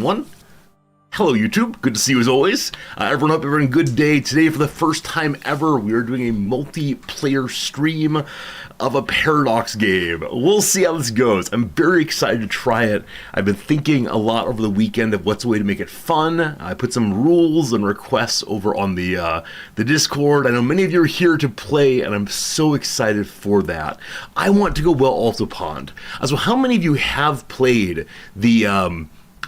everyone. Hello, YouTube. Good to see you as always. Everyone, hope you're having a good day. Today, for the first time ever, we are doing a multiplayer stream of a Paradox game. We'll see how this goes. I'm very excited to try it. I've been thinking a lot over the weekend of what's a way to make it fun. I put some rules and requests over on the Discord. I know many of you are here to play, and I'm so excited for that. I want to go well also, Pond. So how many of you have played the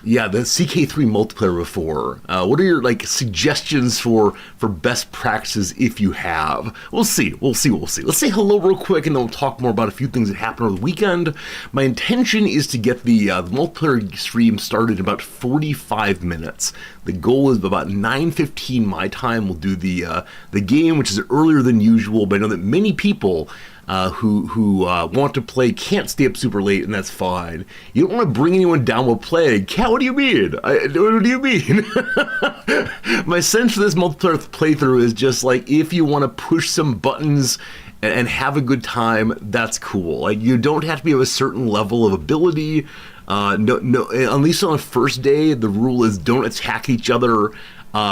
CK3 multiplayer before? What are your suggestions for best practices if you have? We'll see. Let's say hello real quick, and then we'll talk more about a few things that happened over the weekend. My intention is to get the multiplayer stream started in about 45 minutes. The goal is about 9:15 my time. We'll do the game, which is earlier than usual, but I know that many people who want to play can't stay up super late, and that's fine. You don't want to bring anyone down while playing. Cat, what do you mean? What do you mean? My sense for this multiplayer playthrough is just if you want to push some buttons and have a good time, that's cool. You don't have to be of a certain level of ability. No, at least on the first day, the rule is don't attack each other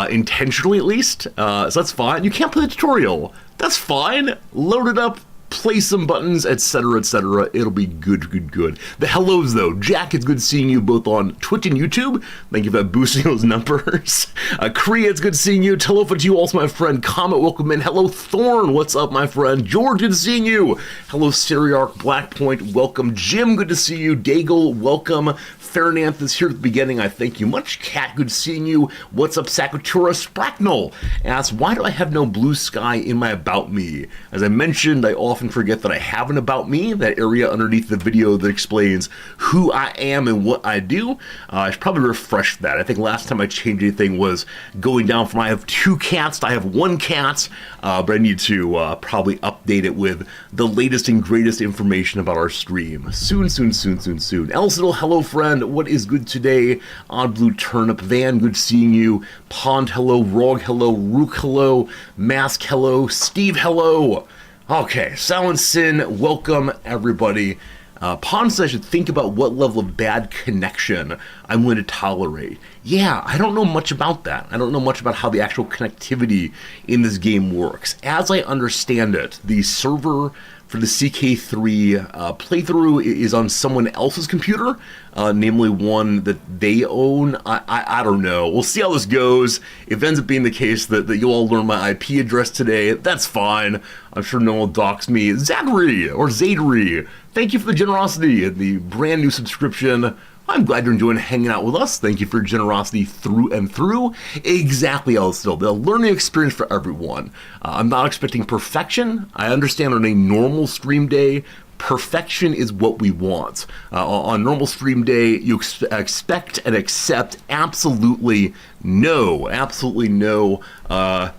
intentionally, at least. So that's fine. You can't play the tutorial. That's fine. Load it up. Play some buttons, etc., etc. It'll be good. The hellos, though. Jack, it's good seeing you both on Twitch and YouTube. Thank you for boosting those numbers. Kriya, it's good seeing you. Talofa to you also, my friend. Comet, welcome in. Hello, Thorn. What's up, my friend? George, good seeing you. Hello, Syriarch. Blackpoint, welcome. Jim, good to see you. Daigle, welcome. Fairnanth is here at the beginning. I thank you much. Cat, good seeing you. What's up, Sakatura? Spracknell asks, why do I have no blue sky in my About Me? As I mentioned, I often forget that I have an About Me, that area underneath the video that explains who I am and what I do. I should probably refresh that. I think last time I changed anything was going down from I have 2 cats to I have 1 cat, but I need to probably update it with the latest and greatest information about our stream. Soon. Elsidal, hello, friend. What is good today? Odd Blue Turnip. Van, good seeing you. Pond, hello. Rog, hello. Rook, hello. Mask, hello. Steve, hello. Okay, Silent Sin, welcome everybody. Pond says I should think about what level of bad connection I'm willing to tolerate. Yeah, I don't know much about that. I don't know much about how the actual connectivity in this game works. As I understand it, the server for the CK3 playthrough is on someone else's computer, namely one that they own. I don't know. We'll see how this goes. If it ends up being the case that you'll all learn my IP address today, that's fine. I'm sure no one will dox me. Zachary or Zadery, thank you for the generosity and the brand new subscription. I'm glad you're enjoying hanging out with us. Thank you for your generosity through and through. Exactly, Elstill. The learning experience for everyone. I'm not expecting perfection. I understand on a normal stream day, perfection is what we want. On normal stream day, you expect and accept absolutely no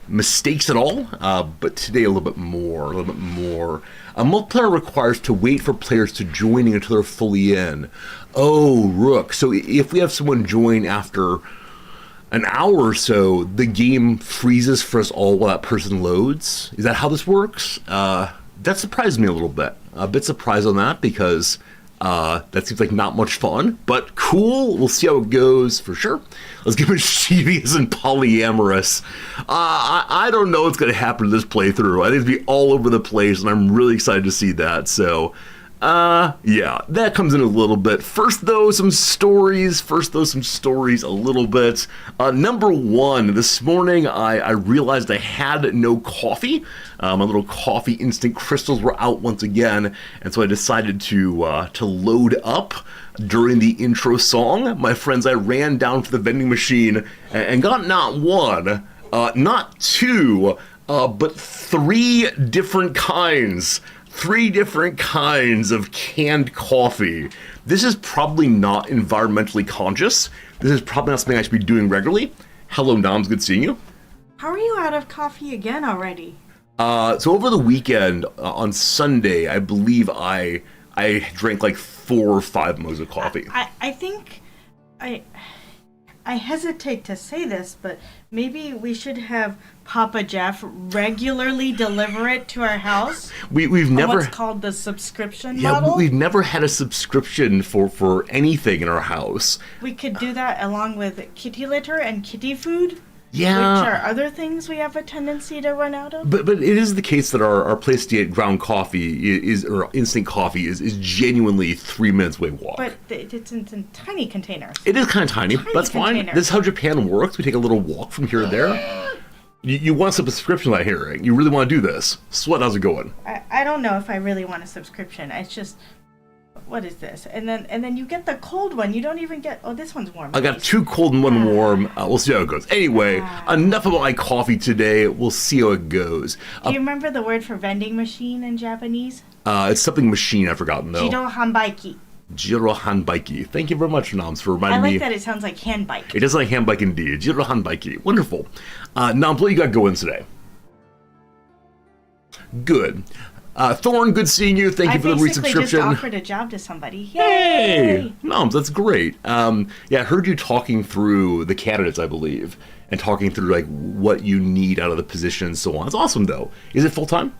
mistakes at all. But today a little bit more. A multiplayer requires to wait for players to join until they're fully in. Oh, Rook. So if we have someone join after an hour or so, the game freezes for us all while that person loads? Is that how this works? That surprised me a little bit. A bit surprised on that because that seems like not much fun, but cool. We'll see how it goes for sure. Let's get mischievous and polyamorous. I don't know what's going to happen to this playthrough. I think it'll be all over the place, and I'm really excited to see that. So, yeah, that comes in a little bit. First, though, some stories a little bit. Number one, this morning I realized I had no coffee. My little coffee instant crystals were out once again, and so I decided to load up during the intro song. My friends, I ran down to the vending machine and got not one, not two, but three different kinds of canned coffee. This is probably not environmentally conscious. This is probably not something I should be doing regularly. Hello, Noms, good seeing you. How are you out of coffee again already? So over the weekend, on Sunday, I believe I drank like 4 or 5 mugs of coffee. I think I hesitate to say this, but maybe we should have Papa Jeff regularly deliver it to our house. We've never What's called the subscription yeah model. we've never had a subscription for anything in our house. We could do that along with kitty litter and kitty food. Yeah. Which are other things we have a tendency to run out of. But it is the case that our place to get ground coffee or instant coffee is genuinely 3 minutes away walk. But it's in tiny containers. It is kind of tiny. That's fine. Containers. This is how Japan works. We take a little walk from here to there. You want a subscription, I'm hearing. You really want to do this. Sweat, how's it going? I don't know if I really want a subscription. It's just, what is this? And then you get the cold one. You don't even get, oh, this one's warm. I got 2 cold and 1 warm. We'll see how it goes. Anyway, enough about my coffee today. We'll see how it goes. Do you remember the word for vending machine in Japanese? It's something machine I've forgotten, though. Jiro hanbaiki. Jiro hanbaiki. Thank you very much, Noms, for reminding I me. like that it sounds like hand bike. It does like hand bike indeed. Jiro hanbaiki. Wonderful. Noms, what you got going today? Good. Thorn, good seeing you. Thank you for the resubscription. I basically just offered a job to somebody. Yay! Hey! Noms, that's great. Yeah, I heard you talking through the candidates, I believe, and talking through like what you need out of the position and so on. It's awesome, though. Is it full-time?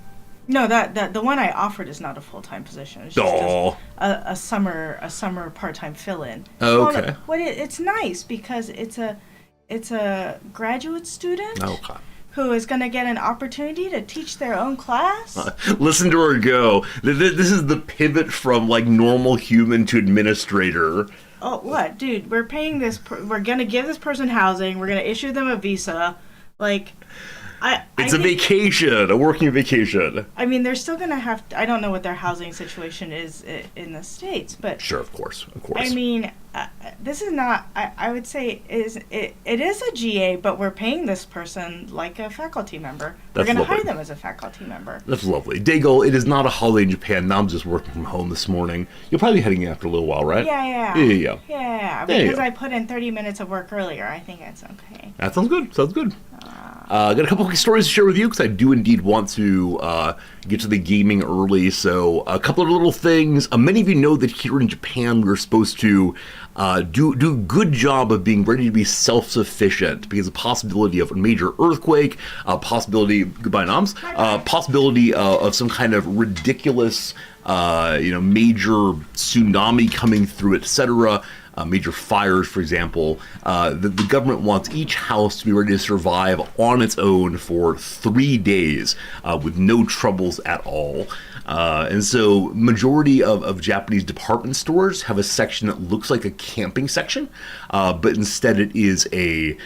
No, that the one I offered is not a full-time position. It's just a summer part-time fill-in. Oh, okay. Well, it's nice because it's a graduate student. Okay. Who is going to get an opportunity to teach their own class? Listen to her go. This is the pivot from like normal human to administrator. Oh, what? Dude, we're paying this... we're going to give this person housing. We're going to issue them a visa. Like... It's a vacation, a working vacation. I mean, they're still going to have... I don't know what their housing situation is in the States, but... Sure, of course. I mean, this is not... I would say it is a GA, but we're paying this person like a faculty member. We're going to hire them as a faculty member. That's lovely. Daigle, it is not a holiday in Japan. Now I'm just working from home this morning. You'll probably be heading in after a little while, right? Yeah. Yeah, because I put in 30 minutes of work earlier. I think it's okay. That sounds good. Got a couple of stories to share with you because I do indeed want to get to the gaming early. So a couple of little things. Many of you know that here in Japan we're supposed to do a good job of being ready to be self-sufficient because the possibility of a major earthquake, possibility possibility of some kind of ridiculous major tsunami coming through, etc. Major fires, for example, the government wants each house to be ready to survive on its own for 3 days with no troubles at all. And so majority of Japanese department stores have a section that looks like a camping section, but instead it is a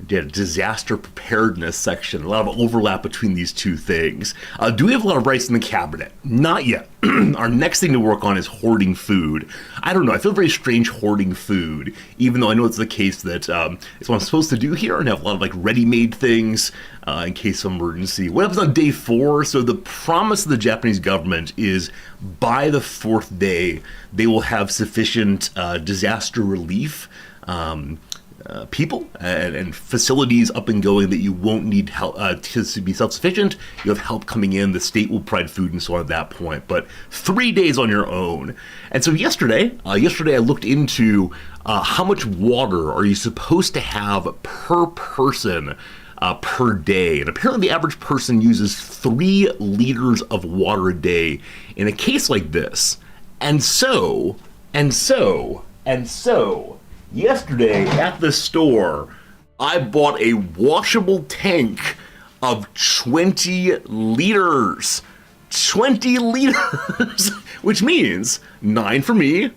disaster preparedness section. A lot of overlap between these two things. Do we have a lot of rice in the cabinet? Not yet. Our next thing to work on is hoarding food. I don't know. I feel very strange hoarding food, even though I know it's the case that it's what I'm supposed to do here and have a lot of like ready-made things in case of emergency. What happens on day 4? So the promise of the Japanese government is by the 4th day, they will have sufficient disaster relief people and facilities up and going that you won't need help to be self-sufficient. You have help coming in. The state will provide food and so on at that point. But 3 days on your own. And so yesterday I looked into how much water are you supposed to have per person per day. And apparently the average person uses 3 liters of water a day in a case like this. And so, yesterday at the store, I bought a washable tank of 20 liters. 20 liters! Which means 9 for me,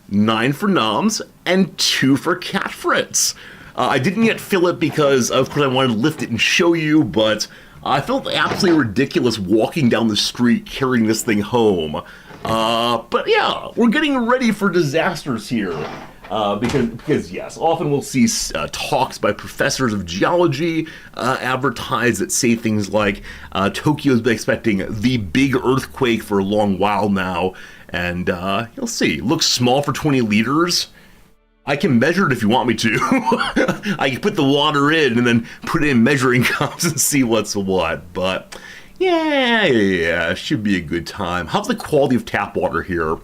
9 for Noms, and 2 for Cat Fritz. I didn't yet fill it because, of course, I wanted to lift it and show you, but I felt absolutely ridiculous walking down the street carrying this thing home. But yeah, we're getting ready for disasters here. Because yes, often we'll see talks by professors of geology advertised that say things like Tokyo's been expecting the big earthquake for a long while now, and you'll see. Looks small for 20 liters. I can measure it if you want me to. I can put the water in and then put it in measuring cups and see what's what. But yeah, should be a good time. How's the quality of tap water here?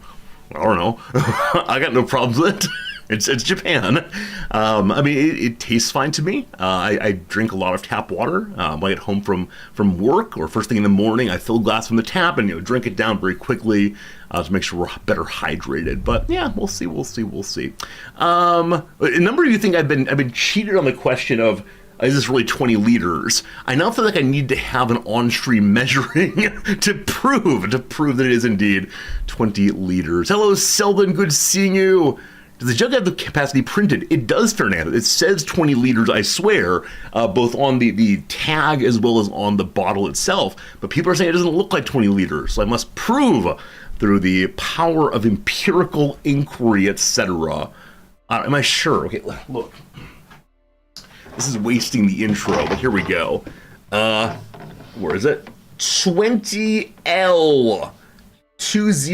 I don't know. I got no problems with it. It's Japan. I mean, it tastes fine to me. I drink a lot of tap water. When I get home from work or first thing in the morning, I fill a glass from the tap and drink it down very quickly to make sure we're better hydrated. But yeah, we'll see. A number of you think I've been cheated on the question of, is this really 20 liters? I now feel like I need to have an on-stream measuring to prove that it is indeed 20 liters. Hello, Selden, good seeing you. Does the jug have the capacity printed? It does, Fernando. It says 20 liters, I swear, both on the tag as well as on the bottle itself. But people are saying it doesn't look like 20 liters, so I must prove through the power of empirical inquiry, etc. Am I sure? Okay, look. This is wasting the intro, but here we go. Where is it? 20L. 20.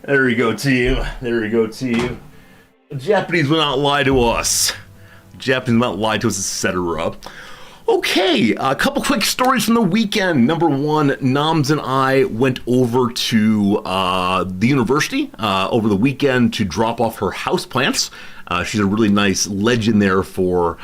There we go, team. The Japanese will not lie to us. Etc. Okay, a couple quick stories from the weekend. Number one, Noms and I went over to the university over the weekend to drop off her houseplants. She's a really nice legend there for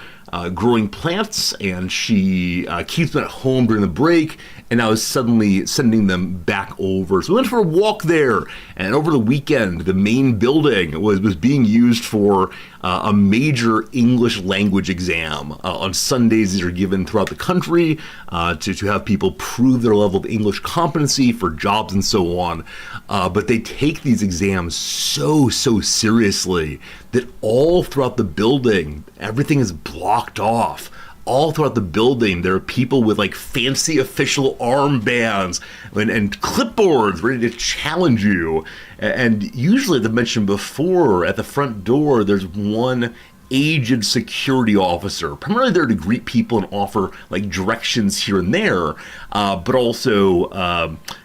growing plants, and she keeps them at home during the break, and now is suddenly sending them back over. So we went for a walk there, and over the weekend, the main building was being used for a major English language exam. On Sundays, these are given throughout the country to have people prove their level of English competency for jobs and so on. But they take these exams so seriously that all throughout the building, everything is blocked off. All throughout the building, there are people with like fancy official armbands and clipboards ready to challenge you. And usually, as I mentioned before, at the front door, there's one aged security officer, primarily there to greet people and offer like directions here and there, but also,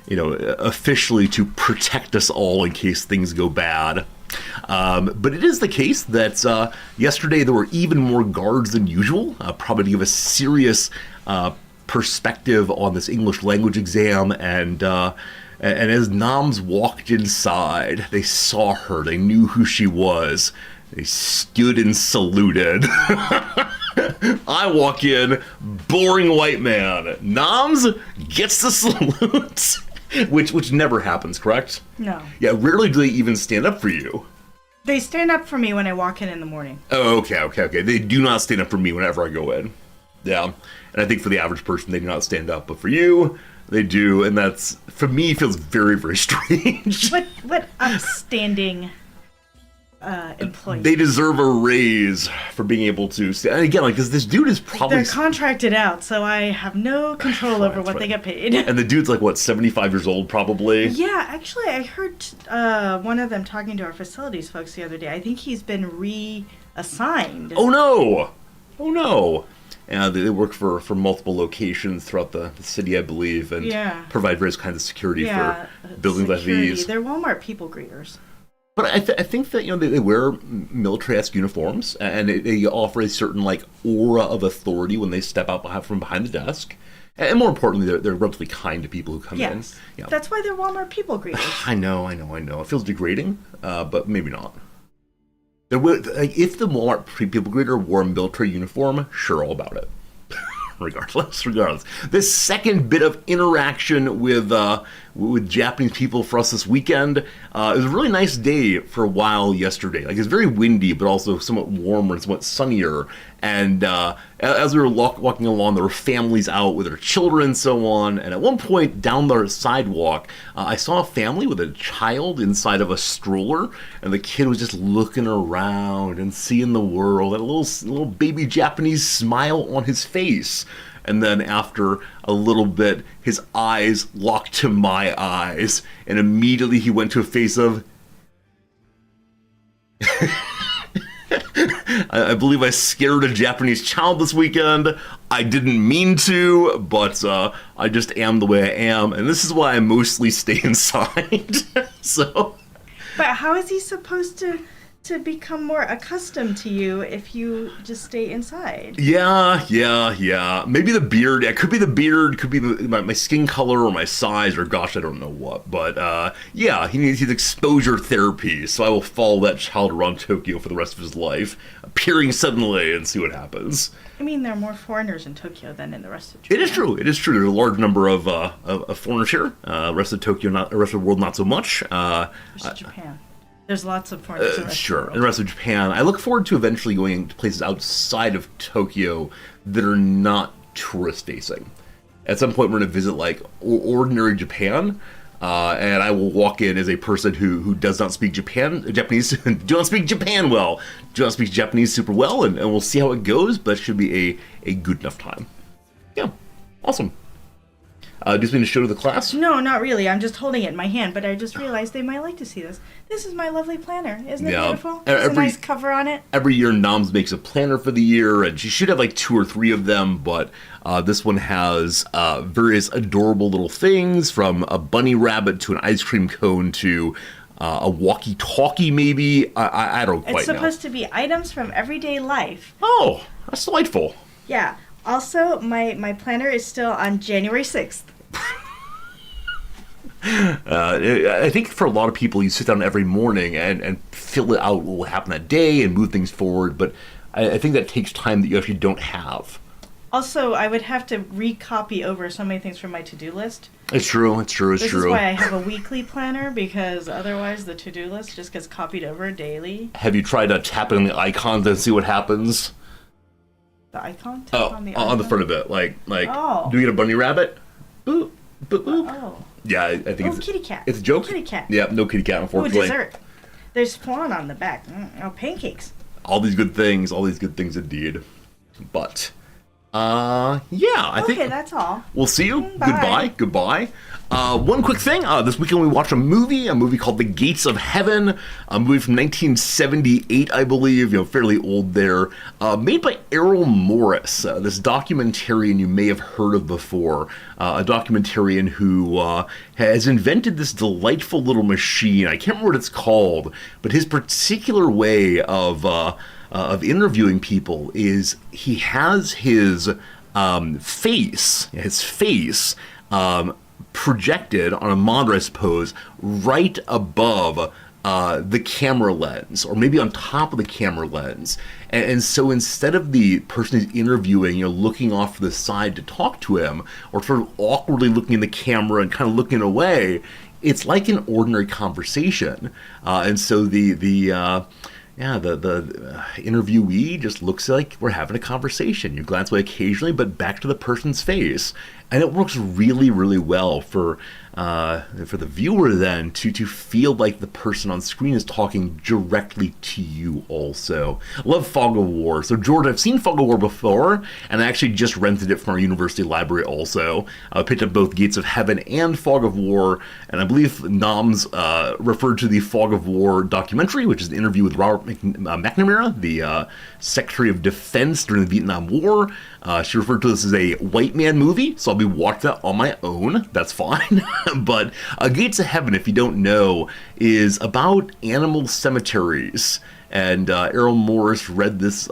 officially to protect us all in case things go bad. But it is the case that yesterday there were even more guards than usual, probably to give a serious perspective on this English language exam. And as Noms walked inside, they saw her, they knew who she was. They stood and saluted. I walk in, boring white man. Noms gets the salute. Which never happens, correct? No. Yeah, rarely do they even stand up for you. They stand up for me when I walk in the morning. Oh, okay. They do not stand up for me whenever I go in. Yeah, and I think for the average person, they do not stand up. But for you, they do, and that's, for me, feels very, very strange. What upstanding employee? They deserve a raise for being able to stay. And again, like this dude is probably... They're contracted out, so I have no control over what they get paid. And the dude's like, what, 75 years old probably? Yeah, actually, I heard one of them talking to our facilities folks the other day. I think he's been reassigned. Oh no! And they work for multiple locations throughout the city, I believe, and provide various kinds of security for buildings like these. They're Walmart people greeters. But I think that they wear military-esque uniforms, and they offer a certain like aura of authority when they step out from behind the desk. And more importantly, they're relatively kind to people who come in. Yeah. That's why they're Walmart people greeters. I know. It feels degrading, but maybe not. If the Walmart people greeter wore a military uniform, sure, all about it. Regardless. The second bit of interaction with Japanese people for us this weekend, it was a really nice day for a while yesterday. Like, it's very windy, but also somewhat warmer and somewhat sunnier. And as we were walking along, there were families out with their children and so on. And at one point down the sidewalk, I saw a family with a child inside of a stroller, and the kid was just looking around and seeing the world, and a little baby Japanese smile on his face. And then after a little bit, his eyes locked to my eyes, and immediately he went to a face of... I believe I scared a Japanese child this weekend. I didn't mean to, but I just am the way I am, and this is why I mostly stay inside. So. But how is he supposed to to become more accustomed to you if you just stay inside. Yeah. Maybe the beard. It could be the beard. Could be my skin color or my size or gosh, I don't know what. But yeah, he needs his exposure therapy. So I will follow that child around Tokyo for the rest of his life, appearing suddenly and see what happens. I mean, there are more foreigners in Tokyo than in the rest of Japan. It is true. There's a large number of foreigners here. Rest of Tokyo, rest of the world, not so much. Rest of Japan. There's lots of foreigners in the rest sure, of the world. in the rest of Japan. I look forward to eventually going to places outside of Tokyo that are not tourist-facing. At some point, we're going to visit, like, ordinary Japan, and I will walk in as a person who does not speak Japanese, do not speak Japan well, do not speak Japanese super well, and we'll see how it goes, but it should be a good enough time. Yeah, awesome. Do you mean to show to the class? No, not really. I'm just holding it in my hand, but I just realized they might like to see this. This is my lovely planner. Isn't it beautiful? There's a nice cover on it. Every year, Noms makes a planner for the year, and she should have like 2 or 3 of them, but this one has various adorable little things, from a bunny rabbit to an ice cream cone to a walkie-talkie, maybe. I don't quite know. It's supposed to be items from everyday life. Oh, that's delightful. Yeah. Also, my planner is still on January 6th. I think for a lot of people, you sit down every morning and fill it out what will happen that day and move things forward, but I think that takes time that you actually don't have. Also, I would have to recopy over so many things from my to-do list. It's true. This is why I have a weekly planner, because otherwise the to-do list just gets copied over daily. Have you tried tapping on the icons and see what happens? The icon? On the front of it, like. Oh. Do you get a bunny rabbit? Boop, boop, boop. Oh. Yeah, I think it's kitty cat. It's a joke. Kitty cat. Yeah, no kitty cat, Ooh, unfortunately. dessert. There's flan on the back. Oh, pancakes. All these good things indeed. But, yeah, I think. Okay, that's all. We'll see you. Bye. Goodbye. One quick thing. This weekend we watched a movie called The Gates of Heaven, a movie from 1978, I believe, fairly old there, made by Errol Morris, this documentarian you may have heard of before, a documentarian who has invented this delightful little machine. I can't remember what it's called, but his particular way of interviewing people is he has his face projected on a monitor, I suppose, right above the camera lens, or maybe on top of the camera lens. And so instead of the person who's interviewing, looking off to the side to talk to him, or sort of awkwardly looking in the camera and kind of looking away, it's like an ordinary conversation. And so the interviewee just looks like we're having a conversation. You glance away occasionally, but back to the person's face. And it works really, really well for the viewer then to feel like the person on screen is talking directly to you also. Love Fog of War. So George, I've seen Fog of War before, and I actually just rented it from our university library also. I picked up both Gates of Heaven and Fog of War, and I believe Noms referred to the Fog of War documentary, which is an interview with Robert McNamara, the Secretary of Defense during the Vietnam War. She referred to this as a white man movie, so I'll be watching that on my own. That's fine. But Gates of Heaven, if you don't know, is about animal cemeteries. And Errol Morris read this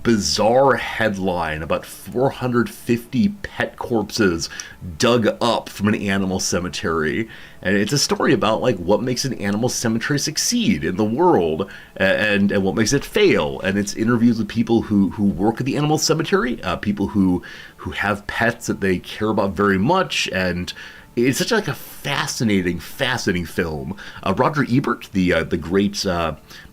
bizarre headline about 450 pet corpses dug up from an animal cemetery. And it's a story about what makes an animal cemetery succeed in the world and what makes it fail. And it's interviews with people who work at the animal cemetery, people who have pets that they care about very much, and it's such a fascinating film. Roger Ebert, the great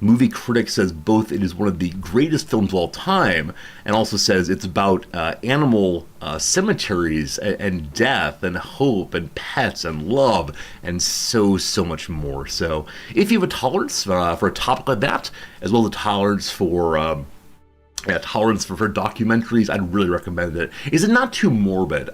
movie critic, says both it is one of the greatest films of all time, and also says it's about animal cemeteries and death and hope and pets and love and so much more. So if you have a tolerance for a topic like that, as well as a tolerance for documentaries, I'd really recommend it. Is it not too morbid?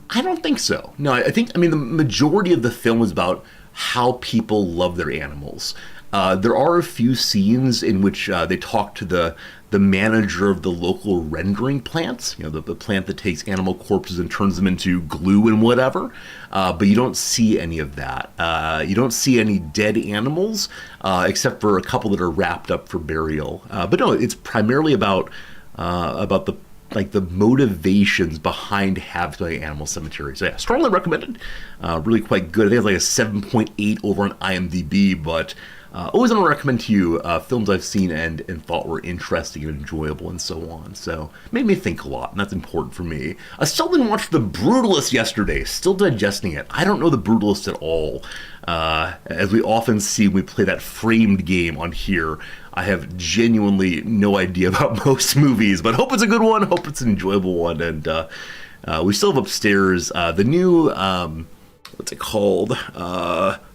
I don't think so. No, I think the majority of the film is about how people love their animals. There are a few scenes in which they talk to the manager of the local rendering plant, the plant that takes animal corpses and turns them into glue and whatever. But you don't see any of that. You don't see any dead animals, except for a couple that are wrapped up for burial. But no, it's primarily about the motivations behind having animal cemetery. So yeah, strongly recommended. Really quite good. I think it's like a 7.8 over on IMDb, but always want to recommend to you films I've seen and thought were interesting and enjoyable and so on. So made me think a lot, and that's important for me. I still didn't watch The Brutalist yesterday, still digesting it. I don't know The Brutalist at all. As we often see when we play that framed game on here, I have genuinely no idea about most movies, but hope it's a good one, hope it's an enjoyable one. And we still have upstairs the new, what's it called?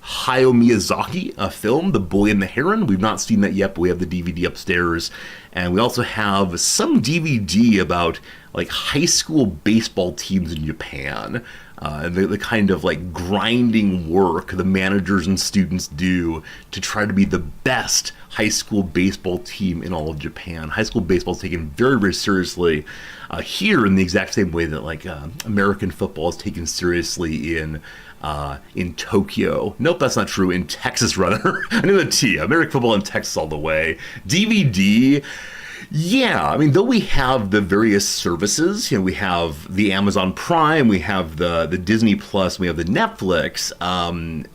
Hayao Miyazaki film, The Boy and the Heron. We've not seen that yet, but we have the DVD upstairs. And we also have some DVD about like high school baseball teams in Japan. The kind of like grinding work the managers and students do to try to be the best high school baseball team in all of Japan. High school baseball is taken very, very seriously here in the exact same way that like American football is taken seriously in Tokyo. Nope, that's not true. In Texas, rather. I knew the T. American football in Texas all the way. DVD. Yeah, I mean, though we have the various services, we have the Amazon Prime, we have the Disney Plus, we have the Netflix,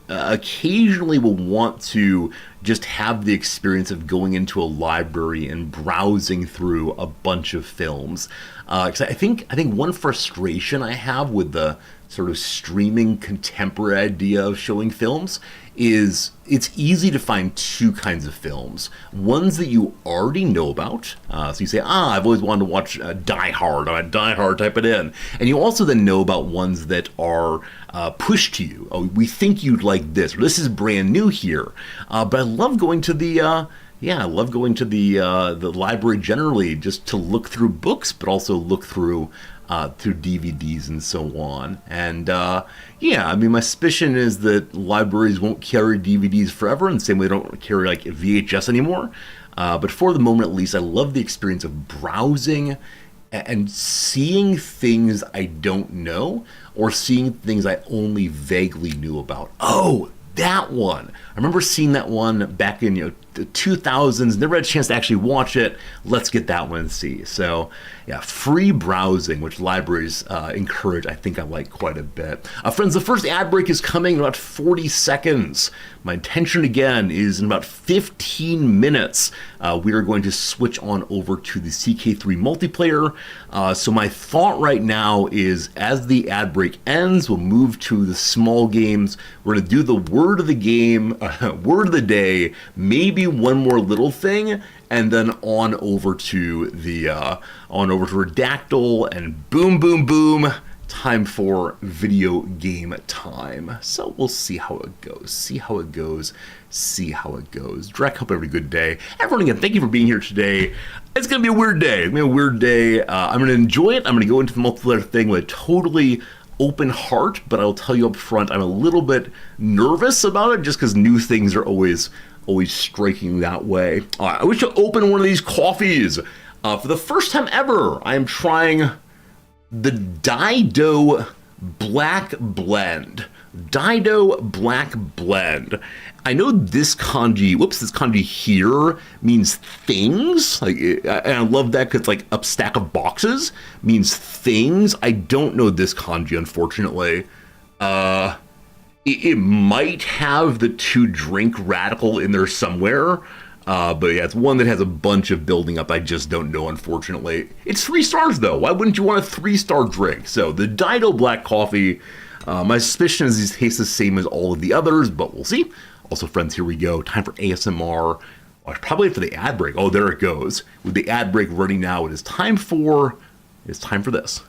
occasionally we'll want to just have the experience of going into a library and browsing through a bunch of films. 'Cause I think one frustration I have with the sort of streaming contemporary idea of showing films is it's easy to find two kinds of films. Ones that you already know about. So you say, I've always wanted to watch Die Hard. I'm a Die Hard, type it in. And you also then know about ones that are pushed to you. Oh, we think you'd like this, or this is brand new here. But I love going to the library generally just to look through books, but also look through DVDs and so on. And I mean, my suspicion is that libraries won't carry DVDs forever, and the same way they don't carry like VHS anymore. But for the moment, at least, I love the experience of browsing and seeing things I don't know, or seeing things I only vaguely knew about. Oh, that one. I remember seeing that one back in the 2000s. Never had a chance to actually watch it. Let's get that one and see. So yeah, free browsing, which libraries encourage, I think I like quite a bit. Friends, the first ad break is coming in about 40 seconds. My intention again is in about 15 minutes, we are going to switch on over to the CK3 multiplayer. So my thought right now is as the ad break ends, we'll move to the small games. We're going to do the word of the game, word of the day, maybe one more little thing, and then on over to Redactyl, and boom, boom, boom, time for video game time. So we'll see how it goes. Drek, hope every good day. Everyone, again, thank you for being here today. It's going to be a weird day. I'm going to enjoy it. I'm going to go into the multiplayer thing with a totally open heart, but I'll tell you up front, I'm a little bit nervous about it just because new things are always striking that way. I wish to open one of these coffees. For the first time ever, I am trying the Dido Black Blend. Dido Black Blend. I know this kanji here means things. And I love that because it's like a stack of boxes means things. I don't know this kanji, unfortunately. It might have the to drink radical in there somewhere. But yeah, it's one that has a bunch of building up. I just don't know, unfortunately. It's 3 stars, though. Why wouldn't you want a 3-star drink? So the Dido Black Coffee, my suspicion is these taste the same as all of the others, but we'll see. Also, friends, here we go. Time for ASMR. Probably for the ad break. Oh, there it goes. With the ad break running now, it's time for this.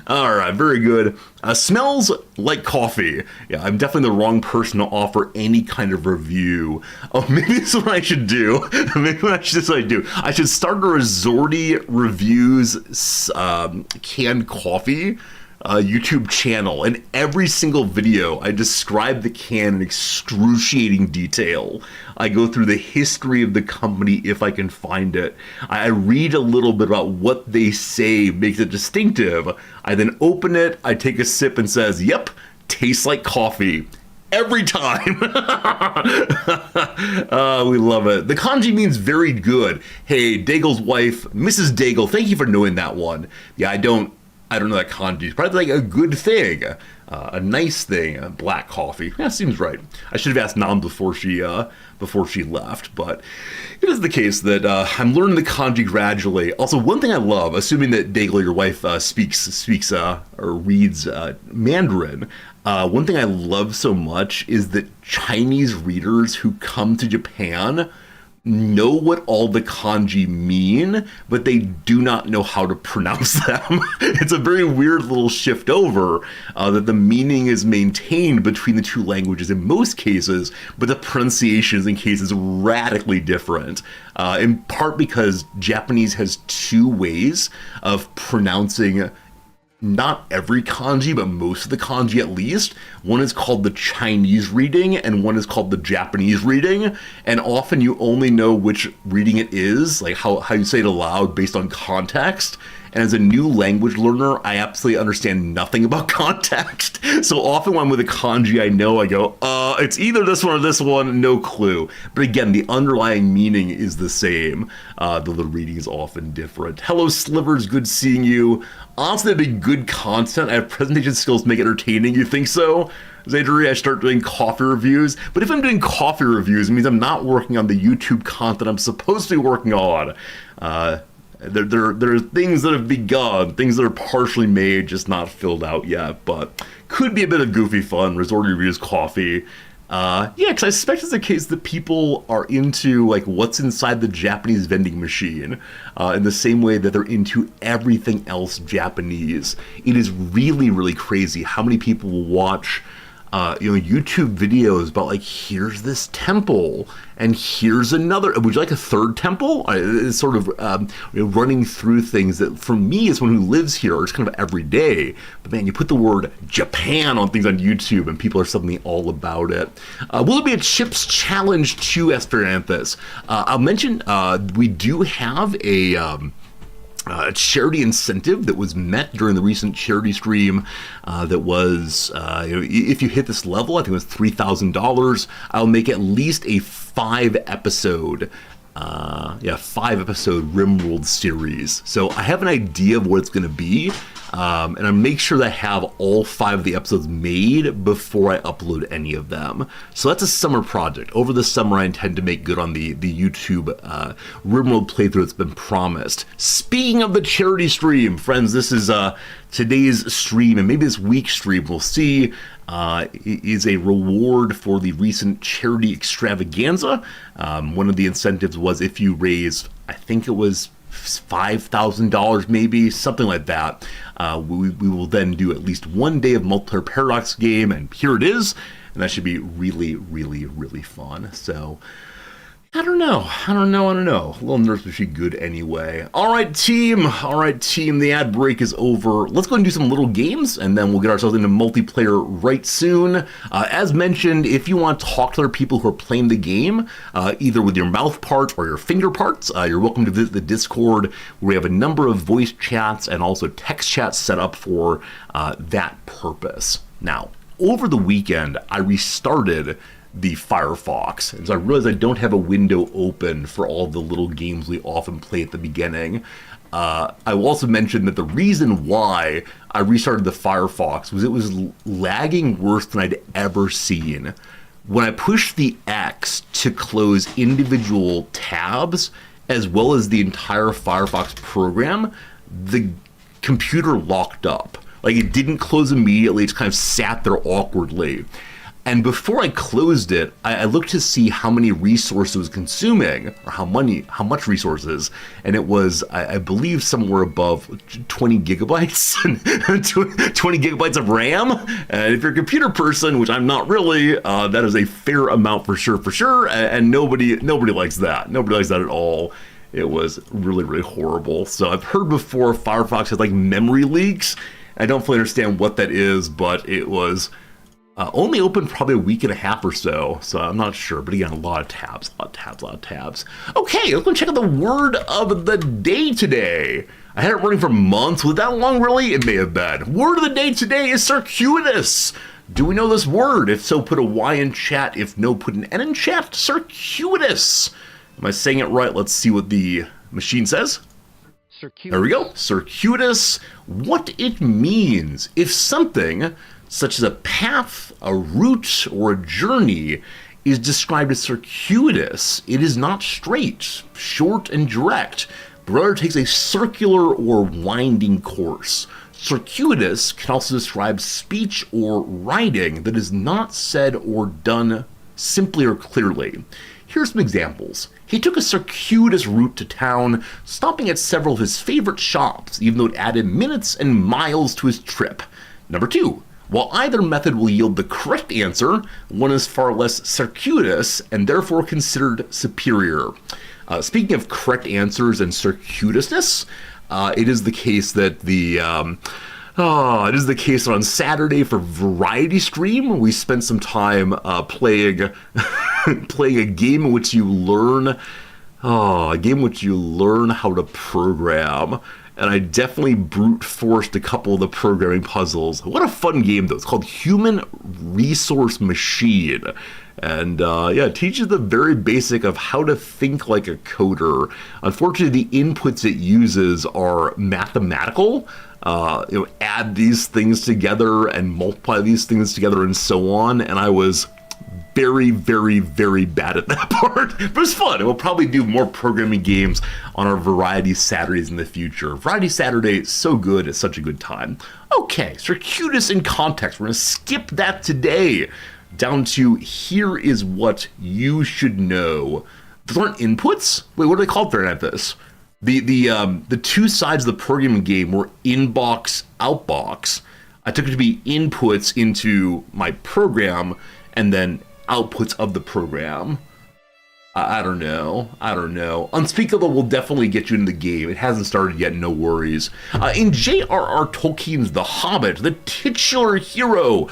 All right, very good. Smells like coffee. Yeah, I'm definitely the wrong person to offer any kind of review. Oh, maybe this is what I should do. I should start a Resorty Reviews canned coffee YouTube channel, and every single video I describe the can in excruciating detail. I go through the history of the company if I can find it. I read a little bit about what they say makes it distinctive. I then open it, I take a sip and says, yep, tastes like coffee. Every time. We love it. The kanji means very good. Hey, Daigle's wife, Mrs. Daigle, thank you for knowing that one. Yeah, I don't know that kanji. It's probably like a good thing, a nice thing, black coffee. Yeah, seems right. I should have asked Nam before she left, but it is the case that I'm learning the kanji gradually. Also, one thing I love, assuming that Daigle, your wife, speaks or reads Mandarin, one thing I love so much is that Chinese readers who come to Japan know what all the kanji mean, but they do not know how to pronounce them. It's a very weird little shift over that the meaning is maintained between the two languages in most cases, but the pronunciation is in cases radically different. In part because Japanese has two ways of pronouncing not every kanji, but most of the kanji at least. One is called the Chinese reading, and one is called the Japanese reading. And often you only know which reading it is, like how you say it aloud based on context. And as a new language learner, I absolutely understand nothing about context. So often when I'm with a kanji I know, I go, it's either this one or this one, no clue. But again, the underlying meaning is the same, though the reading is often different. Hello, Slivers, good seeing you. Honestly, that'd be good content. I have presentation skills to make it entertaining. You think so? Zadri, I start doing coffee reviews. But if I'm doing coffee reviews, it means I'm not working on the YouTube content I'm supposed to be working on. There are things that have begun, things that are partially made, just not filled out yet, but could be a bit of goofy fun. Resort reviews, coffee. Yeah, because I suspect it's the case that people are into like what's inside the Japanese vending machine in the same way that they're into everything else Japanese. It is really, really crazy how many people will watch YouTube videos about like, here's this temple and here's another. Would you like a third temple? It's sort of running through things that for me as someone who lives here, it's kind of every day. But man, you put the word Japan on things on YouTube and people are suddenly all about it. Will there be a Chips Challenge to Esperanthus? I'll mention we do have a charity incentive that was met during the recent charity stream that was, if you hit this level, I think it was $3,000, I'll make at least a 5-episode RimWorld series. So I have an idea of what it's going to be, and I make sure that I have all 5 of the episodes made before I upload any of them. So that's a summer project. Over the summer, I intend to make good on the YouTube RimWorld playthrough that's been promised. Speaking of the charity stream, friends, this is today's stream, and maybe this week's stream, we'll see, is a reward for the recent charity extravaganza. One of the incentives was if you raise, I think it was $5,000 maybe, something like that. We will then do at least one day of multiplayer Paradox game, and here it is, and that should be really, really, really fun. So I don't know. A little nervous, but should be good anyway. All right, team. The ad break is over. Let's go and do some little games, and then we'll get ourselves into multiplayer right soon. As mentioned, if you want to talk to other people who are playing the game, either with your mouth part or your finger parts, you're welcome to visit the Discord, where we have a number of voice chats and also text chats set up for that purpose. Now, over the weekend, I restarted the Firefox, and so I realized I don't have a window open for all the little games we often play at the beginning. I will also mention that the reason why I restarted the Firefox was it was lagging worse than I'd ever seen. When I pushed the X to close individual tabs, as well as the entire Firefox program, the computer locked up. Like, it didn't close immediately, it just kind of sat there awkwardly. And before I closed it, I looked to see how many resources it was consuming, or how much resources, and it was, I believe, somewhere above 20 gigabytes, 20 gigabytes of RAM. And if you're a computer person, which I'm not really, that is a fair amount for sure. And nobody likes that. Nobody likes that at all. It was really, really horrible. So I've heard before Firefox has like memory leaks. I don't fully understand what that is, but it was only open probably a week and a half or so, so I'm not sure. But again, a lot of tabs. Okay, let's go check out the word of the day today. I had it running for months. Was it that long, really? It may have been. Word of the day today is circuitous. Do we know this word? If so, put a Y in chat. If no, put an N in chat. Circuitous. Am I saying it right? Let's see what the machine says. Circuitous. There we go. Circuitous. What it means. If something, such as a path, a route, or a journey, is described as circuitous, it is not straight, short, and direct, but rather takes a circular or winding course. Circuitous can also describe speech or writing that is not said or done simply or clearly. Here's some examples. He took a circuitous route to town, stopping at several of his favorite shops, even though it added minutes and miles to his trip. Number 2. While either method will yield the correct answer, one is far less circuitous and therefore considered superior. Speaking of correct answers and circuitousness, it is the case that on Saturday for Variety Stream, we spent some time playing a game in which you learn how to program. And I definitely brute forced a couple of the programming puzzles. What a fun game, though. It's called Human Resource Machine. And it teaches the very basic of how to think like a coder. Unfortunately, the inputs it uses are mathematical. Add these things together and multiply these things together and so on. And I was very, very, very bad at that part. But it was fun. We'll probably do more programming games on our Variety Saturdays in the future. Variety Saturday is so good. It's such a good time. Okay, circuitous in context. We're going to skip that today. Down to here is what you should know. Those aren't inputs? Wait, what do they call it at this? The two sides of the programming game were inbox, outbox. I took it to be inputs into my program and then outputs of the program. I don't know. Unspeakable will definitely get you into the game. It hasn't started yet, no worries. In J.R.R. Tolkien's The Hobbit, the titular hero,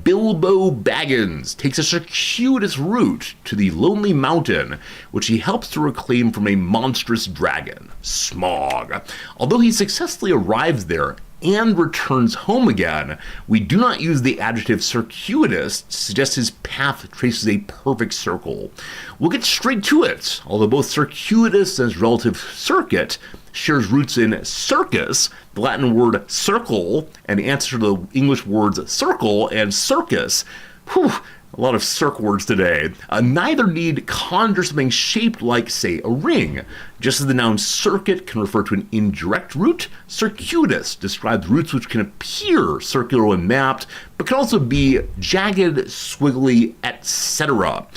Bilbo Baggins, takes a circuitous route to the Lonely Mountain, which he helps to reclaim from a monstrous dragon, Smaug. Although he successfully arrives there and returns home again, we do not use the adjective circuitous to suggest his path traces a perfect circle. We'll get straight to it. Although both circuitous and its relative circuit shares roots in circus, the Latin word circle, and answer to the English words circle and circus. Whew, a lot of circ words today. Neither need conjure something shaped like, say, a ring. Just as the noun circuit can refer to an indirect route, circuitous describes routes which can appear circular when mapped, but can also be jagged, squiggly, etc.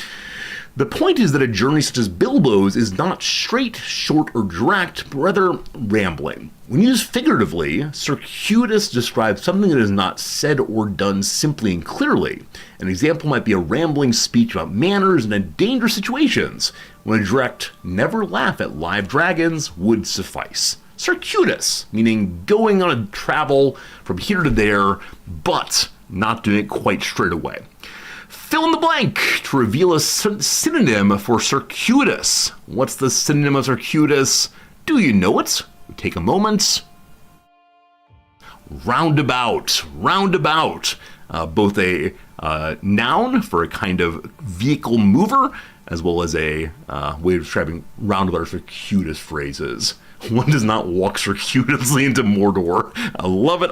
The point is that a journey such as Bilbo's is not straight, short, or direct, but rather rambling. When used figuratively, circuitous describes something that is not said or done simply and clearly. An example might be a rambling speech about manners in dangerous situations, when a direct, never laugh at live dragons would suffice. Circuitous, meaning going on a travel from here to there, but not doing it quite straight away. Fill in the blank to reveal a synonym for circuitous. What's the synonym of circuitous? Do you know it? Take a moment. Roundabout. Both a noun for a kind of vehicle mover, as well as a way of describing roundabout or circuitous phrases. One does not walk circuitously into Mordor. I love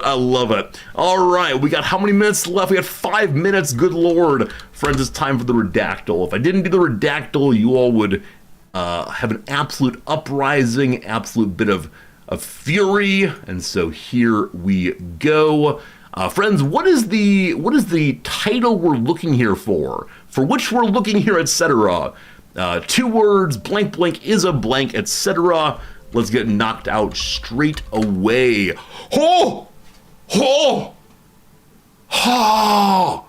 it. All right, we got how many minutes left? We got 5 minutes, good lord. Friends, it's time for the redactyl. If I didn't do the redactyl, you all would have an absolute uprising, absolute bit of fury. And so here we go. Friends, what is the title we're looking here for? For which we're looking here, etc. 2 words, blank blank is a blank, etc. Let's get knocked out straight away. Ho! Ho! Ha!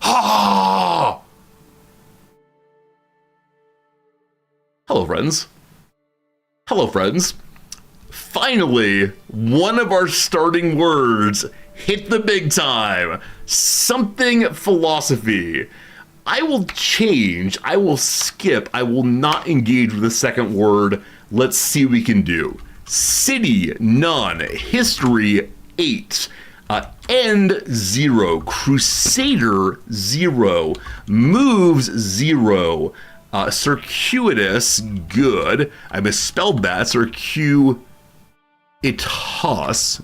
Ha! Hello, friends. Finally, one of our starting words hit the big time. Something philosophy. I will change, I will skip, I will not engage with the second word. Let's see what we can do. City, none. History, 8. End, 0. Crusader, 0. Moves, 0. Circuitous, good. I misspelled that. Circuitous,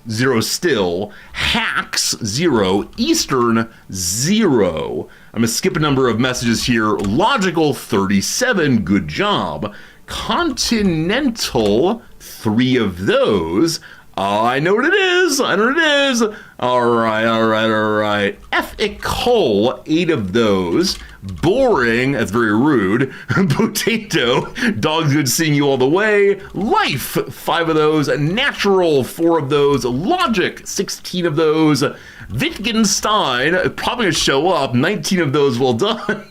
0 still. Hacks, 0. Eastern, 0. I'm going to skip a number of messages here. Logical, 37. Good job. Continental, 3 of those. I know what it is. I know what it is. All right. Ethical, 8 of those. Boring, that's very rude. Potato, dog's good seeing you all the way. Life, 5 of those. Natural, 4 of those. Logic, 16 of those. Wittgenstein, probably gonna show up. 19 of those, well done.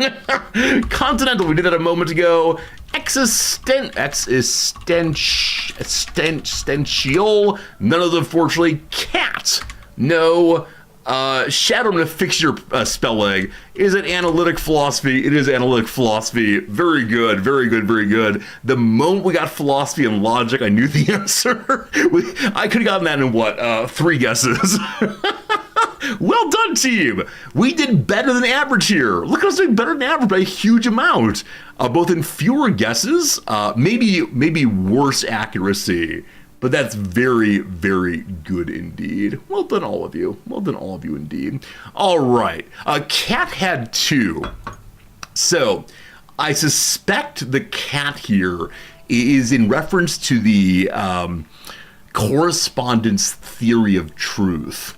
Continental, we did that a moment ago. Existential, none of them, unfortunately. Cat, no. Shadow, I'm going to fix your spelling. Is it analytic philosophy? It is analytic philosophy. Very good, very good, very good. The moment we got philosophy and logic, I knew the answer. I could have gotten that in, 3 guesses. Well done, team. We did better than average here. Look at us doing better than average by a huge amount. Both in fewer guesses, maybe worse accuracy. But that's very, very good indeed. Well done, all of you. Well done, all of you indeed. All right. Cat had 2. So I suspect the cat here is in reference to the correspondence theory of truth.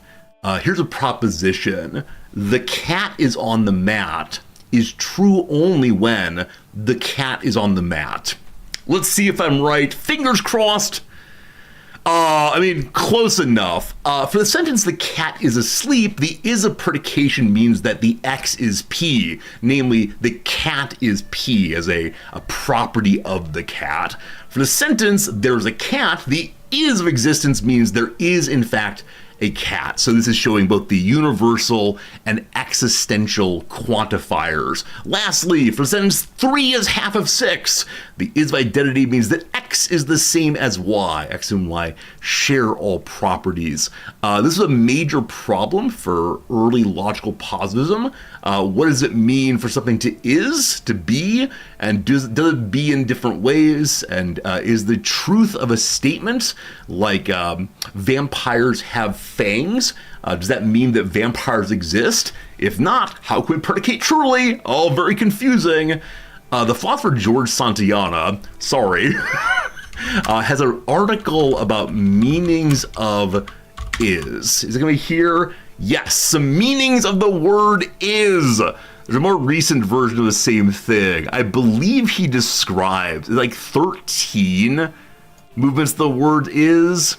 Here's a proposition. The cat is on the mat is true only when the cat is on the mat. Let's see if I'm right. Fingers crossed. Close enough. For the sentence, the cat is asleep, the is a predication means that the X is P. Namely, the cat is P as a property of the cat. For the sentence, there's a cat, the is of existence means there is, in fact, a cat. So this is showing both the universal and existential quantifiers. Lastly, for the sentence 3 is half of 6, the is of identity means that X is the same as Y. X and Y share all properties. This is a major problem for early logical positivism. What does it mean for something to is, to be, and does it be in different ways? And is the truth of a statement like vampires have fangs? Does that mean that vampires exist? If not, how can we predicate truly? All very confusing. The philosopher George Santayana, has an article about meanings of is. Is it going to be here? Yes, some meanings of the word is. There's a more recent version of the same thing. I believe he describes like 13 movements the word is.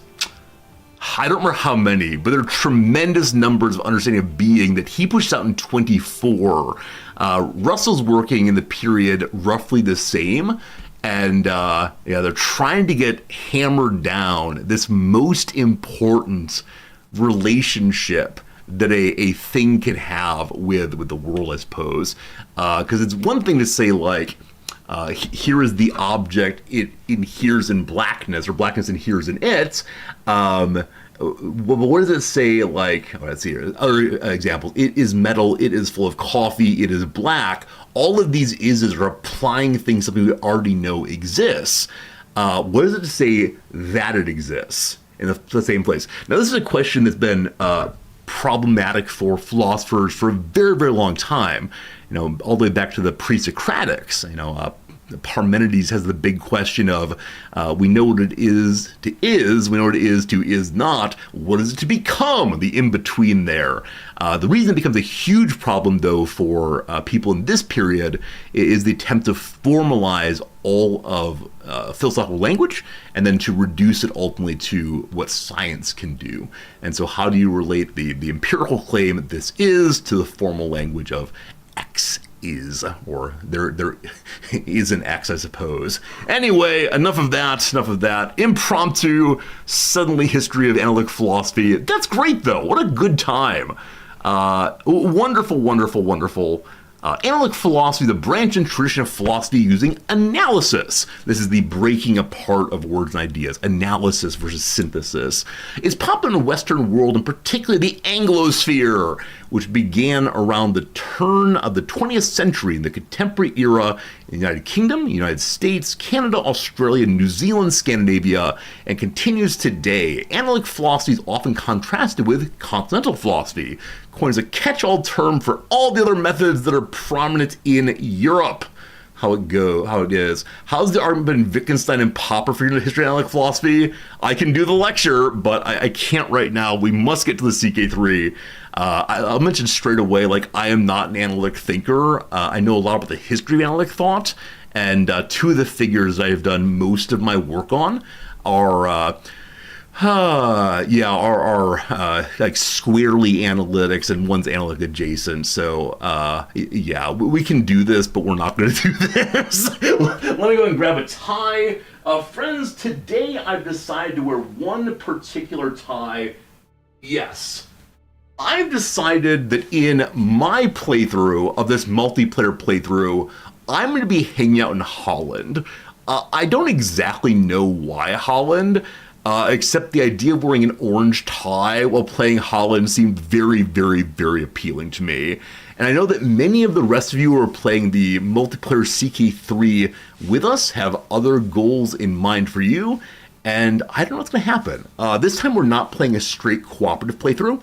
I don't remember how many, but there are tremendous numbers of understanding of being that he pushed out in 24. Russell's working in the period roughly the same. And they're trying to get hammered down this most important relationship that a thing can have with the world, I suppose. Because it's one thing to say, like, here is the object, it inheres in blackness, or blackness inheres in it. What does it say, like, let's see here, other examples. It is metal, it is full of coffee, it is black. All of these is are applying things, something we already know exists. What does it say that it exists in the same place? Now, this is a question that's been problematic for philosophers for a very, very long time. All the way back to the pre-Socratics. Parmenides has the big question of we know what it is to is, we know what it is to is not, what is it to become, the in-between there. The reason it becomes a huge problem, though, for people in this period is the attempt to formalize all of philosophical language and then to reduce it ultimately to what science can do. And so how do you relate the empirical claim that this is to the formal language of X is, or there is an X, I suppose. Anyway, enough of that. Impromptu, suddenly history of analytic philosophy. That's great, though. What a good time. Wonderful. Analytic philosophy, the branch and tradition of philosophy using analysis. This is the breaking apart of words and ideas. Analysis versus synthesis. It's popular in the Western world, and particularly the Anglosphere, which began around the turn of the 20th century in the contemporary era in the United Kingdom, United States, Canada, Australia, New Zealand, Scandinavia, and continues today. Analytic philosophy is often contrasted with continental philosophy, coined as a catch-all term for all the other methods that are prominent in Europe. How it is. How's the argument been Wittgenstein and Popper for the history of analytic philosophy? I can do the lecture, but I can't right now. We must get to the CK3. I'll mention straight away, like, I am not an analytic thinker. I know a lot about the history of analytic thought, and two of the figures I have done most of my work on are like squarely analytics, and one's analytic adjacent. So we can do this, but we're not going to do this. Let me go and grab a tie. Friends, today I've decided to wear one particular tie. Yes. I've decided that in my playthrough of this multiplayer playthrough, I'm going to be hanging out in Holland. I don't exactly know why Holland. Except the idea of wearing an orange tie while playing Holland seemed very, very, very appealing to me. And I know that many of the rest of you who are playing the multiplayer CK3 with us have other goals in mind for you, and I don't know what's going to happen. This time we're not playing a straight cooperative playthrough,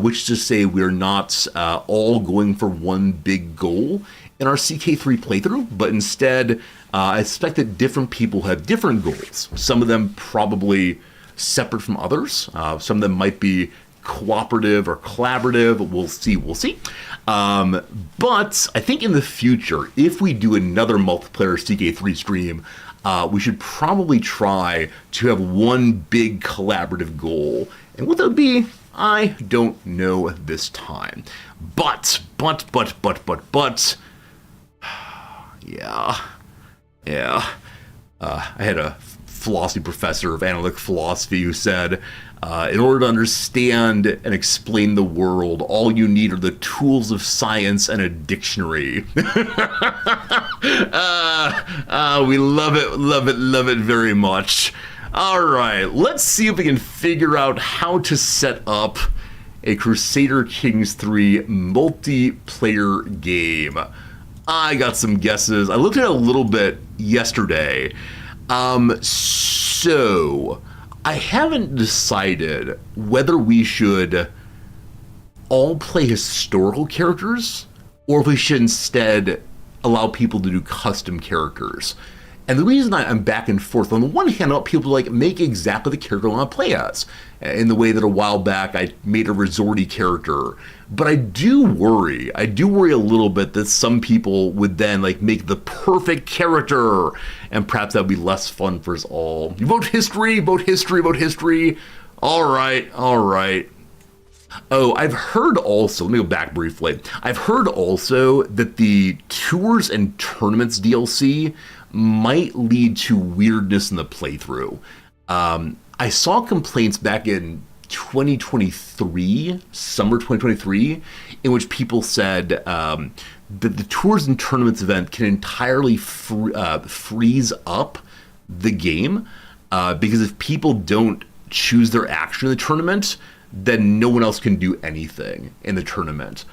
which is to say we're not all going for one big goal in our CK3 playthrough, but instead I expect that different people have different goals. Some of them probably separate from others. Some of them might be cooperative or collaborative. We'll see. But I think in the future, if we do another multiplayer CK3 stream, we should probably try to have one big collaborative goal. And what that would be, I don't know this time. But, yeah. I had a philosophy professor of analytic philosophy who said, in order to understand and explain the world, all you need are the tools of science and a dictionary. We love it very much. All right, let's see if we can figure out how to set up a Crusader Kings 3 multiplayer game. I got some guesses. I looked at it a little bit yesterday. So I haven't decided whether we should all play historical characters or if we should instead allow people to do custom characters. And the reason I'm back and forth, on the one hand, I want people to like make exactly the character I want to play as, in the way that a while back I made a resorty character. But I do worry a little bit that some people would then like make the perfect character, and perhaps that would be less fun for us all. You vote history. All right. Oh, I've heard also, let me go back briefly. I've heard also that the Tours and Tournaments DLC might lead to weirdness in the playthrough. I saw complaints back in 2023, summer 2023, in which people said that the Tours and Tournaments event can entirely freeze up the game, because if people don't choose their action in the tournament, then no one else can do anything in the tournament.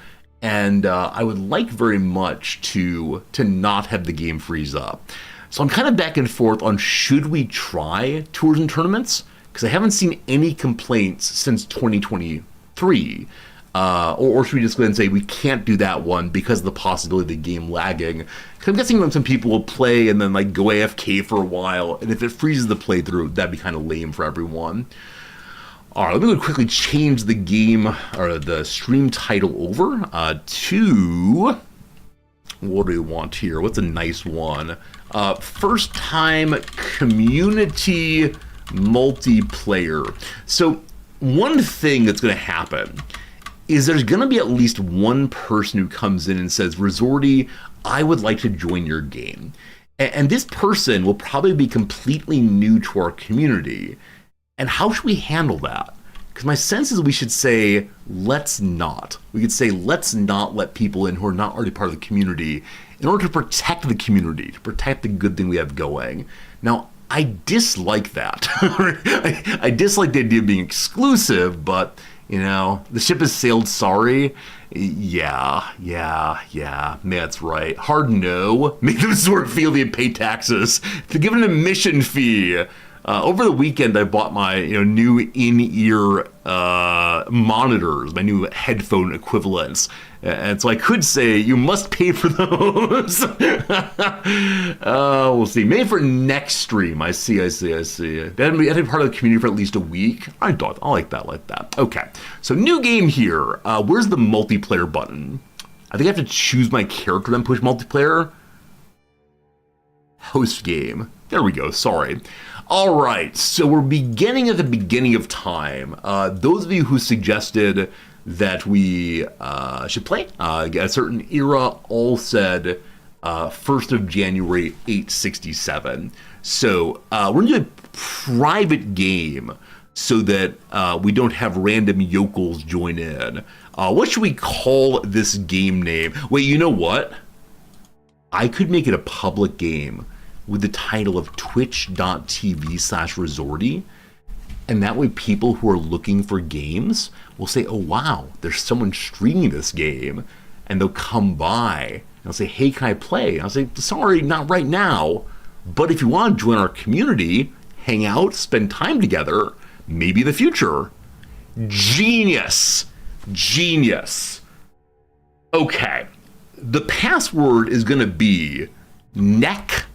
And I would like very much to not have the game freeze up. So I'm kind of back and forth on should we try Tours and Tournaments? Because I haven't seen any complaints since 2023. Or should we just go ahead and say we can't do that one because of the possibility of the game lagging? Because I'm guessing some people will play and then like go AFK for a while, and if it freezes the playthrough, that'd be kind of lame for everyone. All right, let me quickly change the game or the stream title over to, what do we want here? What's a nice one? First time community multiplayer. So one thing that's going to happen is there's going to be at least one person who comes in and says, Resorti, I would like to join your game. And this person will probably be completely new to our community. And how should we handle that? Because my sense is we should say, let's not. We could say, let's not let people in who are not already part of the community in order to protect the community, to protect the good thing we have going. Now, I dislike that. I dislike the idea of being exclusive, but, you know, the ship has sailed, sorry. Yeah, that's right. Hard no. Make them sort of feel they pay taxes to give an admission fee. Over the weekend, I bought my new in-ear monitors, my new headphone equivalents. And so I could say you must pay for those. We'll see. Maybe for next stream. I see. I had to be part of the community for at least a week. I like that. Okay. So new game here. Where's the multiplayer button? I think I have to choose my character, then push multiplayer. Host game. There we go. Sorry. All right, so we're beginning at the beginning of time. Those of you who suggested that we should play a certain era all said 1st of January 867. So we're going to do a private game so that we don't have random yokels join in. What should we call this game name? Wait, you know what? I could make it a public game with the title of twitch.tv/Resorti. And that way people who are looking for games will say, oh, wow, there's someone streaming this game. And they'll come by and they'll say, hey, can I play? And I'll say, sorry, not right now. But if you want to join our community, hang out, spend time together, maybe in the future. Genius. Okay. The password is going to be necktie.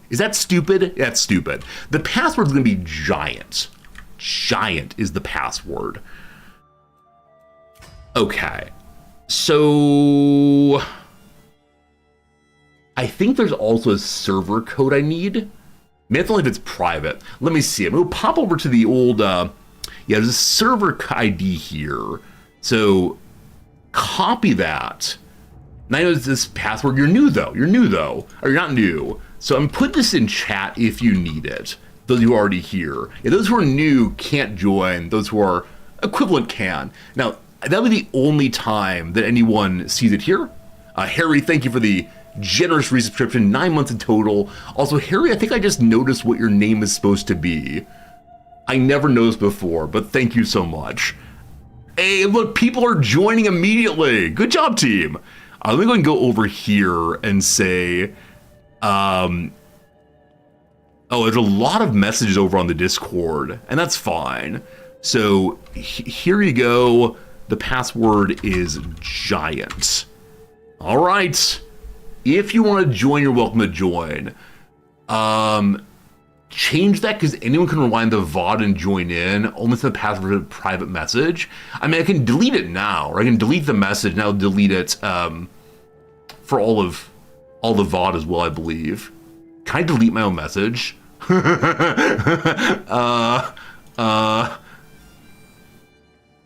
Is that stupid? That's stupid. The password is going to be giant. Giant is the password. Okay. So I think there's also a server code I need. Maybe only if it's private. Let me see. I'm going to pop over to the old, there's a server ID here. So copy that. And I know this password. You're new though. Or you're not new. So I'm put this in chat if you need it. Those who are already here. Those who are new can't join. Those who are equivalent can. Now, that'll be the only time that anyone sees it here. Harry, thank you for the generous resubscription. 9 months in total. Also, Harry, I think I just noticed what your name is supposed to be. I never noticed before, but thank you so much. Hey, look, people are joining immediately. Good job, team. Let me go and go over here and say, there's a lot of messages over on the Discord, and that's fine. So here you go. The password is giant. All right. If you want to join, you're welcome to join. Change that because anyone can rewind the VOD and join in. Only send the password to a private message. I mean, I can delete it now, or I can delete the message and I'll delete it for all the VOD as well, I believe. Can I delete my own message?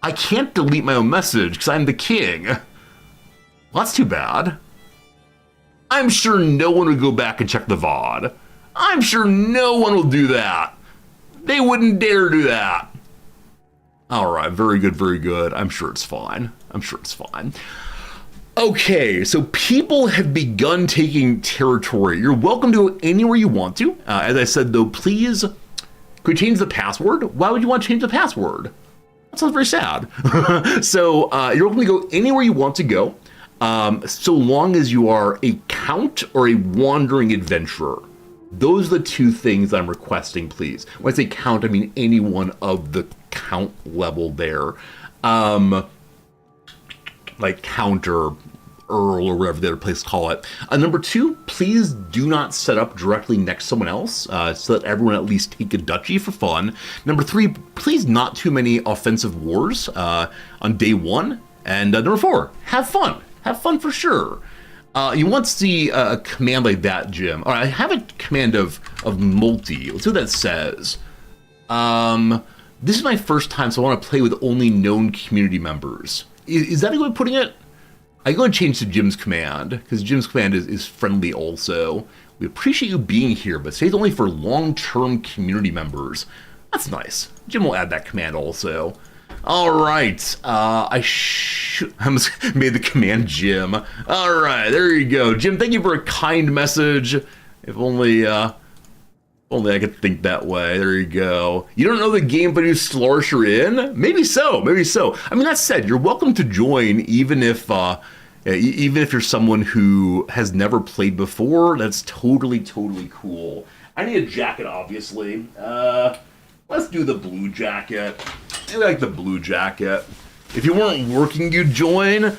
I can't delete my own message because I'm the king. Well, that's too bad. I'm sure no one would go back and check the VOD. I'm sure no one will do that. They wouldn't dare do that. All right, very good. I'm sure it's fine. Okay, so people have begun taking territory. You're welcome to go anywhere you want to. As I said, though, please, could you change the password? Why would you want to change the password? That sounds very sad. So you're welcome to go anywhere you want to go, so long as you are a count or a wandering adventurer. Those are the two things I'm requesting, please. When I say count, I mean any one of the count level there. Like count or Earl or whatever the other place call it. Number two, please do not set up directly next to someone else so that everyone at least take a duchy for fun. Number three, please not too many offensive wars on day one. And number four, have fun. Have fun for sure. You want to see a command like that, Jim. All right, I have a command of multi. Let's see what that says. This is my first time, so I want to play with only known community members. Is that a good way of putting it? I'm going to change to Jim's command, because Jim's command is friendly also. We appreciate you being here, but say it's only for long-term community members. That's nice. Jim will add that command also. All right. I almost made the command Jim. All right, there you go. Jim, thank you for a kind message. If only I could think that way. There you go. You don't know the game, but you Slorsh are in? Maybe so. Maybe so. I mean, that said, you're welcome to join, even if you're someone who has never played before. That's totally cool. I need a jacket, obviously. Let's do the blue jacket. I like the blue jacket. If you weren't working, you'd join.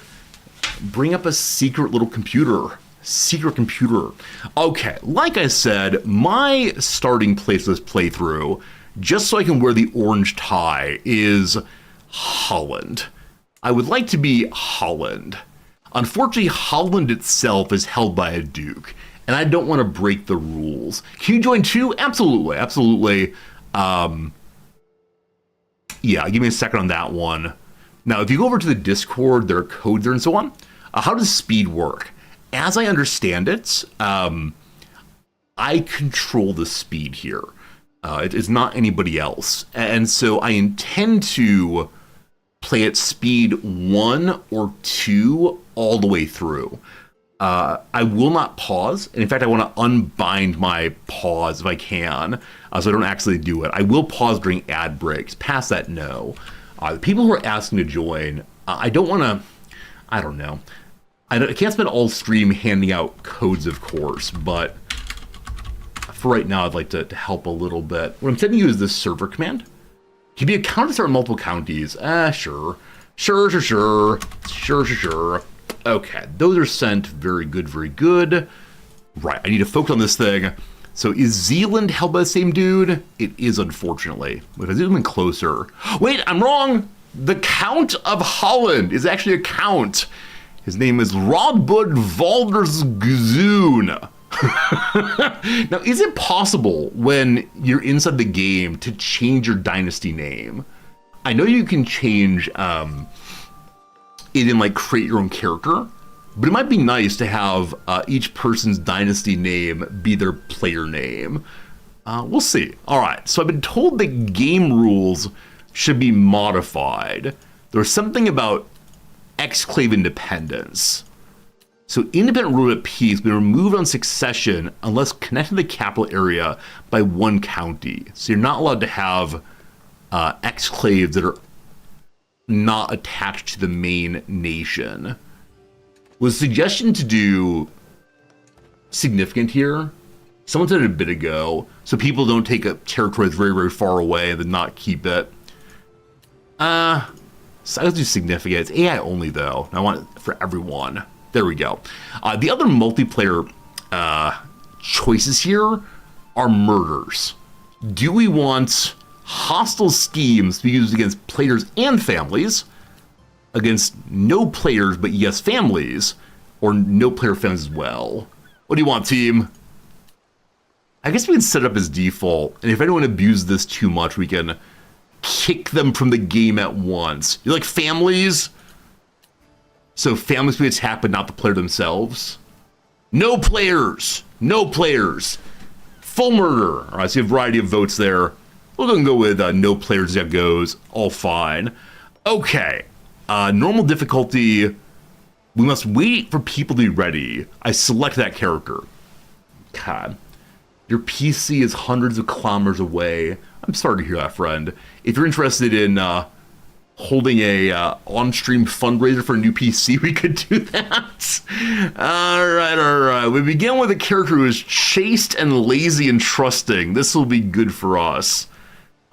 Bring up a secret little computer. Secret computer. Okay, like I said, my starting place for this playthrough, just so I can wear the orange tie, is Holland. I would like to be Holland. Unfortunately, Holland itself is held by a duke, and I don't want to break the rules. Can you join too? Absolutely. Yeah, give me a second on that one. Now, if you go over to the Discord, there are codes there and so on. How does speed work? As I understand it, I control the speed here. It's not anybody else. And so I intend to play at speed 1 or 2 all the way through. I will not pause. And in fact, I want to unbind my pause if I can, so I don't actually do it. I will pause during ad breaks. Past that, no. The people who are asking to join, I don't want to, I don't know. I can't spend all stream handing out codes, of course, but for right now, I'd like to help a little bit. What I'm sending you is this server command. Can be a counter start in multiple counties. Sure. Okay, those are sent. Very good. Right, I need to focus on this thing. So is Zealand held by the same dude? It is, unfortunately. If I zoom in closer. Wait, I'm wrong. The Count of Holland is actually a count. His name is Rodbud Valdersgezoon. Now, is it possible when you're inside the game to change your dynasty name? I know you can change it in like create your own character, but it might be nice to have each person's dynasty name be their player name. We'll see. All right, so I've been told that game rules should be modified. There's something about exclave independence. So independent rule of peace will be removed on succession unless connected to the capital area by one county. So you're not allowed to have exclaves that are not attached to the main nation. Was the suggestion to do significant here? Someone said it a bit ago, so people don't take a territory that's very far away and then not keep it. So let's do significant. It's AI only though. I want it for everyone. There we go. The other multiplayer choices here are murders. Do we want hostile schemes to be used against players and families, against no players but yes families, or no player families as well? What do you want, team? I guess we can set it up as default, and if anyone abuses this too much, we can kick them from the game at once. You like families? So families be attacked, but not the player themselves? No players! No players! Full murder! All right, so you have a variety of votes there. We're going to go with no players as that goes. All fine. Okay. Normal difficulty. We must wait for people to be ready. I select that character. God. Your PC is hundreds of kilometers away. I'm sorry to hear that, friend. If you're interested in holding a on-stream fundraiser for a new PC, we could do that. All right. We begin with a character who is chaste and lazy and trusting. This will be good for us.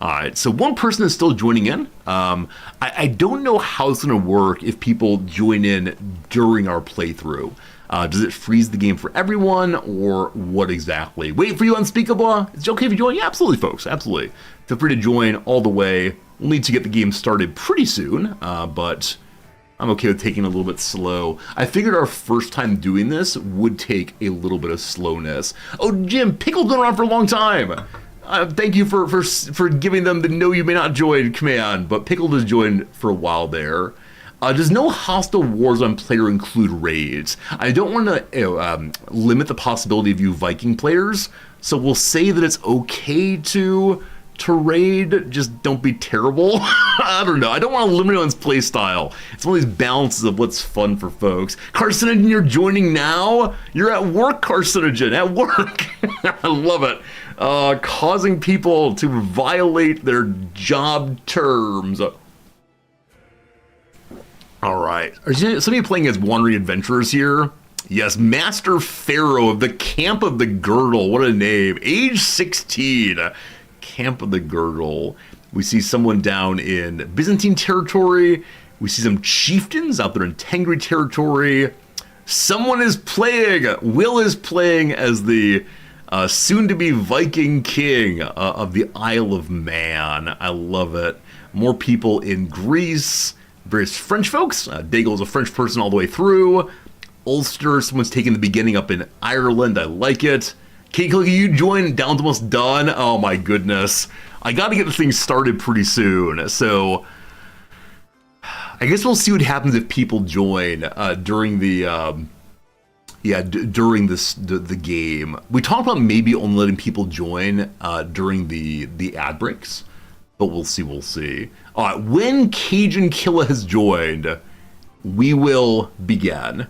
All right, so one person is still joining in. I don't know how it's going to work if people join in during our playthrough. Does it freeze the game for everyone, or what exactly? Wait for you, Unspeakable. Is it okay if you join? Yeah, absolutely, folks. Absolutely. Feel free to join all the way. We'll need to get the game started pretty soon, but I'm okay with taking it a little bit slow. I figured our first time doing this would take a little bit of slowness. Oh, Jim, Pickle's been around for a long time. Thank you for giving them the no you may not join command, but Pickled has joined for a while there. Does no hostile Warzone player include raids? I don't want to limit the possibility of you Viking players, so we'll say that it's okay to raid, just don't be terrible. I don't know. I don't want to limit anyone's play style. It's one of these balances of what's fun for folks. Carcinogen, you're joining now? You're at work, Carcinogen, at work. I love it. Causing people to violate their job terms. All right. Are some of you playing as wandering adventurers here? Yes, Master Pharaoh of the Camp of the Girdle. What a name. Age 16. Camp of the Girdle. We see someone down in Byzantine territory. We see some chieftains out there in Tengri territory. Someone is playing. Will is playing as the soon-to-be Viking king of the Isle of Man. I love it. More people in Greece. Various French folks. Daigle is a French person all the way through. Ulster, someone's taking the beginning up in Ireland. I like it. K-Clicky, you joined. Down's almost done. Oh my goodness. I got to get the thing started pretty soon. So I guess we'll see what happens if people join during the during the game. We talked about maybe only letting people join during the ad breaks, but we'll see. All right, when Cajun Killa has joined, we will begin.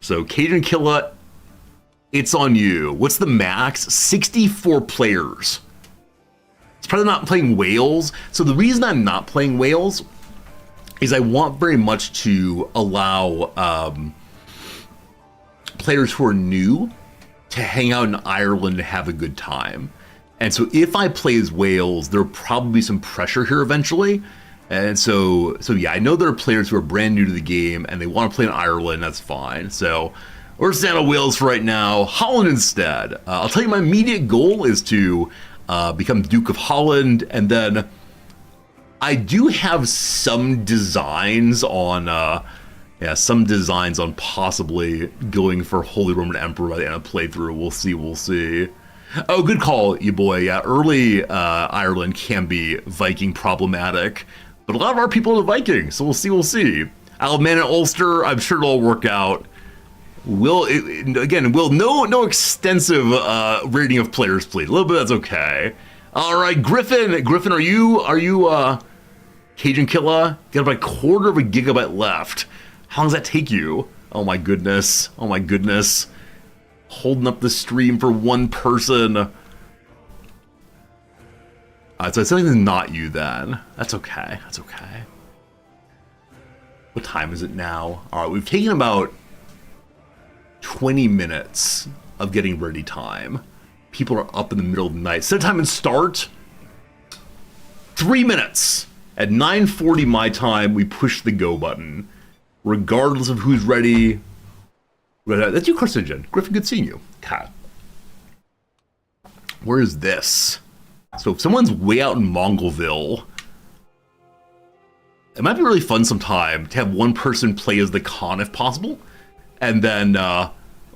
So Cajun Killa, it's on you. What's the max? 64 players. It's probably not playing Wales. So the reason I'm not playing Wales is I want very much to allow players who are new to hang out in Ireland and have a good time. And so if I play as Wales, there'll probably be some pressure here eventually. And so yeah, I know there are players who are brand new to the game and they want to play in Ireland. That's fine. So we're staying on Wales for right now. Holland instead. I'll tell you, my immediate goal is to become Duke of Holland, and then I do have some designs on possibly going for Holy Roman Emperor by the end of playthrough. We'll see. Oh, good call, you boy. Yeah, early Ireland can be Viking problematic, but a lot of our people are Viking, so we'll see. Alman and Ulster, I'm sure it'll all work out. No extensive rating of players, please. A little bit, that's okay. All right, Griffin, are you Cajun Killa? Got about a quarter of a gigabyte left. How long does that take you? Oh my goodness. Holding up the stream for one person. So it's something not you then. That's okay. What time is it now? All right, we've taken about 20 minutes of getting ready time. People are up in the middle of the night. Set time and start. 3 minutes. At 9:40 my time, we push the go button. Regardless of who's ready. That's you, Carcinogen. Griffin, good seeing you. God. Where is this? So if someone's way out in Mongolville, it might be really fun sometime to have one person play as the Khan if possible, and then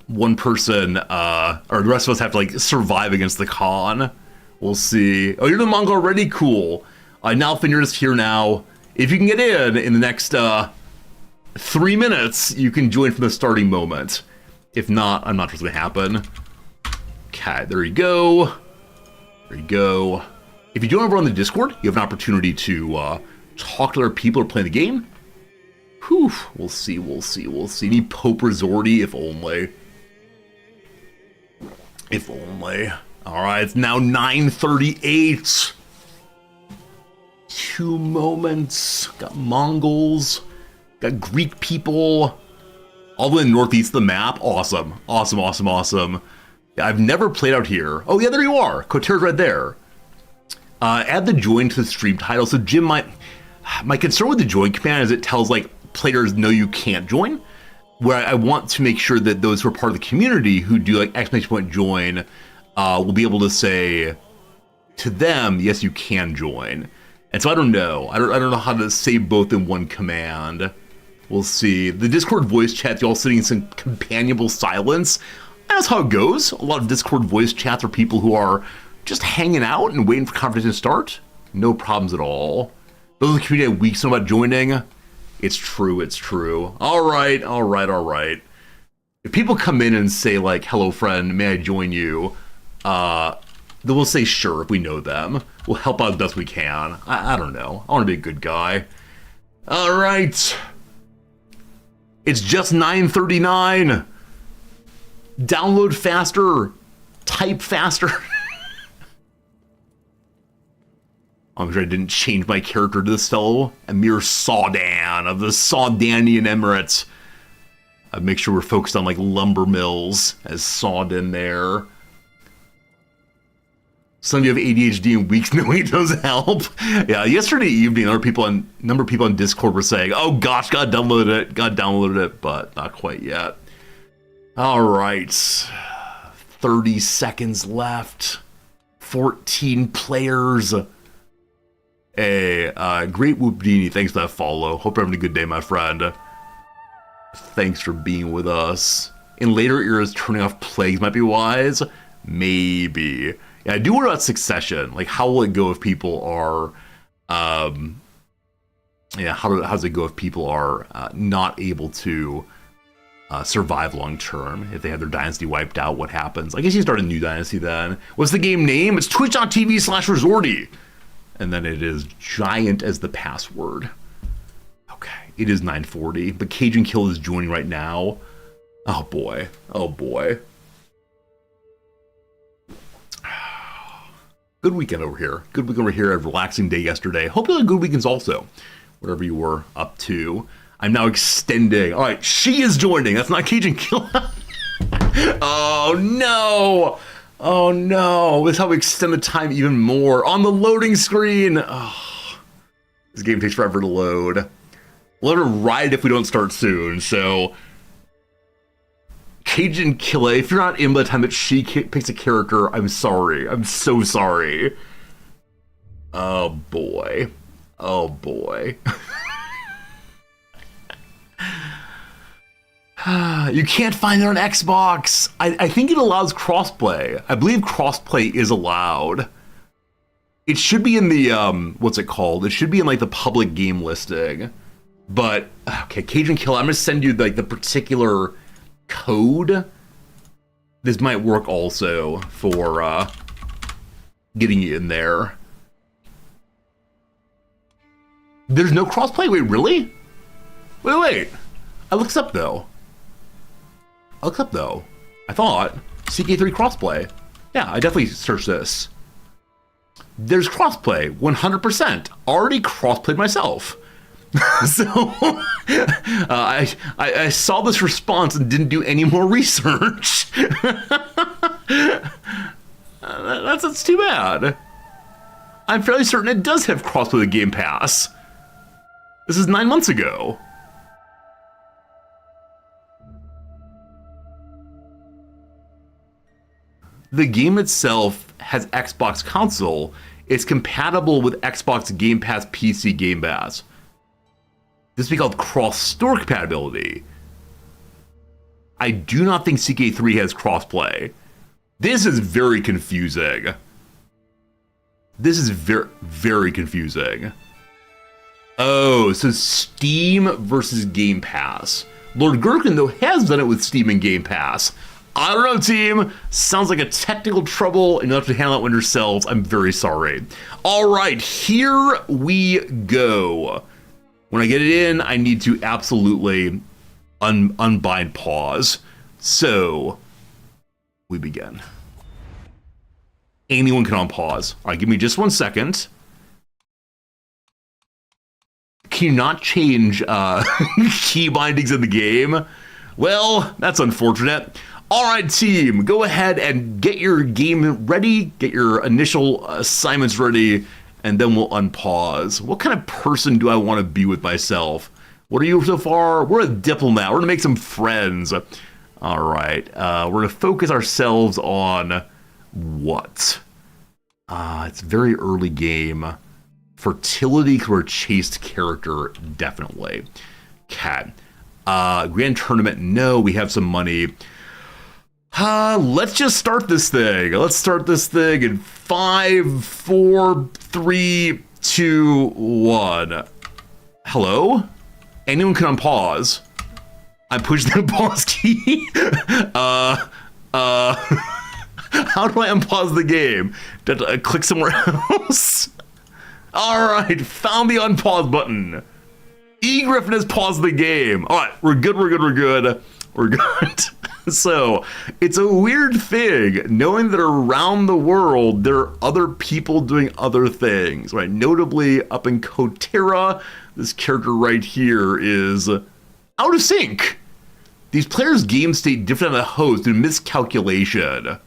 one person, or the rest of us have to like survive against the Khan. We'll see. Oh, you're in Mongol already? Cool. Nalfin, you're just here now. If you can get in the next 3 minutes, you can join from the starting moment. If not, I'm not sure what's going to happen. Okay, there you go. If you join over on the Discord, you have an opportunity to talk to other people who are playing the game. Whew, we'll see. Need Pope Resorty, if only. All right, it's now 9:38. 2 moments. Got Mongols. Got Greek people. All the way in the northeast of the map. Awesome. Yeah, I've never played out here. Oh yeah, there you are. Coterre's right there. Add the join to the stream title. So Jim, my concern with the join command is it tells like players no you can't join. Where I want to make sure that those who are part of the community who do like exclamation point join will be able to say to them, yes, you can join. And so I don't know. I don't know how to say both in one command. We'll see. The Discord voice chat, y'all sitting in some companionable silence. I that's how it goes. A lot of Discord voice chats are people who are just hanging out and waiting for conversation to start. No problems at all. Those in the community have weeks about joining. It's true, it's true. All right. If people come in and say, like, hello, friend, may I join you? Then we'll say sure if we know them. We'll help out as best we can. I don't know. I want to be a good guy. All right. It's just 9:39. Download faster. Type faster. I'm sure I didn't change my character to this fellow. Amir Saudan of the Saudanian Emirates. I'd make sure we're focused on like lumber mills as sawed in there. Some of you have ADHD and weeks knowing it doesn't help. Yeah, yesterday evening, a number of people on Discord were saying, oh gosh, God downloaded it, but not quite yet. All right. 30 seconds left. 14 players. Hey, Great Whoopdini, thanks for that follow. Hope you're having a good day, my friend. Thanks for being with us. In later eras, turning off plagues might be wise. Maybe. Yeah, I do worry about succession. Like, how will it go if people are, how does it go if people are not able to survive long term? If they have their dynasty wiped out, what happens? I guess you start a new dynasty then. What's the game name? It's twitch.tv/resorty. And then it is giant as the password. Okay, it is 9:40, but Cajun Kill is joining right now. Oh boy, oh boy. Good weekend over here. Good weekend over here. A relaxing day yesterday. Hope you had good weekends also, whatever you were up to. I'm now extending. All right, she is joining. That's not Cajun Kill. Oh no. Oh no, this is how we extend the time even more. On the loading screen! Oh, this game takes forever to load. We'll have to ride if we don't start soon, so... Cajun Killa, if you're not in by the time that she picks a character, I'm sorry. I'm so sorry. Oh boy. Oh boy. You can't find it on Xbox. I think it allows crossplay. I believe crossplay is allowed. It should be in the, what's it called? It should be in like the public game listing. But, okay, Cajun Kill, I'm gonna send you like the particular code. This might work also for getting you in there. There's no crossplay? Wait, really? Wait. I looked up though. I thought CK3 crossplay. Yeah, I definitely searched this. There's crossplay, 100%. Already crossplayed myself. So I saw this response and didn't do any more research. That's too bad. I'm fairly certain it does have crossplay with Game Pass. This is 9 months ago. The game itself has Xbox console. It's compatible with Xbox Game Pass PC Game Pass. This would be called cross-store compatibility. I do not think CK3 has crossplay. This is very confusing. This is very, very confusing. Oh, so Steam versus Game Pass. Lord Gherkin, though, has done it with Steam and Game Pass. I don't know, team. Sounds like a technical trouble, and you'll have to handle that one yourselves. I'm very sorry. All right, here we go. When I get it in, I need to absolutely unbind pause. So, we begin. Anyone can unpause. All right, give me just 1 second. Can you not change key bindings in the game? Well, that's unfortunate. All right, team, go ahead and get your game ready, get your initial assignments ready, and then we'll unpause. What kind of person do I want to be with myself? What are you so far? We're a diplomat. We're going to make some friends. All right, we're going to focus ourselves on what? It's a very early game. Fertility, because we're a chaste character, definitely. Cat. Grand Tournament, no, we have some money. Let's just start this thing. Let's start this thing in 5, 4, 3, 2, 1. Hello? Anyone can unpause. I pushed the pause key. How do I unpause the game? Did I click somewhere else? All right, found the unpause button. E. Griffin has paused the game. All right, we're good. We're good. So it's a weird thing knowing that around the world there are other people doing other things, right? Notably up in Kotera, this character right here is out of sync. These players' game state different than the host due to miscalculation.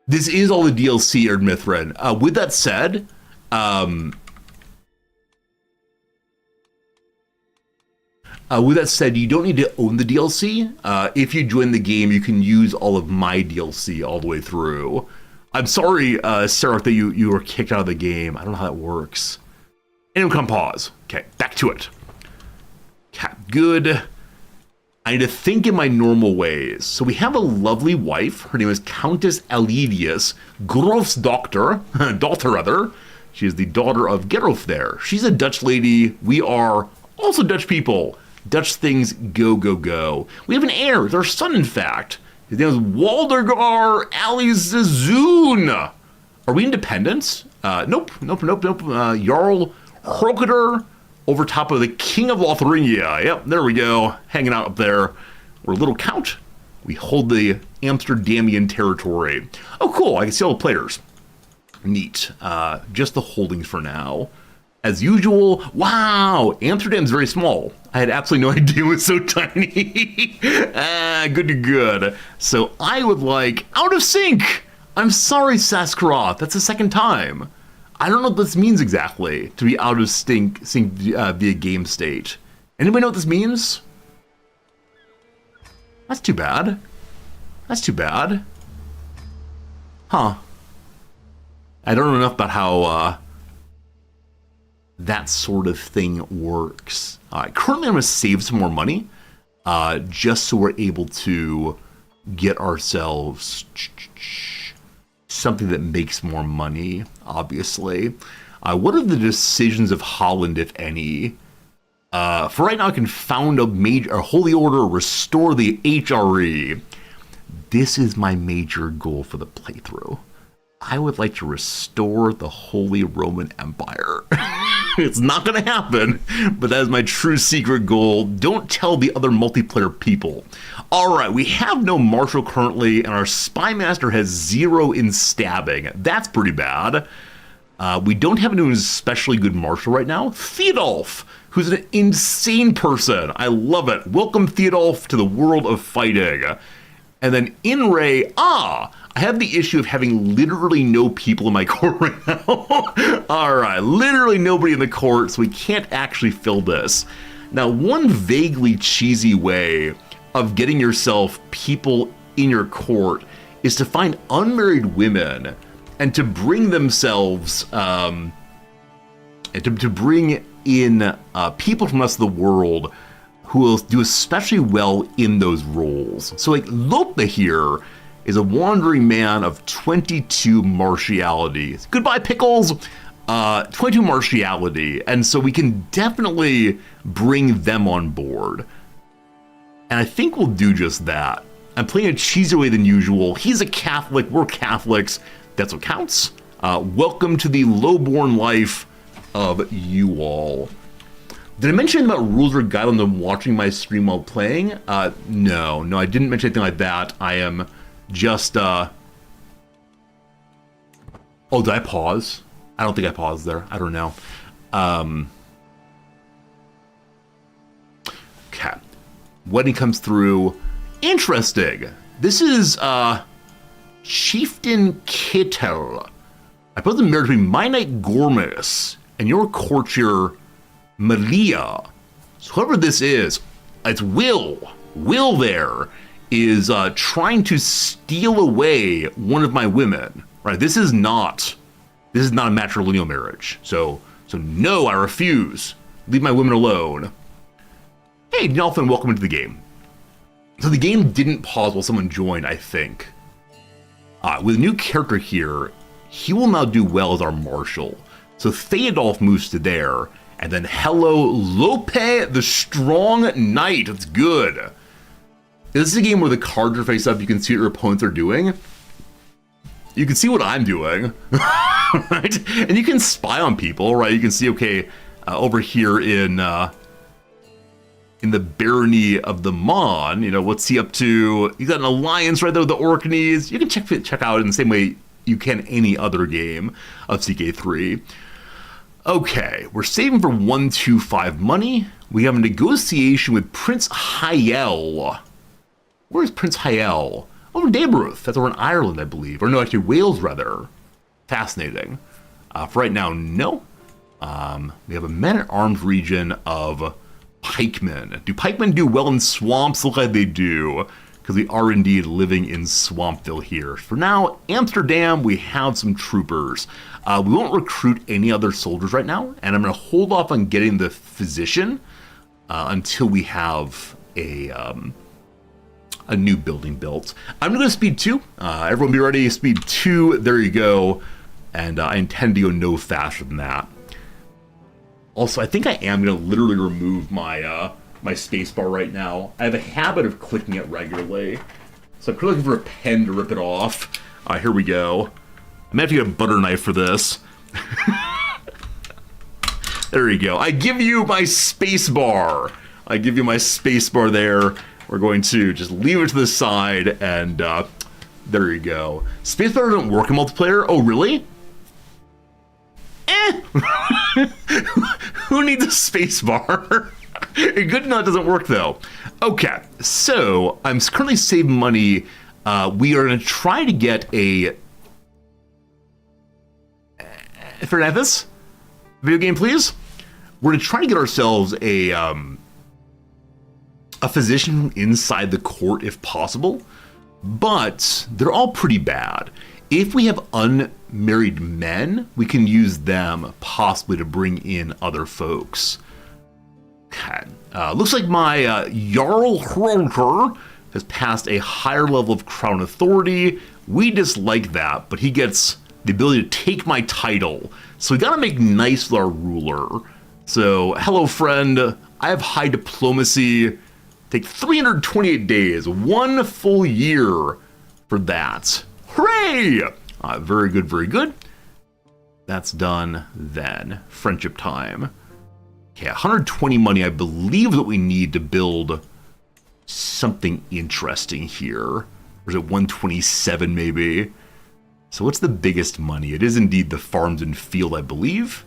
This is all the DLC, Erd Mithrin. With that said, you don't need to own the DLC. If you join the game, you can use all of my DLC all the way through. I'm sorry, Sarah, that you were kicked out of the game. I don't know how that works. Anyone come pause. Okay, back to it. Okay, good. I need to think in my normal ways. So we have a lovely wife. Her name is Countess Elidius Grofsdochter, daughter. She is the daughter of Gerolf there. She's a Dutch lady. We are also Dutch people. Dutch things go, go, go. We have an heir. It's our son, in fact. His name is Waldergar Alizazoon. Are we independents? Nope. Jarl Hrokader over top of the King of Lotharingia. Yep, there we go. Hanging out up there. We're a little count. We hold the Amsterdamian territory. Oh, cool. I can see all the players. Neat. Just the holdings for now. As usual, wow, Amsterdam's very small. I had absolutely no idea it was so tiny. Good. So I would like out of sync. I'm sorry, Saskroth. That's the second time. I don't know what this means exactly, to be out of sync via game state. Anybody know what this means? That's too bad. Huh. I don't know enough about how that sort of thing works. Currently, I'm going to save some more money just so we're able to get ourselves something that makes more money, obviously. What are the decisions of Holland, if any? For right now, I can found a holy order, restore the HRE. This is my major goal for the playthrough. I would like to restore the Holy Roman Empire. It's not going to happen, but that is my true secret goal. Don't tell the other multiplayer people. All right, we have no marshal currently, and our spy master has 0 in stabbing. That's pretty bad. We don't have anyone who's especially good marshal right now. Theodulf, who's an insane person. I love it. Welcome, Theodulf, to the world of fighting. And then Inray, I have the issue of having literally no people in my court right now. All right, literally nobody in the court, so we can't actually fill this. Now, one vaguely cheesy way of getting yourself people in your court is to find unmarried women and to bring themselves, to bring in people from the rest of the world who will do especially well in those roles. So like Lope here is a wandering man of 22 martiality. Goodbye, Pickles! 22 martiality, and so we can definitely bring them on board. And I think we'll do just that. I'm playing a cheesier way than usual. He's a Catholic, we're Catholics. That's what counts. Welcome to the lowborn life of you all. Did I mention about rules or guidelines on watching my stream while playing? No, I didn't mention anything like that. I am just, oh, did I pause? I don't think I paused there. I don't know. Okay. Wedding comes through. Interesting. This is, Chieftain Kittel. I put the marriage between my knight Gormus and your courtier Malia. So whoever this is, it's Will. Will there is trying to steal away one of my women. Right? This is not a matrilineal marriage. So no, I refuse. Leave my women alone. Hey, Nelfin, welcome into the game. So the game didn't pause while someone joined, I think. With a new character here, he will now do well as our marshal. So Theodolf moves to there, and then hello, Lope the Strong Knight. That's good. This is a game where the cards are face up. You can see what your opponents are doing. You can see what I'm doing, right? And you can spy on people, right? You can see, okay, over here in the barony of the Mon, you know, what's he up to? He's got an alliance right there with the Orkneys. You can check out in the same way you can any other game of CK3. Okay, we're saving for 125 money. We have a negotiation with Prince Hyel. Where's Prince Hyel? Over in Debruth. That's over in Ireland, I believe. Or no, actually Wales, rather. Fascinating. For right now, no. We have a men-at-arms region of pikemen. Do pikemen do well in swamps? Look like they do, because we are indeed living in Swampville here. For now, Amsterdam, we have some troopers. We won't recruit any other soldiers right now, and I'm going to hold off on getting the physician until we have a new building built. I'm going to go speed 2. Everyone be ready. Speed 2. There you go. And I intend to go no faster than that. Also, I think I am going to literally remove my my spacebar right now. I have a habit of clicking it regularly. So I'm looking for a pen to rip it off. Here we go. I might have to get a butter knife for this. There you go. I give you my spacebar. I give you my spacebar there. We're going to just leave it to the side, and there you go. Spacebar doesn't work in multiplayer. Oh, really? Who needs a spacebar? Good enough doesn't work, though. Okay, so I'm currently saving money. We are going to try to get a... Fernandez? Video game, please? We're going to try to get ourselves a physician inside the court if possible, but they're all pretty bad. If we have unmarried men, we can use them possibly to bring in other folks. Okay. Looks like my Jarl Hroker has passed a higher level of crown authority. We dislike that, but he gets the ability to take my title. So we gotta make nice with our ruler. So, hello friend, I have high diplomacy. Take 328 days, 1 full year for that. Hooray! Very good, very good. That's done then. Friendship time. Okay, 120 money, I believe, that we need to build something interesting here. Or is it 127 maybe? So what's the biggest money? It is indeed the farms and field, I believe.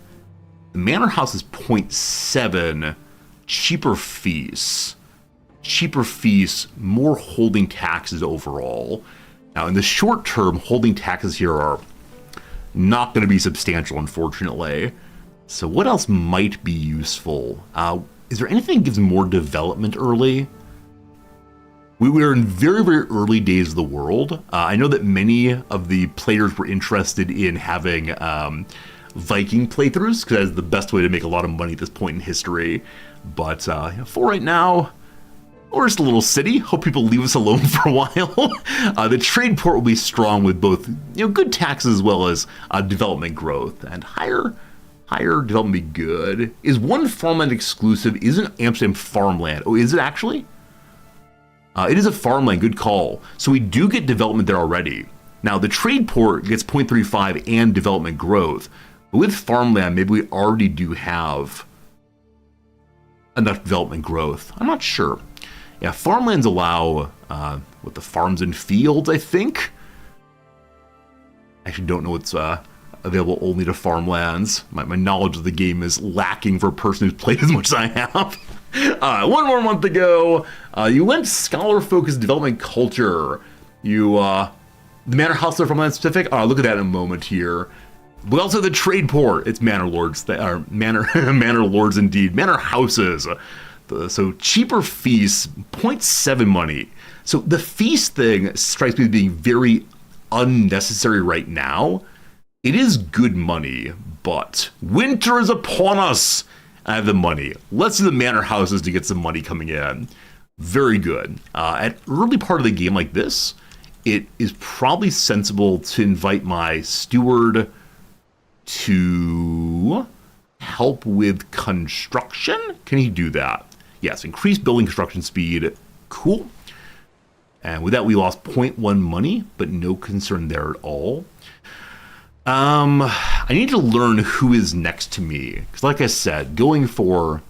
The manor house is 0.7. Cheaper fees. Cheaper fees, more holding taxes overall. Now, in the short term, holding taxes here are not going to be substantial, unfortunately. So what else might be useful? Is there anything that gives more development early? We are in very, very early days of the world. I know that many of the players were interested in having Viking playthroughs, because that's the best way to make a lot of money at this point in history. But for right now, we're just a little city. Hope people leave us alone for a while. The trade port will be strong with both, good taxes as well as development growth, and higher development be good. Is one farmland exclusive? Isn't Amsterdam farmland? Oh, is it actually? It is a farmland. Good call. So we do get development there already. Now the trade port gets 0.35 and development growth. But with farmland, maybe we already do have enough development growth. I'm not sure. Yeah, farmlands allow, the farms and fields, I think. I actually don't know what's available only to farmlands. My knowledge of the game is lacking for a person who's played as much as I have. 1 more month ago, you went scholar-focused development culture. The manor house are farmland specific. Look at that in a moment here. We also have the trade port. It's manor lords. They are manor lords indeed. Manor houses. So cheaper feast, 0.7 money. So the feast thing strikes me as being very unnecessary right now. It is good money, but winter is upon us. I have the money. Let's do the manor houses to get some money coming in. Very good. At early part of the game like this, it is probably sensible to invite my steward to help with construction. Can he do that? Yes, increase building construction speed. Cool. And with that, we lost 0.1 money, but no concern there at all. I need to learn who is next to me. Because like I said, going for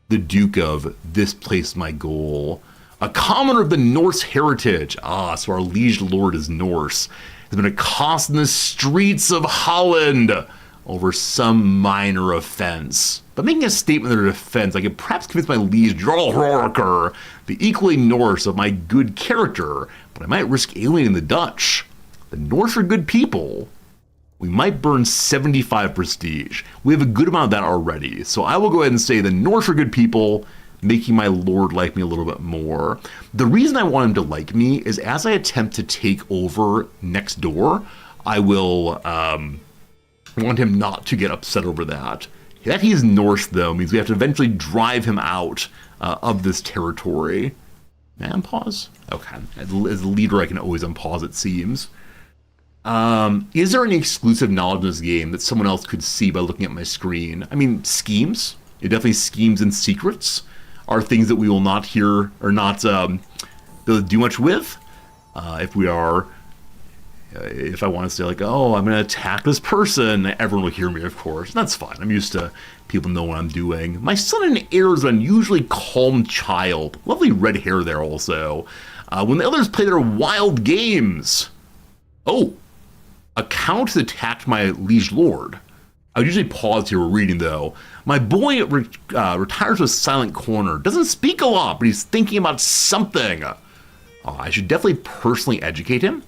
the Duke of this place my goal. A commoner of the Norse heritage. So our liege lord is Norse. Has been accosted in the streets of Holland over some minor offense. But making a statement of their defense, I could perhaps convince my liege Jarl Roriker, the equally Norse, of my good character, but I might risk alienating the Dutch. The Norse are good people. We might burn 75 prestige. We have a good amount of that already, so I will go ahead and say the Norse are good people, making my lord like me a little bit more. The reason I want him to like me is as I attempt to take over next door, I will want him not to get upset over that. That he's Norse, though, means we have to eventually drive him out of this territory. Man, pause? Okay. As a leader, I can always unpause, it seems. Is there any exclusive knowledge in this game that someone else could see by looking at my screen? I mean, schemes. Definitely schemes and secrets are things that we will not hear or not be able to do much with. If I want to say like, oh, I'm going to attack this person, everyone will hear me, of course. That's fine. I'm used to people know what I'm doing. My son and heir is an unusually calm child. Lovely red hair there also. When the others play their wild games. Oh, a count that attacked my liege lord. I would usually pause here reading, though. My boy retires to a silent corner. Doesn't speak a lot, but he's thinking about something. I should definitely personally educate him.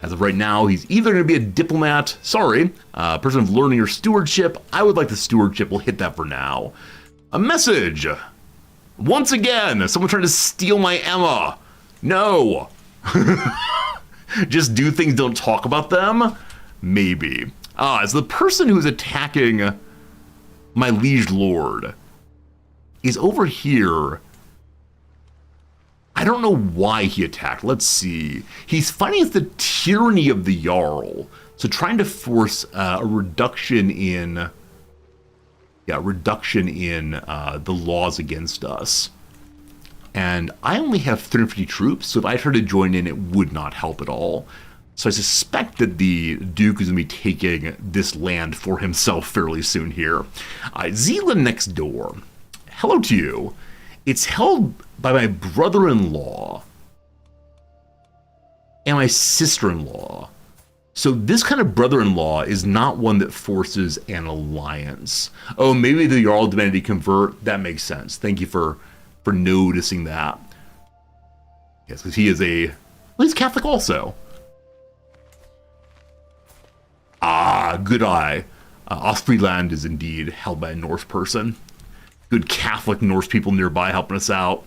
As of right now, he's either going to be a diplomat, person of learning or stewardship. I would like the stewardship. We'll hit that for now. A message. Once again, someone trying to steal my Emma. No. Just do things, don't talk about them? Maybe. It's the person who's attacking my liege lord is over here. I don't know why he attacked. Let's see. He's fighting against the tyranny of the Jarl. So trying to force a reduction in the laws against us. And I only have 350 troops, so if I try to join in, it would not help at all. So I suspect that the Duke is going to be taking this land for himself fairly soon here. Zealand next door. Hello to you. It's held by my brother-in-law and my sister-in-law. So this kind of brother-in-law is not one that forces an alliance. Oh, maybe the Jarl demanded he convert. That makes sense. Thank you for noticing that. Yes, because he is he's Catholic also. Good eye. Ostfriesland is indeed held by a Norse person. Good Catholic Norse people nearby helping us out.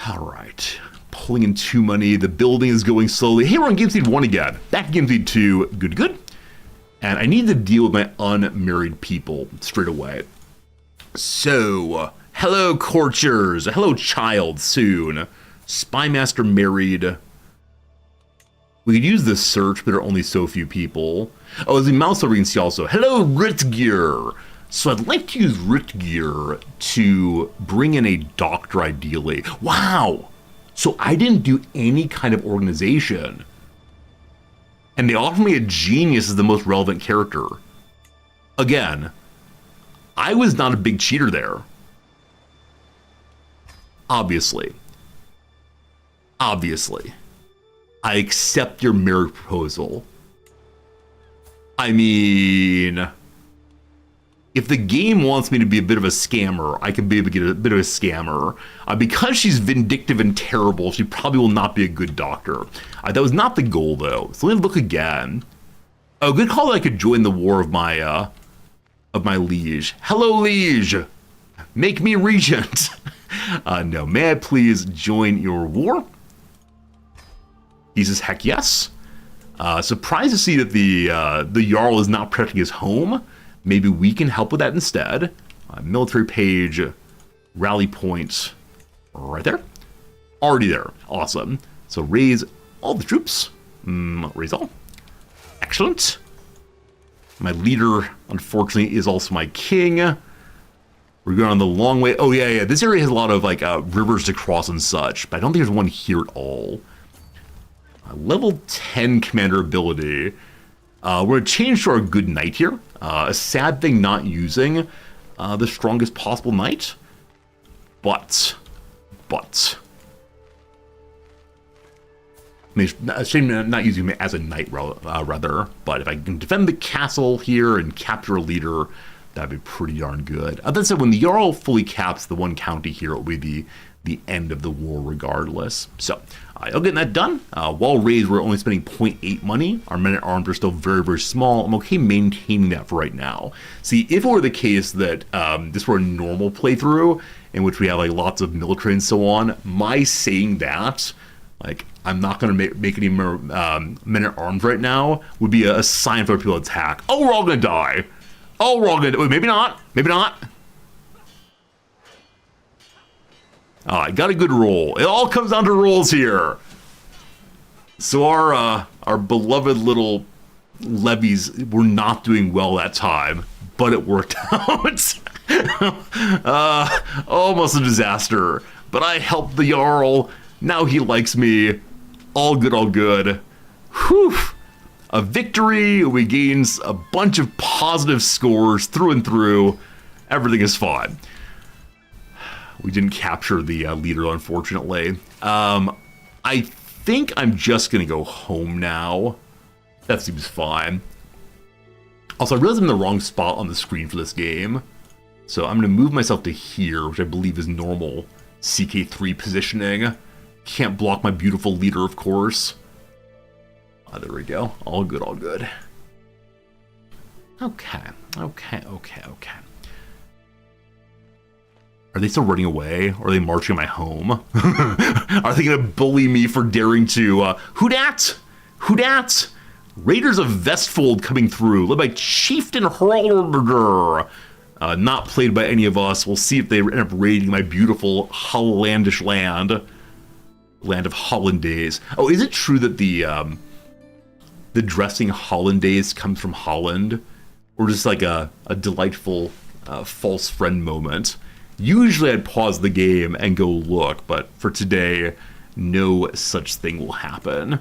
All right. Pulling in 2 money. The building is going slowly. Hey, we're on Game Speed 1 again. Back to Game Speed 2. Good. And I need to deal with my unmarried people straight away. So, hello, courtiers. Hello, child, soon. Spymaster married. We could use this search, but there are only so few people. Oh, as the mouse over, you can see also. Hello, Ritgear. So I'd like to use Ritgear to bring in a doctor, ideally. Wow! So I didn't do any kind of organization. And they offer me a genius as the most relevant character. Again, I was not a big cheater there. Obviously. I accept your marriage proposal. I mean, if the game wants me to be a bit of a scammer, I can be able to get a bit of a scammer. Because she's vindictive and terrible, she probably will not be a good doctor. That was not the goal, though. So let me look again. Oh, good call that I could join the war of my liege. Hello, liege. Make me regent. No, may I please join your war? He says, heck yes. Surprised to see that the Jarl is not protecting his home. Maybe we can help with that instead. Military page, rally points. Right there. Already there. Awesome. So raise all the troops. Raise all. Excellent. My leader, unfortunately, is also my king. We're going on the long way. Oh, yeah. This area has a lot of, like, rivers to cross and such, but I don't think there's one here at all. Level 10 commander ability. We're going to change to our good knight here. A sad thing not using the strongest possible knight. But. I mean, a shame not using him as a knight, rather. But if I can defend the castle here and capture a leader, that'd be pretty darn good. That said, when the Jarl fully caps the one county here, it'll be the end of the war regardless. So, I'll get that done. While raised, we're only spending 0.8 money. Our men-at-arms are still very, very small. I'm okay maintaining that for right now. See, if it were the case that this were a normal playthrough, in which we have like lots of military and so on, my saying that, like, I'm not going to make any more men-at-arms right now, would be a sign for people to attack. Oh, we're all going to die. Oh, we're all going to... Wait, maybe not. Maybe not. I got a good roll. It all comes down to rolls here. So our beloved little levies were not doing well that time, but it worked out. Almost a disaster. But I helped the Jarl. Now he likes me. All good, all good. Whew. A victory. We gained a bunch of positive scores through and through. Everything is fine. We didn't capture the leader, unfortunately. I think I'm just going to go home now. That seems fine. Also, I realize I'm in the wrong spot on the screen for this game. So I'm going to move myself to here, which I believe is normal CK3 positioning. Can't block my beautiful leader, of course. There we go. All good, all good. Okay. Are they still running away? Or are they marching my home? Are they going to bully me for daring to... Who dat? Who dat? Raiders of Vestfold coming through, led by Chieftain Hrolberger. Not played by any of us. We'll see if they end up raiding my beautiful Hollandish land. Land of Hollandaise. Oh, is it true that the dressing Hollandaise comes from Holland? Or just like a delightful false friend moment? Usually I'd pause the game and go look, but for today, no such thing will happen.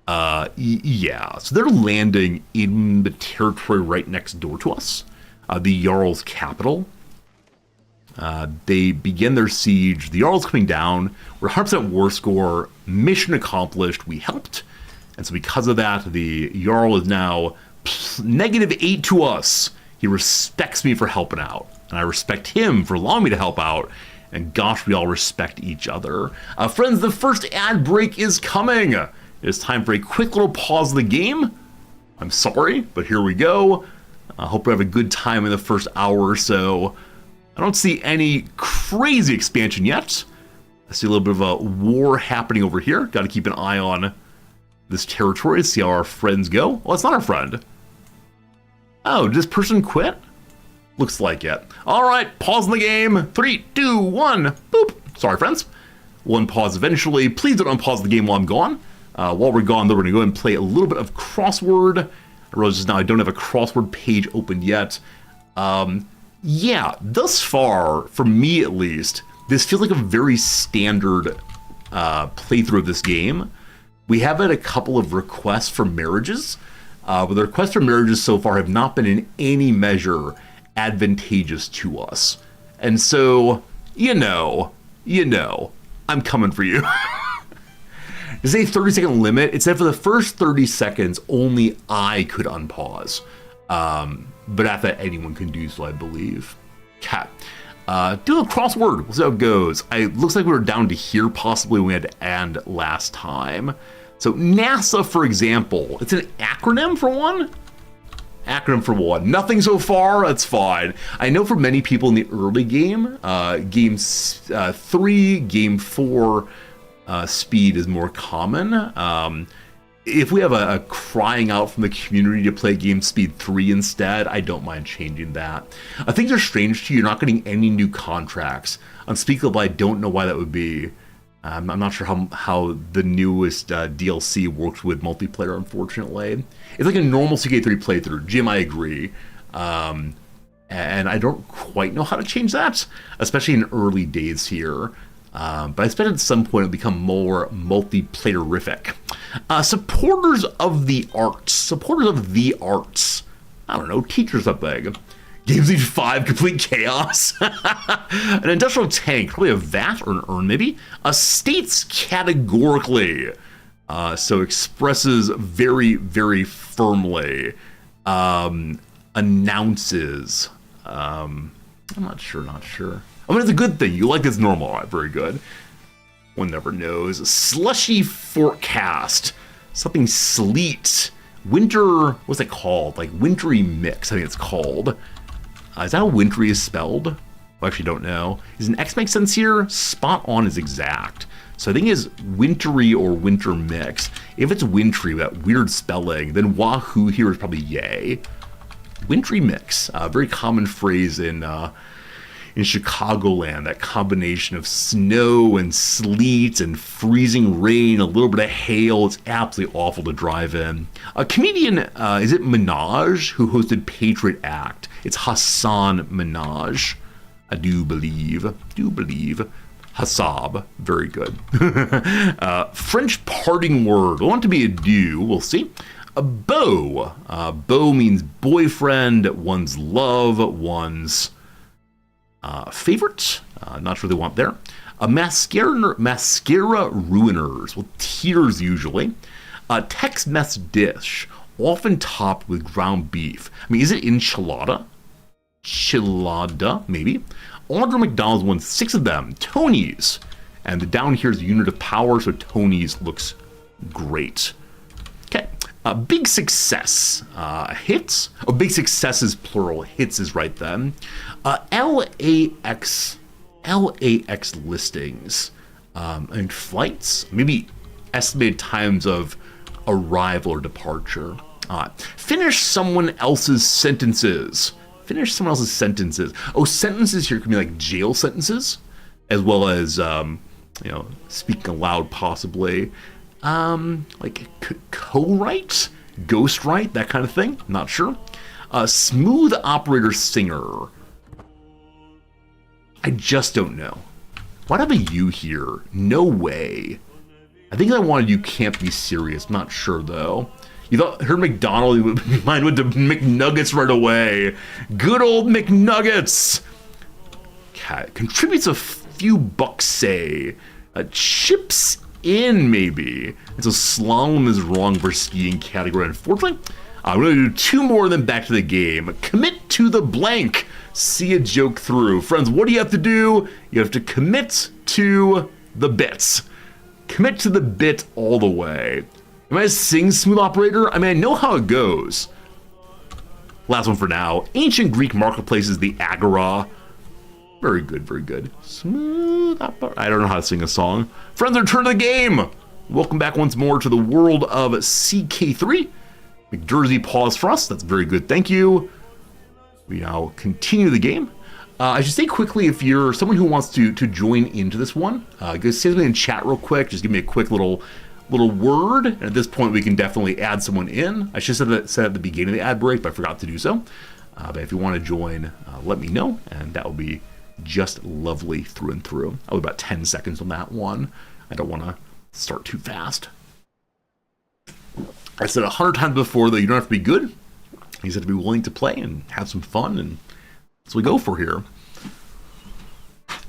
Yeah, so they're landing in the territory right next door to us, the Jarl's capital. They begin their siege. The Jarl's coming down. We're 100% war score. Mission accomplished. We helped. And so because of that, the Jarl is now -8 to us. He respects me for helping out. And I respect him for allowing me to help out. And gosh, we all respect each other. Friends, the first ad break is coming. It's time for a quick little pause of the game. I'm sorry, but here we go. I hope we have a good time in the first hour or so. I don't see any crazy expansion yet. I see a little bit of a war happening over here. Got to keep an eye on this territory to see how our friends go. Well, it's not our friend. Oh, did this person quit? Looks like it. All right, pause in the game. 3, 2, 1. Boop. Sorry, friends. One pause eventually. Please don't unpause the game while I'm gone. While we're gone, though, we're going to go ahead and play a little bit of crossword. I realize just now I don't have a crossword page open yet. Yeah, thus far, for me at least, this feels like a very standard playthrough of this game. We have had a couple of requests for marriages, but the requests for marriages so far have not been in any measure advantageous to us. And so, you know, I'm coming for you. It's a 30-second limit. It said for the first 30 seconds, only I could unpause. But after that, anyone can do so, I believe. Cat. Do a crossword. We'll see how it goes. It looks like we were down to here, possibly, when we had to end last time. So NASA, for example, it's an acronym for one? Acronym for one. Nothing so far, that's fine. I know for many people in the early game, game 3, game 4, speed is more common. if we have a crying out from the community to play Game Speed 3 instead, I don't mind changing that. Things are strange to you. You're not getting any new contracts. Unspeakable, I don't know why that would be. I'm not sure how the newest DLC works with multiplayer, unfortunately. It's like a normal CK3 playthrough. Jim, I agree. And I don't quite know how to change that, especially in early days here. But I expect at some point it'll become more multiplayer-rific. Supporters of the arts. I don't know, teachers something. Games Age 5, complete chaos. An industrial tank, probably a vat or an urn maybe. States categorically. So expresses very, very firmly. Announces. I'm not sure. I mean, it's a good thing. You like this normal. All right, very good. One never knows. Slushy forecast. Something sleet. Winter, what's it called? Like wintry mix, I think it's called. Is that how wintry is spelled? I actually don't know. Does an X make sense here? Spot on is exact. So I think it's wintry or winter mix. If it's wintry, that weird spelling, then wahoo here is probably yay. Wintry mix, a very common phrase in Chicagoland, that combination of snow and sleet and freezing rain, a little bit of hail. It's absolutely awful to drive in. A comedian, is it Minaj, who hosted Patriot Act? It's Hassan Minaj, I do believe. Hassab, very good. French parting word, I want it to be adieu, we'll see. A beau, beau means boyfriend, one's love, one's favorite, not sure they want there. A mascara ruiners, well, tears usually. A Tex-Mex dish, often topped with ground beef. I mean, is it enchilada? Chilada, maybe. Audra McDonald's won 6 of them. Tony's. And the down here is the unit of power, so Tony's looks great. Okay. Big success. Hits. Oh, big successes, plural. Hits is right then. LAX listings. And flights. Maybe estimated times of arrival or departure. Finish someone else's sentences. Oh, sentences here can be like jail sentences, as well as, speaking aloud possibly. Like co-write, ghostwrite, that kind of thing. Not sure. Smooth operator singer. I just don't know. What have a you here? No way. I think I wanted you can't be serious. Not sure though. You thought her McDonald, mine went to McNuggets right away. Good old McNuggets. Okay, contributes a few bucks, say. Chips in, maybe. And so slalom is wrong for skiing category, unfortunately. I'm going to do 2 more and then back to the game. Commit to the blank. See a joke through. Friends, what do you have to do? You have to commit to the bits. Commit to the bit all the way. Am I a sing smooth operator? I mean, I know how it goes. Last one for now. Ancient Greek marketplace is the Agora. Very good, very good. Smooth operator. I don't know how to sing a song. Friends, return to the game. Welcome back once more to the world of CK3. McJersey pause for us. That's very good. Thank you. We now continue the game. I should say quickly, if you're someone who wants to join into this one, go say something in chat real quick. Just give me a quick little word, and at this point we can definitely add someone in. I should have said at the beginning of the ad break, but I forgot to do so. But if you want to join, let me know, and that will be just lovely through and through. I'll be about 10 seconds on that one. I don't want to start too fast. I said 100 times before that you don't have to be good. You just have to be willing to play and have some fun, and that's what we go for here.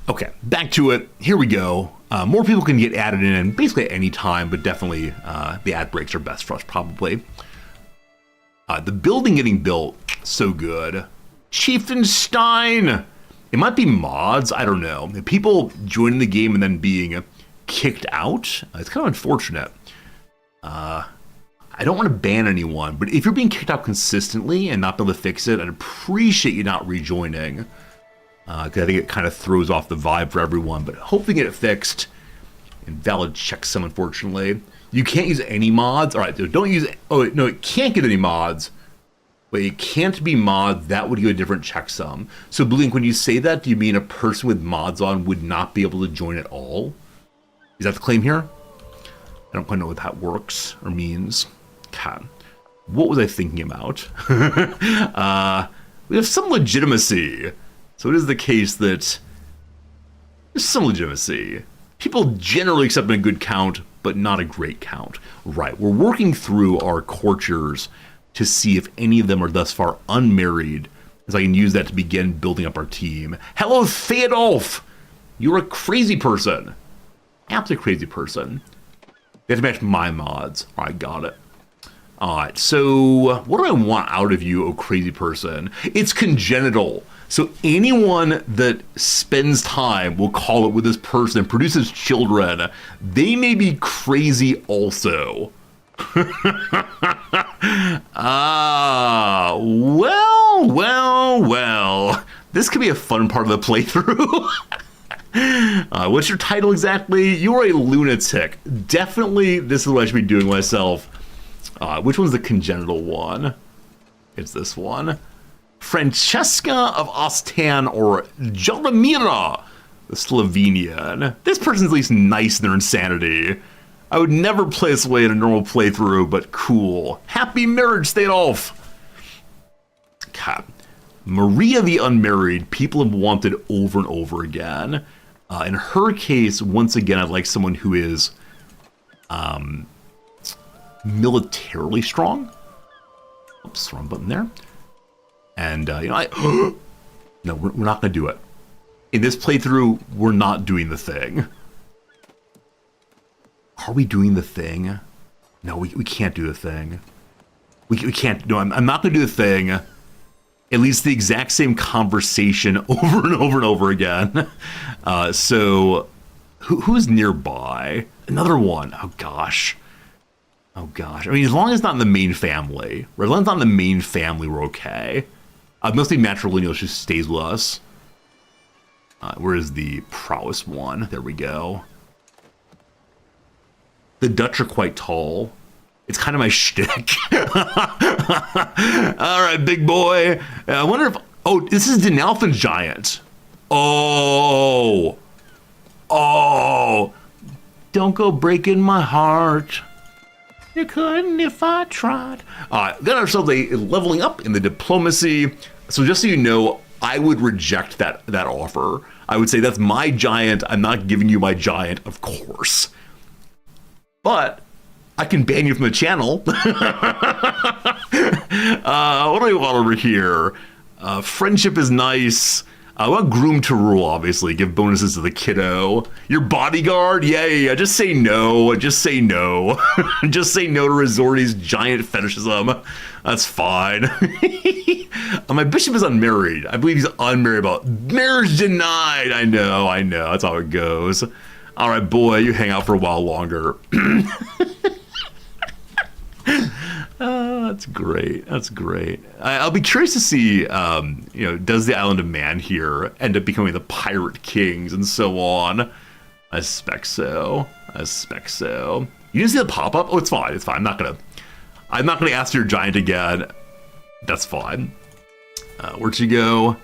Okay, back to it. Here we go. More people can get added in basically at any time, but definitely the ad breaks are best for us, probably. The building getting built, so good. Chieftainstein! It might be mods, I don't know. People joining the game and then being kicked out, it's kind of unfortunate. I don't want to ban anyone, but if you're being kicked out consistently and not be able to fix it, I'd appreciate you not rejoining. Because I think it kind of throws off the vibe for everyone, but hopefully get it fixed. Invalid checksum, unfortunately. You can't use any mods. All right, so don't use. Oh wait, no, it can't get any mods. Wait, it can't be mods. That would give a different checksum. So Blink, when you say that, do you mean a person with mods on would not be able to join at all? Is that the claim here? I don't quite know what that works or means. God, what was I thinking about? We have some legitimacy. So it is the case that there's some legitimacy. People generally accept a good count, but not a great count. Right, we're working through our courtiers to see if any of them are thus far unmarried, as I can use that to begin building up our team. Hello, Theodolf! You're a crazy person. Absolutely crazy person. You have to match my mods. All right, got it. All right, so what do I want out of you, oh crazy person? It's congenital. So anyone that spends time, we'll call it, with this person and produces children, they may be crazy also. Well. This could be a fun part of the playthrough. What's your title exactly? You're a lunatic. Definitely, this is what I should be doing myself. Which one's the congenital one? It's this one. Francesca of Ostan, or Jaromira, the Slovenian. This person's at least nice in their insanity. I would never play this way in a normal playthrough, but cool. Happy marriage, stay off. God. Maria the Unmarried, people have wanted over and over again. In her case, once again, I'd like someone who is militarily strong. Oops, wrong button there. And, no, we're not going to do it. In this playthrough, we're not doing the thing. Are we doing the thing? No, we can't do the thing. We can't. No, I'm not going to do the thing. At least the exact same conversation over and over and over again. So, who's nearby? Another one. Oh, gosh. I mean, as long as it's not in the main family. Right? As long as it's not in the main family, we're okay. Mostly matrilineal just stays with us. Where is the prowess one? There we go. The Dutch are quite tall. It's kind of my shtick. All right, big boy. I wonder if... Oh, this is Denalfin's giant. Oh. Don't go breaking my heart. You couldn't if I tried. Got ourselves a leveling up in the diplomacy. So just so you know, I would reject that offer. I would say that's my giant. I'm not giving you my giant, of course. But I can ban you from the channel. What do we want over here? Friendship is nice. I want Groom to rule, obviously. Give bonuses to the kiddo. Your bodyguard? Yeah. Just say no. Just say no. Just say no to Resorti's giant fetishism. That's fine. My bishop is unmarried. I believe he's unmarried. Marriage denied. I know. That's how it goes. All right, boy, you hang out for a while longer. That's great. I'll be curious to see, does the Island of Man here end up becoming the Pirate Kings and so on? I suspect so. You didn't see the pop-up? Oh, it's fine. I'm not gonna ask your giant again. That's fine. Where'd she go?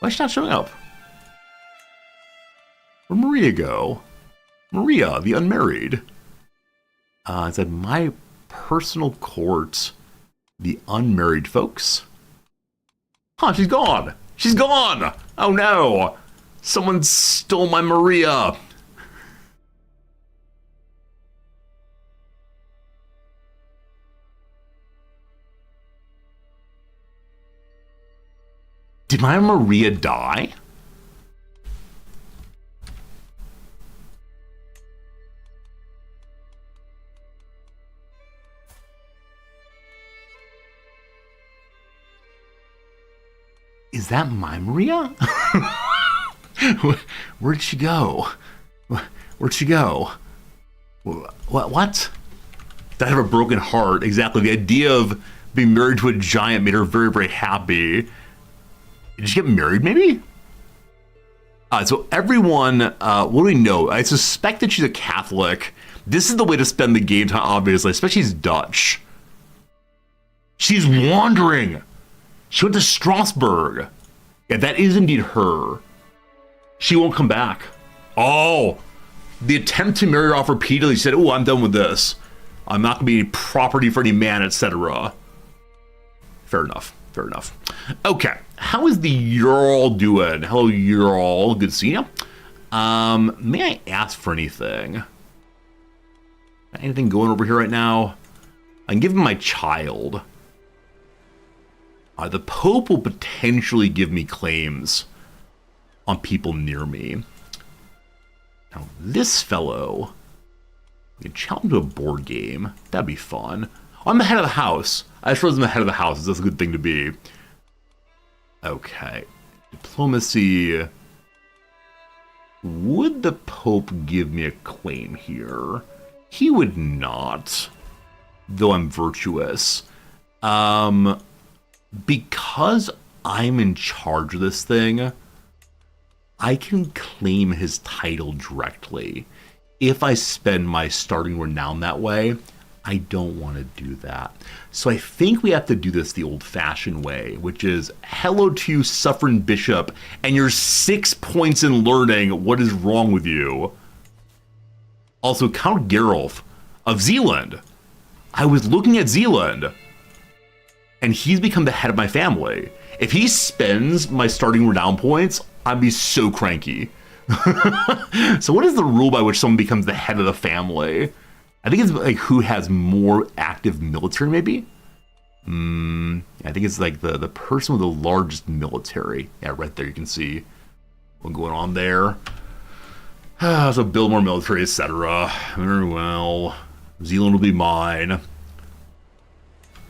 Why is she not showing up? Where'd Maria go? Maria, the unmarried. It said my personal court, the unmarried folks. Huh, she's gone. Oh no. Someone stole my Maria. Did my Maria die? Is that my Maria? Where'd she go? What? Did I have a broken heart? Exactly. The idea of being married to a giant made her very, very happy. Did she get married, maybe? So everyone, what do we know? I suspect that she's a Catholic. This is the way to spend the game time, obviously, especially she's Dutch. She's wandering. She went to Strasbourg. Yeah, that is indeed her. She won't come back. Oh, the attempt to marry her off repeatedly. She said, oh, I'm done with this. I'm not going to be any property for any man, etc. Fair enough. Fair enough. Okay. How is the Jarl doing? Hello, Jarl. Good to see you. May I ask for anything? Anything going over here right now? I can give him my child. The Pope will potentially give me claims on people near me. Now, this fellow, we can challenge him to a board game. That'd be fun. I'm the head of the house. I just realized I'm the head of the house. That's a good thing to be. Okay. Diplomacy. Would the Pope give me a claim here? He would not, though I'm virtuous. Because I'm in charge of this thing, I can claim his title directly. If I spend my starting renown that way, I don't want to do that. So I think we have to do this the old-fashioned way, which is, hello to you, Suffering Bishop, and your 6 points in learning. What is wrong with you? Also, Count Gerulf of Zealand. I was looking at Zealand, and he's become the head of my family. If he spends my starting renown points, I'd be so cranky. So what is the rule by which someone becomes the head of the family? I think it's like who has more active military, maybe? I think it's like the person with the largest military. Yeah, right there you can see what's going on there. So build more military, etc. Very well. Zealand will be mine.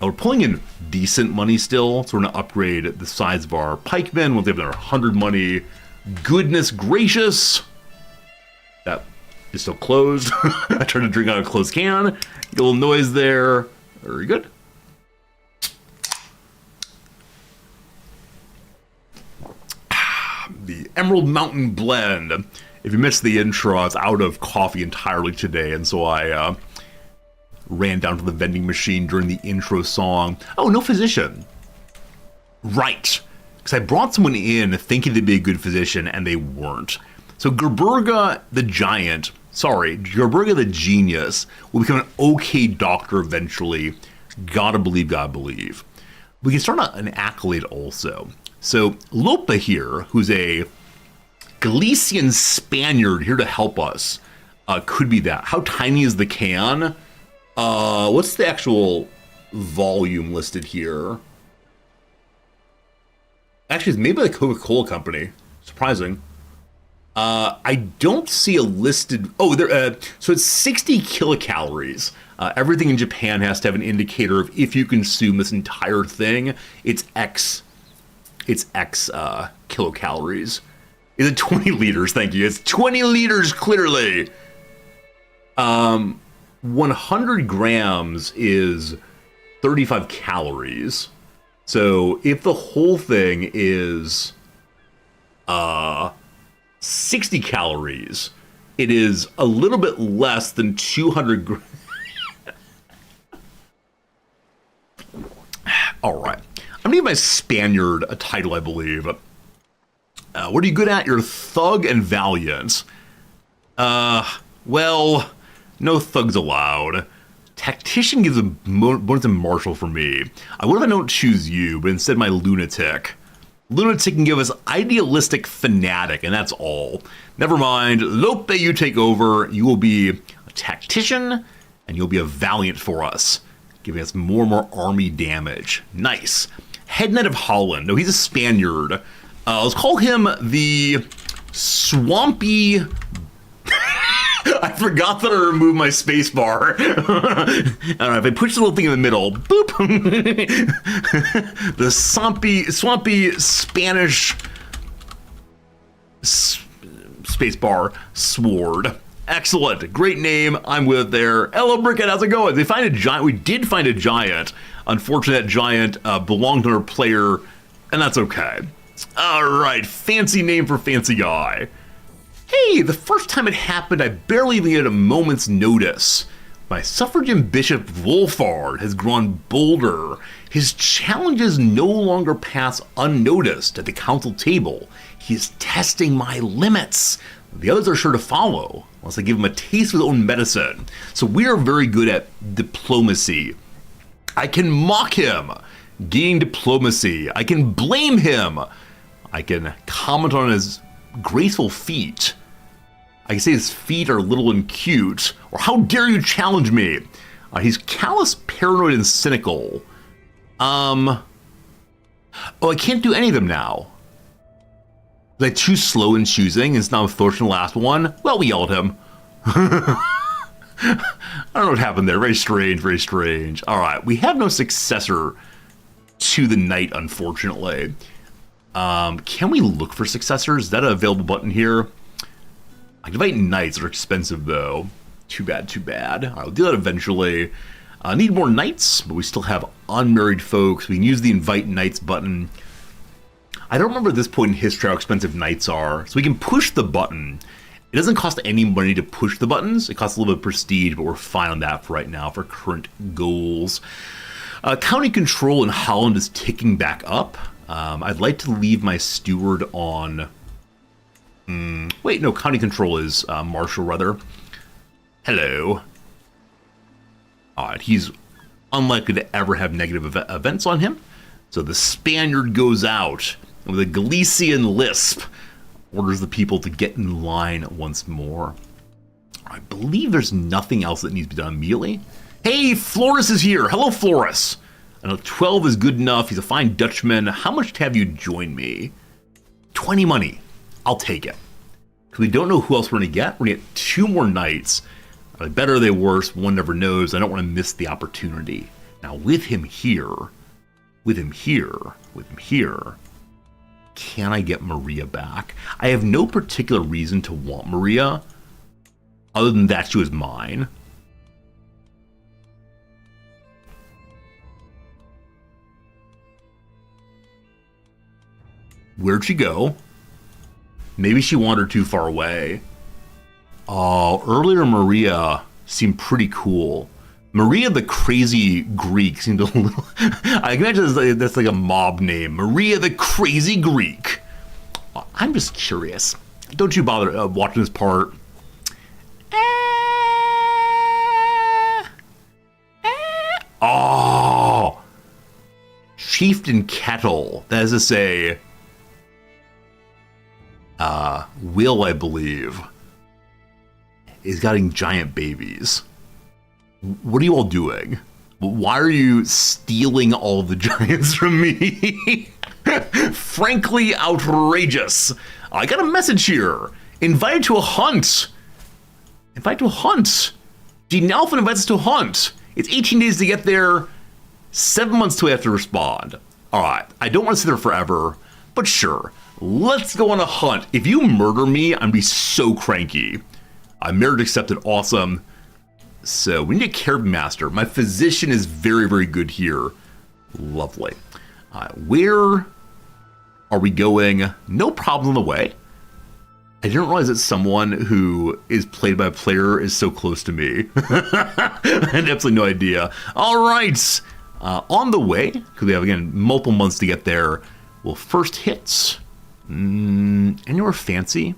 We're pulling in decent money still, so we're going to upgrade the size of our pikemen once they have their 100 money. Goodness gracious! That is still closed. I tried to drink out of a closed can. Get a little noise there. Very good. The Emerald Mountain Blend. If you missed the intro, I was out of coffee entirely today, and so I ran down to the vending machine during the intro song. Oh, no physician. Right. Because I brought someone in thinking they'd be a good physician, and they weren't. So Gerberga the Giant, Gerberga the Genius will become an okay doctor eventually. Gotta believe, gotta believe. We can start an accolade also. So Lopa here, who's a Galician Spaniard here to help us, could be that. How tiny is the can? What's the actual volume listed here? Actually, it's made by the Coca-Cola Company. Surprising. I don't see a listed... Oh, there. So it's 60 kilocalories. Everything in Japan has to have an indicator of if you consume this entire thing, it's X. It's X kilocalories. Is it 20 liters? Thank you. It's 20 liters, clearly. 100 grams is 35 calories. So if the whole thing is 60 calories, it is a little bit less than 200 grams. All right. I'm going to give my Spaniard a title, I believe. What are you good at? You're thug and valiant. Well, no thugs allowed. Tactician gives a bonus in martial for me. What if I don't choose you, but instead my lunatic? Lunatic can give us idealistic fanatic, and that's all. Never mind. Lope, you take over. You will be a tactician, and you'll be a valiant for us, giving us more and more army damage. Nice. Head Knight of Holland. No, he's a Spaniard. Let's call him the Swampy... I forgot that I removed my space bar. I don't know, if I push the little thing in the middle, boop. The swampy Spanish space bar sword. Excellent. Great name. I'm with it there. Hello, Brickhead. How's it going? They find a giant. We did find a giant. Unfortunately, that giant belonged to our player, and that's okay. All right, fancy name for fancy guy. Hey, the first time it happened, I barely even had a moment's notice. My suffragan bishop Wolfard has grown bolder. His challenges no longer pass unnoticed at the council table. He is testing my limits. The others are sure to follow, unless I give him a taste of his own medicine. So we are very good at diplomacy. I can mock him, gain diplomacy. I can blame him. I can comment on his graceful feet. I can say his feet are little and cute, or how dare you challenge me? He's callous, paranoid, and cynical. Oh, I can't do any of them now. Was I too slow in choosing? It's not unfortunate the last one. Well, we yelled at him. I don't know what happened there. Very strange, very strange. All right, we have no successor to the knight, unfortunately. Can we look for successors? Is that an available button here? I can invite knights. They're expensive, though. Too bad, too bad. I'll do that eventually. Need more knights, but we still have unmarried folks. We can use the invite knights button. I don't remember at this point in history how expensive knights are, so we can push the button. It doesn't cost any money to push the buttons. It costs a little bit of prestige, but we're fine on that for right now for current goals. County control in Holland is ticking back up. I'd like to leave my steward on... wait, no, county control is Marshall, rather. Hello. Alright, he's unlikely to ever have negative events on him. So the Spaniard goes out, and with a Galician lisp, orders the people to get in line once more. I believe there's nothing else that needs to be done immediately. Hey, Floris is here. Hello, Floris. I know 12 is good enough. He's a fine Dutchman. How much to have you join me? 20 money. I'll take it. Because we don't know who else we're going to get. We're going to get 2 more knights. Are they better, are they worse? One never knows. I don't want to miss the opportunity. Now, with him here, can I get Maria back? I have no particular reason to want Maria, other than that she was mine. Where'd she go? Maybe she wandered too far away. Oh, earlier Maria seemed pretty cool. Maria the Crazy Greek seemed a little... I can imagine that's like a mob name. Maria the Crazy Greek. I'm just curious. Don't you bother watching this part. Oh! Chieftain Kettle. That is to say... Will, I believe, is getting giant babies. What are you all doing? Why are you stealing all the giants from me? Frankly outrageous. I got a message here. Invited to a hunt. Invite to a hunt. Dean Alpha invites us to a hunt. It's 18 days to get there. 7 months till we have to respond. All right. I don't want to sit there forever, but sure. Let's go on a hunt. If you murder me, I'm going to be so cranky. Merit accepted. Awesome. So we need a care master. My physician is very, very good here. Lovely. Where are we going? No problem on the way. I didn't realize that someone who is played by a player is so close to me. I had absolutely no idea. All right. On the way, because we have, again, multiple months to get there. Well, first hits. Anywhere fancy?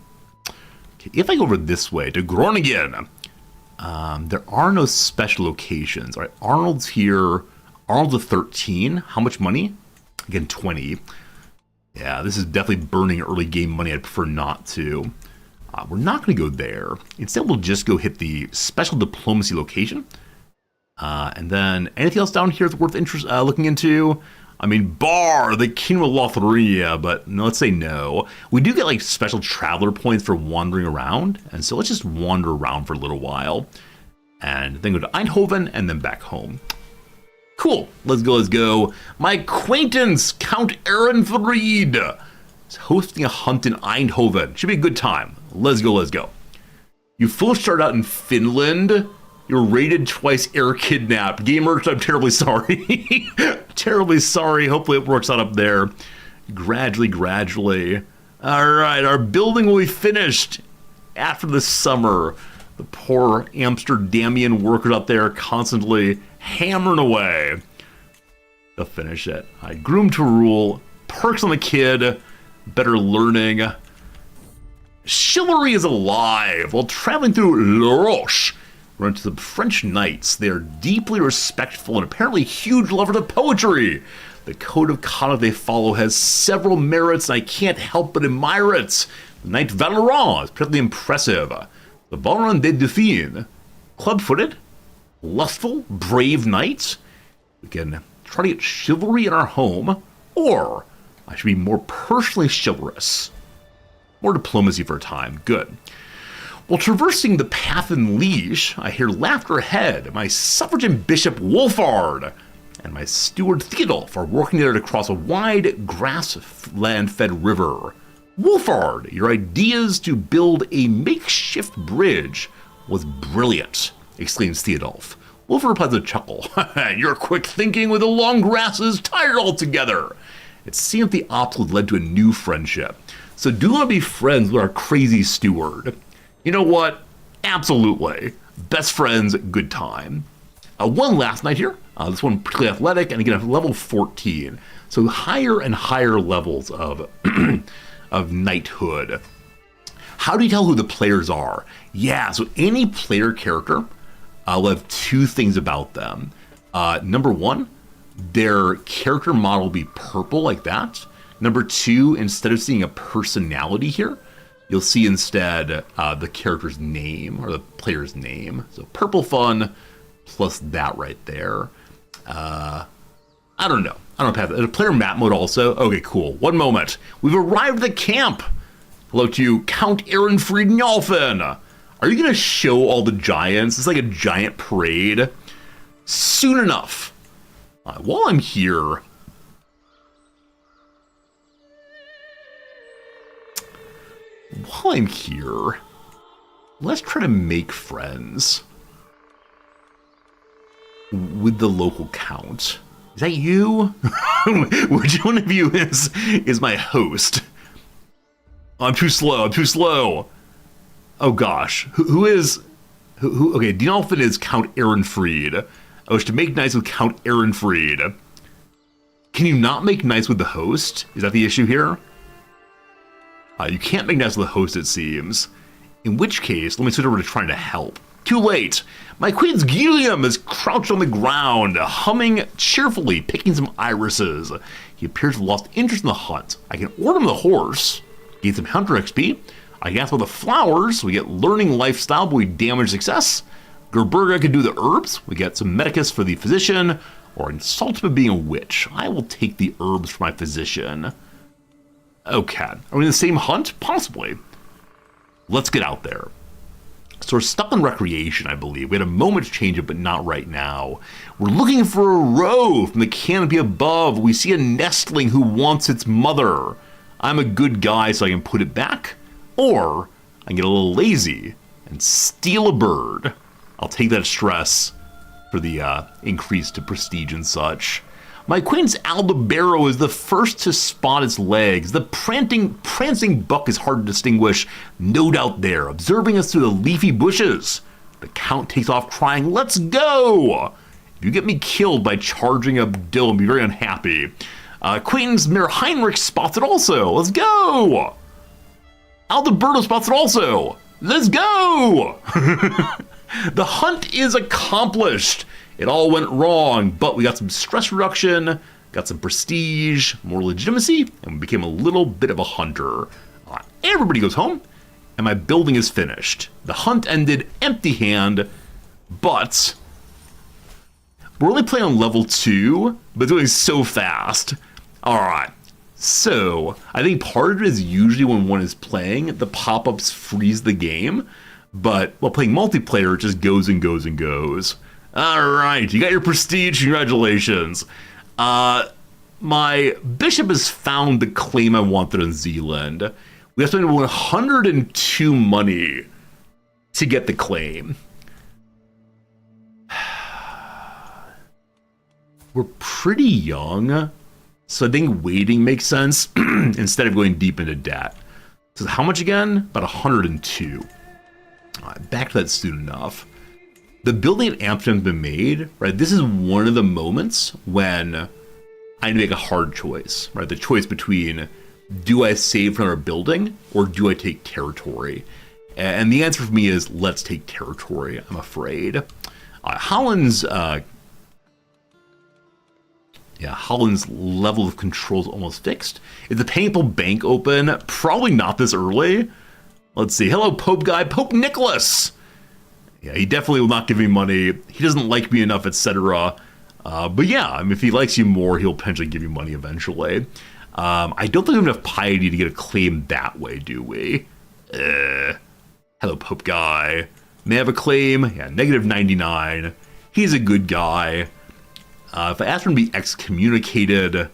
Okay, if I go over this way to Groningen, there are no special locations. All right, Arnold's here. Arnold's a 13. How much money? Again, 20. Yeah, this is definitely burning early game money. I'd prefer not to. We're not going to go there. Instead, we'll just go hit the special diplomacy location. And then anything else down here that's worth interest looking into? I mean, Bar, the Kingdom of Lotharia, but no, let's say no. We do get like special traveler points for wandering around, and so let's just wander around for a little while, and then go to Eindhoven and then back home. Cool, let's go, let's go. My acquaintance, Count Ehrenfried, is hosting a hunt in Eindhoven. Should be a good time. Let's go, let's go. You first started out in Finland. You're raided twice, air kidnapped. Gamers, I'm terribly sorry. Terribly sorry. Hopefully it works out up there. Gradually. All right, our building will be finished after the summer. The poor Amsterdamian workers out there constantly hammering away. They'll finish it. Groom to rule, perks on the kid, better learning. Chivalry is alive. While traveling through La Roche, run into the French knights. They are deeply respectful and apparently huge lovers of poetry. The code of conduct they follow has several merits, and I can't help but admire it. The Knight Valorant is particularly impressive. The Valorant des Dauphins, club-footed, lustful, brave knight. We can try to get chivalry in our home, or I should be more personally chivalrous. More diplomacy for a time. Good. While traversing the path in Liege, I hear laughter ahead. My suffragan bishop Wolfhard and my steward Theodulf are working together to cross a wide grassland-fed river. Wolfhard, your ideas to build a makeshift bridge was brilliant, exclaims Theodulf. Wolfhard replies with a chuckle. Your quick thinking with the long grasses tired altogether. It seemed the obstacle led to a new friendship. So do you want to be friends with our crazy steward? You know what? Absolutely. Best friends, good time. One last night here. This one particularly athletic, and again, level 14. So higher and higher levels of of knighthood. How do you tell who the players are? Yeah, so any player character will have two things about them. Number one, their character model will be purple like that. Number two, instead of seeing a personality here, you'll see instead the character's name or the player's name. So purple fun plus that right there. I don't know. There's a player map mode also. Okay, cool. One moment. We've arrived at the camp. Hello to you, Count Ehrenfried Njolfen. Are you going to show all the giants? It's like a giant parade. Soon enough. While I'm here, let's try to make friends with the local count. Is that you? Which one of you is my host? I'm too slow. Oh gosh. Who okay, Dinolfin is Count Ehrenfried. I wish to make nice with Count Ehrenfried. Can you not make nice with the host? Is that the issue here? You can't make nice with the host, it seems. In which case, let me switch over to trying to help. Too late. My queen's Guillaume is crouched on the ground, humming cheerfully, picking some irises. He appears to have lost interest in the hunt. I can order him the horse, gain some hunter XP. I can ask about the flowers. We get learning lifestyle, but we damage success. Gerberga can do the herbs. We get some medicus for the physician, or insult him of being a witch. I will take the herbs for my physician. Okay. Are we in the same hunt? Possibly. Let's get out there. So we're stuck on recreation, I believe. We had a moment to change it, but not right now. We're looking for a roe from the canopy above. We see a nestling who wants its mother. I'm a good guy, so I can put it back. Or I can get a little lazy and steal a bird. I'll take that stress for the increase to prestige and such. My acquaintance Aldebaro is the first to spot its legs. The prancing buck is hard to distinguish, no doubt there, observing us through the leafy bushes. The count takes off crying, "Let's go!" If you get me killed by charging a dill, I'll be very unhappy. Acquaintance Mayor Heinrich spots it also. Let's go! Aldeberto spots it also. Let's go! The hunt is accomplished. It all went wrong, but we got some stress reduction, got some prestige, more legitimacy, and we became a little bit of a hunter. Everybody goes home, and my building is finished. The hunt ended empty-handed, but we're only playing on level 2, but doing so fast. All right, so I think part of it is usually when one is playing, the pop-ups freeze the game, but while playing multiplayer, it just goes and goes and goes. All right, you got your prestige. Congratulations. My bishop has found the claim I wanted in Zealand. We have to spend 102 money to get the claim. We're pretty young, So I think waiting makes sense instead of going deep into debt. So how much again? About 102. All right, back to that soon enough. The building at Amsterdam's been made, right? This is one of the moments when I need to make a hard choice, right? The choice between, do I save for another building or do I take territory? And the answer for me is, let's take territory, I'm afraid. Holland's level of control is almost fixed. Is the Painful Bank open? Probably not this early. Let's see. Hello, Pope guy. Pope Nicholas. Yeah, he definitely will not give me money. He doesn't like me enough, etc. But yeah, I mean, if he likes you more, he'll potentially give you money eventually. I don't think we have enough piety to get a claim that way, do we? Hello, Pope guy. May I have a claim? Yeah, negative 99. He's a good guy. If I ask for him to be excommunicated,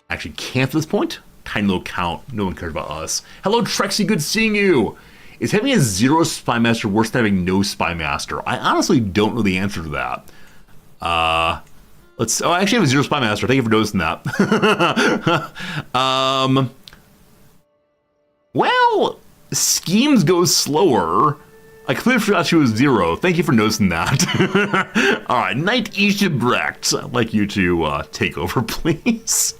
actually can't at this point. Tiny little count. No one cares about us. Hello, Trexie. Good seeing you. Is having a 0 spy master worse than having no spy master? I honestly don't know the answer to that. I actually have a 0 spy master. Thank you for noticing that. Well, schemes go slower. I clearly forgot she was 0. Thank you for noticing that. All right, Knight Ishebrecht. I'd like you to take over, please.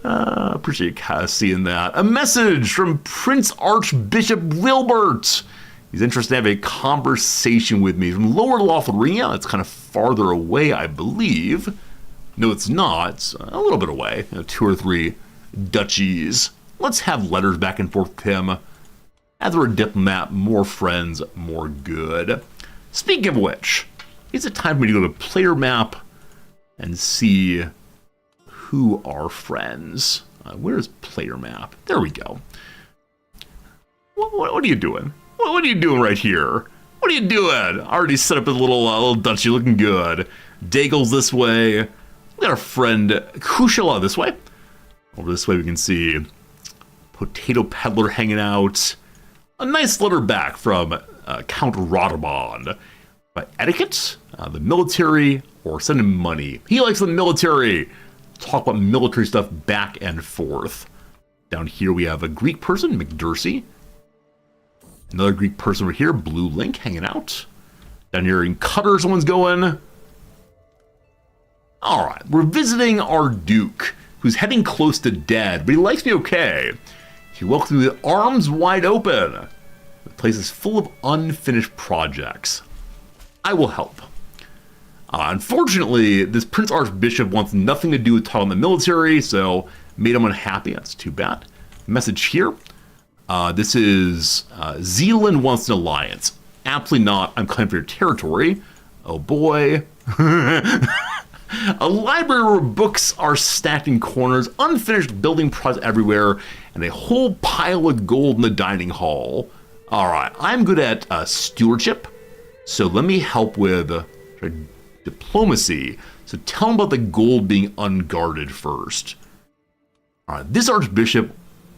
Appreciate seeing that. A message from Prince Archbishop Wilbert. He's interested in having a conversation with me from Lower Lotharingia. It's kind of farther away, I believe. No, it's not. It's a little bit away. 2 or 3 duchies. Let's have letters back and forth with him. As we're a diplomat, more friends, more good. Speaking of which, is it time for me to go to player map and see who are friends? Where's player map? There we go. What are you doing? What are you doing right here? What are you doing? Already set up a little duchy, looking good. Daigle's this way. We got our friend Kushala this way. Over this way we can see Potato Peddler hanging out. A nice letter back from Count Rodamond. Etiquette, the military, or send him money. He likes the military. Talk about military stuff back and forth. Down here we have a Greek person, McDursey. Another Greek person over here, Blue Link, hanging out. Down here in Qatar, someone's going. All right, we're visiting our Duke, who's heading close to dead, but he likes me okay. He welcomes me with arms wide open. The place is full of unfinished projects. I will help. Unfortunately, this Prince Archbishop wants nothing to do with talking the military, so made him unhappy. That's too bad. Message here. This is Zealand wants an alliance. Absolutely not. I'm claiming for your territory. Oh boy. A library where books are stacked in corners, unfinished building projects everywhere, and a whole pile of gold in the dining hall. All right, I'm good at stewardship, so let me help with diplomacy. So tell him about the gold being unguarded first. All right, this archbishop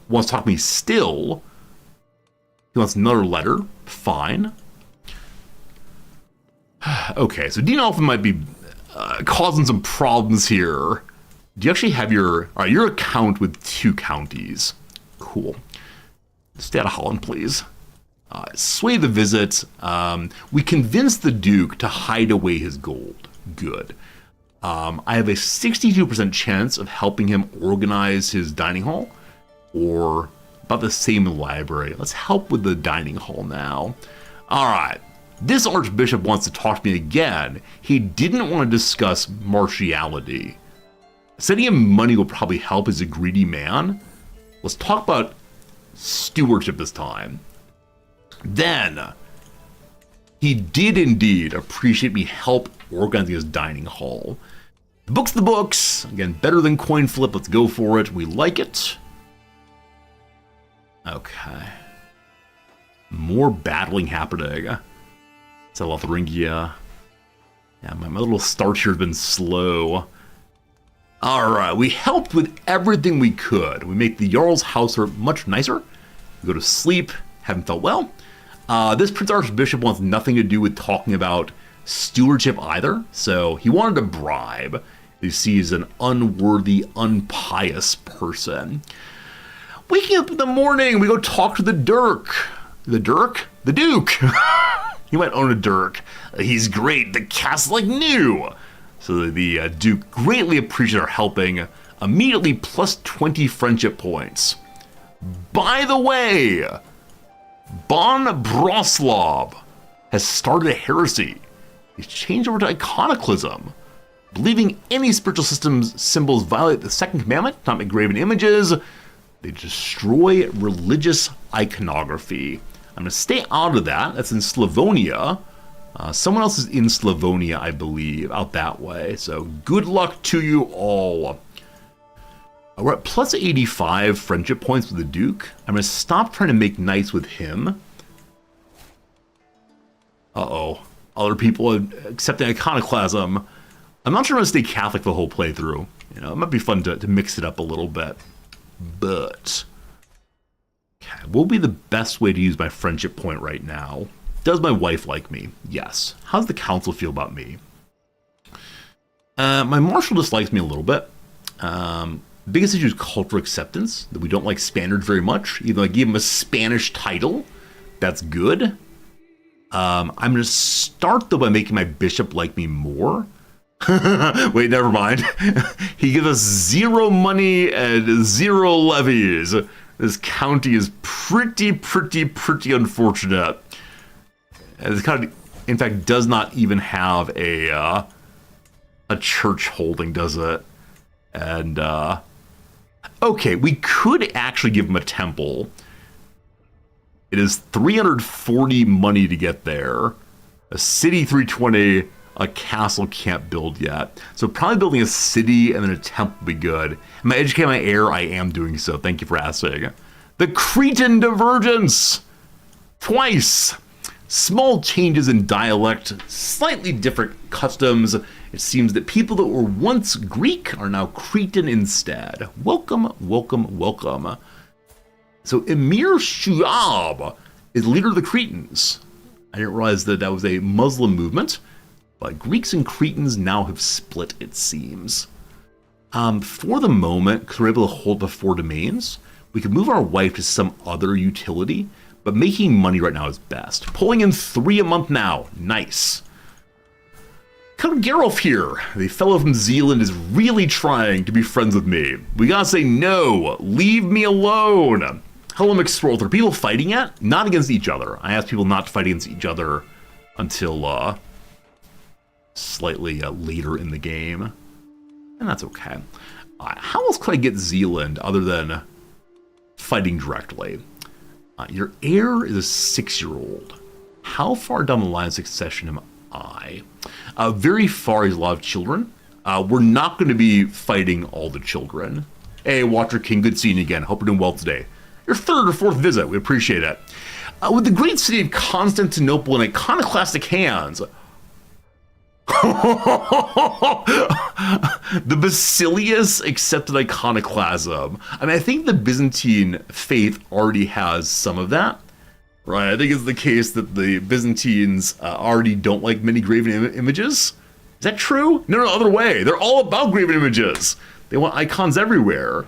wants to talk to me still. He wants another letter. Fine. Okay, so Dean Alpha might be causing some problems here. Do you actually have your account with 2 counties? Cool. Stay out of Holland, please. Sway the visit. We convinced the Duke to hide away his gold. Good. I have a 62% chance of helping him organize his dining hall, or about the same in the library. Let's help with the dining hall now. All right. This archbishop wants to talk to me again. He didn't want to discuss martiality. Sending him money will probably help. He's a greedy man. Let's talk about stewardship this time. Then, he did indeed appreciate me help organizing his dining hall. The book's the books. Again, better than coin flip. Let's go for it. We like it. Okay. More battling happening. It's a Lotharingia. Yeah, my little start here has been slow. Alright, we helped with everything we could. We make the Jarl's house much nicer. We go to sleep. Haven't felt well. This Prince Archbishop wants nothing to do with talking about stewardship either. So he wanted a bribe. He sees an unworthy, unpious person. Waking up in the morning, we go talk to the Dirk. The Dirk? The Duke. He might own a Dirk. He's great. The cast's like new. So the Duke greatly appreciates our helping. Immediately plus 20 friendship points. By the way, Bon Broslov has started a heresy. He's changed over to iconoclasm, believing any spiritual system's symbols violate the second commandment, not make graven images. They destroy religious iconography. I'm going to stay out of that. That's in Slavonia. Someone else is in Slavonia, I believe, out that way. So good luck to you all. We're at plus 85 friendship points with the Duke. I'm going to stop trying to make nice with him. Uh-oh. Other people are accepting iconoclasm. I'm not sure I'm going to stay Catholic the whole playthrough. You know, it might be fun to mix it up a little bit. But okay, what will be the best way to use my friendship point right now? Does my wife like me? Yes. How does the council feel about me? My marshal dislikes me a little bit. Biggest issue is cultural acceptance, that we don't like Spaniards very much, even though I gave him a Spanish title. That's good. I'm going to start, though, by making my bishop like me more. Wait, never mind. He gives us 0 money and 0 levies. This county is pretty unfortunate. And this county, in fact, does not even have a church holding, does it? And, okay, we could actually give him a temple. It is 340 money to get there. A city 320, a castle can't build yet. So probably building a city and then a temple would be good. Am I educating my heir? I am doing so. Thank you for asking. The Cretan Divergence. Twice. Small changes in dialect, slightly different customs. It seems that people that were once Greek are now Cretan instead. Welcome, welcome, welcome. So Emir Shuab is leader of the Cretans. I didn't realize that that was a Muslim movement, but Greeks and Cretans now have split, it seems. For the moment, because we're able to hold the 4 domains, we could move our wife to some other utility, but making money right now is best. Pulling in 3 a month now. Nice. Count Gerolf here. The fellow from Zealand is really trying to be friends with me. We gotta say no. Leave me alone. Hello, McStrolth. Are people fighting yet? Not against each other. I asked people not to fight against each other until slightly later in the game. And that's okay. How else could I get Zealand other than fighting directly? Your heir is a 6-year-old. How far down the line of succession am I? Very far. He's a lot of children. We're not going to be fighting all the children. Hey, Watcher King, good seeing you again. Hope you're doing well today. Your 3rd or 4th visit. We appreciate it. With the great city of Constantinople in iconoclastic hands, the Basilius accepted iconoclasm. I mean, I think the Byzantine faith already has some of that, right? I think it's the case that the Byzantines already don't like many graven images. Is that true? No, other way. They're all about graven images. They want icons everywhere.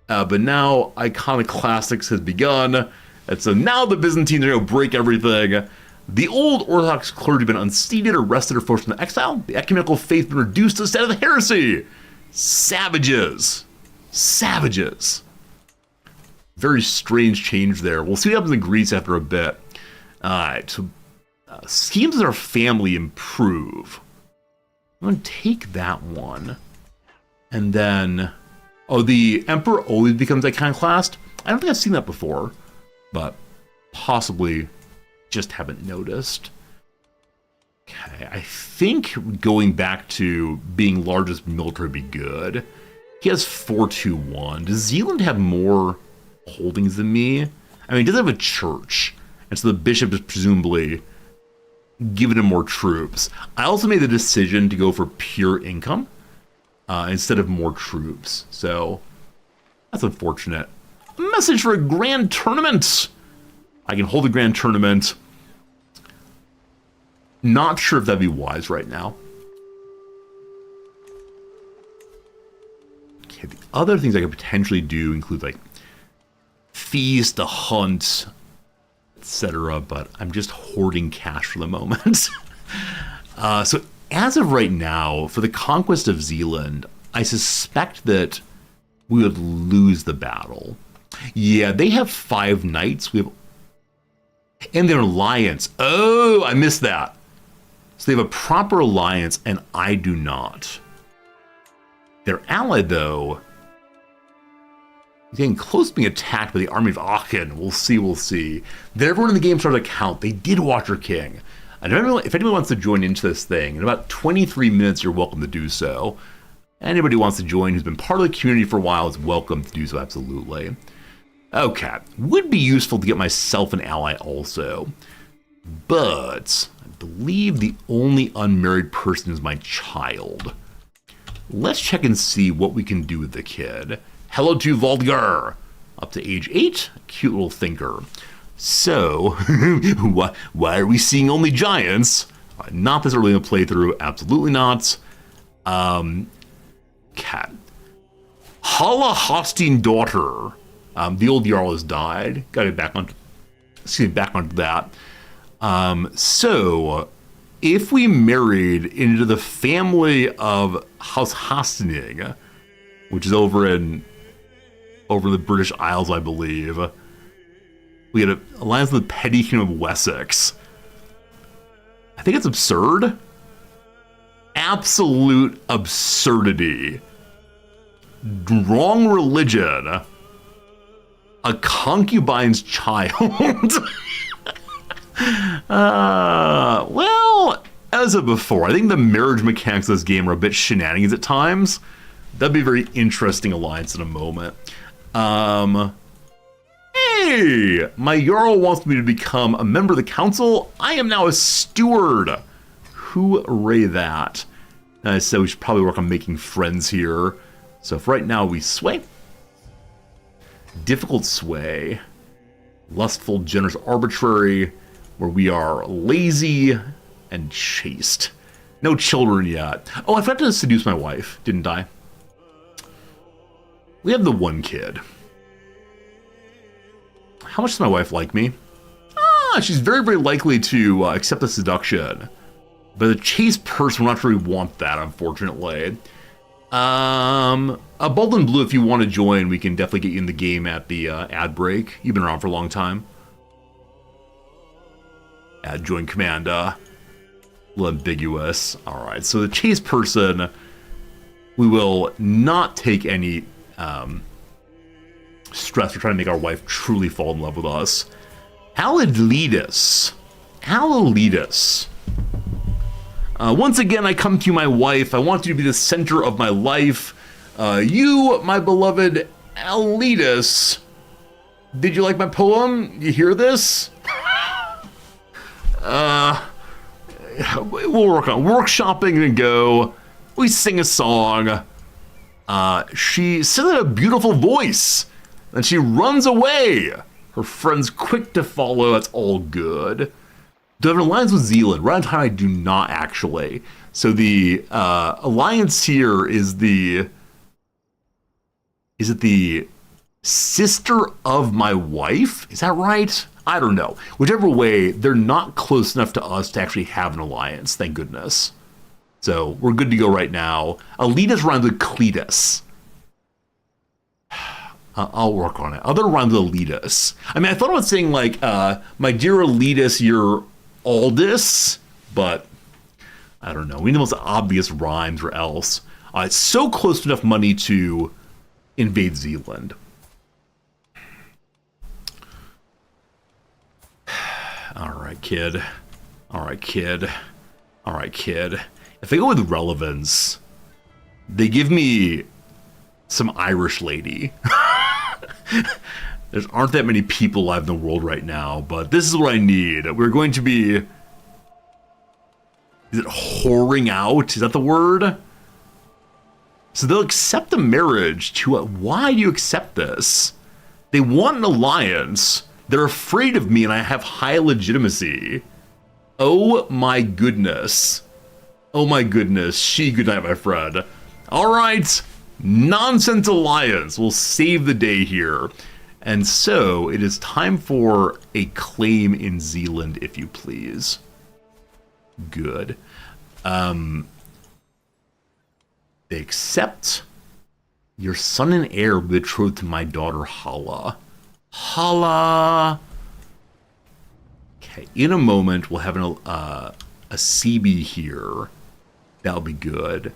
But now iconoclastics has begun, and so now the Byzantines are going to break everything. The old Orthodox clergy have been unseated, arrested, or forced into exile. The ecumenical faith has been reduced to the status of heresy. Savages. Savages. Very strange change there. We'll see what happens in Greece after a bit. Alright, so schemes in our family improve. I'm going to take that one. And then, oh, the Emperor always becomes iconoclast? I don't think I've seen that before, but possibly just haven't noticed. Okay, I think going back to being largest military would be good. He has 421. Does Zealand have more holdings than me? I mean, he doesn't have a church, and so the bishop is presumably giving him more troops. I also made the decision to go for pure income instead of more troops, so that's unfortunate. Message for a grand tournament. I can hold a grand tournament. Not sure if that'd be wise right now. Okay, the other things I could potentially do include like feast, a hunt, etc. But I'm just hoarding cash for the moment. So as of right now, for the conquest of Zealand, I suspect that we would lose the battle. Yeah, they have 5 knights. We have, and their alliance. Oh, I missed that. So they have a proper alliance, and I do not. Their ally, though, is getting close to being attacked by the army of Aachen. We'll see, we'll see. Then everyone in the game started to count. They did Watcher King. And if anyone wants to join into this thing, in about 23 minutes, you're welcome to do so. Anybody who wants to join who's been part of the community for a while is welcome to do so, absolutely. Okay, would be useful to get myself an ally also. But I believe the only unmarried person is my child. Let's check and see what we can do with the kid. Hello to Volgar, up to age 8, cute little thinker. So, why are we seeing only giants? Not this early in the playthrough, absolutely not. Cat. Hala Hostine daughter. The old Jarl has died. Got to get back onto that. So, if we married into the family of House Hastening, which is over in the British Isles, I believe, we had an alliance with the petty kingdom of Wessex. I think it's absurd. Absolute absurdity. Wrong religion. A concubine's child. Well, as of before, I think the marriage mechanics of this game are a bit shenanigans at times. That'd be a very interesting alliance in a moment. Hey! My Jarl wants me to become a member of the council. I am now a steward. Hooray that. So we should probably work on making friends here. So if right now we sway. Difficult sway. Lustful, generous, arbitrary. Where we are lazy and chaste. No children yet. Oh, I forgot to seduce my wife, didn't I? We have the one kid. How much does my wife like me? She's very, very likely to accept the seduction. But a chaste person will not really want that, unfortunately. A Bold and Blue, if you want to join, we can definitely get you in the game at the ad break. You've been around for a long time. Add join command, a little ambiguous. Alright, so the chaste person, we will not take any stress for trying to make our wife truly fall in love with us. Alidletus. Once again, I come to you, my wife. I want you to be the center of my life. You, my beloved Alidus. Did you like my poem? You hear this? We'll work on workshopping and go. We sing a song. She says a beautiful voice. And she runs away. Her friend's quick to follow. That's all good. Do I have an alliance with Zealand? Right on time, I do not actually. So the alliance here is the... Is it the sister of my wife? Is that right? I don't know. Whichever way, they're not close enough to us to actually have an alliance, thank goodness. So we're good to go right now. Alita's rhymes with Cletus. I'll work on it. Other rhymes with Alitas. I mean, I thought about saying like, my dear Alitas, you're Aldous, but I don't know. We need the most obvious rhymes or else. It's so close to enough money to invade Zealand. All right, kid. If I go with relevance, they give me some Irish lady. There aren't that many people alive in the world right now, but this is what I need. We're going to be... Is it whoring out? Is that the word? So they'll accept the marriage to... Why do you accept this? They want an alliance. They're afraid of me and I have high legitimacy. Oh my goodness. Oh my goodness. Good night, my friend. All right. Nonsense Alliance will save the day here. And so it is time for a claim in Zealand, if you please. Good. They accept your son and heir betrothed to my daughter Hala. Hala. Okay, in a moment we'll have a CB here. That'll be good.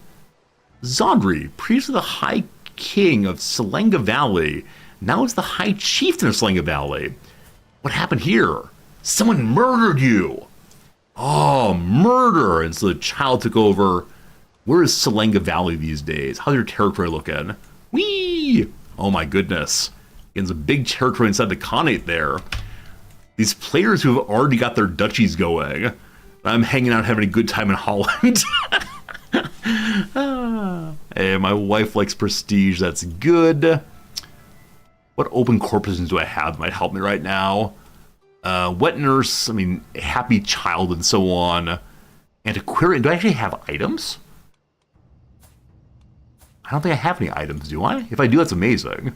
Zondri, priest of the High King of Selenga Valley, now is the High Chieftain of Selenga Valley. What happened here? Someone murdered you. Oh, murder! And so the child took over. Where is Selenga Valley these days? How's your territory looking? Whee! Oh my goodness. There's a big territory inside the Khanate there. These players who have already got their duchies going. I'm hanging out having a good time in Holland. Hey, my wife likes prestige. That's good. What open core positions do I have that might help me right now? Wet nurse, I mean, happy child and so on. Antiquarian, do I actually have items? I don't think I have any items, do I? If I do, that's amazing.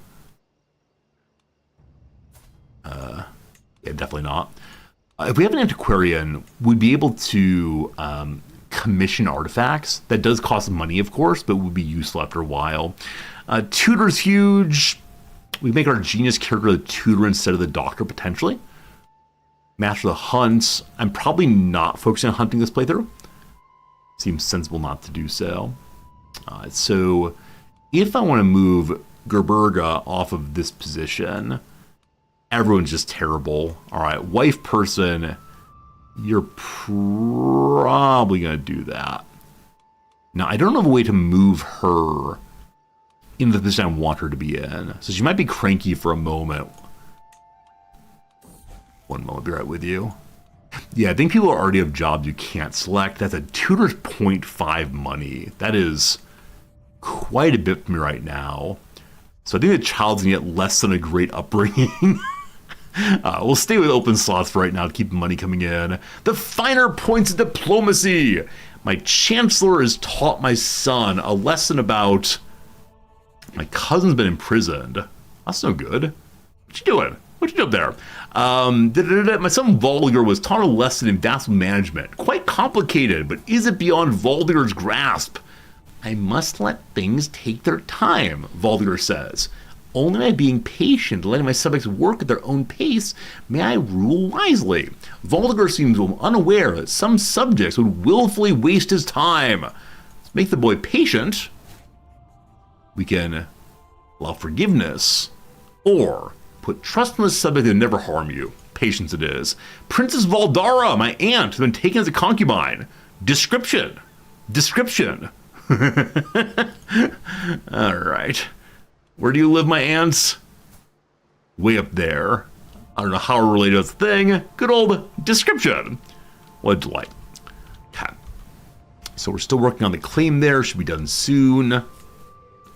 Yeah, definitely not. If we have an antiquarian, we'd be able to commission artifacts. That does cost money, of course, but would be useful after a while. Tutor's huge. We make our genius character the tutor instead of the doctor, potentially. Master of the hunt. I'm probably not focusing on hunting this playthrough. Seems sensible not to do so. So if I want to move Gerberga off of this position, everyone's just terrible. All right, wife person, you're probably going to do that. Now, I don't have a way to move her in the position I want her to be in. So she might be cranky for a moment. One moment, I'll be right with you. Yeah, I think people already have jobs you can't select. That's a tutor's 0.5 money. That is quite a bit for me right now. So I think the child's going to get less than a great upbringing. We'll stay with open slots for right now to keep money coming in. The finer points of diplomacy. My chancellor has taught my son a lesson about my cousin's been imprisoned. That's no good. What you doing? What you doing there? My son Volger was taught a lesson in vassal management. Quite complicated, but is it beyond Volger's grasp? I must let things take their time, Volger says. Only by being patient and letting my subjects work at their own pace may I rule wisely. Volger seems unaware that some subjects would willfully waste his time. Let's make the boy patient. We can allow forgiveness, or put trust in the subject and never harm you. Patience it is. Princess Valdara, my aunt, has been taken as a concubine. Description. All right. Where do you live, my aunts? Way up there. I don't know how we're related to this thing. Good old description. What a delight. Okay. So we're still working on the claim there. Should be done soon.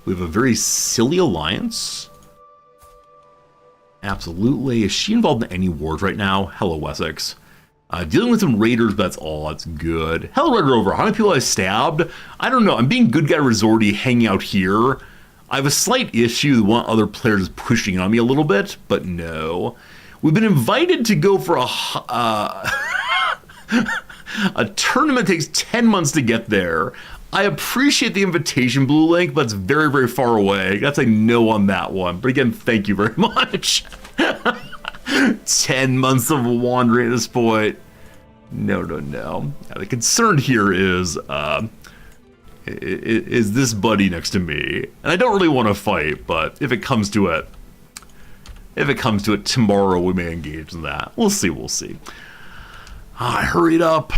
We have a very silly alliance. Absolutely. Is she involved in any wars right now? Hello, Wessex. Dealing with some raiders, that's all. That's good. Hello, Red Rover. How many people I stabbed? I don't know. I'm being good guy resorty hanging out here. I have a slight issue with one other players pushing on me a little bit, but no. We've been invited to go for a tournament that takes 10 months to get there. I appreciate the invitation, Blue Link, but it's very, very far away. That's a no on that one. But again, thank you very much. 10 months of wandering at this point. No. The concern here is this buddy next to me. And I don't really want to fight, but if it comes to it, tomorrow we may engage in that. We'll see. I hurried up.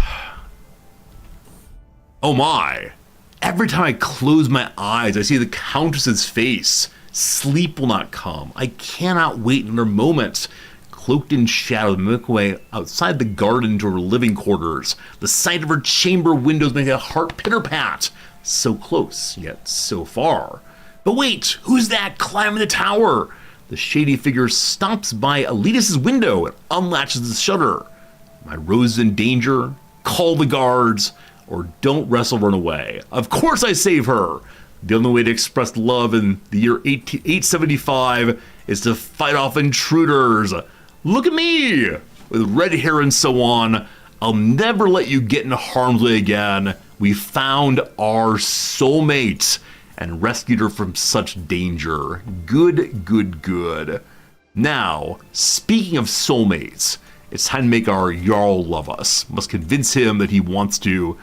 Oh my. Every time I close my eyes, I see the Countess's face. Sleep will not come. I cannot wait another moment. Cloaked in shadow, the Milky Way outside the garden to her living quarters. The sight of her chamber windows makes a heart pitter-pat. So close, yet so far. But wait, who's that climbing the tower? The shady figure stops by Elitus's window and unlatches the shutter. My Rose is in danger. Call the guards, or don't wrestle, run away. Of course I save her. The only way to express love in the year 875 is to fight off intruders. Look at me! With red hair and so on. I'll never let you get in harm's way again. We found our soulmate and rescued her from such danger. Good, good, good. Now, speaking of soulmates, it's time to make our Jarl love us. Must convince him that he wants to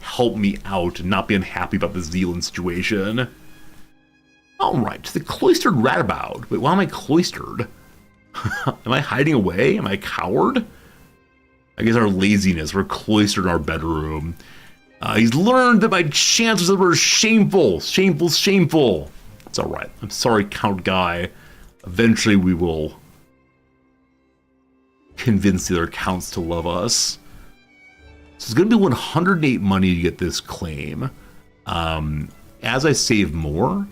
help me out and not be unhappy about the Zealand situation. Alright, the cloistered ratabout. Wait, why am I cloistered? Am I hiding away? Am I a coward? I guess our laziness. We're cloistered in our bedroom. He's learned that my chances are shameful. Shameful, shameful. It's alright. I'm sorry, Count Guy. Eventually we will convince the other counts to love us. So it's going to be 108 money to get this claim. As I save more,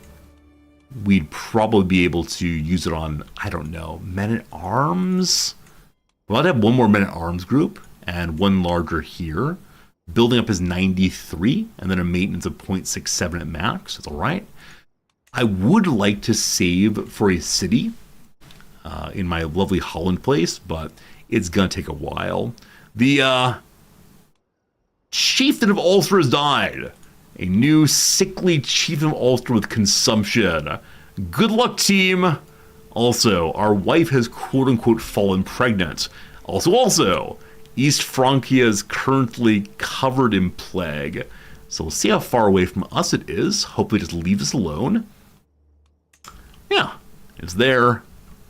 we'd probably be able to use it on, I don't know, men-at-arms? Well, I'd have one more men-at-arms group and one larger here. Building up is 93 and then a maintenance of 0.67 at max. That's all right. I would like to save for a city in my lovely Holland place, but it's going to take a while. The Chieftain of Ulster has died. A new sickly Chieftain of Ulster with consumption. Good luck, team. Also, our wife has quote-unquote fallen pregnant. Also, East Francia is currently covered in plague. So we'll see how far away from us it is. Hopefully just leave us alone. Yeah, it's there.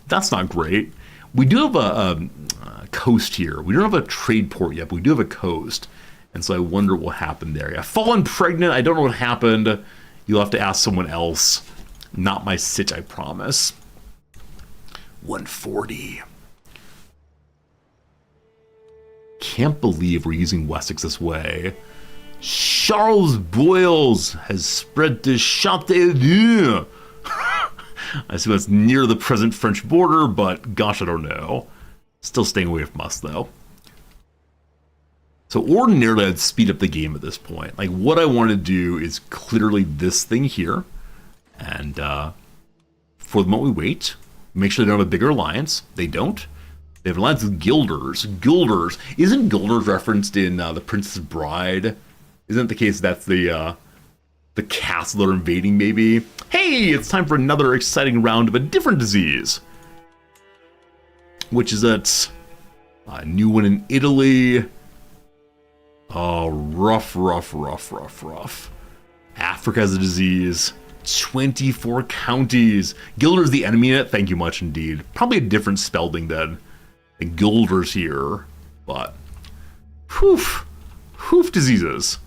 That's not great. We do have a coast here. We don't have a trade port yet, but we do have a coast. And so I wonder what will happen there. Yeah, fallen pregnant. I don't know what happened. You'll have to ask someone else. Not my sitch, I promise. 140. Can't believe we're using Wessex this way. Charles Boyles has spread to Châteauneuf. I assume that's near the present French border, but gosh, I don't know. Still staying away from us, though. So ordinarily, I'd speed up the game at this point. Like, what I want to do is clearly this thing here. And for the moment we wait, make sure they don't have a bigger alliance. They don't. They have an alliance with Guilders. Guilders. Isn't Guilders referenced in The Princess Bride? Isn't it the case that's the castle they're invading, maybe? Hey, it's time for another exciting round of a different disease. Which is a new one in Italy. Oh, rough. Africa has a disease. 24 counties. Guilder's the enemy in it. Thank you much indeed. Probably a different spelling than Guilder's here. But, hoof diseases.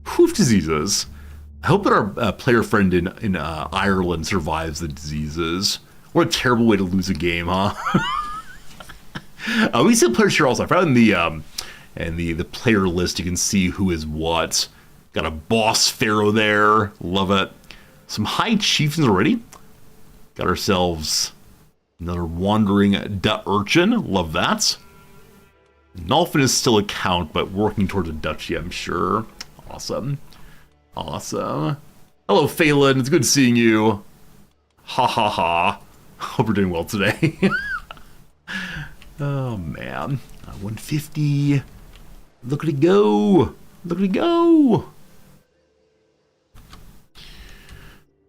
Hoof diseases. I hope that our player friend in Ireland survives the diseases. What a terrible way to lose a game, huh? We see the players here also. I found in the player list, you can see who is what. Got a boss pharaoh there. Love it. Some high chieftains already. Got ourselves another wandering urchin. Love that. Nolfin is still a count, but working towards a duchy, I'm sure. Awesome. Hello, Phelan. It's good seeing you. Ha ha ha. Hope we're doing well today. Oh, man. 150. Look at it go.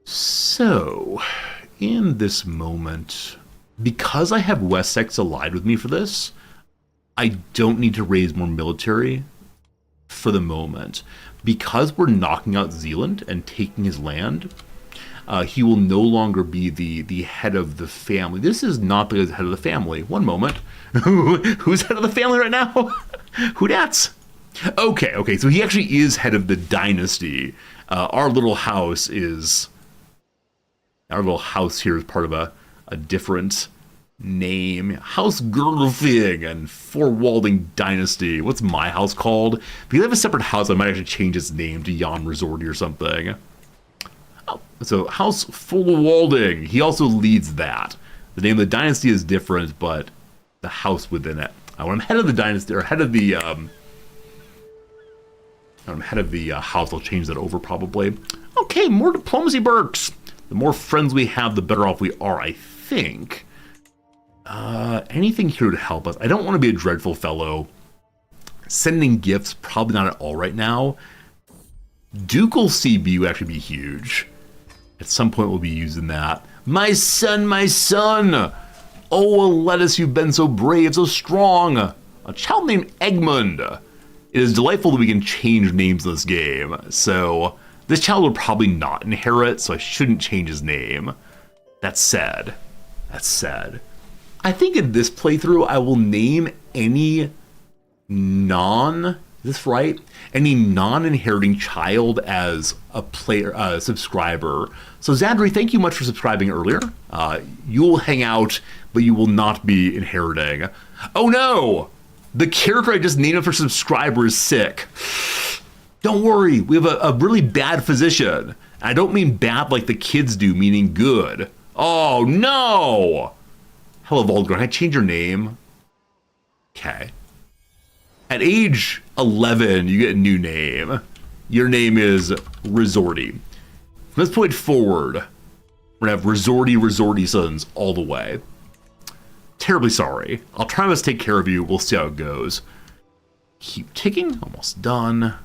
So, in this moment, because I have Wessex allied with me for this, I don't need to raise more military for the moment. Because we're knocking out Zealand and taking his land, he will no longer be the head of the family. This is not the head of the family. One moment. Who's head of the family right now? Who that's? Okay, so he actually is head of the dynasty. Our little house here is part of a different name. House Girdlefing and Forwalding Dynasty. What's my house called? Because I have a separate house, I might actually change its name to Jan Resorti or something. Oh, so House Forwalding. He also leads that. The name of the dynasty is different, but the house within it. When I'm head of the dynasty, or head of the I'm ahead of the house. I'll change that over probably. Okay, more diplomacy perks. The more friends we have, the better off we are, I think. Anything here to help us? I don't want to be a dreadful fellow. Sending gifts, probably not at all right now. Ducal CB would actually be huge. At some point we'll be using that. My son, my son! Oh, Lettuce, you've been so brave, so strong. A child named Egmund. It is delightful that we can change names in this game. So, this child will probably not inherit, so I shouldn't change his name. That said, I think in this playthrough I will name any any non-inheriting child as a player, subscriber. So Zadri, thank you much for subscribing earlier. You will hang out, but you will not be inheriting. Oh no! The character I just named for subscriber is sick. Don't worry, we have a really bad physician. I don't mean bad like the kids do, meaning good. Oh no! Hello, Volgar, can I change your name? Okay. At age 11, you get a new name. Your name is Resorty. From this point forward, we're gonna have Resorty sons all the way. Terribly sorry. I'll try my best to take care of you. We'll see how it goes. Keep ticking. Almost done.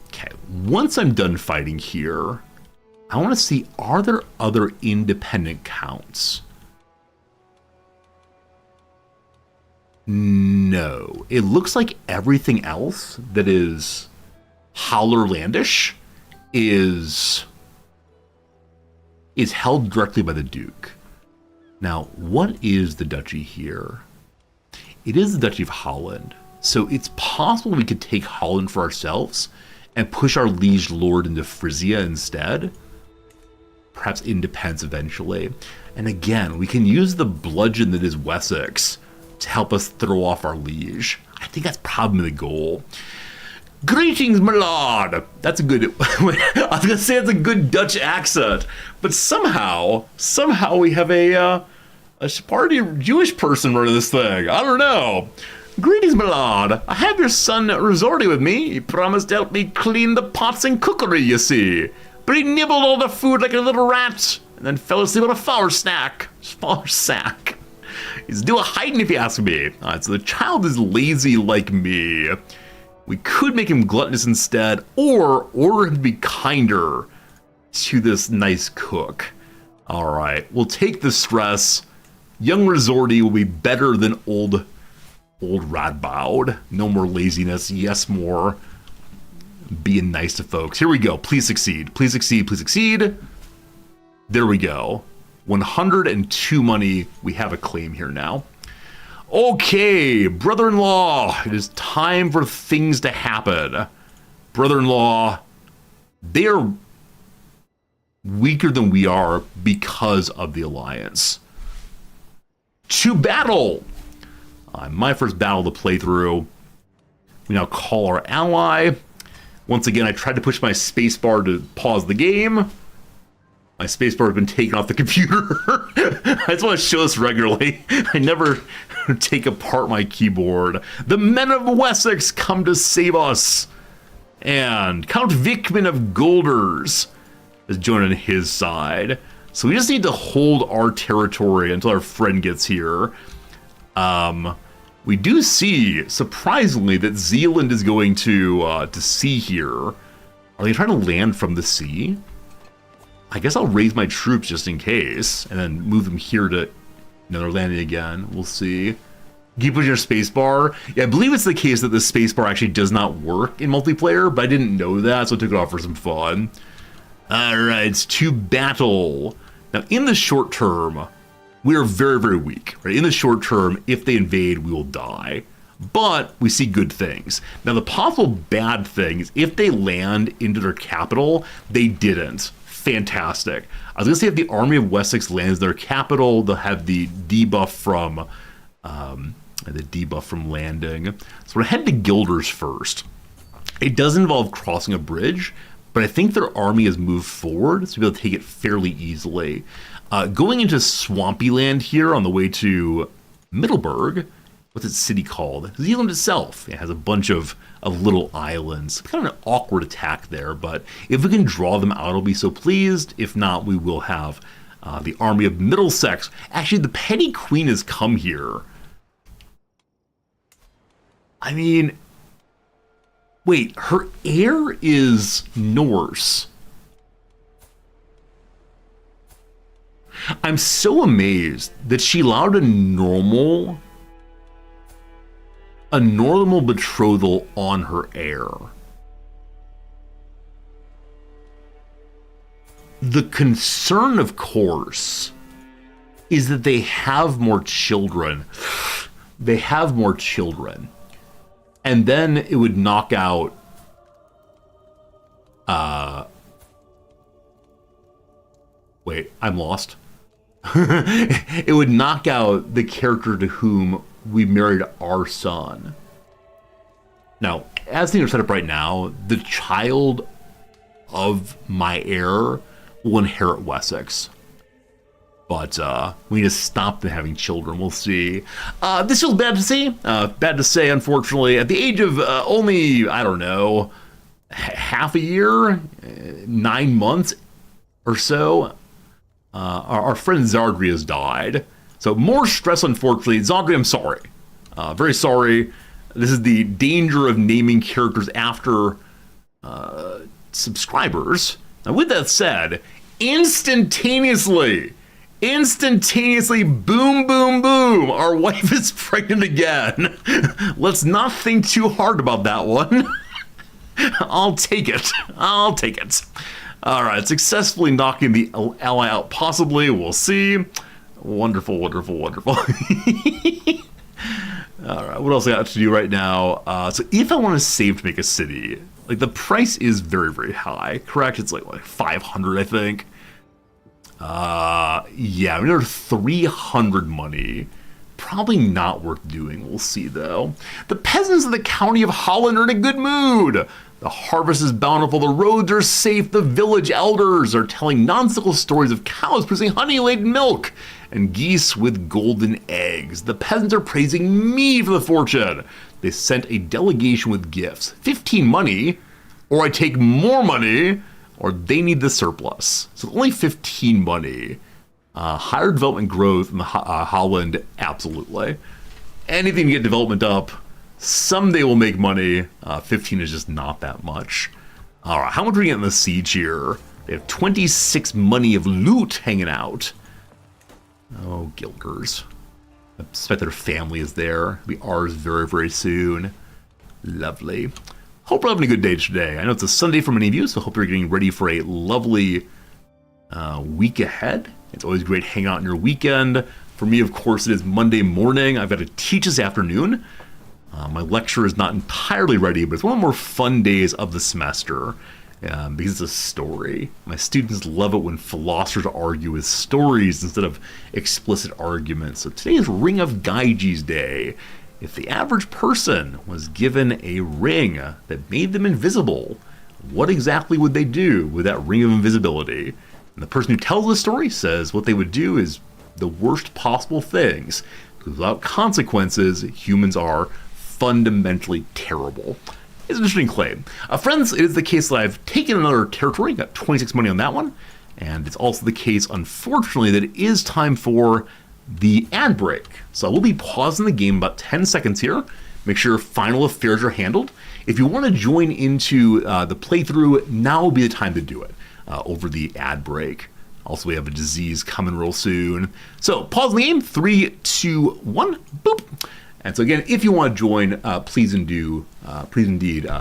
Okay, once I'm done fighting here, I want to see, are there other independent counts? No. It looks like everything else that is Howlerlandish is held directly by the Duke. Now, what is the duchy here? It is the Duchy of Holland. So it's possible we could take Holland for ourselves and push our liege lord into Frisia instead. Perhaps independence eventually. And again, we can use the bludgeon that is Wessex to help us throw off our liege. I think that's probably the goal. Greetings, my lord! That's a good... I was gonna say it's a good Dutch accent, but somehow we have a Sephardi Jewish person running this thing. I don't know. Greetings, my lord. I have your son Resorty with me. He promised to help me clean the pots and cookery, you see. But he nibbled all the food like a little rat, and then fell asleep on a flour sack. He's due a hiding if you ask me. So the child is lazy like me. We could make him gluttonous instead, or order him to be kinder to this nice cook. All right, we'll take the stress. Young Resorty will be better than old Radboud. No more laziness. Yes, more being nice to folks. Here we go. Please succeed. Please succeed. Please succeed. There we go. 102 money. We have a claim here now. Okay, brother-in-law. It is time for things to happen. Brother-in-law, they are weaker than we are because of the alliance. To battle! My first battle to play through. We now call our ally. Once again, I tried to push my spacebar to pause the game. My spacebar has been taken off the computer. I just want to show this regularly. I never take apart my keyboard. The men of Wessex come to save us. And Count Vickman of Golders is joining his side. So we just need to hold our territory until our friend gets here. We do see, surprisingly, that Zealand is going to sea here. Are they trying to land from the sea? I guess I'll raise my troops just in case, and then move them here to another landing again. We'll see. Keep pushing your spacebar. Yeah, I believe it's the case that the spacebar actually does not work in multiplayer, but I didn't know that, so I took it off for some fun. Alright, it's to battle. Now, in the short term, we are very, very weak. Right? In the short term, if they invade, we will die. But we see good things. Now, the possible bad thing is if they land into their capital, they didn't. Fantastic. I was going to say if the army of Wessex lands their capital, they'll have the debuff from landing. So we're going to head to Guilders first. It does involve crossing a bridge, but I think their army has moved forward, so we'll be able to take it fairly easily. Going into Swampy Land here on the way to Middleburg what's its city called? Zealand itself. It has a bunch of little islands. Kind of an awkward attack there, but if we can draw them out, I'll be so pleased. If not, we will have the army of Middlesex. Actually, the petty queen has come here. I mean, wait, her heir is Norse. I'm so amazed that she allowed a normal betrothal on her heir. The concern, of course, is that they have more children. They have more children. And then it would knock out wait, I'm lost. It would knock out the character to whom we married our son. Now, as things are set up right now, the child of my heir will inherit Wessex. But we need to stop them having children. We'll see. This feels bad to see. Bad to say, unfortunately. At the age of only, I don't know, half a year, 9 months or so, our friend Zardri has died. So more stress, unfortunately. Zardri, I'm sorry. Very sorry. This is the danger of naming characters after subscribers. Now, with that said, instantaneously, boom, boom, boom, our wife is pregnant again. Let's not think too hard about that one. I'll take it. All right, successfully knocking the ally out, possibly. We'll see. Wonderful. All right, what else I got to do right now? So if I want to save to make a city, like the price is very, very high, correct? It's like 500, I think. Yeah, another 300 money. Probably not worth doing. We'll see, though. The peasants of the county of Holland are in a good mood. The harvest is bountiful, the roads are safe, the village elders are telling nonsensical stories of cows producing honey-laden milk and geese with golden eggs. The peasants are praising me for the fortune. They sent a delegation with gifts. 15 money, or I take more money, or they need the surplus. So only 15 money. Higher development growth in Holland, absolutely. Anything to get development up, someday we'll make money. 15 is just not that much. All right, how much are we getting in the siege here? They have 26 money of loot hanging out. Oh, Guilders. I suspect their family is there. It'll be ours very, very soon. Lovely. Hope we're having a good day today. I know it's a Sunday for many of you, so I hope you're getting ready for a lovely week ahead. It's always great hanging out on your weekend. For me, of course, it is Monday morning. I've got to teach this afternoon. My lecture is not entirely ready, but it's one of the more fun days of the semester because it's a story. My students love it when philosophers argue with stories instead of explicit arguments. So today is Ring of Gyges Day. If the average person was given a ring that made them invisible, what exactly would they do with that ring of invisibility? And the person who tells the story says what they would do is the worst possible things. Because without consequences, humans are fundamentally terrible. It's an interesting claim. Friends, it is the case that I've taken another territory, got 26 money on that one. And it's also the case, unfortunately, that it is time for the ad break. So I will be pausing the game about 10 seconds here. Make sure final affairs are handled. If you want to join into the playthrough, now will be the time to do it over the ad break. Also, we have a disease coming real soon. So pause the game, 3, 2, 1, boop. And so again, if you want to join, please indeed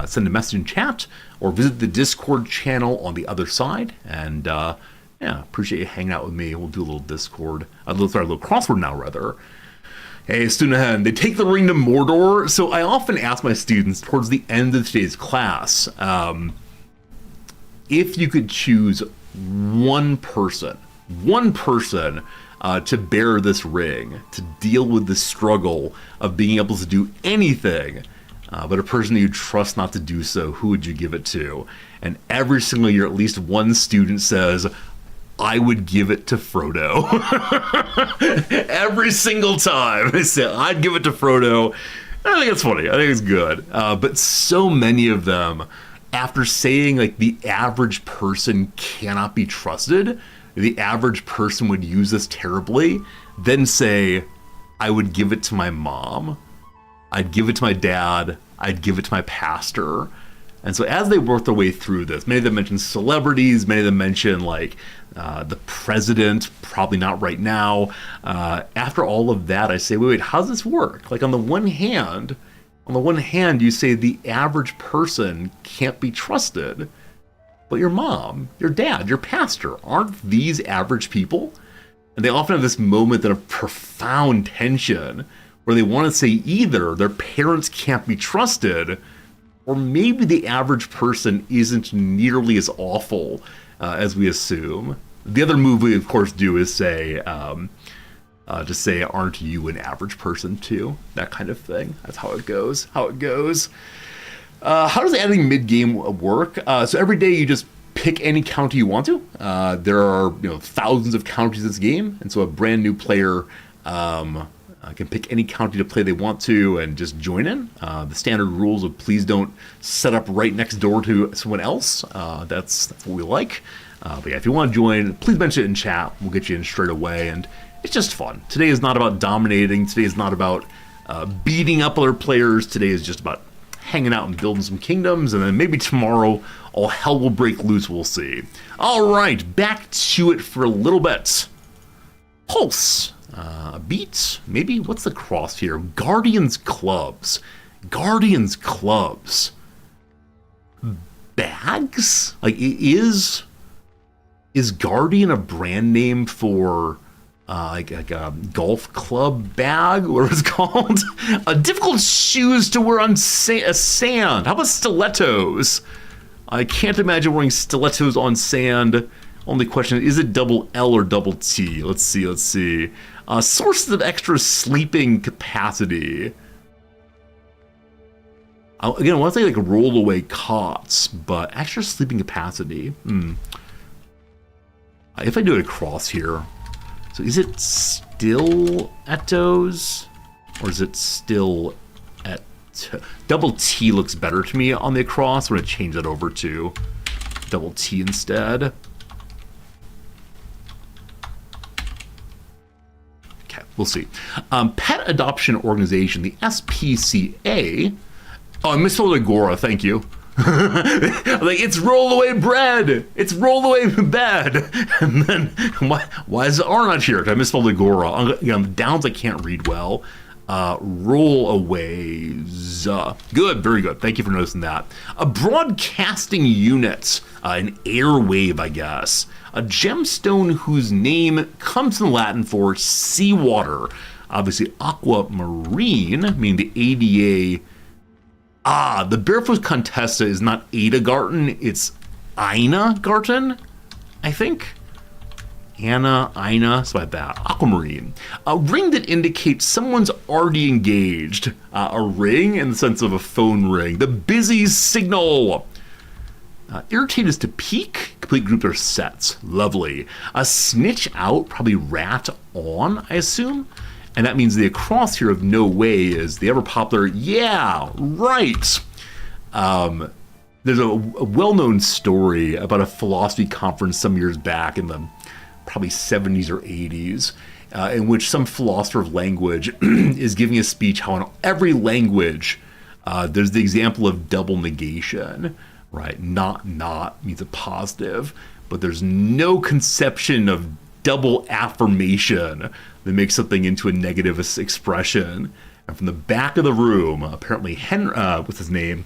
send a message in chat or visit the Discord channel on the other side. And yeah, appreciate you hanging out with me. We'll do a little Discord, a little crossword now, rather. Hey, student ahead, they take the ring to Mordor. So I often ask my students towards the end of today's class, if you could choose one person to bear this ring, to deal with the struggle of being able to do anything, but a person you trust not to do so, who would you give it to? And every single year, at least one student says, I would give it to Frodo. Every single time they say, I'd give it to Frodo. I think it's funny. I think it's good. But so many of them, after saying like the average person cannot be trusted, the average person would use this terribly, then say, I would give it to my mom. I'd give it to my dad. I'd give it to my pastor. And so as they work their way through this, many of them mention celebrities, many of them mention like the president, probably not right now. After all of that, I say, wait, how does this work? Like on the one hand, you say the average person can't be trusted, but your mom, your dad, your pastor, aren't these average people? And they often have this moment of profound tension where they want to say either their parents can't be trusted, or maybe the average person isn't nearly as awful as we assume. The other move we, of course, do is say, just say, aren't you an average person too? That kind of thing. That's how it goes. How does adding mid-game work? So every day you just pick any county you want to. There are thousands of counties in this game, and so a brand new player can pick any county to play they want to and just join in. The standard rules of please don't set up right next door to someone else. That's what we like. But yeah, if you want to join, please mention it in chat. We'll get you in straight away, and it's just fun. Today is not about dominating. Today is not about beating up other players. Today is just about hanging out and building some kingdoms, and then maybe tomorrow all hell will break loose. We'll see. All right, back to it for a little bit. Pulse. Beats, maybe? What's the cross here? Guardians Clubs. Bags? Like, is Guardian a brand name for like a golf club bag, or it's called? Difficult shoes to wear on sand. How about stilettos? I can't imagine wearing stilettos on sand. Only question is it double L or double T? Let's see. Sources of extra sleeping capacity. Again, I want to say like rollaway cots, but extra sleeping capacity. If I do it across here, so is it still Etos, or is it still at double T? Looks better to me on the across. I'm going to change that over to double T instead. We'll see. Pet Adoption Organization, the SPCA. Oh, I misspelled Agora, thank you. Like, it's rollaway bread. It's rollaway bed. And then, why is the R not here? I misspelled Agora. On the downs, I can't read well. Rollaways. Good, very good. Thank you for noticing that. A broadcasting unit, an airwave, I guess. A gemstone whose name comes in Latin for seawater. Obviously, aquamarine, meaning the ADA. The Barefoot Contessa is not Ada Garten, it's Ina Garten, I think. Anna, Ina, something like that. Aquamarine. A ring that indicates someone's already engaged. A ring in the sense of a phone ring. The busy signal. Irritate is to peak. Complete group or sets. Lovely. A snitch out, probably rat on, I assume. And that means the across here of no way is the ever popular, yeah, right. There's a well-known story about a philosophy conference some years back in the probably 70s or 80s, in which some philosopher of language is giving a speech how in every language there's the example of double negation, right? Not means a positive, but there's no conception of double affirmation that makes something into a negative expression. And from the back of the room, apparently what's his name?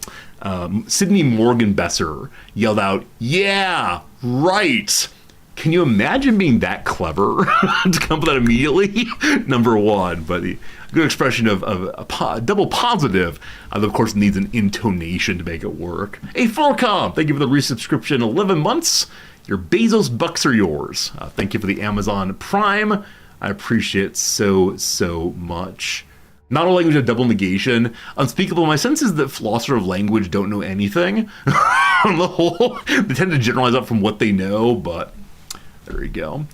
Sidney Morgenbesser yelled out, yeah, right. Can you imagine being that clever to come up with that immediately? Number one, but the good expression of a double positive, of course, needs an intonation to make it work. Hey, Forcom, thank you for the resubscription, 11 months. Your Bezos bucks are yours. Thank you for the Amazon Prime. I appreciate it so much. Not all language have double negation. Unspeakable. My sense is that philosophers of language don't know anything. On the whole, they tend to generalize up from what they know, but There we go.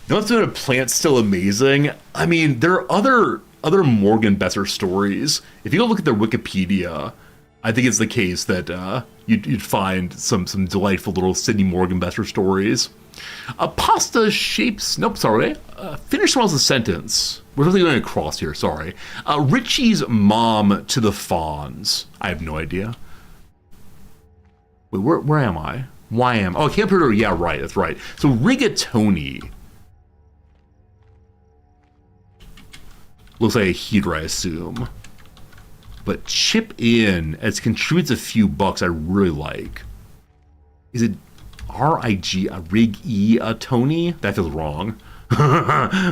No one's doing a plant still amazing. I mean, there are other Morgan Besser stories. If you go look at their Wikipedia, I think it's the case that you'd find some delightful little Sydney Morgan Besser stories. Pasta shapes. Nope, sorry. Finish well as a sentence. We're really going across here. Sorry. Richie's mom to the Fawns. I have no idea. Wait, where am I? Why am? Oh, Camp Peter. Yeah, right. That's right. So rigatoni. Looks like a heater, I assume. But chip in as contributes a few bucks. I really like. Is it R-I-G, a rig-e, a Tony? That feels wrong.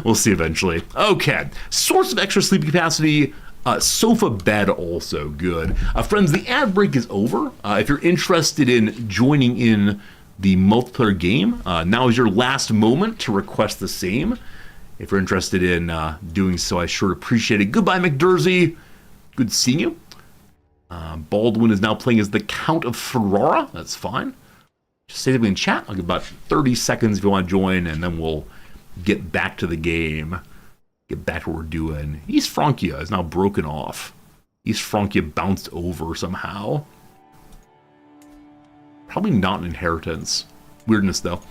We'll see eventually. Okay. Source of extra sleep capacity. Sofa bed also good. Friends, the ad break is over. If you're interested in joining in the multiplayer game, now is your last moment to request the same. If you're interested in doing so, I sure appreciate it. Goodbye, McDursey. Good seeing you. Baldwin is now playing as the Count of Ferrara. That's fine. Just say something in chat. I'll give about 30 seconds if you want to join, and then we'll get back to the game. Get back to what we're doing. East Francia is now broken off. East Francia bounced over somehow. Probably not an inheritance. Weirdness, though.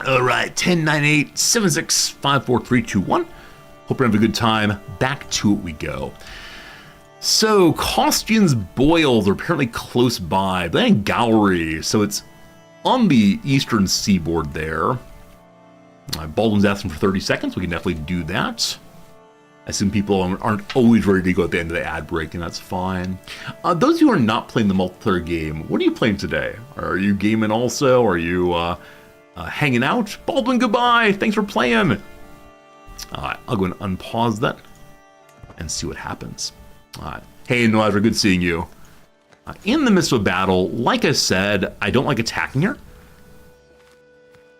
All right, 1098765431. Hope you're having a good time. Back to it we go. So, Costian's Boils are apparently close by. But then Gowrie, so it's on the eastern seaboard there. Baldwin's asking for 30 seconds. We can definitely do that. I assume people aren't always ready to go at the end of the ad break, and that's fine. Those who are not playing the multiplayer game, what are you playing today? Are you gaming also? Are you hanging out? Baldwin, goodbye. Thanks for playing. I'll go and unpause that and see what happens. Hey, Noazra, good seeing you. In the midst of a battle, like I said, I don't like attacking her.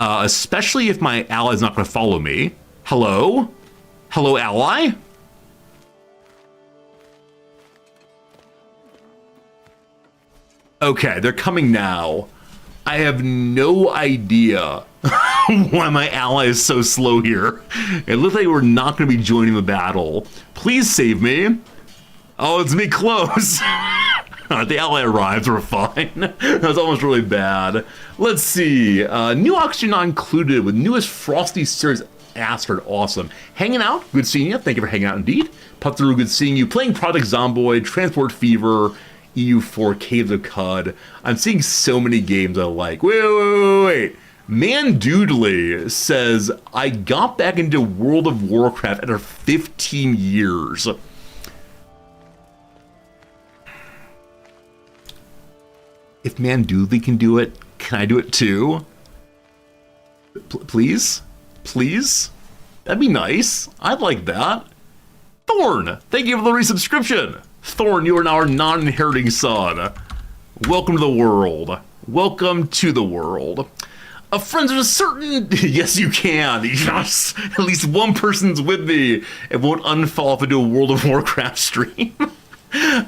Especially if my ally's not going to follow me. Hello? Hello, ally? Okay, they're coming now. I have no idea why my ally is so slow here. It looks like we're not going to be joining the battle. Please save me. Oh, it's me close. The ally arrives, we're fine. That was almost really bad. Let's see. New oxygen not included with newest Frosty series Astrid. Awesome. Hanging out. Good seeing you. Thank you for hanging out indeed. Pup through. Good seeing you. Playing Project Zomboid, Transport Fever, EU4, Caves of Cud. I'm seeing so many games I like. Wait. Man Doodley says, I got back into World of Warcraft after 15 years. If Man Doodley can do it, can I do it too? Please? Please? That'd be nice. I'd like that. Thorn, thank you for the resubscription. Thorn, you are now our non-inheriting son. Welcome to the world. Welcome to the world. Friends, there's a certain... Yes, you can. Yes. At least one person's with me and won't unfollow into a World of Warcraft stream.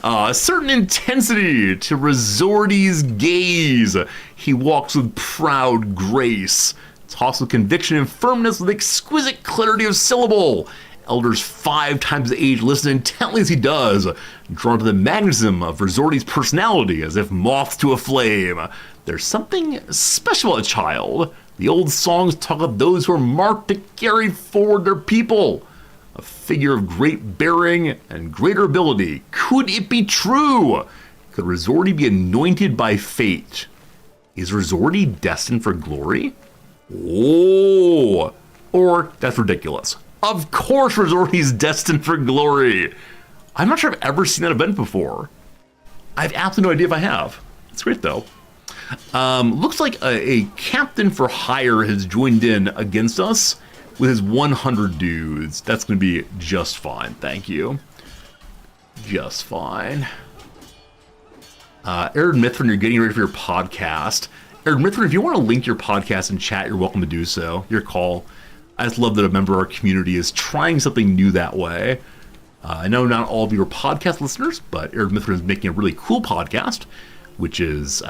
A certain intensity to Resorty's gaze. He walks with proud grace. Talks with conviction and firmness with exquisite clarity of syllable. Elders 5 times his age listen intently as he does, drawn to the magnetism of Resorty's personality as if moths to a flame. There's something special about a child. The old songs talk of those who are marked to carry forward their people. A figure of great bearing and greater ability. Could it be true? Could Resorty be anointed by fate? Is Resorty destined for glory? Oh, or that's ridiculous. Of course Resorty's destined for glory. I'm not sure I've ever seen that event before. I have absolutely no idea if I have. It's great though. Looks like a captain for hire has joined in against us with his 100 dudes. That's going to be just fine. Thank you. Just fine. Aaron Mithrin, you're getting ready for your podcast. Aaron Mithrin, if you want to link your podcast in chat, you're welcome to do so. Your call. I just love that a member of our community is trying something new that way. I know not all of you are podcast listeners, but Aaron Mithrin is making a really cool podcast, which is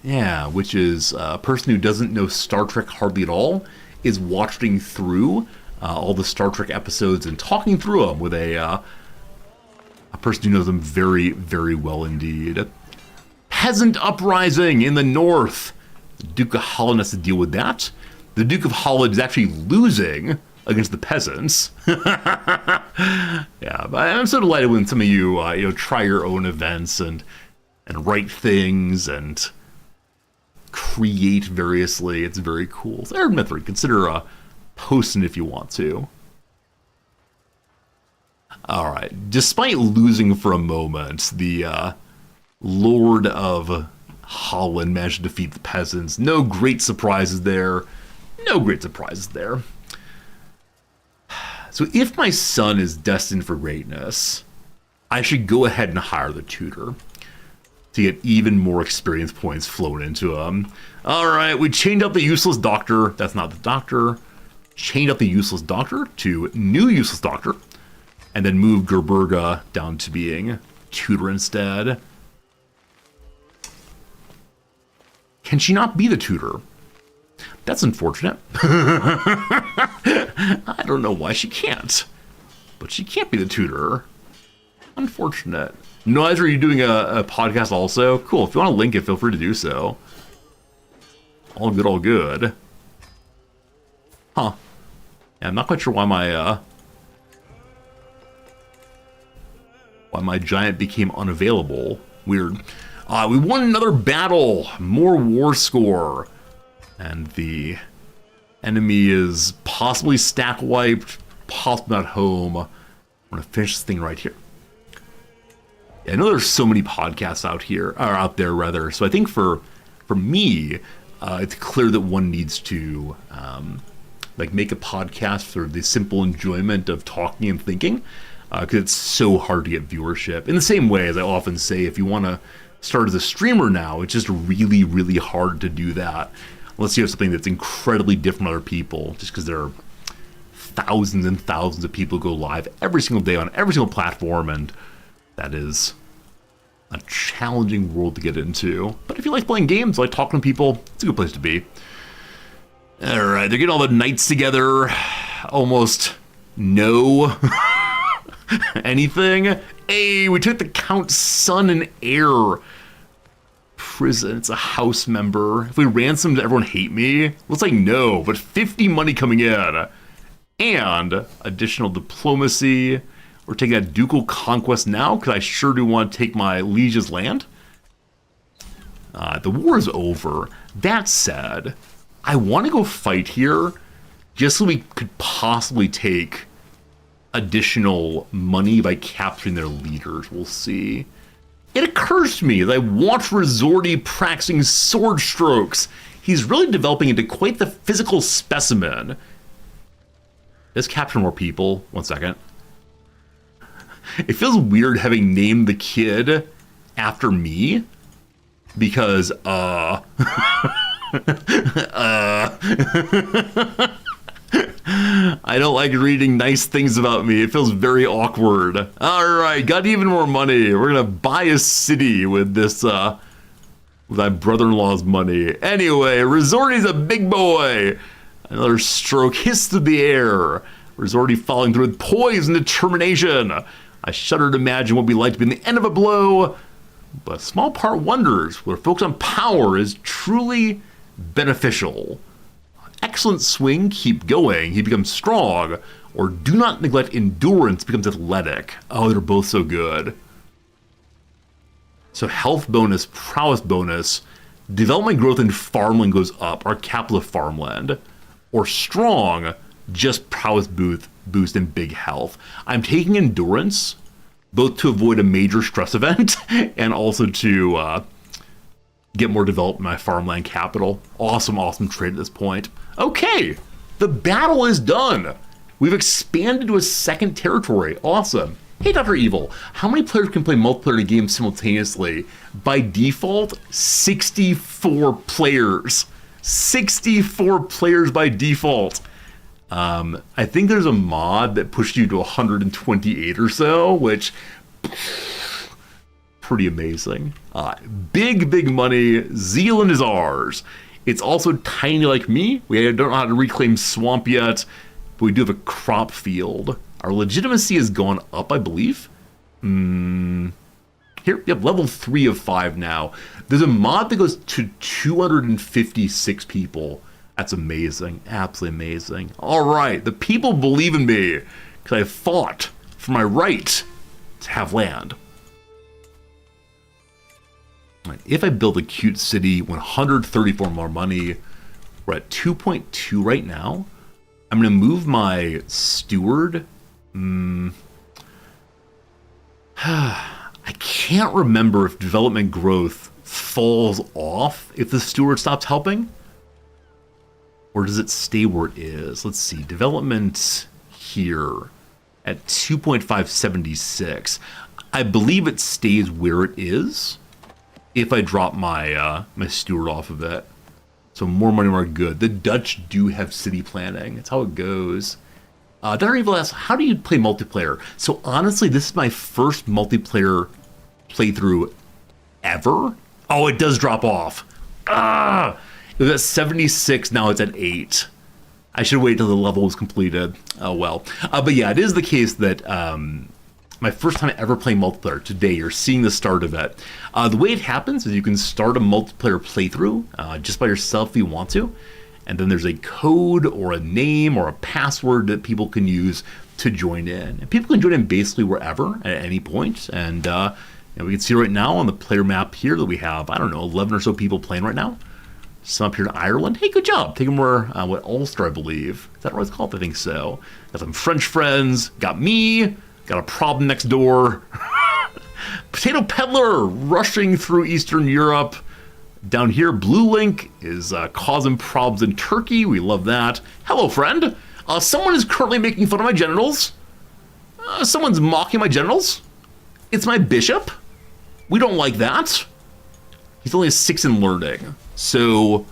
Yeah, which is a person who doesn't know Star Trek hardly at all is watching through all the Star Trek episodes and talking through them with a person who knows them very, very well indeed. Peasant uprising in the north. The Duke of Holland has to deal with that. The Duke of Holland is actually losing against the peasants. Yeah, but I'm so delighted when some of you, try your own events and write things and create variously. It's very cool. So, Aaron Mithrin, consider posting if you want to. All right. Despite losing for a moment, the Lord of Holland managed to defeat the peasants. No great surprises there. No great surprises there. So if my son is destined for greatness, I should go ahead and hire the tutor to get even more experience points flowing into him. All right, we chained up the useless doctor. That's not the doctor. Chained up the useless doctor to new useless doctor, and then moved Gerberga down to being tutor instead. Can she not be the tutor? That's unfortunate. I don't know why she can't, but she can't be the tutor. Unfortunate. Noise, are you doing a podcast also? Cool. If you want to link it, feel free to do so. All good, all good. Huh. Yeah, I'm not quite sure why my giant became unavailable. Weird. We won another battle. More war score. And the enemy is possibly stack wiped, possibly not home. I'm going to finish this thing right here. I know there's so many podcasts out there. So I think for me, it's clear that one needs to make a podcast for the simple enjoyment of talking and thinking, because it's so hard to get viewership. In the same way as I often say, if you want to start as a streamer now, it's just really, really hard to do that unless you have something that's incredibly different from other people, just because there are thousands and thousands of people who go live every single day on every single platform, and that is a challenging world to get into. But if you like playing games, like talking to people, it's a good place to be. All right, they're getting all the knights together. Almost no anything. Hey, we took the Count's son and heir. Prison, it's a house member. If we ransomed, everyone hate me? Looks like no, but 50 money coming in. And additional diplomacy. We're taking a ducal conquest now, because I sure do want to take my liege's land. The war is over. That said, I want to go fight here just so we could possibly take additional money by capturing their leaders. We'll see. It occurs to me that I watch Resorti practicing sword strokes. He's really developing into quite the physical specimen. Let's capture more people. 1 second. It feels weird having named the kid after me, because, I don't like reading nice things about me. It feels very awkward. All right, got even more money. We're gonna buy a city with this, with my brother-in-law's money. Anyway, Resorti's a big boy. Another stroke hissed through the air. Resorti following through with poise and determination. I shudder to imagine what it'd be like to be in the end of a blow, but a small part wonders whether focus on power is truly beneficial. Excellent swing, keep going, he becomes strong, or do not neglect endurance, becomes athletic. Oh, they're both so good. So health bonus, prowess bonus, development growth in farmland goes up, our capital of farmland, or strong, just prowess boost and big health. I'm taking endurance, both to avoid a major stress event and also to get more development in my farmland capital. Awesome trade at this point. Okay, the battle is done. We've expanded to a second territory. Awesome. Hey, Dr. Evil, how many players can play multiplayer in a game simultaneously? By default, 64 players. 64 players by default. I think there's a mod that pushed you to 128 or so, which pretty amazing. Big money. Zealand is ours. It's also tiny like me. We don't know how to reclaim swamp yet, but we do have a crop field. Our legitimacy has gone up, I believe. Here, we have level 3 of 5 now. There's a mod that goes to 256 people. That's amazing. Absolutely amazing. All right, the people believe in me because I fought for my right to have land. Right, if I build a cute city, 134 more money. We're at 2.2 right now. I'm going to move my steward. I can't remember if development growth falls off if the steward stops helping. Or does it stay where it is? Let's see. Development here at 2.576. I believe it stays where it is if I drop my my steward off of it. So more money, more good. The Dutch do have city planning. That's how it goes. Dr. Evil asks, how do you play multiplayer? So honestly, this is my first multiplayer playthrough ever. Oh, it does drop off. It was at 76, now it's at 8. I should wait till the level was completed. Oh well. But yeah, it is the case that my first time ever playing multiplayer today, you're seeing the start of it. The way it happens is you can start a multiplayer playthrough just by yourself if you want to. And then there's a code or a name or a password that people can use to join in. And people can join in basically wherever at any point. And we can see right now on the player map here that we have, I don't know, 11 or so people playing right now. Some up here in Ireland. Hey, good job. Take them where, what, Ulster, I believe. Is that what it's called? I think so. Got some French friends. Got me. Got a problem next door. Potato Peddler rushing through Eastern Europe. Down here, Blue Link is causing problems in Turkey. We love that. Hello, friend. Someone is currently making fun of my genitals. Someone's mocking my genitals. It's my bishop. We don't like that. He's only a 6 in learning. So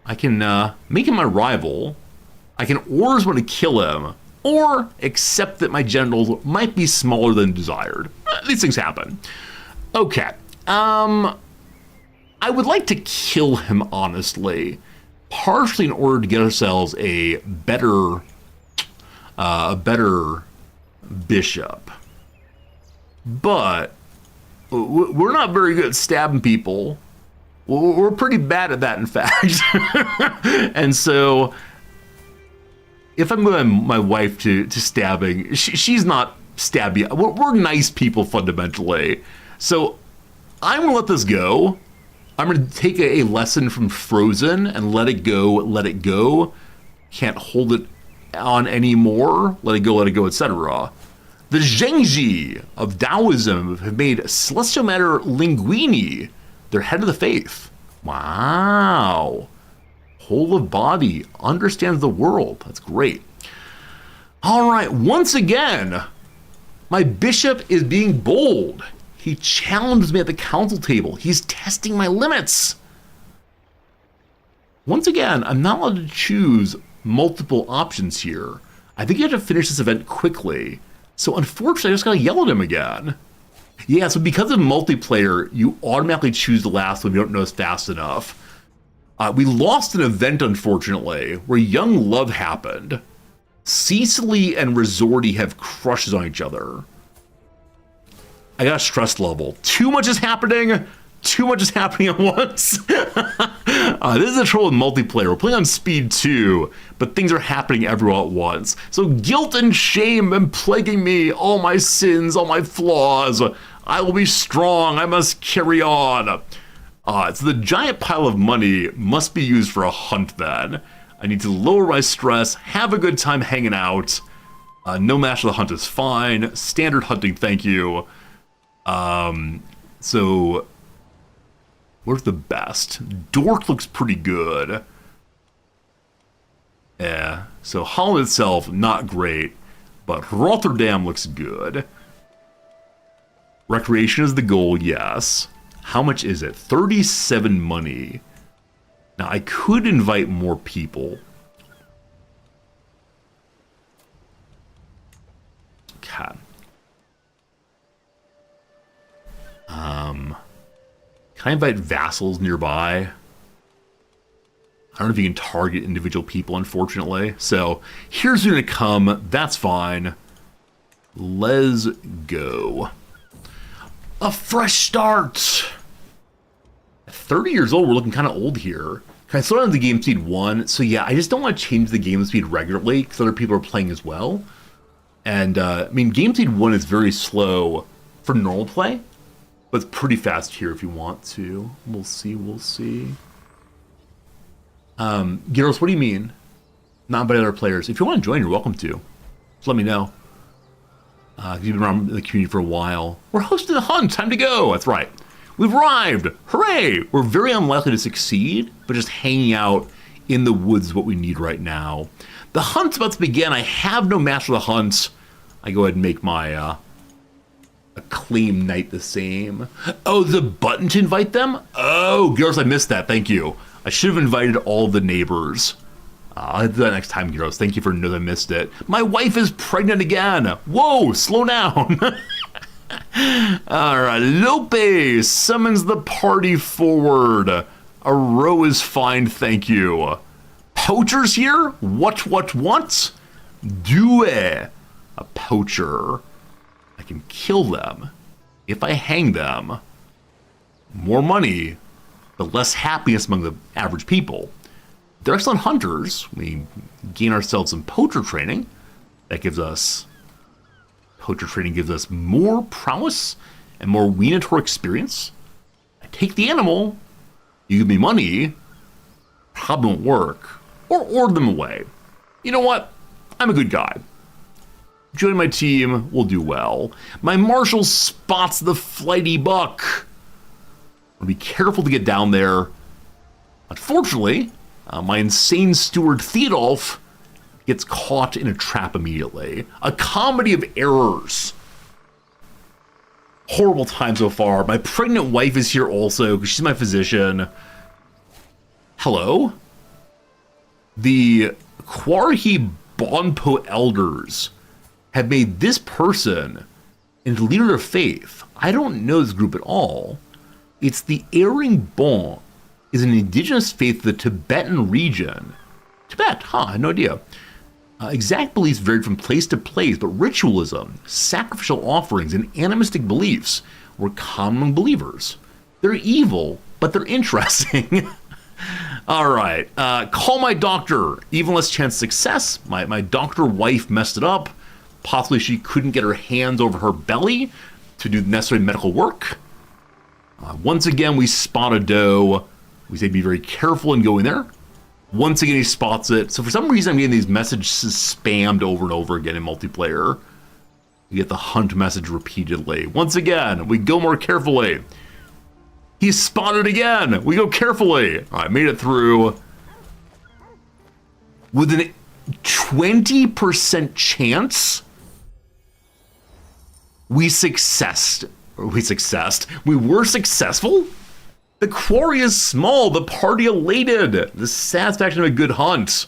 I can make him my rival. I can order someone to kill him. Or accept that my genitals might be smaller than desired. These things happen. Okay. I would like to kill him, honestly, partially in order to get ourselves a better bishop. But we're not very good at stabbing people. We're pretty bad at that, in fact. And so, if I'm moving my wife to stabbing, she's not stabby. We're nice people, fundamentally. So, I'm going to let this go. I'm going to take a lesson from Frozen and let it go, let it go. Can't hold it on anymore. Let it go, etc. The Zhengzhi of Taoism have made Celestial Matter Linguini their head of the faith. Wow. Whole of body, understands the world. That's great. All right, once again, my bishop is being bold. He challenged me at the council table. He's testing my limits. Once again, I'm not allowed to choose multiple options here. I think you have to finish this event quickly. So unfortunately, I just gotta yell at him again. Yeah, so because of multiplayer, you automatically choose the last one if you don't notice fast enough. We lost an event, unfortunately, where young love happened. Cecily and Resorti have crushes on each other. I got a stress level. Too much is happening. Too much is happening at once. This is the trouble with multiplayer. We're playing on speed 2, but things are happening everywhere at once. So guilt and shame are plaguing me. All my sins, all my flaws. I will be strong. I must carry on. So the giant pile of money must be used for a hunt then. I need to lower my stress, have a good time hanging out. No match of the hunt is fine. Standard hunting, thank you. So where's the best? Dork looks pretty good. Yeah, so Holland itself, not great, but Rotterdam looks good. Recreation is the goal, yes. How much is it? 37 money. Now, I could invite more people. Okay. Can I invite vassals nearby? I don't know if you can target individual people, unfortunately. So here's who's gonna come. That's fine. Let's go. A fresh start. At 30 years old, we're looking kind of old here. Can I slow down the game speed 1? So yeah, I just don't want to change the game speed regularly because other people are playing as well. And I mean, game speed 1 is very slow for normal play, but it's pretty fast here if you want to. We'll see, we'll see. Gyros, what do you mean? Not by other players. If you want to join, you're welcome to. Just let me know. You've been around the community for a while. We're hosting a hunt. Time to go. That's right. We've arrived. Hooray! We're very unlikely to succeed, but just hanging out in the woods is what we need right now. The hunt's about to begin. I have no master of the hunt. I go ahead and make my acclaim knight the same. Oh, the button to invite them? Oh, girls, I missed that. Thank you. I should have invited all of the neighbors. I'll do that next time, Gyros. Thank you for knowing I missed it. My wife is pregnant again. Whoa, slow down. All right, Lope summons the party forward. A row is fine, thank you. Poachers here? What? Do a poacher. I can kill them if I hang them. More money, but less happiness among the average people. They're excellent hunters. We gain ourselves some poacher training. Poacher training gives us more prowess and more Weinator experience. I take the animal, you give me money, probably won't work. Or order them away. You know what? I'm a good guy. Join my team, we'll do well. My marshal spots the flighty buck. I'll be careful to get down there. Unfortunately, my insane steward Theodulf gets caught in a trap immediately. A comedy of errors. Horrible time so far. My pregnant wife is here also because she's my physician. Hello? The Quarhi Bonpo elders have made this person into leader of faith. I don't know this group at all. It's the Erring Bon, is an indigenous faith of the Tibetan region. Tibet, huh, I had no idea. Exact beliefs varied from place to place, but ritualism, sacrificial offerings, and animistic beliefs were common among believers. They're evil, but they're interesting. All right, call my doctor. Even less chance of success. My doctor wife messed it up. Possibly she couldn't get her hands over her belly to do the necessary medical work. Once again, we spot a doe. We say be very careful in going there. Once again, he spots it. So for some reason, I'm getting these messages spammed over and over again in multiplayer. We get the hunt message repeatedly. Once again, we go more carefully. He's spotted again. We go carefully. All right, made it through. With a 20% chance, we were successful? The quarry is small, the party elated. The satisfaction of a good hunt.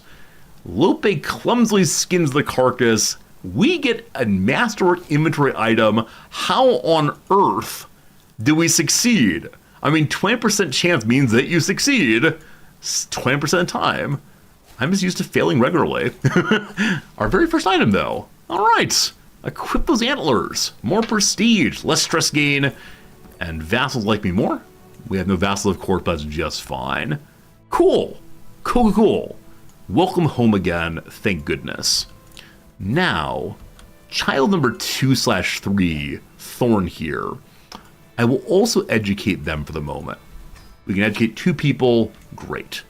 Lope clumsily skins the carcass. We get a masterwork inventory item. How on earth do we succeed? I mean, 20% chance means that you succeed 20% of the time. I'm just used to failing regularly. Our very first item, though. All right. Equip those antlers. More prestige, less stress gain, and vassals like me more. We have no vassal, of course, but that's just fine. Cool. Welcome home again, thank goodness. Now, child number 2/3, Thorn here. I will also educate them for the moment. We can educate 2 people, great.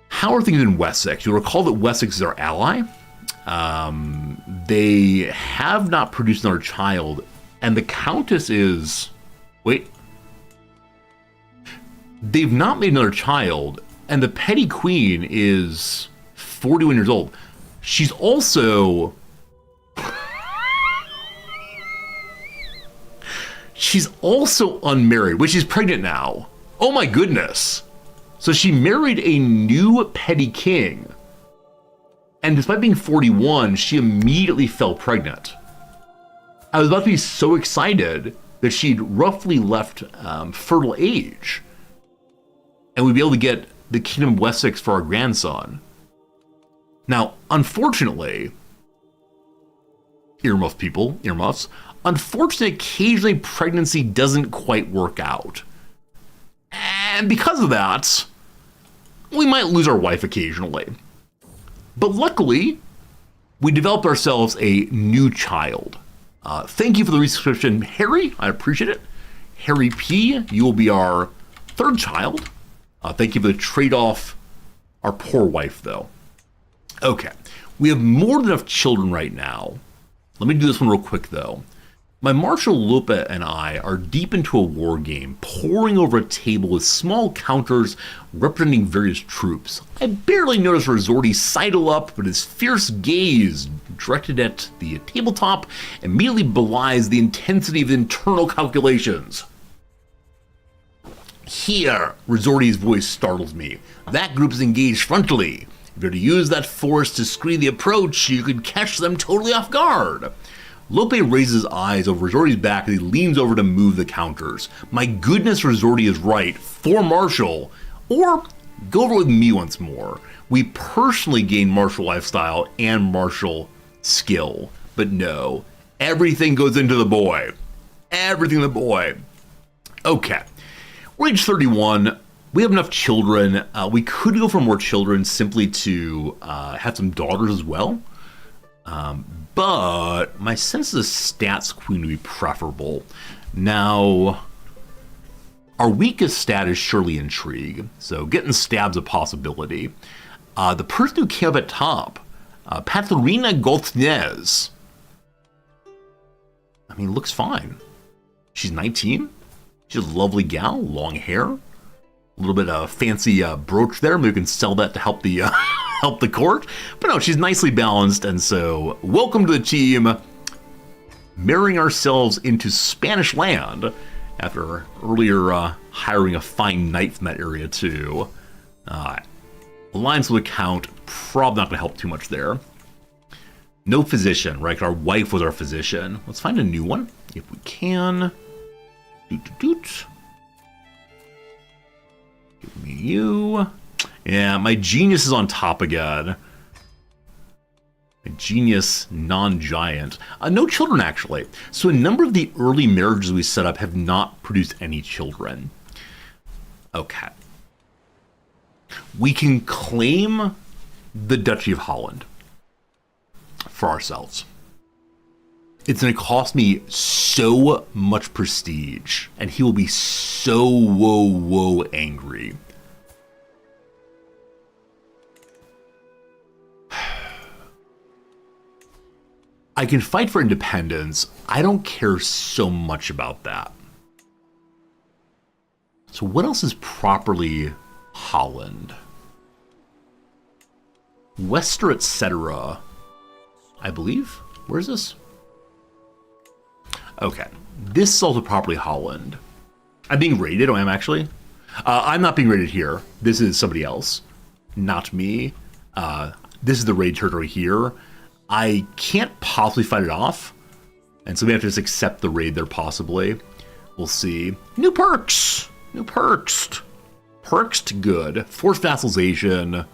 How are things in Wessex? You'll recall that Wessex is our ally. They have not produced another child, and the Countess is... Wait. They've not made another child, and the Petty Queen is 41 years old. She's also... She's also unmarried, which is pregnant now. Oh my goodness. So she married a new petty king. And despite being 41, she immediately fell pregnant. I was about to be so excited that she'd roughly left fertile age, and we'd be able to get the Kingdom of Wessex for our grandson. Now, unfortunately, earmuff people, earmuffs, unfortunately, occasionally pregnancy doesn't quite work out. And because of that, we might lose our wife occasionally. But luckily, we developed ourselves a new child. Thank you for the resubscription, Harry. I appreciate it. Harry P., you will be our third child. Thank you for the trade-off. Our poor wife, though. Okay, we have more than enough children right now. Let me do this one real quick, though. My Marshal Lope and I are deep into a war game, poring over a table with small counters representing various troops. I barely notice Resorti sidle up, but his fierce gaze, directed at the tabletop, immediately belies the intensity of the internal calculations. Here, Resorti's voice startles me. That group is engaged frontally. If you're to use that force to screen the approach, you could catch them totally off guard. Lope raises his eyes over Resorti's back as he leans over to move the counters. My goodness, Resorti is right. For Marshall. Or go over with me once more. We personally gain martial lifestyle and martial skill. But no, everything goes into the boy. Everything the boy. Okay. We're age 31. We have enough children. We could go for more children simply to have some daughters as well. But my sense is a stats queen would be preferable. Now, our weakest stat is surely intrigue, so getting stab's a possibility. The person who came up at top, Patharina Goltnez. I mean, looks fine. She's 19. She's a lovely gal, long hair. A little bit of fancy brooch there. Maybe we can sell that to help the help the court. But no, she's nicely balanced, and so welcome to the team. Marrying ourselves into Spanish land after earlier hiring a fine knight from that area too. Alliance with a count, probably not going to help too much there. No physician, right? Our wife was our physician. Let's find a new one if we can. Doot, doot, doot. Give me you. Yeah, my genius is on top again. A genius non-giant. No children, actually. So a number of the early marriages we set up have not produced any children. Okay. We can claim the Duchy of Holland for ourselves. It's going to cost me so much prestige, and he will be so whoa angry. I can fight for independence. I don't care so much about that. So what else is properly Holland? Wester, etc. I believe. Where is this? Okay. This is also properly Holland. I'm being rated. Oh, I am actually? I'm not being rated here. This is somebody else. Not me. This is the raid territory here. I can't possibly fight it off. And so we have to just accept the raid there possibly. We'll see. New perks! New perks! Perks to good. Forced vassalization.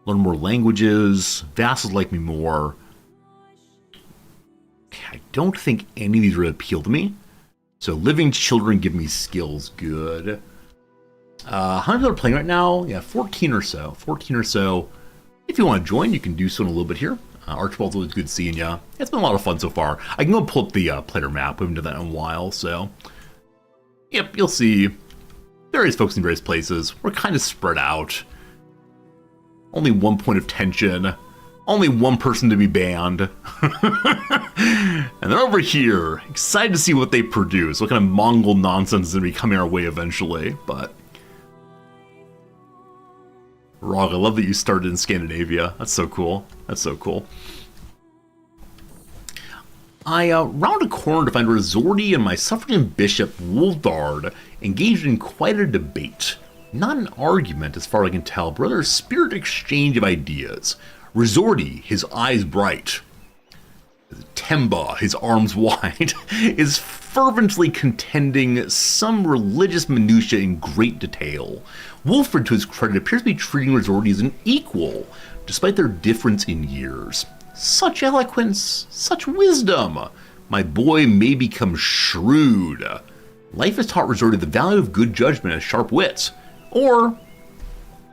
Learn more languages. Vassals like me more. I don't think any of these really appeal to me. So living children give me skills. Good. How many people are playing right now? Yeah, 14 or so. 14 or so. If you want to join, you can do so in a little bit here. Archibald's always good seeing ya. It's been a lot of fun so far. I can go pull up the player map. We haven't done that in a while, so... Yep, you'll see various folks in various places. We're kind of spread out. Only one point of tension. Only one person to be banned. And they're over here. Excited to see what they produce. What kind of Mongol nonsense is going to be coming our way eventually, but... Rog, I love that you started in Scandinavia. That's so cool. That's so cool. I round a corner to find Resorti and my suffragan bishop, Wolfdard, engaged in quite a debate. Not an argument, as far as I can tell, but rather a spirited exchange of ideas. Resorti, his eyes bright. Temba, his arms wide, is fervently contending some religious minutiae in great detail. Wolfred, to his credit, appears to be treating Resorti as an equal, despite their difference in years. Such eloquence, such wisdom. My boy may become shrewd. Life has taught Resorti the value of good judgment and sharp wits, or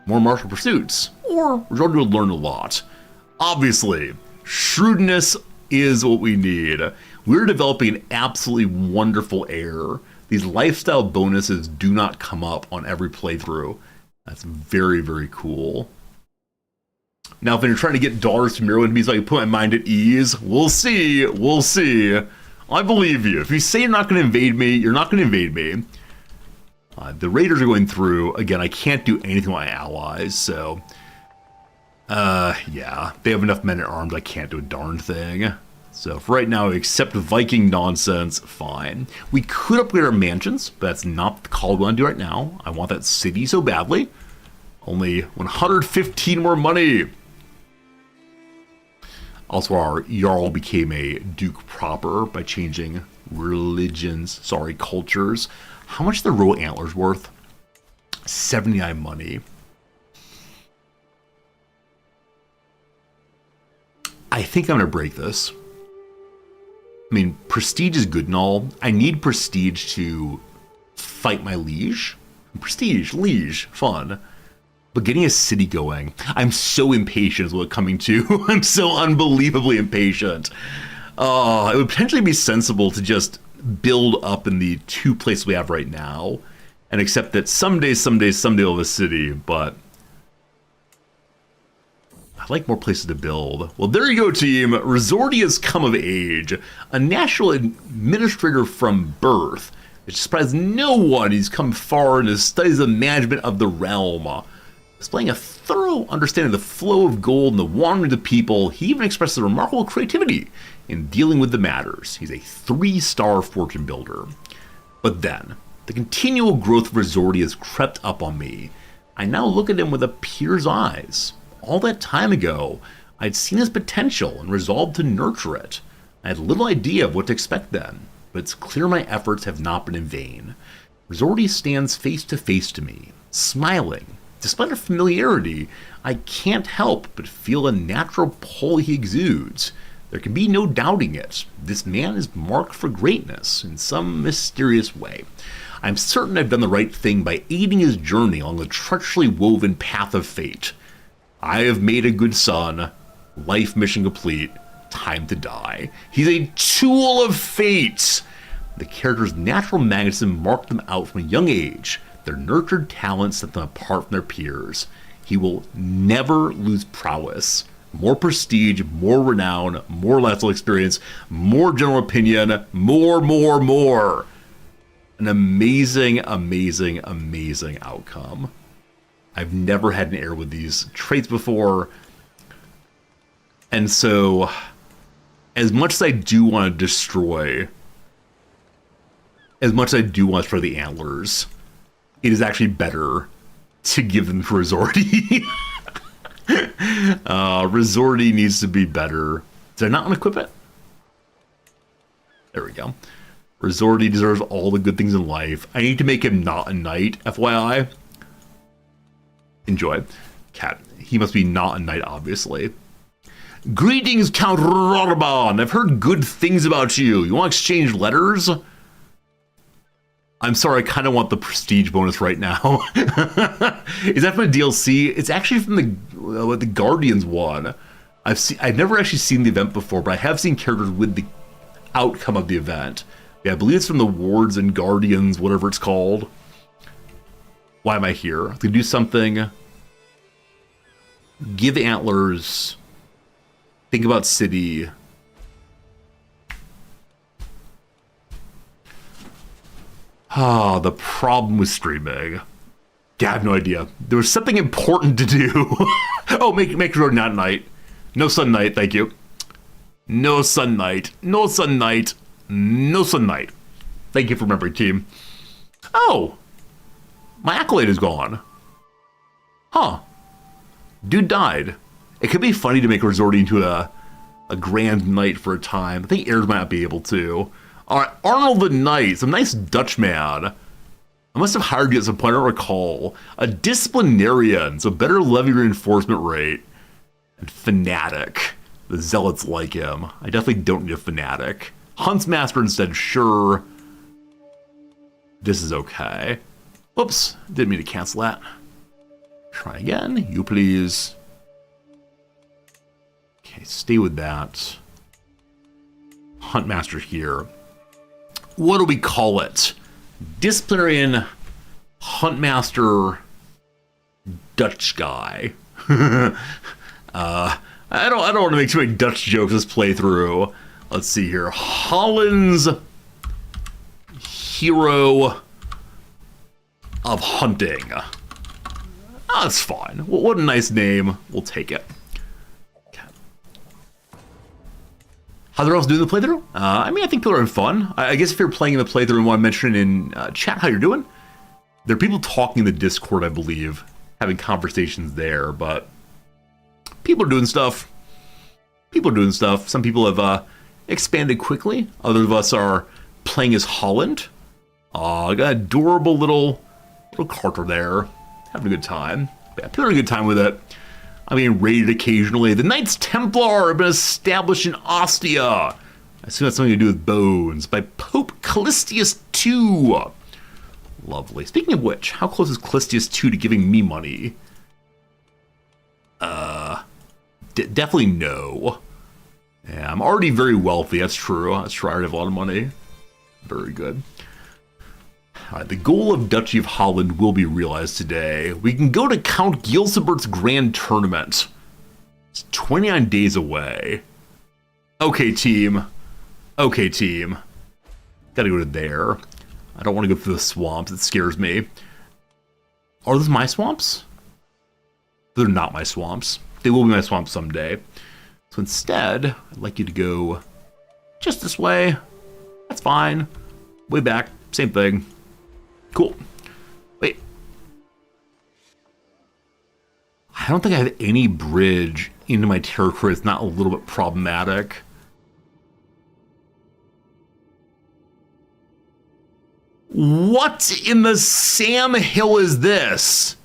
more martial pursuits, or Resorti will learn a lot. Obviously, shrewdness is what we need. We're developing an absolutely wonderful heir. These lifestyle bonuses do not come up on every playthrough. That's very, very cool. Now, if you're trying to get dollars from your enemies, so I can put my mind at ease, we'll see. We'll see. I believe you. If you say you're not going to invade me, you're not going to invade me. The raiders are going through. Again, I can't do anything with my allies, so... yeah. They have enough men at arms, I can't do a darn thing. So, for right now, accept Viking nonsense, fine. We could upgrade our mansions, but that's not the call we want to do right now. I want that city so badly. Only 115 more money. Also, our Jarl became a Duke proper by changing cultures. How much are the royal antlers worth? 79 money. I think I'm going to break this. I mean, prestige is good and all. I need prestige to fight my liege. Prestige, liege, fun. But getting a city going, I'm so impatient is what it's coming to. I'm so unbelievably impatient. It would potentially be sensible to just build up in the two places we have right now and accept that someday we'll have a city, but I like more places to build. Well, there you go, team. Resorti has come of age. A national administrator from birth. It surprised no one he's come far in his studies of management of the realm. Displaying a thorough understanding of the flow of gold and the wandering of the people, he even expresses a remarkable creativity in dealing with the matters. He's a 3-star fortune builder. But then, the continual growth of Resorti has crept up on me. I now look at him with a peer's eyes. All that time ago, I'd seen his potential and resolved to nurture it. I had little idea of what to expect then, but it's clear my efforts have not been in vain. Resorti stands face to face to me, smiling. Despite our familiarity, I can't help but feel a natural pull he exudes. There can be no doubting it. This man is marked for greatness in some mysterious way. I'm certain I've done the right thing by aiding his journey along the treacherously woven path of fate. I have made a good son. Life mission complete. Time to die. He's a tool of fate. The character's natural magnetism marked them out from a young age. Their nurtured talents set them apart from their peers. He will never lose prowess. More prestige, more renown, more lifestyle experience, more general opinion, more. An amazing, amazing, amazing outcome. I've never had an heir with these traits before. And so, as much as I do want to destroy the antlers, it is actually better to give them to Resorti. Resorti needs to be better. Did I not unequip it? There we go. Resorti deserves all the good things in life. I need to make him not a knight, FYI. Enjoy. Cat. He must be not a knight, obviously. Greetings, Count Rodoban. I've heard good things about you. You want to exchange letters? I'm sorry, I kind of want the prestige bonus right now. Is that from a DLC? It's actually from the Guardians one. I've never actually seen the event before, but I have seen characters with the outcome of the event. Yeah, I believe it's from the Wards and Guardians, whatever it's called. Why am I here? To do something. Give antlers. Think about city. The problem with streaming. Yeah, I have no idea. There was something important to do. Oh, make road not night. No sun night, thank you. No sun night. No sun night. No sun night. Thank you for remembering, team. Oh, my accolade is gone. Huh. Dude died. It could be funny to make Resorti into a a Grand Knight for a time. I think heirs might not be able to. All right, Arnold the Knight, some nice Dutchman. I must have hired you at some point, I don't recall. A Disciplinarian, so better levy reinforcement rate. And Fanatic. The Zealots like him. I definitely don't need a Fanatic. Huntsmaster instead, sure. This is okay. Whoops, didn't mean to cancel that. Try again, you please. Okay, stay with that. Huntmaster here. What do we call it? Disciplinarian Huntmaster Dutch guy. I don't want to make too many Dutch jokes this playthrough. Let's see here. Holland's Hero of Hunting. Oh, that's fine. What a nice name. We'll take it. Okay. How's everyone else doing the playthrough? I mean, I think people are having fun. I guess if you're playing in the playthrough and want to mention in chat how you're doing, there are people talking in the Discord, I believe, having conversations there, but people are doing stuff. People are doing stuff. Some people have expanded quickly. Others of us are playing as Holland. Got an adorable little Carter there. Having a good time. Yeah, people are having a good time with it. I'm being raided occasionally. The Knights Templar have been established in Ostia. I assume that's something to do with bones. By Pope Callistius II. Lovely. Speaking of which, how close is Callistius II to giving me money? Definitely no. Yeah, I'm already very wealthy. That's true. I already have a lot of money. Very good. The goal of Duchy of Holland will be realized today. We can go to Count Gilsebert's Grand Tournament. It's 29 days away. Okay, team. Okay, team. Gotta go to there. I don't want to go through the swamps. It scares me. Are those my swamps? They're not my swamps. They will be my swamps someday. So instead, I'd like you to go just this way. That's fine. Way back. Same thing. Cool. Wait. I don't think I have any bridge into my territory. It's not a little bit problematic. What in the Sam Hill is this?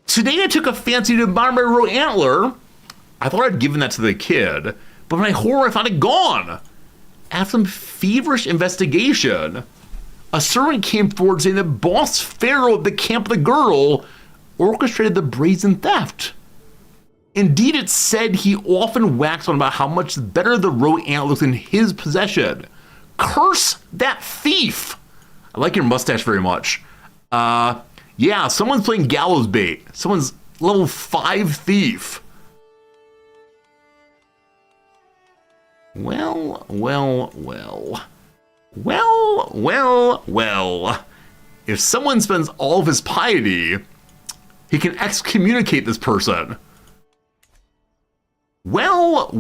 Today I took a fancy to buy my roe antler. I thought I'd given that to the kid, but my horror, I found it gone. After some feverish investigation, a servant came forward saying that Boss Pharaoh of the Camp of the Girl orchestrated the brazen theft. Indeed, it said he often waxed on about how much better the roe antler looks in his possession. Curse that thief! I like your mustache very much. Yeah, someone's playing gallows bait. Someone's level 5 thief. Well. If someone spends all of his piety, he can excommunicate this person. Well.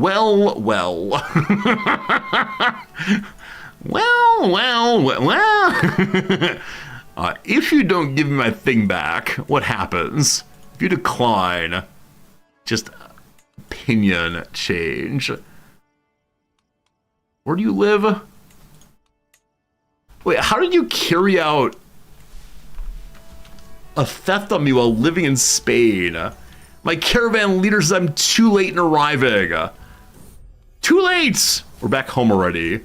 If you don't give me my thing back, what happens? If you decline, just opinion change. Where do you live? Wait, how did you carry out a theft on me while living in Spain? My caravan leader says I'm too late in arriving. Too late! We're back home already.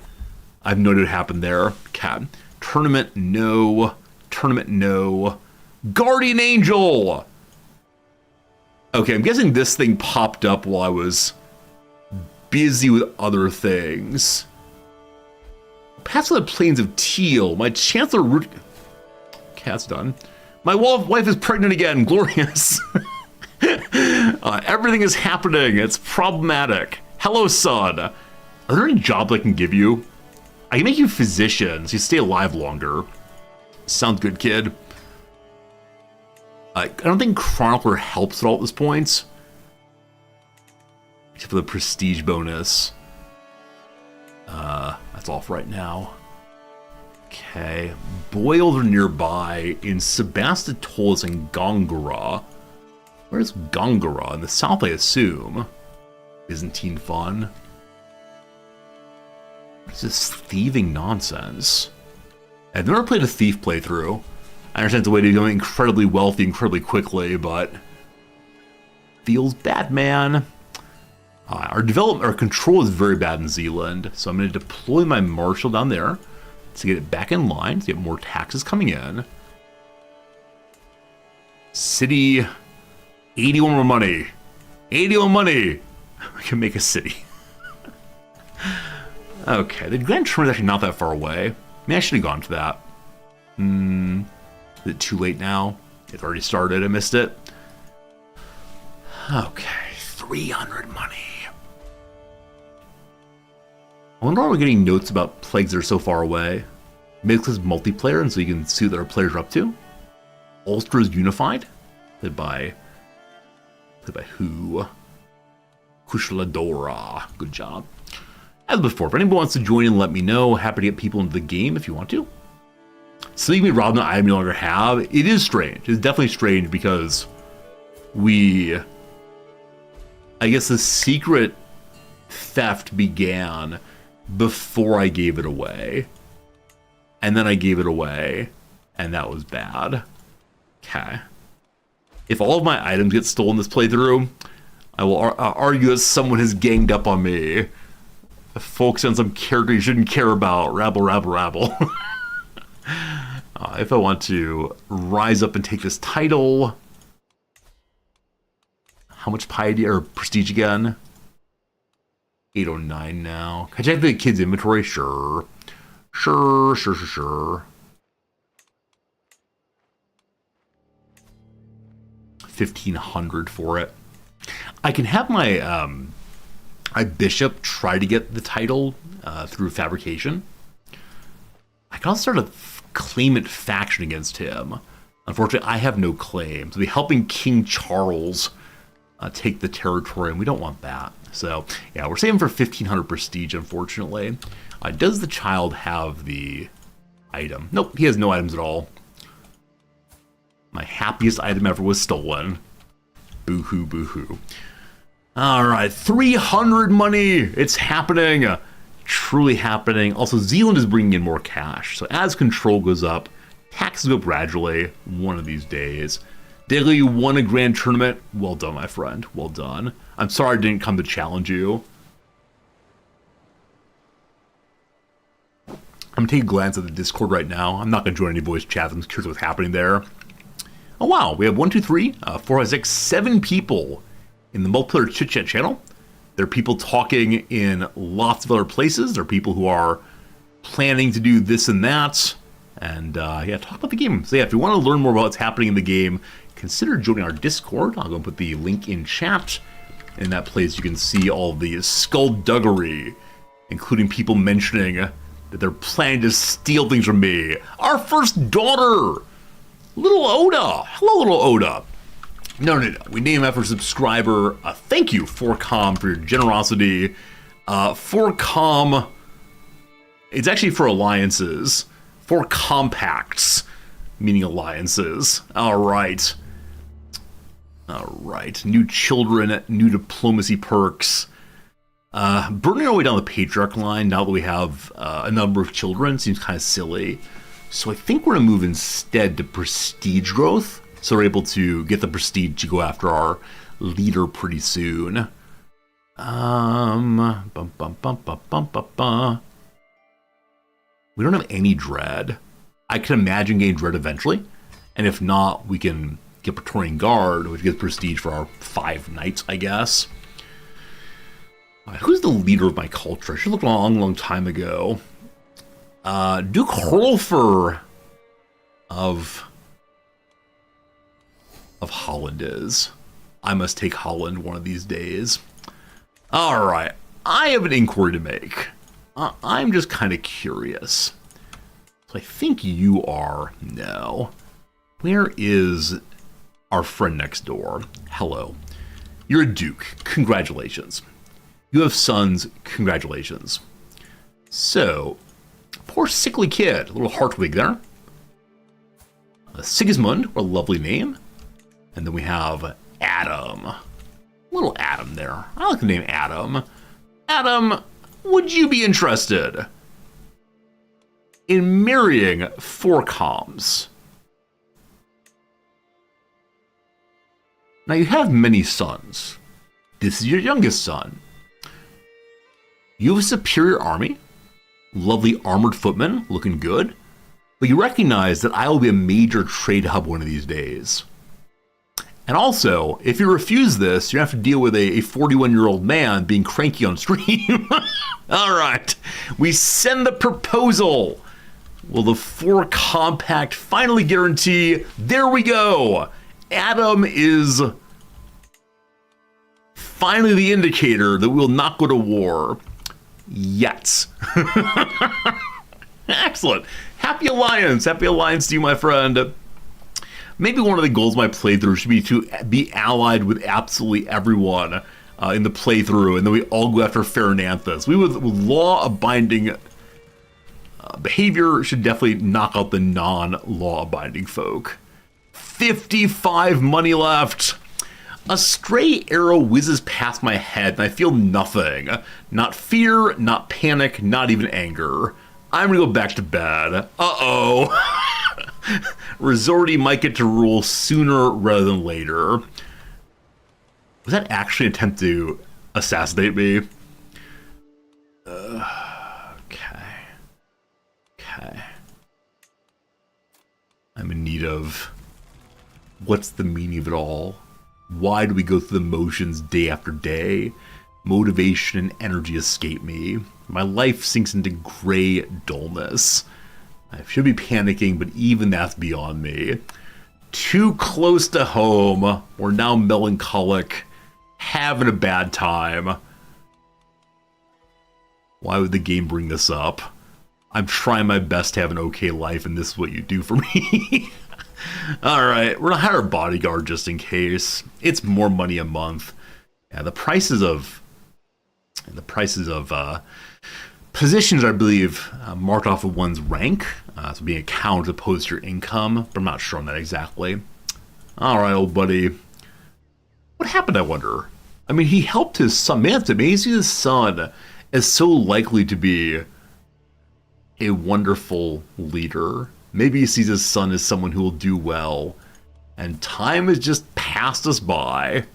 I've noted what happened there. Cat. Tournament, no. Tournament, no. Guardian Angel! Okay, I'm guessing this thing popped up while I was busy with other things. Pass on the plains of Teal. My chancellor root... Cat's done. My wife is pregnant again. Glorious. Everything is happening. It's problematic. Hello, son. Are there any jobs I can give you? I can make you physician so you stay alive longer. Sounds good, kid. I don't think Chronicler helps at all at this point. Except for the prestige bonus. That's off right now. Okay. Boils are nearby in Sebastopol and Gongora. Where's Gongora? In the south, I assume. Byzantine fun. What is this thieving nonsense? I've never played a thief playthrough. I understand it's a way to become incredibly wealthy incredibly quickly, but feels bad, man. Our control is very bad in Zealand, so I'm going to deploy my marshal down there to get it back in line, to get more taxes coming in. City, 81 more money. 81 money. I can make a city. Okay, the Grand Tournament is actually not that far away. Maybe I should have gone to that. Is it too late now? It's already started. I missed it. Okay, 300 money. I wonder why we're getting notes about plagues that are so far away. Maybe it's multiplayer, and so you can see what our players are up to. Ulster is unified. Played by who? Kushladora. Good job. As before, if anyone wants to join in, let me know. Happy to get people into the game if you want to. Something we robbed an item we no longer have. It is strange. It's definitely strange because I guess the secret theft began before I gave it away. And then I gave it away, and that was bad. Okay. If all of my items get stolen this playthrough, I will argue that someone has ganged up on me. Focus on some character you shouldn't care about. Rabble, rabble, rabble. If I want to rise up and take this title, how much piety or prestige again? 809 now. Can I check the kid's inventory? Sure. Sure. 1,500 for it. I can have my bishop try to get the title through fabrication. I can also start a claimant faction against him. Unfortunately, I have no claim. So I'll be helping King Charles take the territory, and we don't want that. So, yeah, we're saving for 1,500 prestige, unfortunately. Does the child have the item? Nope, he has no items at all. My happiest item ever was stolen. Boo-hoo, boo-hoo. Alright, 300 money! It's happening! Truly happening. Also, Zealand is bringing in more cash. So as control goes up, taxes go up gradually one of these days. Daily, you won a grand tournament. Well done, my friend. Well done. I'm sorry I didn't come to challenge you. I'm going to take a glance at the Discord right now. I'm not going to join any voice chats. I'm curious what's happening there. Oh, wow. We have 1, 2, 3, 4, 5, 6, 7 people in the multiplayer chit-chat channel. There are people talking in lots of other places. There are people who are planning to do this and that. And, yeah, talk about the game. So, yeah, if you want to learn more about what's happening in the game, consider joining our Discord. I'll go and put the link in chat. In that place, you can see all the skullduggery, including people mentioning that they're planning to steal things from me. Our first daughter! Little Oda! Hello, little Oda. No. We name after subscriber. Thank you, 4Com, for your generosity. 4Com, it's actually for alliances. 4 compacts, meaning alliances. All right. New children, new diplomacy perks. Burning our way down the patriarch line now that we have a number of children seems kind of silly. So I think we're going to move instead to prestige growth. So we're able to get the prestige to go after our leader pretty soon. We don't have any dread. I can imagine getting dread eventually. And if not, we can get Praetorian Guard, which gets prestige for our 5 knights, I guess. Who's the leader of my culture? I should look a long time ago. Duke Hrolfr of Holland is. I must take Holland one of these days. Alright, I have an inquiry to make. I'm just kind of curious. So I think you are. No. Where is our friend next door? Hello. You're a duke. Congratulations. You have sons. Congratulations. So, poor sickly kid. A little Hartwig there. Sigismund, what a lovely name. And then we have Adam. Little Adam there. I like the name Adam. Adam, would you be interested in marrying 4coms? Now you have many sons. This is your youngest son. You have a superior army, lovely armored footmen, looking good, but you recognize that I will be a major trade hub one of these days. And also, if you refuse this, you have to deal with a 41-year-old man being cranky on stream. All right, we send the proposal. Will the 4 compact finally guarantee? There we go. Adam is finally the indicator that we will not go to war yet. Excellent. Happy alliance to you, my friend. Maybe one of the goals of my playthrough should be to be allied with absolutely everyone in the playthrough, and then we all go after Farinanthus. We with law-abiding behavior should definitely knock out the non-law-abiding folk. 55 money left. A stray arrow whizzes past my head, and I feel nothing. Not fear, not panic, not even anger. I'm gonna go back to bed. Uh-oh. Resorty might get to rule sooner rather than later. Was that actually an attempt to assassinate me? Okay. I'm in need of... What's the meaning of it all? Why do we go through the motions day after day? Motivation and energy escape me. My life sinks into gray dullness. I should be panicking, but even that's beyond me. Too close to home. We're now melancholic, having a bad time. Why would the game bring this up? I'm trying my best to have an okay life, and this is what you do for me. Alright, we're gonna hire a bodyguard just in case. It's more money a month. Yeah, the prices of positions, I believe, marked off of one's rank. So being a count opposed to your income, but I'm not sure on that exactly. Alright, old buddy. What happened, I wonder? I mean, he helped his son. Man, it's amazing his son is so likely to be a wonderful leader. Maybe he sees his son as someone who will do well. And time has just passed us by.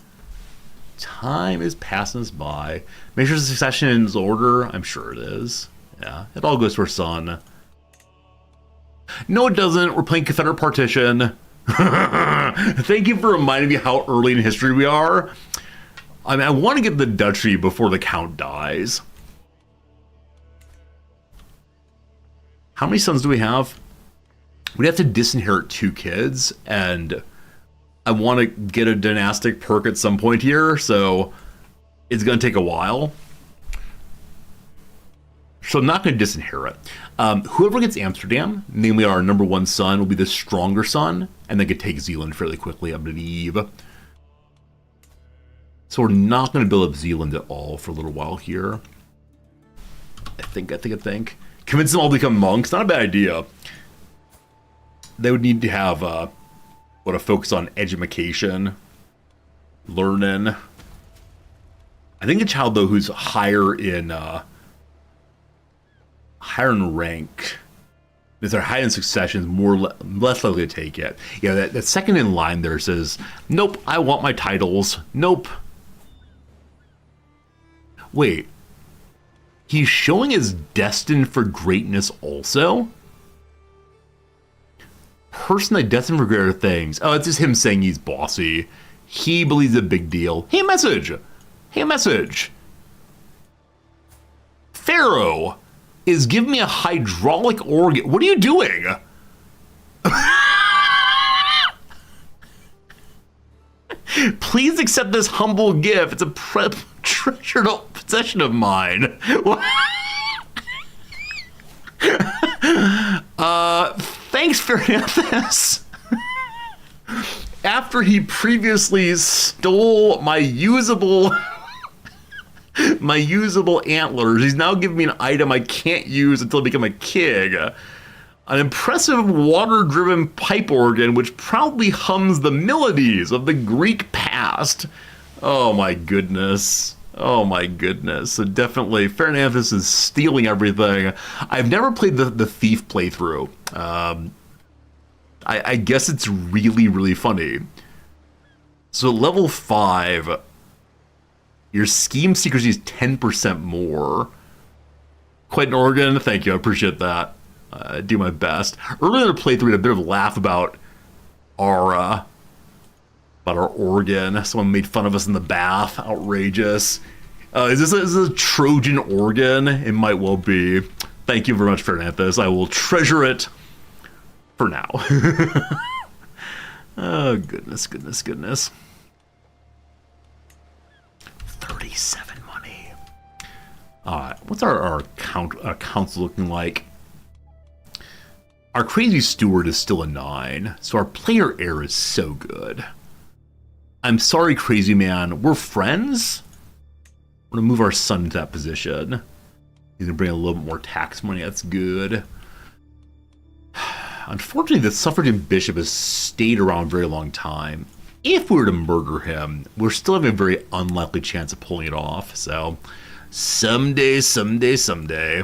Time is passing us by. Make sure the succession is order. I'm sure it is. Yeah, it all goes to our son. No, it doesn't. We're playing Confederate Partition. Thank you for reminding me how early in history we are. I mean, I want to get the duchy before the count dies. How many sons do we have? We'd have to disinherit 2 kids, and I want to get a dynastic perk at some point here, so it's going to take a while. So I'm not going to disinherit. Whoever gets Amsterdam, namely our number 1 son, will be the stronger son, and they could take Zealand fairly quickly, I believe. So we're not going to build up Zealand at all for a little while here. I think. Convince them all to become monks, not a bad idea. They would need to have a focus on education, learning. I think a child though who's higher in rank, if they're high in succession, is less likely to take it. Yeah, that second in line there says, "Nope, I want my titles." Nope. Wait, he's showing as destined for greatness also. Person that destined for greater things. Oh, it's just him saying he's bossy. He believes a big deal. Hey, message. Pharaoh is giving me a hydraulic organ. What are you doing? Please accept this humble gift. It's a treasured possession of mine. Thanks for this. After he previously stole my usable My usable antlers. He's now giving me an item I can't use until I become a king. An impressive water-driven pipe organ which proudly hums the melodies of the Greek past. Oh my goodness. Oh my goodness. So definitely, Fernandez is stealing everything. I've never played the Thief playthrough. I guess it's really, really funny. So level 5, your scheme secrecy is 10% more. Quite an organ. Thank you. I appreciate that. I do my best. Earlier in the playthrough, we had a bit of a laugh about our organ. Someone made fun of us in the bath. Outrageous. Is this a Trojan organ? It might well be. Thank you very much, Fernandez. I will treasure it for now. Oh, goodness, goodness, goodness. 37 money. What's our council looking like? Our crazy steward is still a 9, so our player heir is so good. I'm sorry, crazy man. We're friends? We're gonna move our son into that position. He's gonna bring a little bit more tax money. That's good. Unfortunately, the suffragan bishop has stayed around a very long time. If we were to murder him, we're still having a very unlikely chance of pulling it off. So, someday, someday, someday.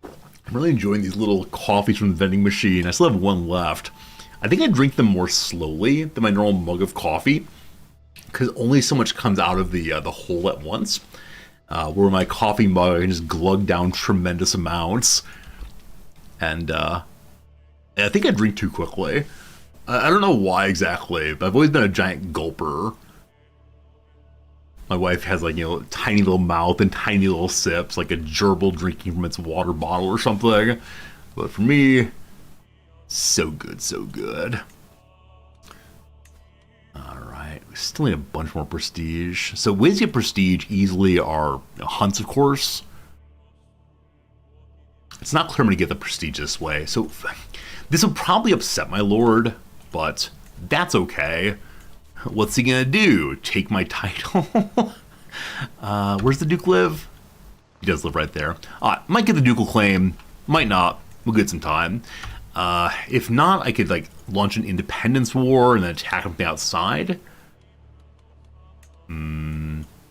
I'm really enjoying these little coffees from the vending machine. I still have one left. I think I drink them more slowly than my normal mug of coffee because only so much comes out of the hole at once. Where my coffee mug, I can just glug down tremendous amounts. And I think I drink too quickly. I don't know why exactly, but I've always been a giant gulper. My wife has tiny little mouth and tiny little sips, like a gerbil drinking from its water bottle or something. But for me, so good, so good. Alright, we still need a bunch more prestige. So ways to get prestige easily are hunts, of course. It's not clear I'm going to get the prestige this way. So this will probably upset my lord, but that's okay. What's he gonna do? Take my title? Where's the Duke live? He does live right there. Might get the ducal claim, might not. We'll get some time. If not, I could launch an independence war and then attack him from the outside.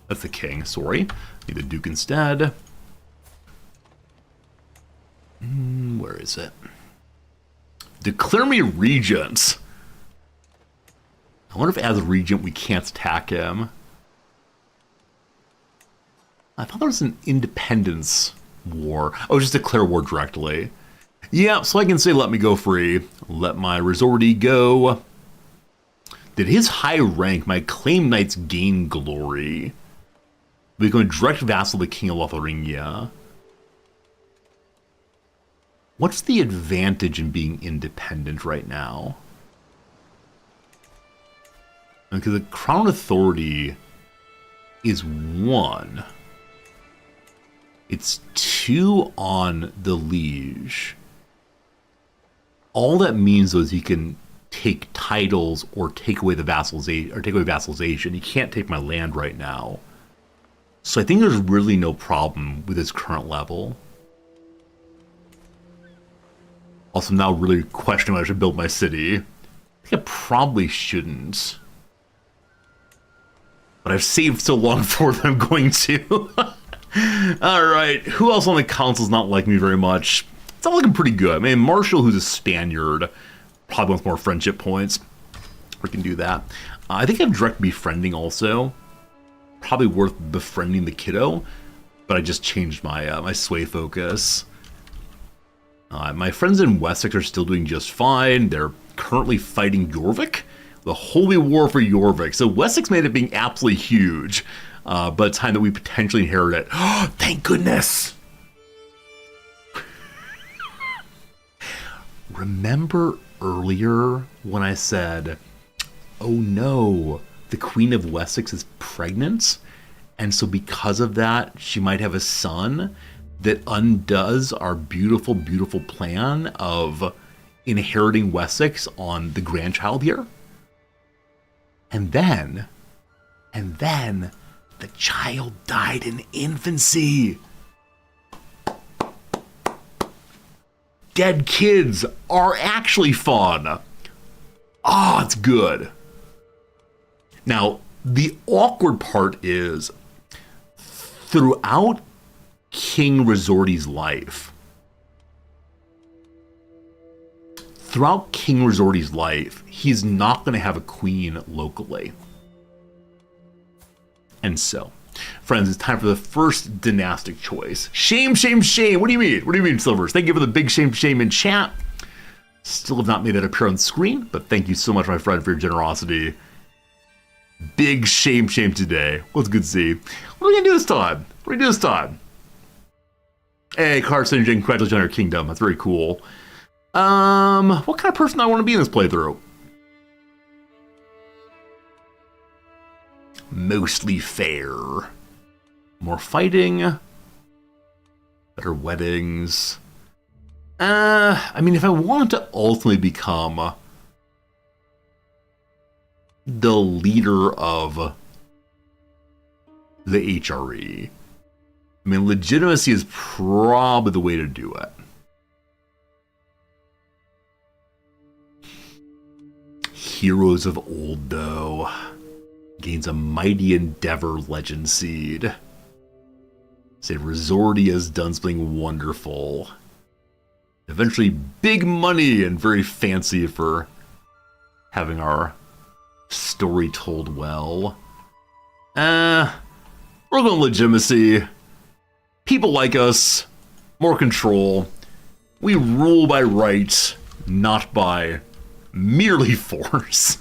That's the king. Sorry, need the Duke instead. Where is it? Declare me regent. I wonder if as a regent we can't attack him. I thought there was an independence war. Oh, just declare war directly. Yeah, so I can say let me go free. Let my resortee go. Did his high rank, my claim knights, gain glory? We become a direct vassal of the king of Lotharingia. What's the advantage in being independent right now? Because the crown authority is 1. It's 2 on the liege. All that means though is he can take titles or take away the vassalization. He can't take my land right now. So I think there's really no problem with his current level. Also, I'm now really questioning whether I should build my city. I think I probably shouldn't. But I've saved so long for that I'm going to. Alright, who else on the council's not liking me very much? It's all looking pretty good. I mean, Marshall, who's a Spaniard, probably wants more friendship points. We can do that. I think I have direct befriending also. Probably worth befriending the kiddo, but I just changed my my sway focus. My friends in Wessex are still doing just fine. They're currently fighting Jorvik. The Holy War for Jorvik. So Wessex made it being absolutely huge by the time that we potentially inherit it. Oh, thank goodness! Remember earlier when I said, oh no, the Queen of Wessex is pregnant? And so because of that, she might have a son that undoes our beautiful, beautiful plan of inheriting Wessex on the grandchild here? And then the child died in infancy. Dead kids are actually fun. Oh, it's good. Now, the awkward part is throughout King Resorty's life, he's not going to have a queen locally. And so, friends, it's time for the first dynastic choice. Shame, shame, shame. What do you mean? What do you mean, Silvers? Thank you for the big shame, shame in chat. Still have not made that appear on screen, but thank you so much, my friend, for your generosity. Big shame, shame today. What's good to see? What are we going to do this time? What are we going to do this time? Hey, Carson, congratulations on your kingdom. That's very cool. What kind of person do I want to be in this playthrough? Mostly fair. More fighting. Better weddings. I mean, if I want to ultimately become the leader of the HRE, I mean, legitimacy is probably the way to do it. Heroes of Old, though. Gains a Mighty Endeavor Legend Seed. Say Resorty has done something wonderful. Eventually big money and very fancy for having our story told well. We're going legitimacy. People like us. More control. We rule by right, not by merely force.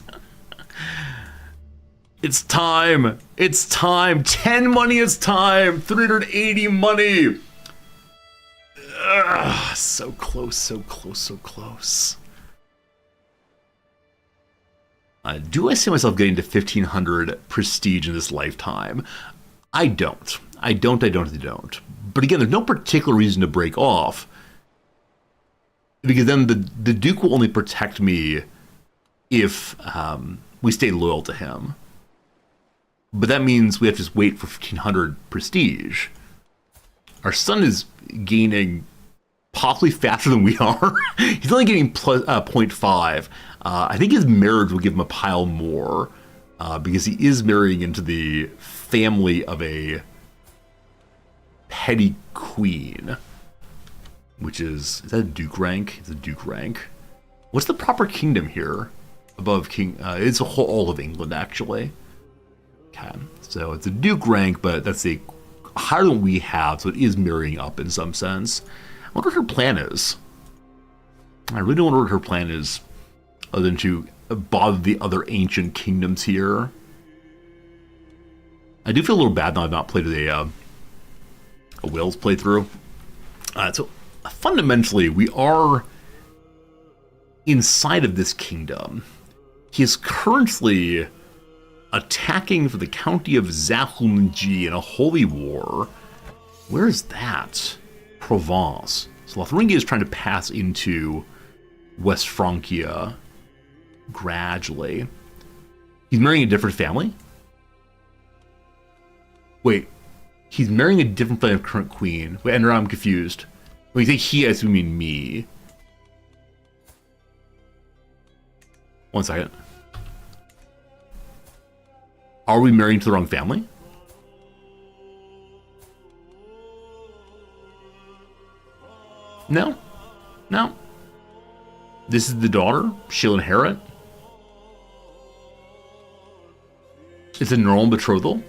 It's time. It's time. 10 money is time. 380 money. Ugh, so close, so close, so close. Do I see myself getting to 1500 prestige in this lifetime? I don't. I don't. But again, there's no particular reason to break off. Because then the Duke will only protect me if we stay loyal to him. But that means we have to just wait for 1500 prestige. Our son is gaining possibly faster than we are. He's only getting 0.5. I think his marriage will give him a pile more because he is marrying into the family of a petty queen, which is that a Duke rank? It's a Duke rank. What's the proper kingdom here above King? It's all of England, actually. Okay, so it's a Duke rank, but that's a higher than we have, so it is marrying up in some sense. I wonder what her plan is. I really don't wonder what her plan is, other than to bother the other ancient kingdoms here. I do feel a little bad now I've not played a Wales playthrough. So fundamentally, we are inside of this kingdom. He is currently attacking for the county of Zahumji in a holy war. Where is that? Provence. So Lotharingia is trying to pass into West Francia gradually. He's marrying a different family? Wait, he's marrying a different family of current queen. Wait, and I'm confused. When you say he, I assume you mean me. One second. Are we marrying to the wrong family? No. No. This is the daughter. She'll inherit. It's a normal betrothal.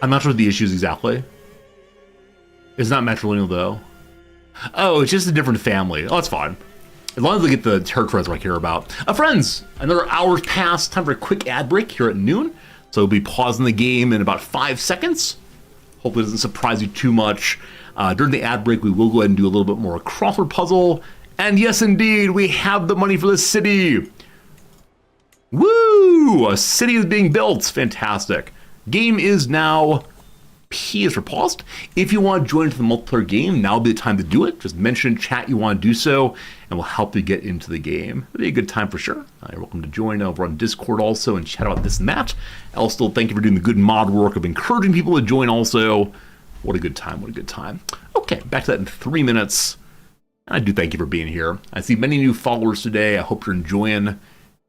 I'm not sure what the issue is exactly. It's not matrilineal, though. Oh, it's just a different family. Oh, that's fine. As long as they get the territories I care about. Friends, another hour's passed. Time for a quick ad break here at noon. So we'll be pausing the game in about 5 seconds. Hopefully it doesn't surprise you too much. During the ad break, we will go ahead and do a little bit more crossword puzzle. And yes, indeed, we have the money for the city. Woo! A city is being built. Fantastic. Game is now P is for paused. If you want to join into the multiplayer game, now would be the time to do it. Just mention in chat you want to do so, and we'll help you get into the game. It'll be a good time for sure. You're welcome to join over on Discord also and chat about this and that. Also, thank you for doing the good mod work of encouraging people to join also. What a good time, what a good time. Okay, back to that in 3 minutes. I do thank you for being here. I see many new followers today. I hope you're enjoying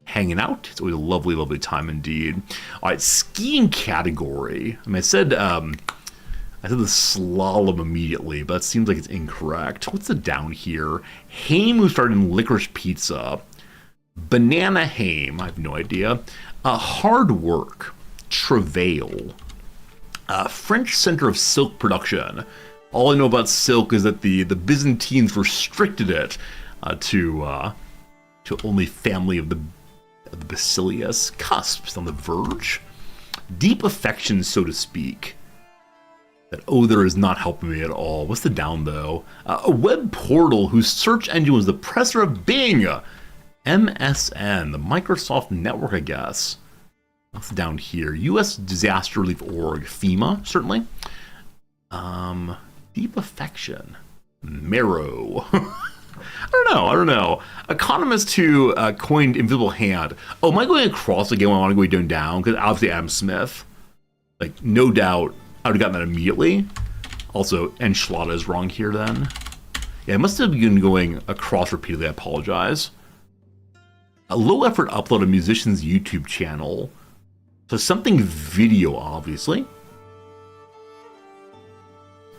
hanging out. It's always a lovely, lovely time indeed. All right, skiing category. I mean, I said the slalom immediately, but it seems like it's incorrect. What's the down here? Haim, who started in licorice pizza. Banana Haim, I have no idea. Hard work. Travail. French Center of Silk Production. All I know about silk is that the Byzantines restricted it to only family of the Basileus. Cusps on the verge. Deep affection, so to speak. That there is not helping me at all. What's the down though? A web portal whose search engine was the presser of Bing. MSN, the Microsoft Network, I guess. What's down here? U.S. Disaster Relief Org, FEMA, certainly. Deep affection. Marrow. I don't know. Economist who coined invisible hand. Oh, am I going across again when I want to go down? Because obviously Adam Smith. Like, no doubt, I would have gotten that immediately. Also, enchilada is wrong here then. Yeah, I must have been going across repeatedly. I apologize. A low-effort upload a musician's YouTube channel. So something video, obviously.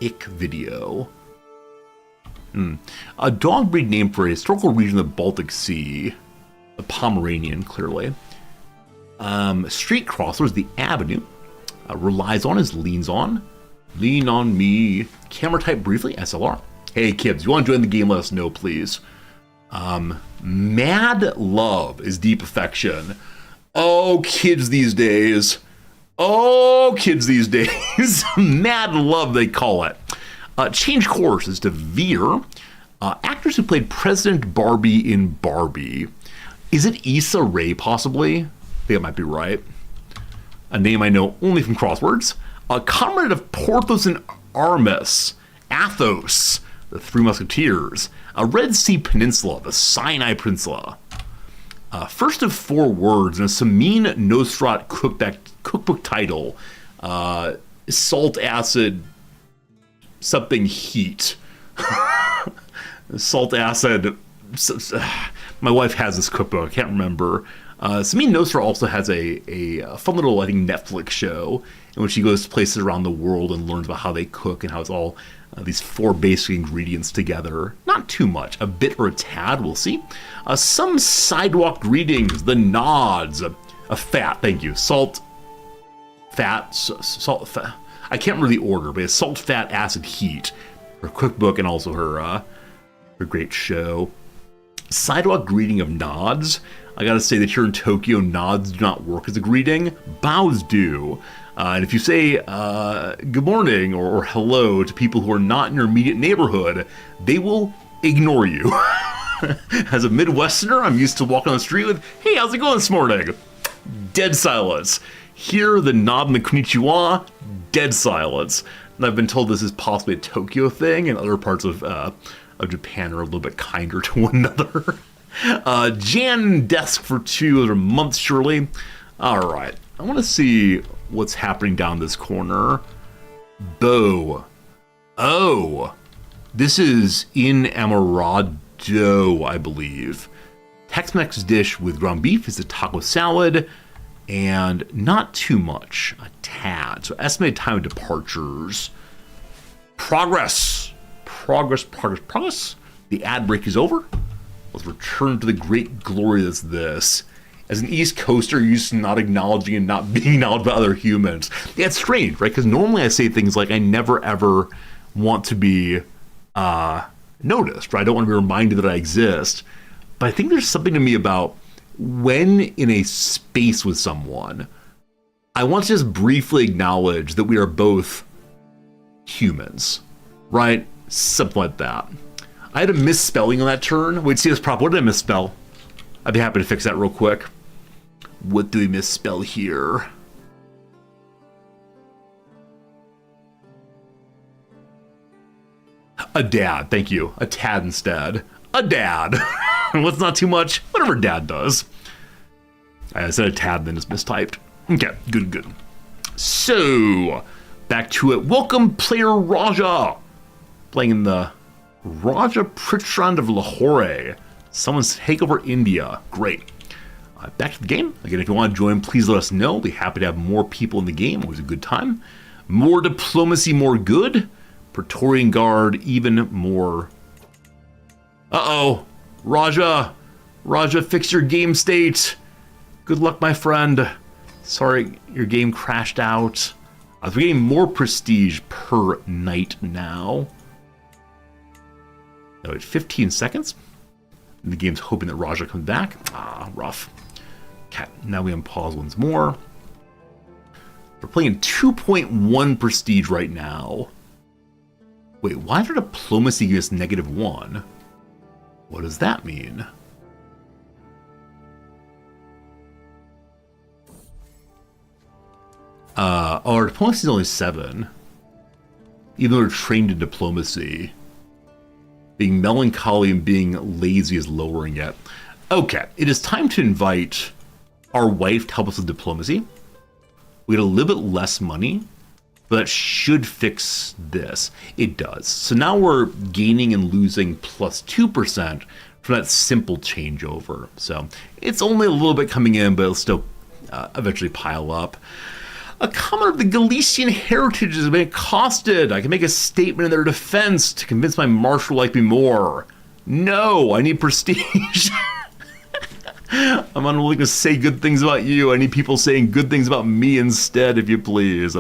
Ick video. A dog breed name for a historical region of the Baltic Sea. A Pomeranian, clearly. Street crossers, the avenue. Relies on is leans on. Lean on me. Camera type briefly, SLR. Hey kids, you want to join the game, let us know, please. Mad love is deep affection. Oh, kids these days. Mad love, they call it. Change course is to veer. Actors who played President Barbie in Barbie. Is it Issa Rae, possibly? I think I might be right. A name I know only from crosswords. A comrade of Porthos and Aramis. Athos, the Three Musketeers. A Red Sea Peninsula, the Sinai Peninsula. First of 4 words in a Samin Nosrat cookbook title. Salt, acid, something heat. Salt, acid. My wife has this cookbook. I can't remember. Samin Nosrat also has a fun little, I think, Netflix show in which she goes to places around the world and learns about how they cook and how it's all these 4 basic ingredients together. Not too much. A bit or a tad, we'll see. Some sidewalk greetings, the nods. A fat, thank you. Salt, fat, salt, fat. I can't remember the order, but it's salt, fat, acid, heat. Her cookbook and also her great show. Sidewalk greeting of nods. I gotta say that here in Tokyo, nods do not work as a greeting. Bows do. And if you say good morning or hello to people who are not in your immediate neighborhood, they will ignore you. As a Midwesterner, I'm used to walking on the street with, hey, how's it going this morning? Dead silence. Here, the nod and the konnichiwa, dead silence. And I've been told this is possibly a Tokyo thing, and other parts of Japan are a little bit kinder to one another. Jan desk for 2 or months, surely. All right, I want to see what's happening down this corner. Bo. Oh, this is in Amarado, I believe. Tex-Mex dish with ground beef is a taco salad, and not too much, a tad. So estimated time of departures. Progress. The ad break is over. Let's return to the great glory that's this. As an East Coaster, you're used to not acknowledging and not being acknowledged by other humans. Yeah, it's strange, right? Because normally I say things like, I never ever want to be noticed, right? I don't want to be reminded that I exist. But I think there's something to me about when in a space with someone, I want to just briefly acknowledge that we are both humans, right? Something like that. I had a misspelling on that turn. Wait, see this prop. What did I misspell? I'd be happy to fix that real quick. What do we misspell here? A dad, thank you. A tad instead. A dad. What's not too much? Whatever dad does. I said a tad, then it's mistyped. Okay, good. So, back to it. Welcome, player Raja. Playing in the Raja Prichrand of Lahore. Someone's take over India. Great. Back to the game. Again, if you want to join, please let us know. We'll be happy to have more people in the game. Always a good time. More diplomacy, more good. Praetorian Guard, even more. Uh-oh. Raja, fix your game state. Good luck, my friend. Sorry, your game crashed out. We're getting more prestige per night now. Oh, wait, 15 seconds? And the game's hoping that Raja comes back. Ah, rough. Okay, now we unpause once more. We're playing 2.1 prestige right now. Wait, why did diplomacy give us -1? What does that mean? Our diplomacy is only 7. Even though we're trained in diplomacy. Being melancholy and being lazy is lowering it. Okay, it is time to invite our wife to help us with diplomacy. We get a little bit less money, but that should fix this. It does. So now we're gaining and losing +2% from that simple changeover. So it's only a little bit coming in, but it'll still eventually pile up. A comment of the Galician heritage has been accosted. I can make a statement in their defense to convince my marshal to like me more. No, I need prestige. I'm unwilling to say good things about you. I need people saying good things about me instead, if you please.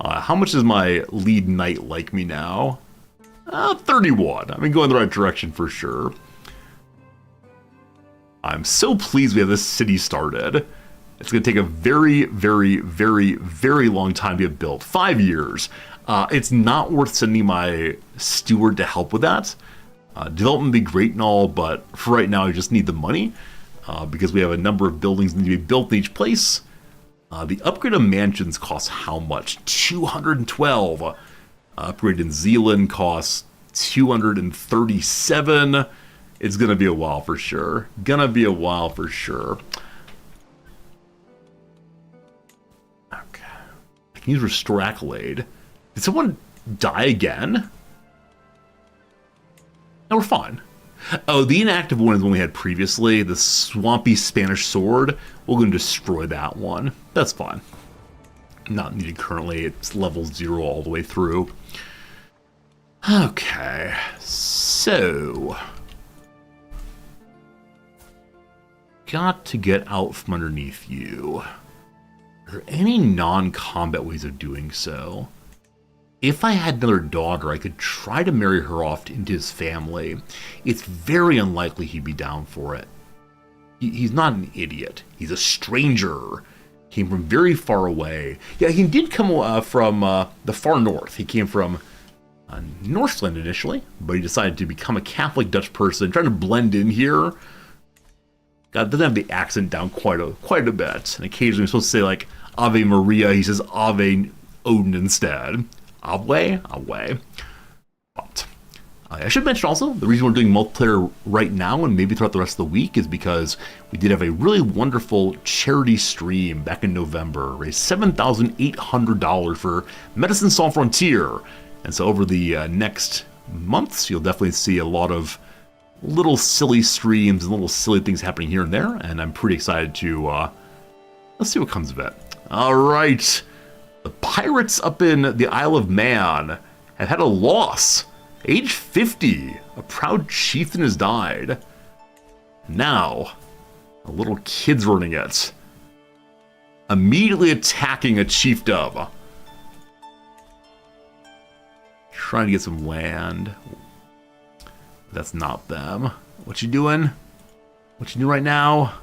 How much does my lead knight like me now? 31. I've been going the right direction for sure. I'm so pleased we have this city started. It's going to take a very, very, very, very long time to get built. 5 years. It's not worth sending my steward to help with that. Development would be great and all, but for right now I just need the money because we have a number of buildings that need to be built in each place. The upgrade of mansions costs how much? 212. Upgrade in Zealand costs 237. It's going to be a while for sure. I can use Restore Accolade. Did someone die again? No, we're fine. Oh, the inactive one is the one we had previously. The Swampy Spanish Sword. We're going to destroy that one. That's fine. Not needed currently. It's level 0 all the way through. Okay. So. Got to get out from underneath you. Are there any non-combat ways of doing so? If I had another daughter, I could try to marry her off into his family. It's very unlikely he'd be down for it. He's not an idiot. He's a stranger. Came from very far away. Yeah, he did come from the far north. He came from Northland initially, but he decided to become a Catholic Dutch person, trying to blend in here. God, doesn't have the accent down quite a bit. And occasionally he's supposed to say like Ave Maria, he says Ave Odin instead. Ave. But I should mention also, the reason we're doing multiplayer right now and maybe throughout the rest of the week is because we did have a really wonderful charity stream back in November. Raised $7,800 for Medicine Sans Frontier. And so over the next months, you'll definitely see a lot of little silly streams and little silly things happening here and there, and I'm pretty excited to let's see what comes of it. All right, the pirates up in the Isle of Man have had a loss. Age 50, a proud chieftain has died. Now, a little kid's running it, immediately attacking a chiefdom, trying to get some land. That's not them. What you doing? What you doing right now?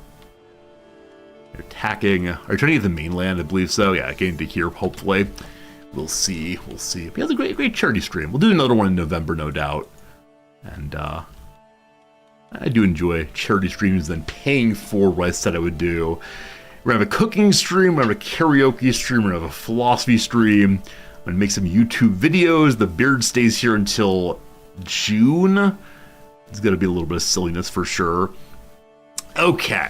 You're attacking. Are you trying to get the mainland? I believe so. Yeah, getting to here, hopefully. We'll see. But yeah, it's a great charity stream. We'll do another one in November, no doubt. And I do enjoy charity streams than paying for what I said I would do. We're gonna have a cooking stream, we're gonna have a karaoke stream, we're gonna have a philosophy stream. I'm gonna make some YouTube videos. The beard stays here until June. It's going to be a little bit of silliness for sure. Okay.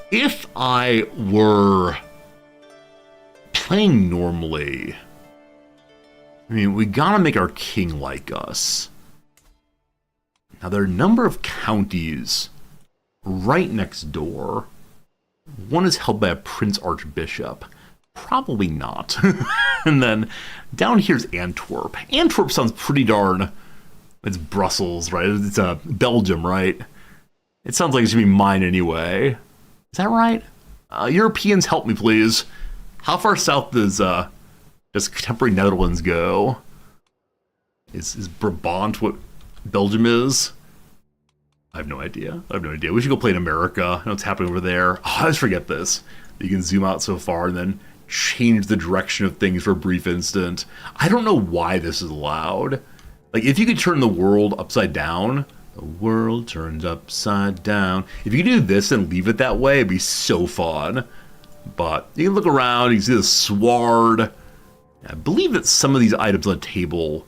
If I were playing normally, I mean, we got to make our king like us. Now, there are a number of counties right next door. One is held by a prince archbishop. Probably not. And then down here's Antwerp. Antwerp sounds pretty darn... It's Brussels, right? It's Belgium, right? It sounds like it should be mine anyway. Is that right? Europeans, help me, please. How far south does contemporary Netherlands go? Is Brabant what Belgium is? I have no idea. We should go play in America. I know what's happening over there. Oh, I always forget this. You can zoom out so far and then change the direction of things for a brief instant. I don't know why this is allowed. Like, if you could turn the world upside down, the world turns upside down. If you could do this and leave it that way, it'd be so fun. But you can look around, you can see the sward. I believe that some of these items on the table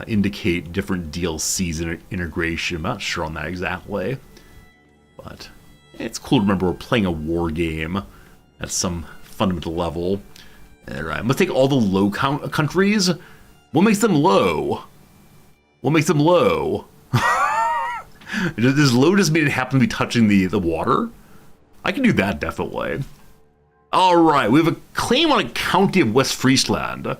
indicate different DLCs and integration. I'm not sure on that exactly. But it's cool to remember we're playing a war game at some fundamental level. All right, let's take all the low countries. What makes them low? What makes them low? Does low just mean it happens to be touching the water? I can do that, definitely. All right, we have a claim on a county of West Friesland.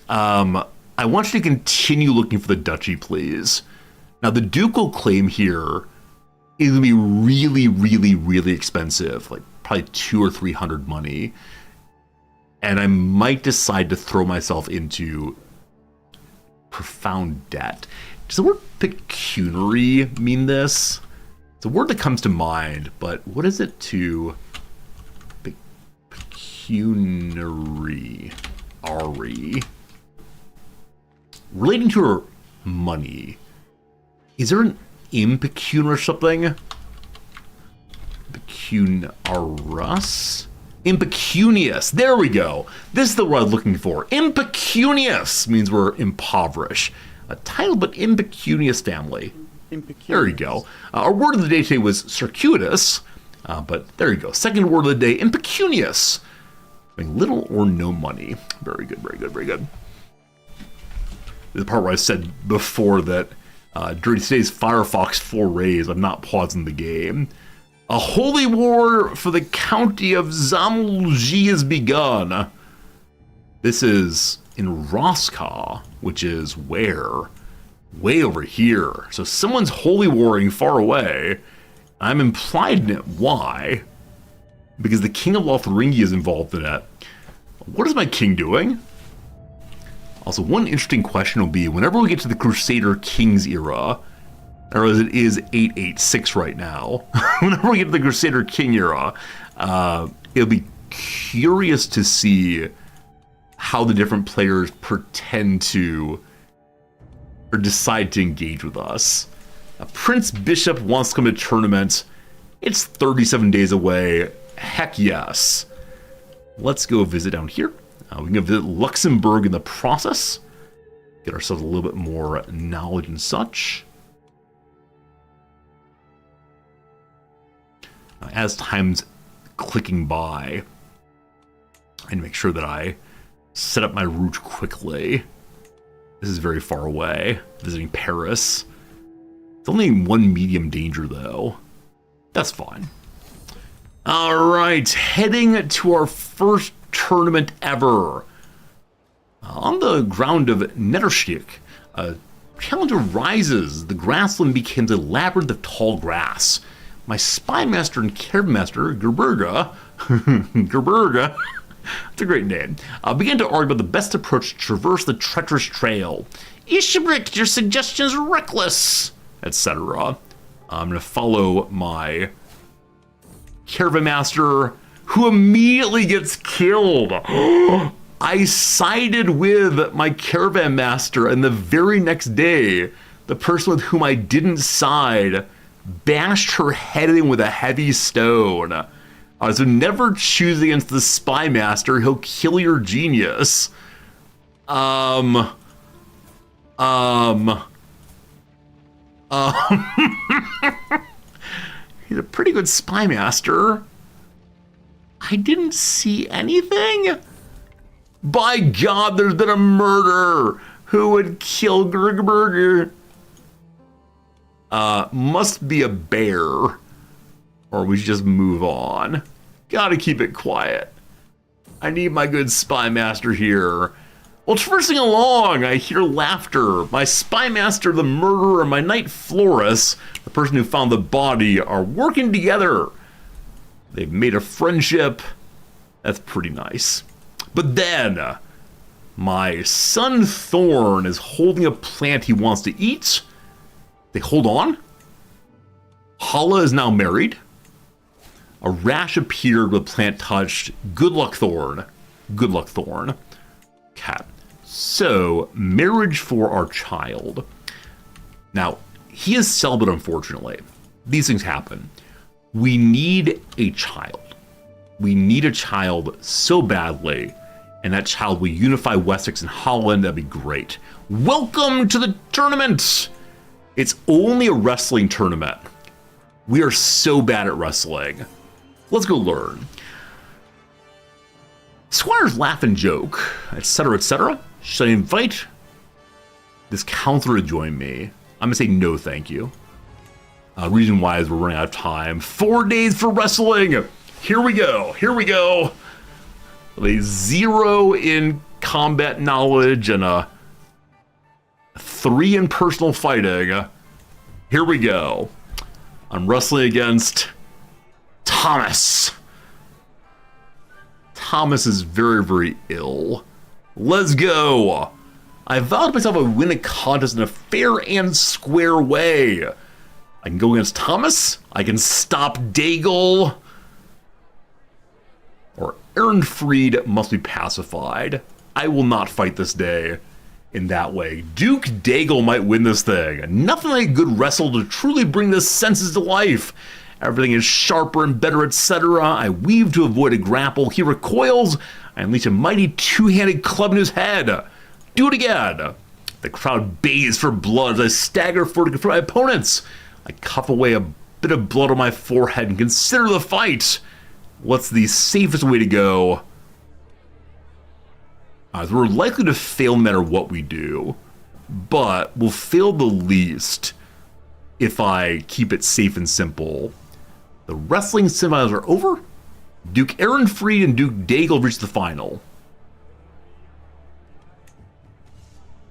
I want you to continue looking for the duchy, please. Now, the ducal claim here is going to be really, really, really expensive, like probably 200 or 300 money. And I might decide to throw myself into profound debt. Does the word pecuniary mean this? It's a word that comes to mind, but what is it to pecuniary? Relating to her money. Is there an impecun or something? Pecuniarus? Impecunious. There we go. This is the word I'm looking for. Impecunious means we're impoverished. A title, but impecunious family. Impecunious. There you go. Our word of the day today was circuitous, but there you go. Second word of the day, impecunious. Having little or no money. Very good, very good, very good. The part where I said before that during today's Firefox forays, I'm not pausing the game. A holy war for the county of Zamolji has begun. This is in Roska, which is where? Way over here. So someone's holy warring far away. I'm implied in it. Why? Because the king of Lotharingia is involved in it. What is my king doing? Also, one interesting question will be, whenever we get to the Crusader Kings era, or as it is 886 right now, whenever we get to the Crusader King era, it'll be curious to see how the different players pretend to, or decide to engage with us. Prince Bishop wants to come to tournament. It's 37 days away. Heck yes. Let's go visit down here. We can go visit Luxembourg in the process. Get ourselves a little bit more knowledge and such. As time's clicking by, I need to make sure that I set up my route quickly. This is very far away, visiting Paris. It's only one medium danger, though. That's fine. All right, heading to our first tournament ever. On the ground of Netterstick, a challenger rises. The grassland becomes a labyrinth of tall grass. My spy master and caravan master, Gerberga, Gerberga, that's a great name, began to argue about the best approach to traverse the treacherous trail. Ishabrik, your suggestion is reckless, etc. I'm going to follow my caravan master, who immediately gets killed. I sided with my caravan master, and the very next day, the person with whom I didn't side bashed her head in with a heavy stone. So never choose against the spy master, he'll kill your genius. He's a pretty good spy master. I didn't see anything. By God, there's been a murder. Who would kill Grigberger? Must be a bear. Or we should just move on. Gotta keep it quiet. I need my good spy master here. Well, traversing along, I hear laughter. My spy master, the murderer, and my knight Floris, the person who found the body, are working together. They've made a friendship. That's pretty nice. But then, my son Thorn is holding a plant he wants to eat. They hold on. Hala is now married. A rash appeared with plant touched. Good luck, Thorn. Good luck, Thorn. Okay. So, marriage for our child. Now, he is celibate, unfortunately. These things happen. We need a child. We need a child so badly. And that child will unify Wessex and Holland. That'd be great. Welcome to the tournament. It's only a wrestling tournament. We are so bad at wrestling. Let's go learn. Squires laugh and joke, etc., etc. Should I invite this counselor to join me? I'm gonna say no, thank you. Reason why is we're running out of time. 4 days for wrestling. Here we go. Here we go. A 0 in combat knowledge and a 3 in personal fighting. Here we go. I'm wrestling against Thomas. Thomas is very, very ill. Let's go. I vowed to myself I would win a contest in a fair and square way. I can go against Thomas. I can stop Daigle. Or Ehrenfried must be pacified. I will not fight this day in that way. Duke Daigle might win this thing. Nothing like a good wrestle to truly bring the senses to life. Everything is sharper and better, etc. I weave to avoid a grapple. He recoils. I unleash a mighty two-handed club in his head. Do it again. The crowd bathes for blood as I stagger forward to confront my opponents. I cuff away a bit of blood on my forehead and consider the fight. What's the safest way to go? So we're likely to fail no matter what we do, but we'll fail the least if I keep it safe and simple. The wrestling semifinals are over. Duke Ehrenfried and Duke Daigle reach the final.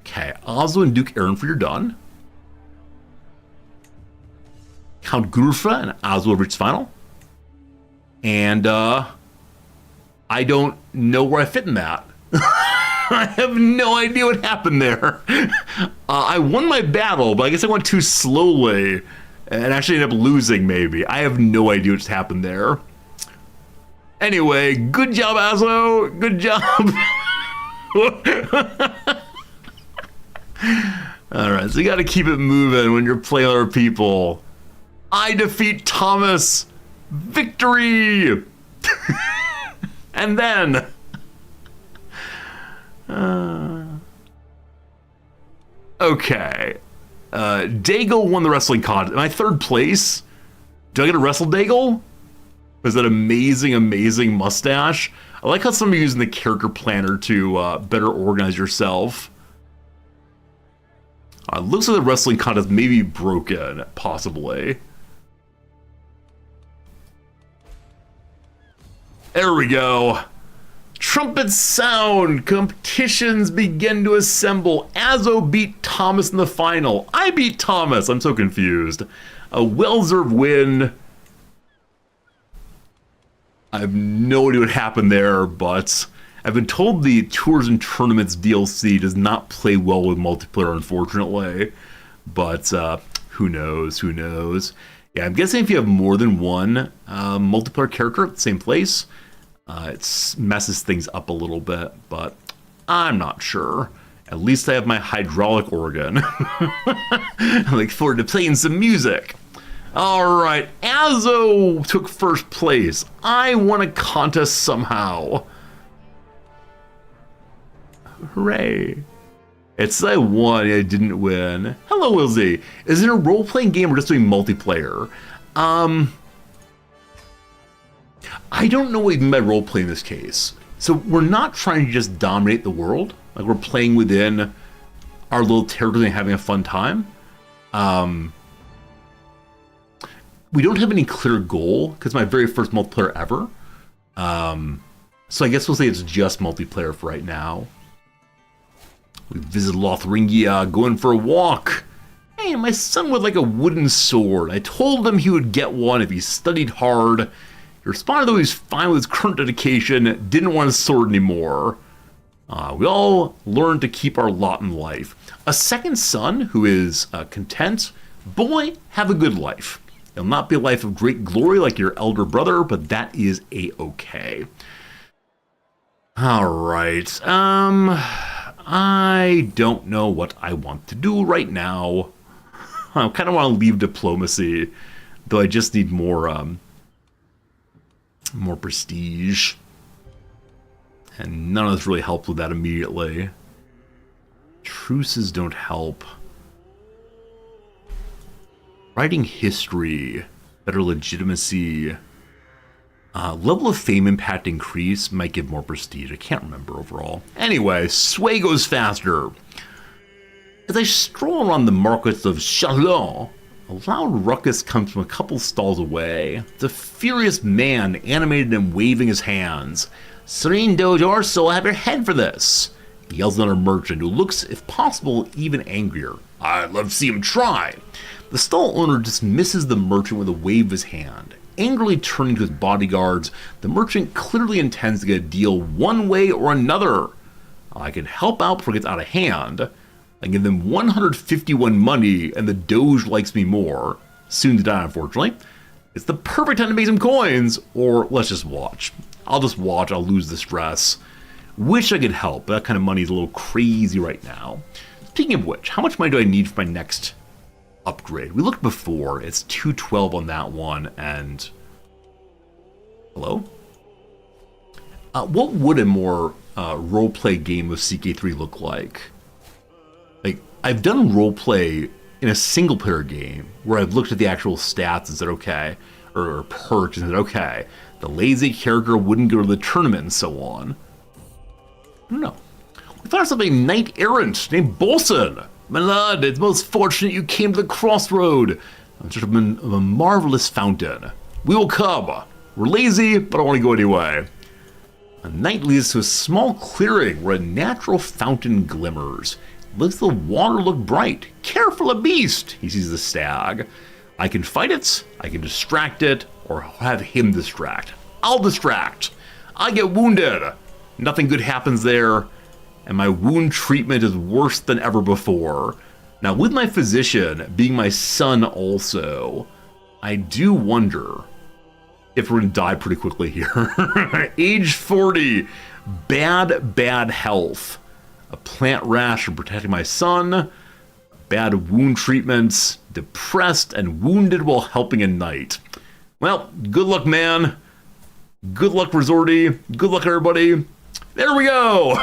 Okay, Oslo and Duke Ehrenfried are done. Count Gurfa and Oslo reach the final. And I don't know where I fit in that. I have no idea what happened there. I won my battle, but I guess I went too slowly and actually ended up losing, maybe. I have no idea what's happened there. Anyway, good job, Oslo. Good job. All right, so you got to keep it moving when you're playing other people. I defeat Thomas. Victory! And then... okay. Daigle won the wrestling contest. Am I third place? Do I get to wrestle Daigle? Was that amazing, amazing mustache? I like how some are using the character planner to better organize yourself. Looks like the wrestling contest may be broken, possibly. There we go. Trumpets sound. Competitions begin to assemble. Azo beat Thomas in the final. I beat Thomas. I'm so confused. A well-deserved win. I have no idea what happened there, but I've been told the Tours and Tournaments DLC does not play well with multiplayer, unfortunately. But who knows? Who knows? Yeah, I'm guessing if you have more than one multiplayer character at the same place, it messes things up a little bit, but I'm not sure. At least I have my hydraulic organ. I look forward to playing some music. All right, Azo took first place. I won a contest somehow. Hooray. It said I won, I didn't win. Hello, Wilsey. Is it a role-playing game or just doing multiplayer? I don't know what you mean by role-play in this case. So we're not trying to just dominate the world. Like, we're playing within our little territory and having a fun time. We don't have any clear goal, because my very first multiplayer ever. So I guess we'll say it's just multiplayer for right now. We visit Lothringia, going for a walk. Hey, my son would like a wooden sword. I told him he would get one if he studied hard. He responded that he was fine with his current dedication, didn't want a sword anymore. We all learned to keep our lot in life. A second son who is content. Boy, have a good life. It'll not be a life of great glory like your elder brother, but that is a-okay. All right. I don't know what I want to do right now. I kind of want to leave diplomacy, though I just need more prestige. And none of this really helped with that immediately. Truces don't help. Writing history, better legitimacy. Level of fame impact increase might give more prestige. I can't remember overall. Anyway, sway goes faster. As I stroll around the markets of Chalon, a loud ruckus comes from a couple stalls away. It's a furious man animated and waving his hands. Serene Doge Orso will have your head for this. He yells at a merchant who looks, if possible, even angrier. I'd love to see him try. The stall owner dismisses the merchant with a wave of his hand. Angrily turning to his bodyguards, the merchant clearly intends to get a deal one way or another. I can help out before it gets out of hand. I give them 151 money and the Doge likes me more. Soon to die, unfortunately. It's the perfect time to make some coins, or let's just watch. I'll just watch, I'll lose the stress. Wish I could help, but that kind of money is a little crazy right now. Speaking of which, how much money do I need for my next upgrade? We looked before, it's 212 on that one, and... Hello? What would a more roleplay game with CK3 look like? Like, I've done roleplay in a single-player game where I've looked at the actual stats and said, okay, or perks and said, okay, the lazy character wouldn't go to the tournament and so on. I don't know. We found something knight errant named Bolson. My lad, it's most fortunate you came to the crossroad. I'm just of a marvelous fountain. We will come. We're lazy, but I don't want to go anyway. A knight leads to a small clearing where a natural fountain glimmers. Lets the water look bright. Careful a beast, he sees the stag. I can fight it, I can distract it, or have him distract. I'll distract. I get wounded. Nothing good happens there. And my wound treatment is worse than ever before. Now, with my physician being my son also, I do wonder if we're gonna die pretty quickly here. Age 40, bad health. A plant rash from protecting my son, bad wound treatments, depressed and wounded while helping a knight. Well, good luck, man. Good luck, Resorty. Good luck, everybody. There we go!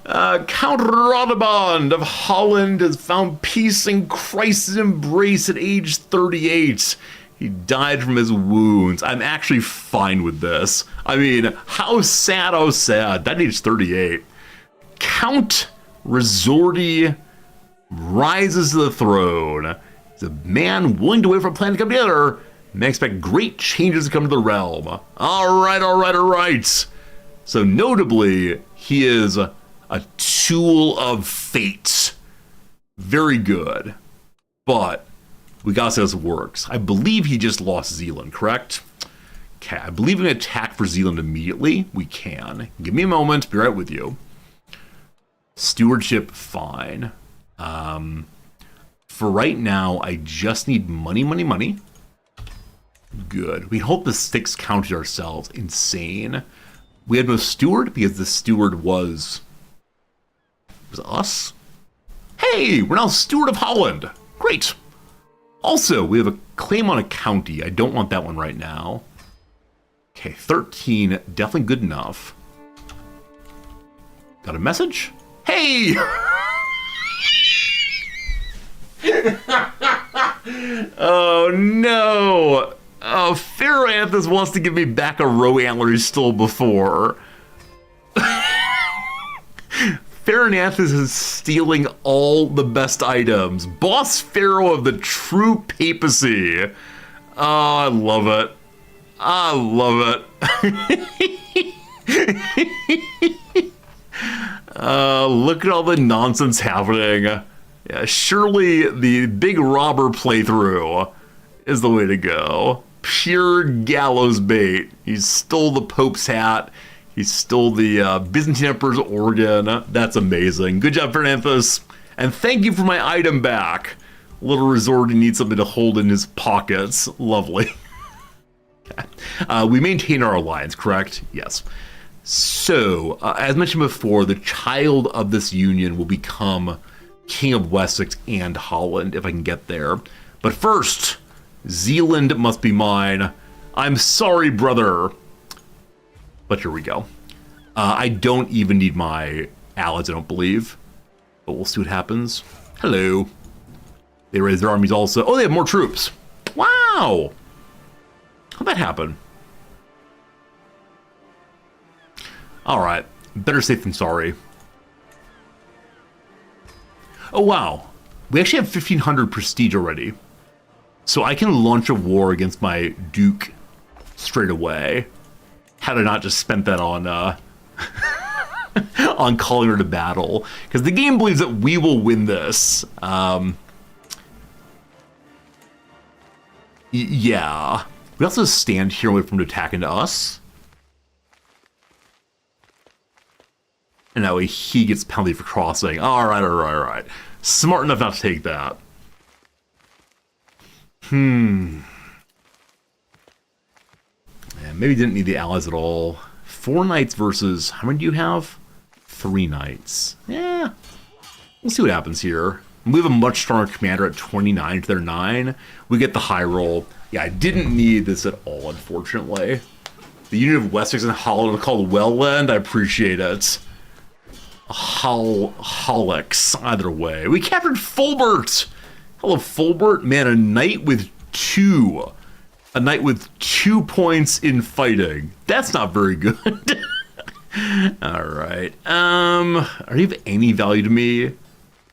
Count Radebond of Holland has found peace in Christ's embrace at age 38. He died from his wounds. I'm actually fine with this. I mean, how sad, oh sad. That age 38. Count Resorty rises to the throne. He's a man willing to wait for a plan to come together. May expect great changes to come to the realm. All right. So notably, he is a tool of fate. Very good. But we gotta say this works. I believe he just lost Zealand, correct? Okay, I believe we can attack for Zealand immediately. We can. Give me a moment, be right with you. Stewardship, fine. For right now, I just need money. Good. We hope the 6 counted ourselves. Insane. We had no steward because the steward was us. Hey, we're now steward of Holland. Great. Also, we have a claim on a county. I don't want that one right now. Okay, 13, definitely good enough. Got a message? Hey! Oh no! Oh, Pharaoh Anthus wants to give me back a row antler he stole before. Pharaoh Anthus is stealing all the best items. Boss Pharaoh of the true papacy. Oh, I love it. I love it. Look at all the nonsense happening. Yeah, surely the big robber playthrough is the way to go. Pure gallows bait. He stole the Pope's hat. He stole the Byzantine Emperor's organ. That's amazing. Good job, Fernanthus. And thank you for my item back. Little Resorty needs something to hold in his pockets. Lovely. We maintain our alliance, correct? Yes. So, as mentioned before, the child of this union will become King of Wessex and Holland, if I can get there. But first, Zealand must be mine. I'm sorry, brother. But here we go. I don't even need my allies, I don't believe. But we'll see what happens. Hello. They raise their armies also. Oh, they have more troops. Wow. How'd that happen? All right. Better safe than sorry. Oh, wow. We actually have 1,500 prestige already. So I can launch a war against my Duke straight away. Had I not just spent that on on calling her to battle. Because the game believes that we will win this. Yeah. We also stand here and wait for him to attack into us. And that way he gets penalty for crossing. Alright. Smart enough not to take that. Yeah, maybe didn't need the allies at all. 4 knights versus... How many do you have? 3 knights. Yeah. We'll see what happens here. We have a much stronger commander at 29 to their 9. We get the high roll. Yeah, I didn't need this at all, unfortunately. The Union of Wessex and Holland are called Wellland. I appreciate it. Holics, either way. We captured Fulbert! Hello, Fulbert. Man, a knight with 2. A knight with 2 points in fighting. That's not very good. Alright. Are you of any value to me?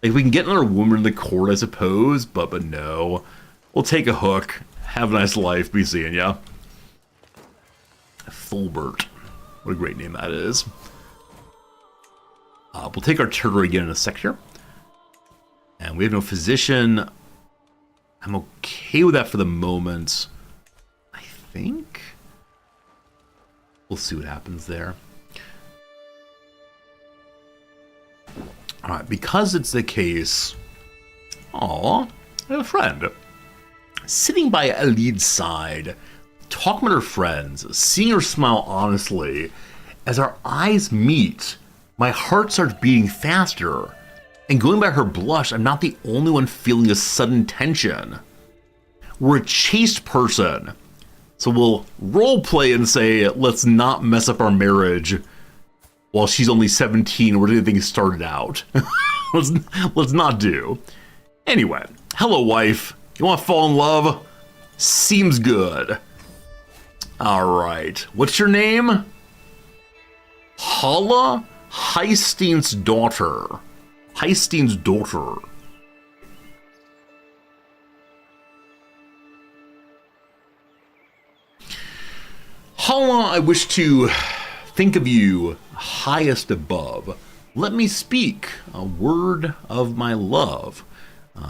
Like, we can get another woman in the court, I suppose, but no. We'll take a hook. Have a nice life. Be seeing ya. Fulbert. What a great name that is. We'll take artillery again in a sec here. And we have no physician. I'm okay with that for the moment. I think. We'll see what happens there. Alright, because it's the case... Aw, I have a friend. Sitting by Elid's side, talking with her friends, seeing her smile honestly. As our eyes meet, my heart starts beating faster. And going by her blush, I'm not the only one feeling a sudden tension. We're a chaste person. So we'll roleplay and say, let's not mess up our marriage while she's only 17 where things started out. let's not do. Anyway, hello wife. You want to fall in love? Seems good. Alright, what's your name? Hala Heistein's daughter. Heistein's daughter. Hala, I wish to think of you highest above. Let me speak a word of my love.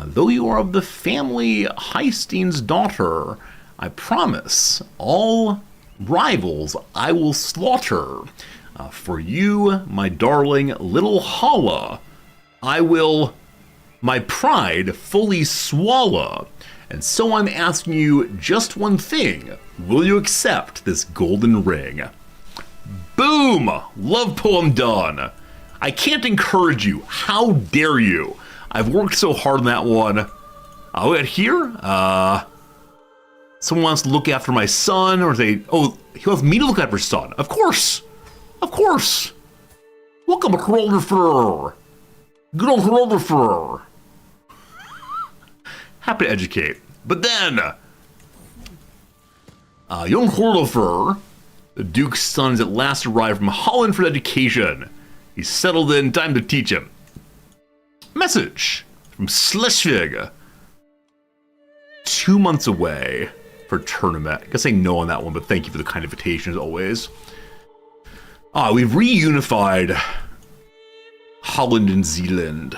Though you are of the family Heistein's daughter, I promise all rivals I will slaughter. For you, my darling little Hala, I will my pride fully swallow. And so I'm asking you just one thing. Will you accept this golden ring? Boom! Love poem done. I can't encourage you. How dare you? I've worked so hard on that one. Oh, at here? Someone wants to look after my son, or they... Oh, he wants me to look after his son. Of course! Of course! Welcome, Herolder. Good old Rutherford. Happy to educate. But then, young Rutherford, the Duke's son, has at last arrived from Holland for education. He's settled in, time to teach him. Message from Schleswig. 2 months away for tournament. I guess I know on that one, but thank you for the kind invitation as always. We've reunified Holland and Zealand.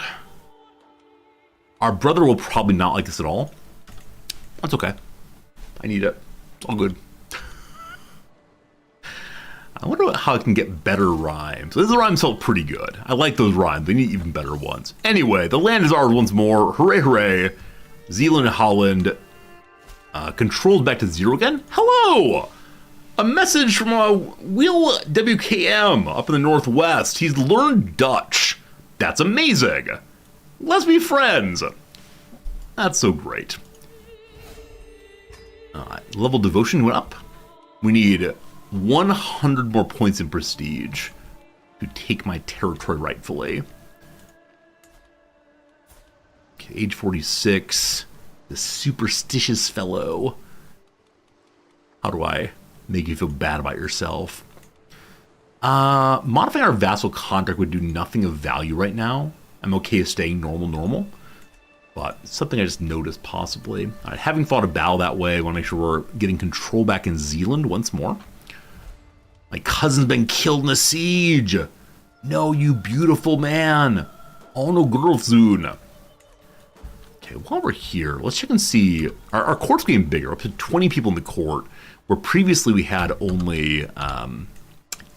Our brother will probably not like this at all. That's okay. I need it. It's all good. I wonder how I can get better rhymes. This rhymes felt pretty good. I like those rhymes. They need even better ones. Anyway, the land is ours once more. Hooray, hooray. Zealand and Holland controlled back to 0 again. Hello! A message from Will WKM up in the Northwest. He's learned Dutch. That's amazing. Let's be friends. That's so great. Level devotion went up. We need 100 more points in prestige to take my territory rightfully. Okay, age 46. The superstitious fellow. How do I make you feel bad about yourself? Modifying our vassal contract would do nothing of value right now. I'm okay with staying normal. But it's something I just noticed possibly. Having fought a battle that way, I want to make sure we're getting control back in Zealand once more. My cousin's been killed in a siege. No, you beautiful man. Oh no, girl soon. Okay, while we're here, let's check and see. Our court's getting bigger, up to 20 people in the court, where previously we had only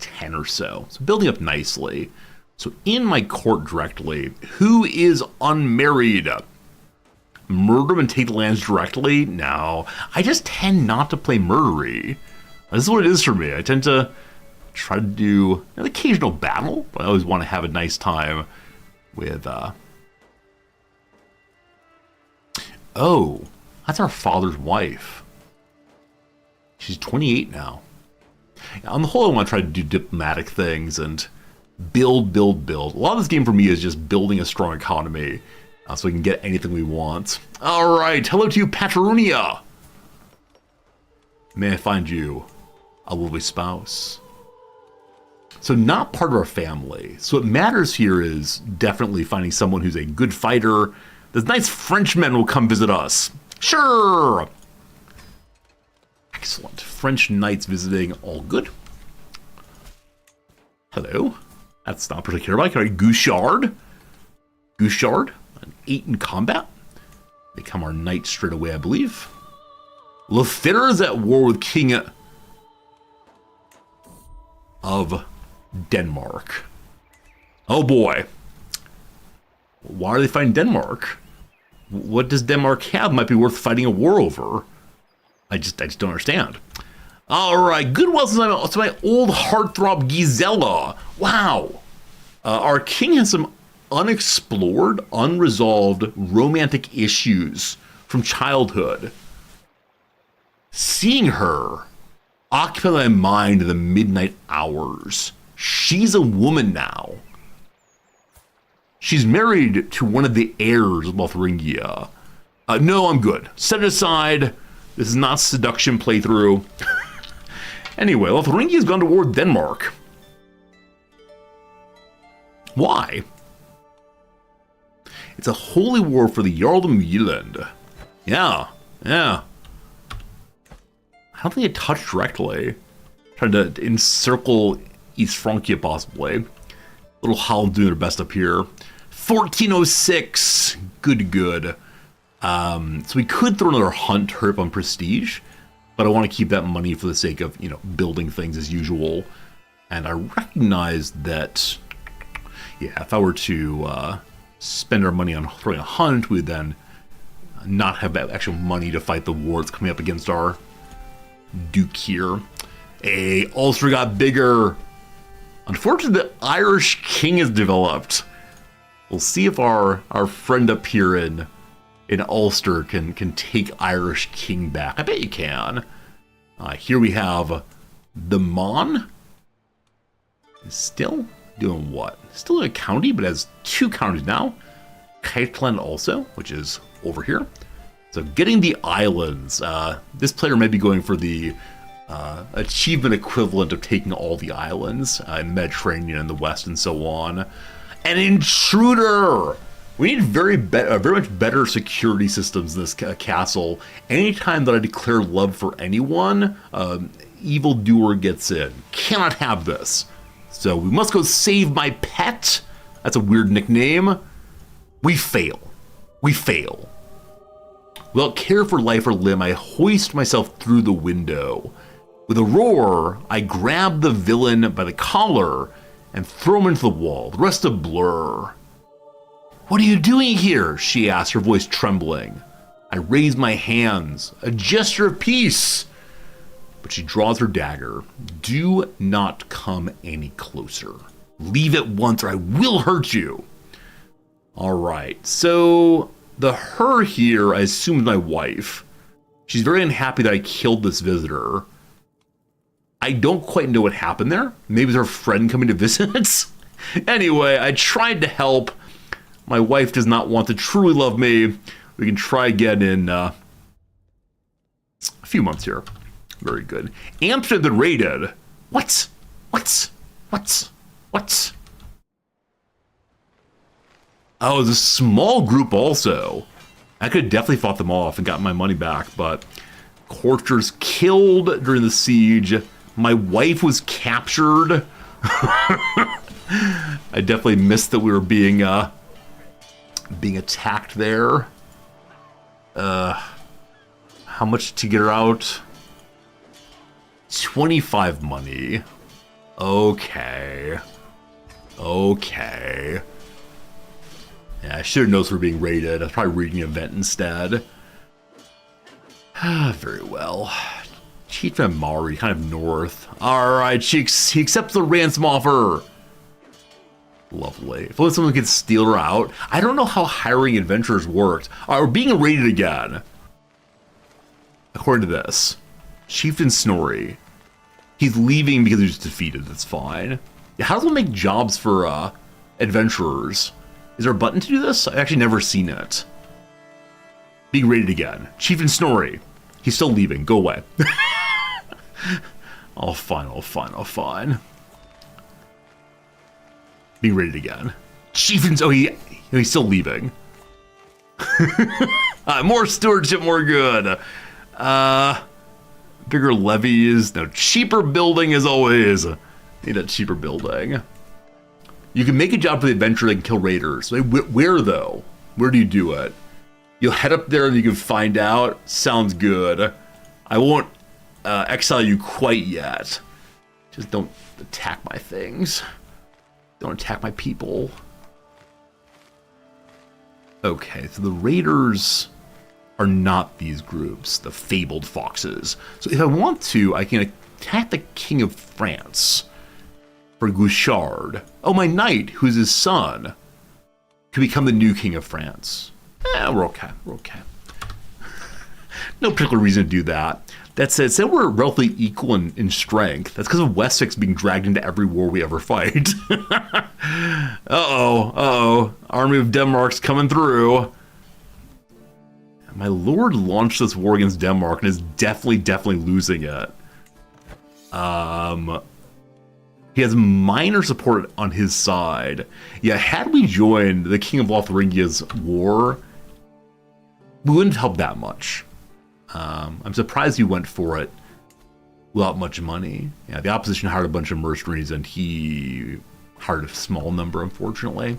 10 or so. So building up nicely. So in my court directly, who is unmarried? Murder them and take the lands directly? No. I just tend not to play murdery. This is what it is for me. I tend to try to do an occasional battle, but I always want to have a nice time with... Oh, that's our father's wife. She's 28 now. On the whole, I want to try to do diplomatic things and build. A lot of this game for me is just building a strong economy so we can get anything we want. All right, hello to you, Patronia. May I find you a lovely spouse? So not part of our family. So what matters here is definitely finding someone who's a good fighter. This nice Frenchman will come visit us. Sure. Excellent. French knights visiting, all good. Hello. That's not particularly about. Gouchard. Gouchard, an 8 in combat. Become our knight straight away, I believe. Lefiter is at war with King of Denmark. Oh boy. Why are they fighting Denmark? What does Denmark have might be worth fighting a war over? I just don't understand. All right, Goodwill to my old heartthrob Gisela. Wow. Our king has some unexplored, unresolved romantic issues from childhood. Seeing her occupy my mind in the midnight hours. She's a woman now. She's married to one of the heirs of Lotharingia. No, I'm good. Set it aside. This is not seduction playthrough. Anyway, Lotharingia's gone to war with Denmark. Why? It's a holy war for the Jarldom of Jylland. Yeah. I don't think it touched directly. Trying to encircle East Francia, possibly. Little Holland doing their best up here. 1406. Good. So we could throw another hunt herb on prestige, but I want to keep that money for the sake of, building things as usual. And I recognize that, if I were to spend our money on throwing a hunt, we'd then not have that actual money to fight the war that's coming up against our Duke here. Ulster got bigger. Unfortunately, the Irish king has developed. We'll see if our friend up here in Ulster can take Irish king back. I bet you can. Here we have the Mon. Still doing what? Still in a county, but has 2 counties now. Kiteland also, which is over here. So getting the islands. This player may be going for the achievement equivalent of taking all the islands in Mediterranean and the West and so on. An intruder! We need very much better security systems in this castle. Anytime that I declare love for anyone, evildoer gets in. Cannot have this. So we must go save my pet. That's a weird nickname. We fail. We fail. Without care for life or limb, I hoist myself through the window. With a roar, I grab the villain by the collar and throw him into the wall. The rest a blur. What are you doing here? She asked, her voice trembling. I raise my hands, a gesture of peace. But she draws her dagger. Do not come any closer. Leave at once or I will hurt you. All right, so the her here, I assume, is my wife. She's very unhappy that I killed this visitor. I don't quite know what happened there. Maybe it's her friend coming to visit. Anyway, I tried to help. My wife does not want to truly love me. We can try again in a few months here. Very good. Amsterdam been raided. What? Oh, there's a small group also. I could have definitely fought them off and got my money back, but courtiers killed during the siege. My wife was captured. I definitely missed that we were being attacked there. How much to get her out? 25 money. Okay. Yeah, I should have noticed we're being raided. I was probably reading an event instead. Very well. Chieftain Mari, kind of north. Alright, he accepts the ransom offer. Lovely. If only someone could steal her out. I don't know how hiring adventurers worked. Alright, we're being raided again. According to this. Chieftain Snorri. He's leaving because he was defeated. That's fine. Yeah, how does one make jobs for adventurers? Is there a button to do this? I've actually never seen it. Being raided again. Chieftain Snorri. He's still leaving. Go away. All fine. Being raided again. Chieftain's... Oh, he's still leaving. More stewardship, more good. Bigger levies. No, cheaper building as always. Need a cheaper building. You can make a job for the adventurer that can kill raiders. Where though? Where do you do it? You'll head up there and you can find out. Sounds good. I won't exile you quite yet. Just don't attack my things. Don't attack my people. Okay, so the raiders are not these groups, the fabled foxes. So if I want to, I can attack the King of France for Gouchard. Oh, my knight, who's his son, could become the new King of France. We're okay. No particular reason to do that. That said, say we're relatively equal in strength. That's because of Wessex being dragged into every war we ever fight. Uh-oh. Army of Denmark's coming through. My lord launched this war against Denmark and is definitely losing it. He has minor support on his side. Yeah, had we joined the King of Lotharingia's war, we wouldn't help that much. I'm surprised he went for it without much money. Yeah, the opposition hired a bunch of mercenaries and he hired a small number, unfortunately.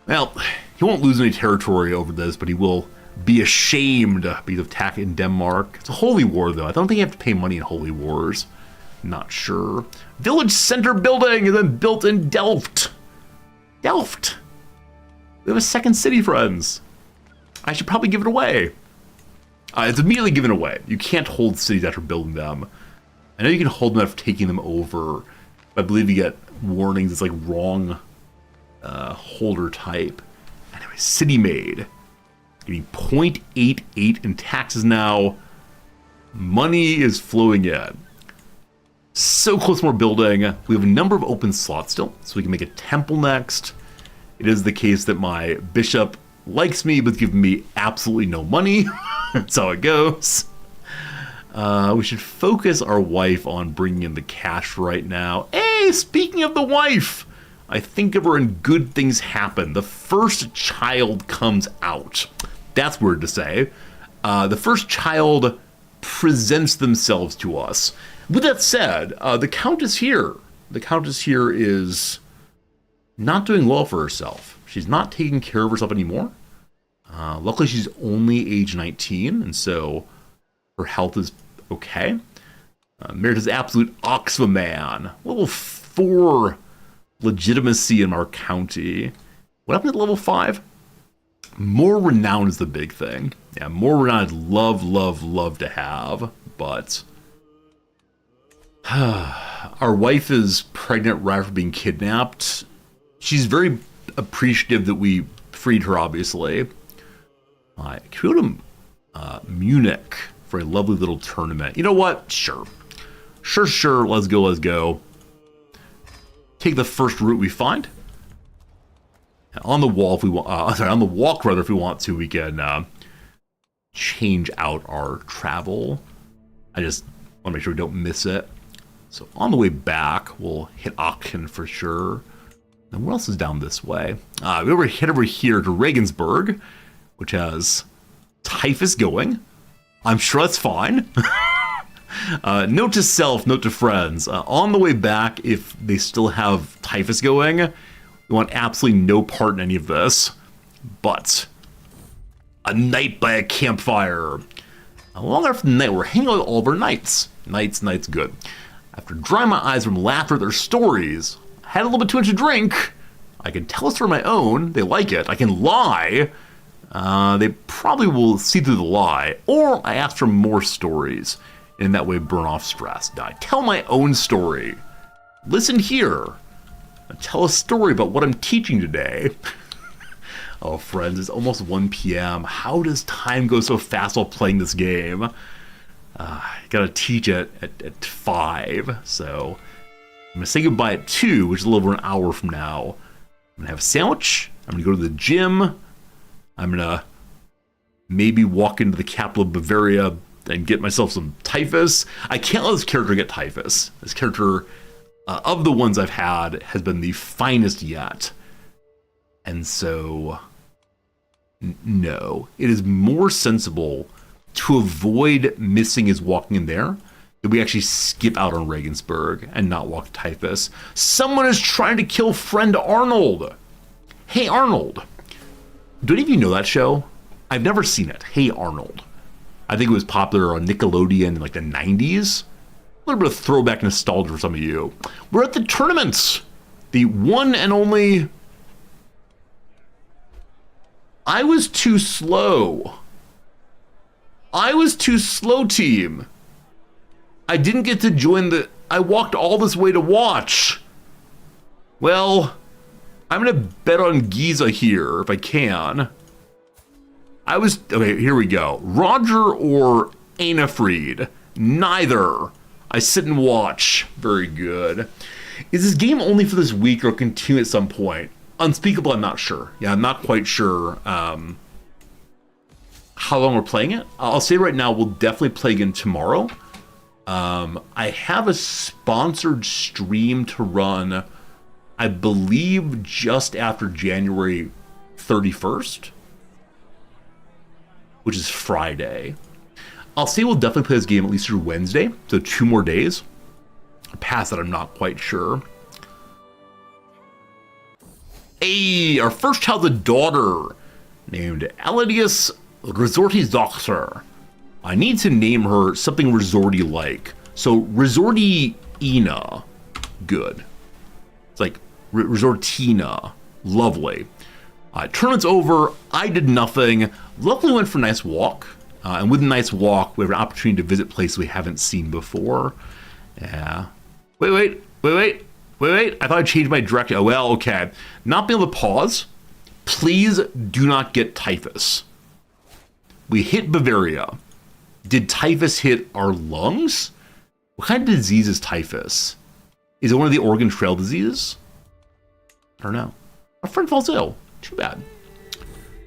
Well, he won't lose any territory over this, but he will be ashamed because of attack in Denmark. It's a holy war, though. I don't think you have to pay money in holy wars. Not sure. Village center building has been built in Delft. Delft. We have a second city, friends. I should probably give it away. It's immediately given away. You can't hold cities after building them. I know you can hold them after taking them over, but I believe you get warnings. It's like wrong holder type. Anyway, city made. Getting 0.88 in taxes now. Money is flowing in. So close to more building. We have a number of open slots still, so we can make a temple next. It is the case that my bishop likes me, but giving me absolutely no money. That's how it goes. We should focus our wife on bringing in the cash right now. Hey, speaking of the wife, I think of her and good things happen. The first child comes out. That's weird to say. The first child presents themselves to us. With that said, the Countess here. The Countess here is not doing well for herself. She's not taking care of herself anymore. Luckily, she's only age 19, and so her health is okay. Merit is absolute ox of a man. Level 4 legitimacy in our county. What happened at level 5? More renown is the big thing. Yeah, more renown I'd love to have, but our wife is pregnant right after being kidnapped. She's very appreciative that we freed her, obviously. Can we go to Munich for a lovely little tournament? You know what? Sure. Let's go. Take the first route we find. On the wall, if we want, on the walk rather, if we want to, we can change out our travel. I just want to make sure we don't miss it. So on the way back, we'll hit Aachen for sure. And where else is down this way? We head over here to Regensburg, which has typhus going. I'm sure that's fine. Note to self, note to friends. On the way back, if they still have typhus going, we want absolutely no part in any of this. But a night by a campfire. Long after the night, we're hanging out with all of our knights. Knights, good. After drying my eyes from laughter at their stories, I had a little bit too much to drink. I can tell a story of my own. They like it. I can lie. They probably will see through the lie. Or I ask for more stories. And in that way, burn off stress. I tell my own story. Listen here. I tell a story about what I'm teaching today. Oh, friends, it's almost 1 p.m. How does time go so fast while playing this game? Gotta teach it at 5, so I'm gonna say goodbye at 2, which is a little over an hour from now. I'm gonna have a sandwich. I'm gonna go to the gym. I'm gonna maybe walk into the capital of Bavaria and get myself some typhus. I can't let this character get typhus. This character, of the ones I've had, has been the finest yet. And so, no. It is more sensible to avoid missing his walking in there that we actually skip out on Regensburg and not walk typhus. Someone is trying to kill friend Arnold. Hey, Arnold. Do any of you know that show? I've never seen it. Hey, Arnold. I think it was popular on Nickelodeon in like the 90s. A little bit of throwback nostalgia for some of you. We're at the tournaments. The one and only... I was too slow, team. I didn't get to join the... I walked all this way to watch. Well, I'm going to bet on Giza here, if I can. Okay, here we go. Roger or Anafried? Neither. I sit and watch. Very good. Is this game only for this week or continue at some point? Unspeakable, I'm not sure. Yeah, I'm not quite sure how long we're playing it. I'll say right now, we'll definitely play again tomorrow. I have a sponsored stream to run, I believe, just after January 31st, which is Friday. I'll say we'll definitely play this game at least through Wednesday, so 2 more days. Past that, I'm not quite sure. Hey, our first child's a daughter named Eladius Resorty's Doctor. I need to name her something resorty-like. So Resorty-ina, good. It's like Resortina, lovely. Tournament's over. I did nothing. Luckily went for a nice walk. And with a nice walk, we have an opportunity to visit places we haven't seen before. Yeah. Wait. I thought I changed my direction. Oh, well, okay. Not being able to pause. Please do not get typhus. We hit Bavaria. Did typhus hit our lungs? What kind of disease is typhus? Is it one of the Oregon Trail diseases? I don't know. Our friend falls ill. Too bad.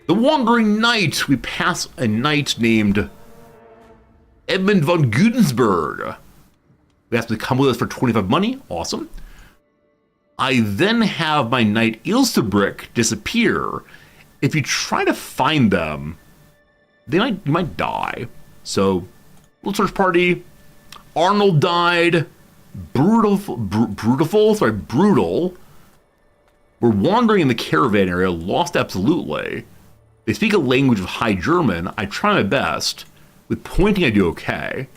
The Wandering Knight. We pass a knight named Edmund von Gudensberg. We have to come with us for 25 money. Awesome. I then have my knight Ilsebrick disappear. If you try to find them, you might die. So, little search party. Arnold died. Brutal. We're wandering in the caravan area, lost absolutely. They speak a language of High German. I try my best. With pointing, I do okay.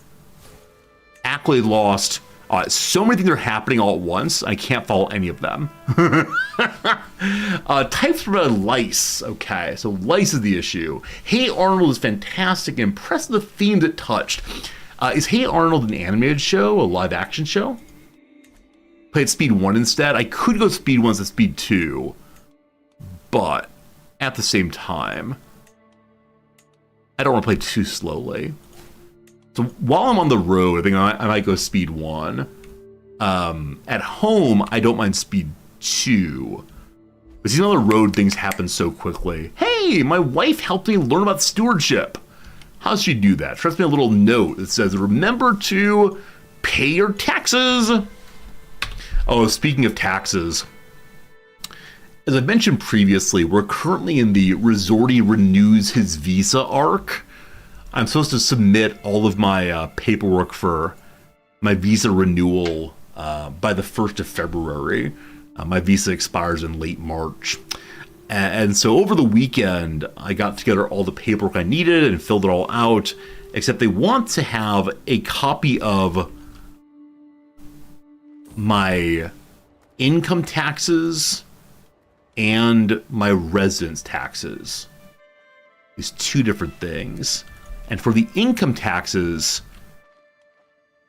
Accolade lost. So many things are happening all at once. I can't follow any of them. Types for lice. Okay, so lice is the issue. Hey Arnold is fantastic. Impressed with the themes it touched. Is Hey Arnold an animated show, a live action show? Play at speed 1 instead. I could go speed 1 to speed 2, but at the same time, I don't want to play too slowly. So while I'm on the road, I think I might go speed 1. At home, I don't mind speed 2. But see, on the road, things happen so quickly. Hey, my wife helped me learn about stewardship. How does she do that? She writes me a little note that says, remember to pay your taxes. Oh, speaking of taxes, as I mentioned previously, we're currently in the Resorty renews his visa arc. I'm supposed to submit all of my paperwork for my visa renewal by the 1st of February. My visa expires in late March. And so over the weekend, I got together all the paperwork I needed and filled it all out, except they want to have a copy of my income taxes and my residence taxes. These two different things. And for the income taxes,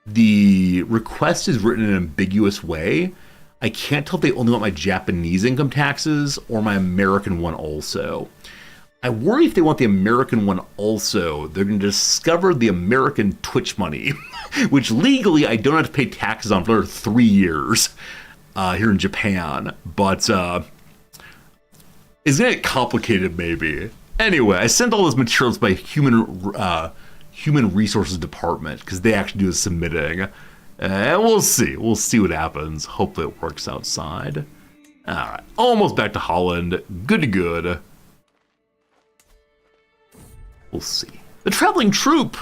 the request is written in an ambiguous way. I can't tell if they only want my Japanese income taxes or my American one also. I worry if they want the American one also, they're going to discover the American Twitch money, which legally I don't have to pay taxes on for another 3 years here in Japan. But it's going to get complicated maybe. Anyway, I sent all those materials by Human Resources Department because they actually do the submitting. And we'll see. We'll see what happens. Hopefully it works outside. All right, almost back to Holland. Good to good. We'll see. The Traveling Troupe.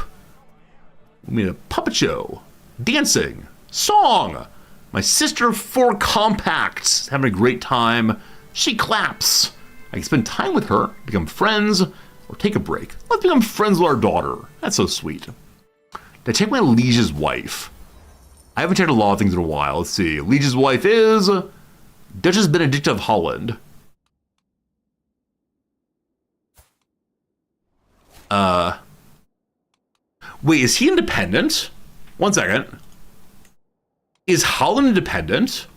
We made a puppet show, dancing, song. My sister of 4 compacts having a great time. She claps. I can spend time with her, become friends, or take a break. Let's become friends with our daughter. That's so sweet. Did I check my liege's wife? I haven't checked a lot of things in a while. Let's see. Liege's wife is Duchess Benedicta of Holland. Wait, is he independent? 1 second. Is Holland independent?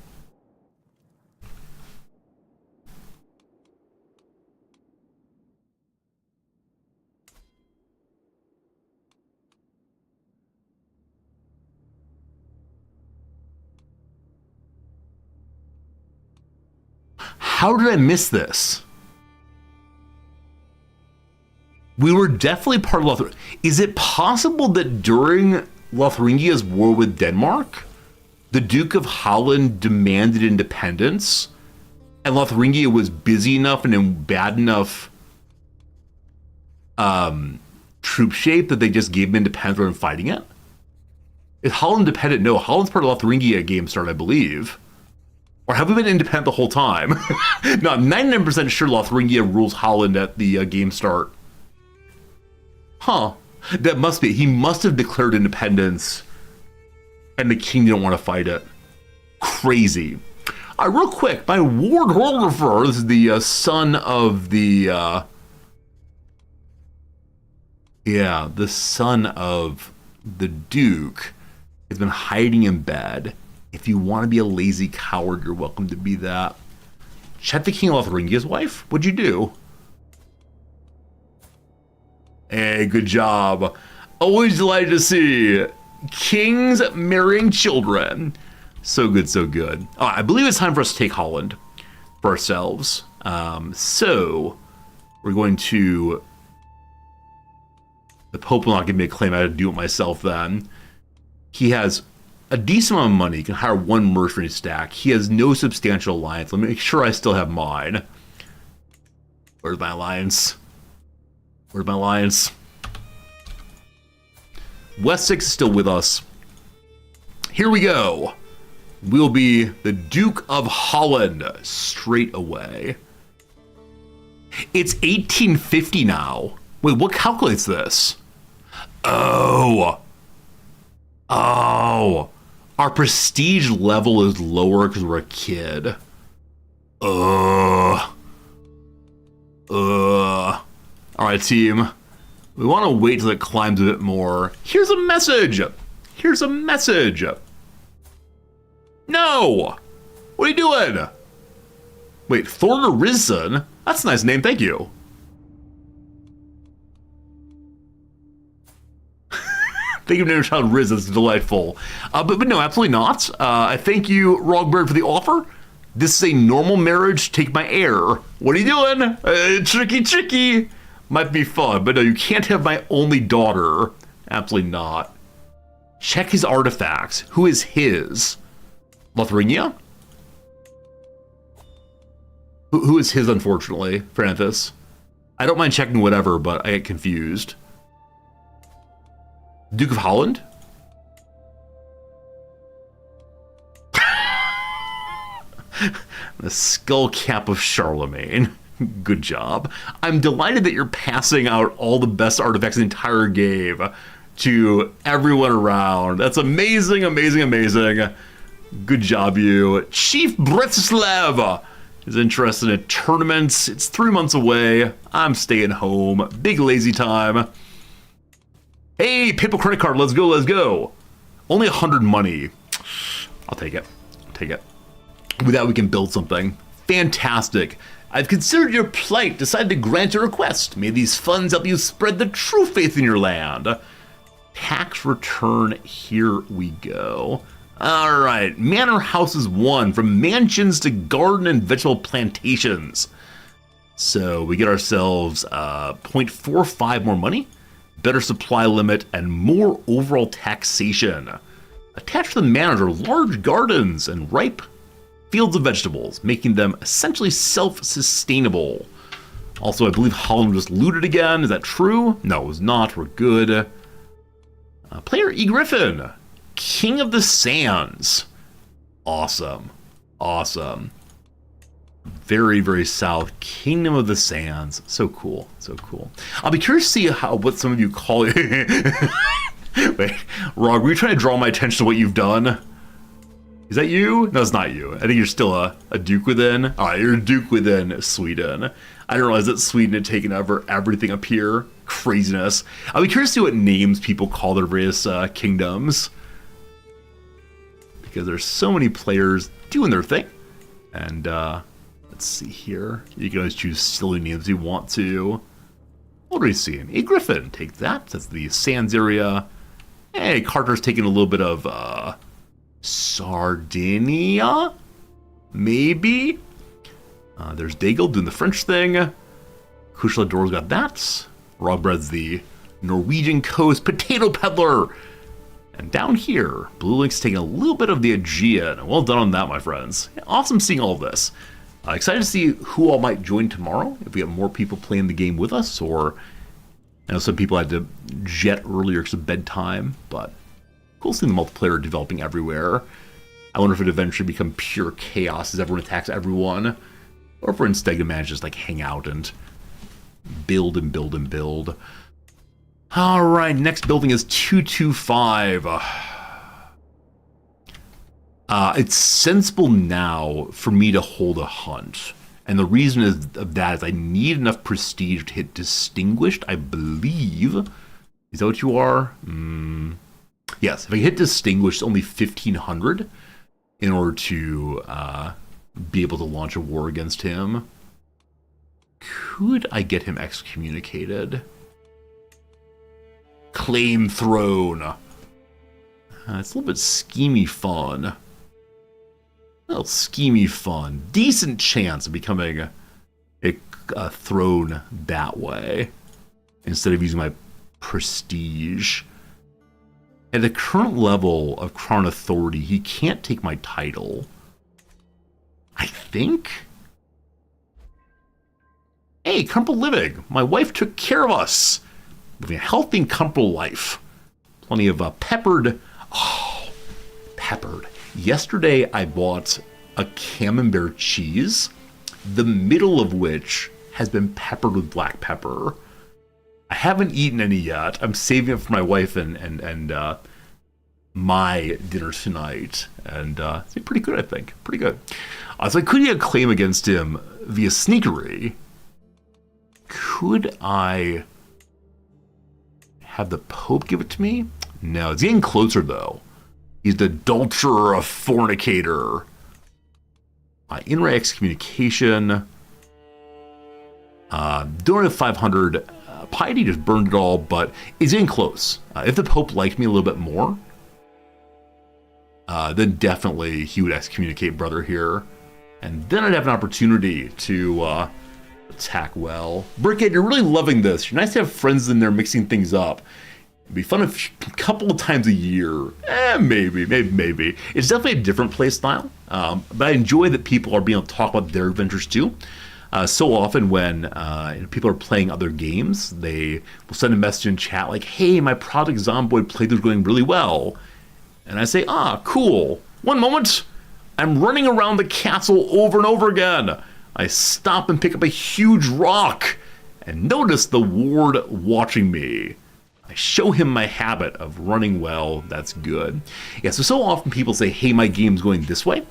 How did I miss this? We were definitely part of Lotharingia. Is it possible that during Lotharingia's war with Denmark, the Duke of Holland demanded independence, and Lotharingia was busy enough and in bad enough troop shape that they just gave him independence rather than fighting it? Is Holland independent? No, Holland's part of Lotharingia at Game Start, I believe. Or have we been independent the whole time? No, I'm 99% sure Lotharingia rules Holland at the Game Start. Huh. That must be. He must have declared independence and the king didn't want to fight it. Crazy. Real quick, my wardographer, this is the son of the... the son of the Duke, has been hiding in bed. If you want to be a lazy coward, you're welcome to be that. Check the King of Lotharingia's wife? What'd you do? Hey, good job. Always delighted to see Kings marrying children. So good, so good. I believe it's time for us to take Holland for ourselves. So we're going to... The Pope will not give me a claim. I had to do it myself then. He has a decent amount of money. He can hire one mercenary stack. He has no substantial alliance. Let me make sure I still have mine. Where's my alliance? Where's my alliance? Wessex is still with us. Here we go. We'll be the Duke of Holland straight away. It's 1850 now. Wait, what calculates this? Oh. Oh. Our prestige level is lower because we're a kid. All right, team. We want to wait till it climbs a bit more. Here's a message. Here's a message. No. What are you doing? Wait, Thorger Rizson? That's a nice name, thank you. Thank you, name your child Riz. That's delightful. But no, absolutely not. I thank you, Rogbird, for the offer. This is a normal marriage. Take my heir. What are you doing? Tricky. Might be fun, but no, you can't have my only daughter. Absolutely not. Check his artifacts. Who is his? Lothringia? Who is his, unfortunately, Francis? I don't mind checking whatever, but I get confused. Duke of Holland? The skull cap of Charlemagne. Good job. I'm delighted that you're passing out all the best artifacts in the entire game to everyone around. That's amazing. Good job, you. Chief Bretislav is interested in tournaments. It's 3 months away. I'm staying home. Big lazy time. Hey, Papal credit card. Let's go. Only 100 money. I'll take it. With that, we can build something. Fantastic. I've considered your plight, decided to grant your request. May these funds help you spread the true faith in your land. Tax return, here we go. All right, manor houses 1, from mansions to garden and vegetable plantations. So we get ourselves 0.45 more money, better supply limit, and more overall taxation. Attached to the manor are large gardens and ripe fields of vegetables, making them essentially self-sustainable. Also, I believe Holland was looted again. Is that true? No, it was not. We're good. Player E. Griffin, King of the Sands. Awesome. Very south. Kingdom of the Sands. So cool. I'll be curious to see what some of you call it. Wait, Rog, were you trying to draw my attention to what you've done? Is that you? No, it's not you. I think you're still a Duke within. All right, you're a Duke within Sweden. I didn't realize that Sweden had taken over everything up here. Craziness. I'll be curious to see what names people call their various kingdoms. Because there's so many players doing their thing. And let's see here. You can always choose silly names if you want to. What are we seeing? A Griffin. Take that. That's the Sands area. Hey, Carter's taking a little bit of Sardinia? Maybe? There's Daigle doing the French thing. Kushlador's got that. Rogbred's the Norwegian coast potato peddler. And down here, Blue Link's taking a little bit of the Aegean. Well done on that, my friends. Awesome seeing all of this. Excited to see who all might join tomorrow. If we have more people playing the game with us, or I know some people had to jet earlier because of bedtime, but cool seeing the multiplayer developing everywhere. I wonder if it eventually become pure chaos as everyone attacks everyone, or if we're instead going to manage to just like hang out and build. All right, next building is 225. It's sensible now for me to hold a hunt. And the reason of that is I need enough prestige to hit distinguished, I believe. Is that what you are? Yes, if I hit distinguished, only 1,500 in order to be able to launch a war against him. Could I get him excommunicated? Claim throne. It's a little bit schemy fun. A little schemy fun. Decent chance of becoming a throne that way instead of using my prestige. At the current level of Crown Authority, he can't take my title. I think? Hey, comfortable living. My wife took care of us. Living a healthy and comfortable life. Plenty of peppered. Oh, peppered. Yesterday I bought a camembert cheese, the middle of which has been peppered with black pepper. I haven't eaten any yet. I'm saving it for my wife and my dinner tonight. And it's been pretty good, I think. Pretty good. So I could get a claim against him via sneakery. Could I have the Pope give it to me? No, it's getting closer, though. He's the adulterer, a fornicator. In-ray excommunication. Donated 500. Piety just burned it all, but it's getting close. If the Pope liked me a little bit more, then definitely he would excommunicate brother here. And then I'd have an opportunity to attack well. Brickhead, you're really loving this. You're nice to have friends in there mixing things up. It'd be fun a couple of times a year. Maybe. It's definitely a different play style. But I enjoy that people are being able to talk about their adventures too. So often when people are playing other games, they will send a message in chat like, hey, my Project Zomboid playthrough is going really well. And I say, cool. One moment. I'm running around the castle over and over again. I stop and pick up a huge rock and notice the ward watching me. I show him my habit of running well. That's good. Yeah, so often people say, hey, my game's going this way.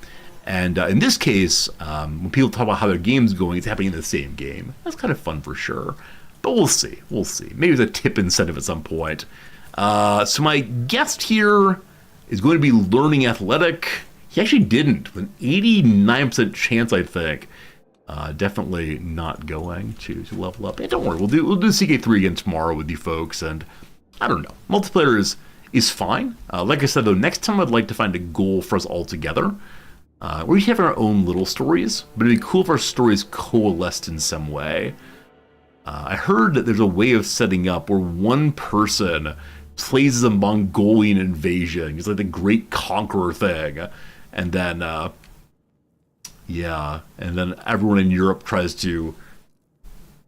And in this case, when people talk about how their game's going, it's happening in the same game. That's kind of fun for sure. But we'll see. Maybe there's a tip incentive at some point. So my guest here is going to be learning athletic. He actually didn't, with an 89% chance, I think. Definitely not going to level up. Hey, don't worry, we'll do CK3 again tomorrow with you folks, and I don't know. Multiplayer is fine. Like I said, though, next time I'd like to find a goal for us all together. We're each having our own little stories, but it'd be cool if our stories coalesced in some way. I heard that there's a way of setting up where one person plays as a Mongolian invasion. It's like the Great Conqueror thing. And then, and then everyone in Europe tries to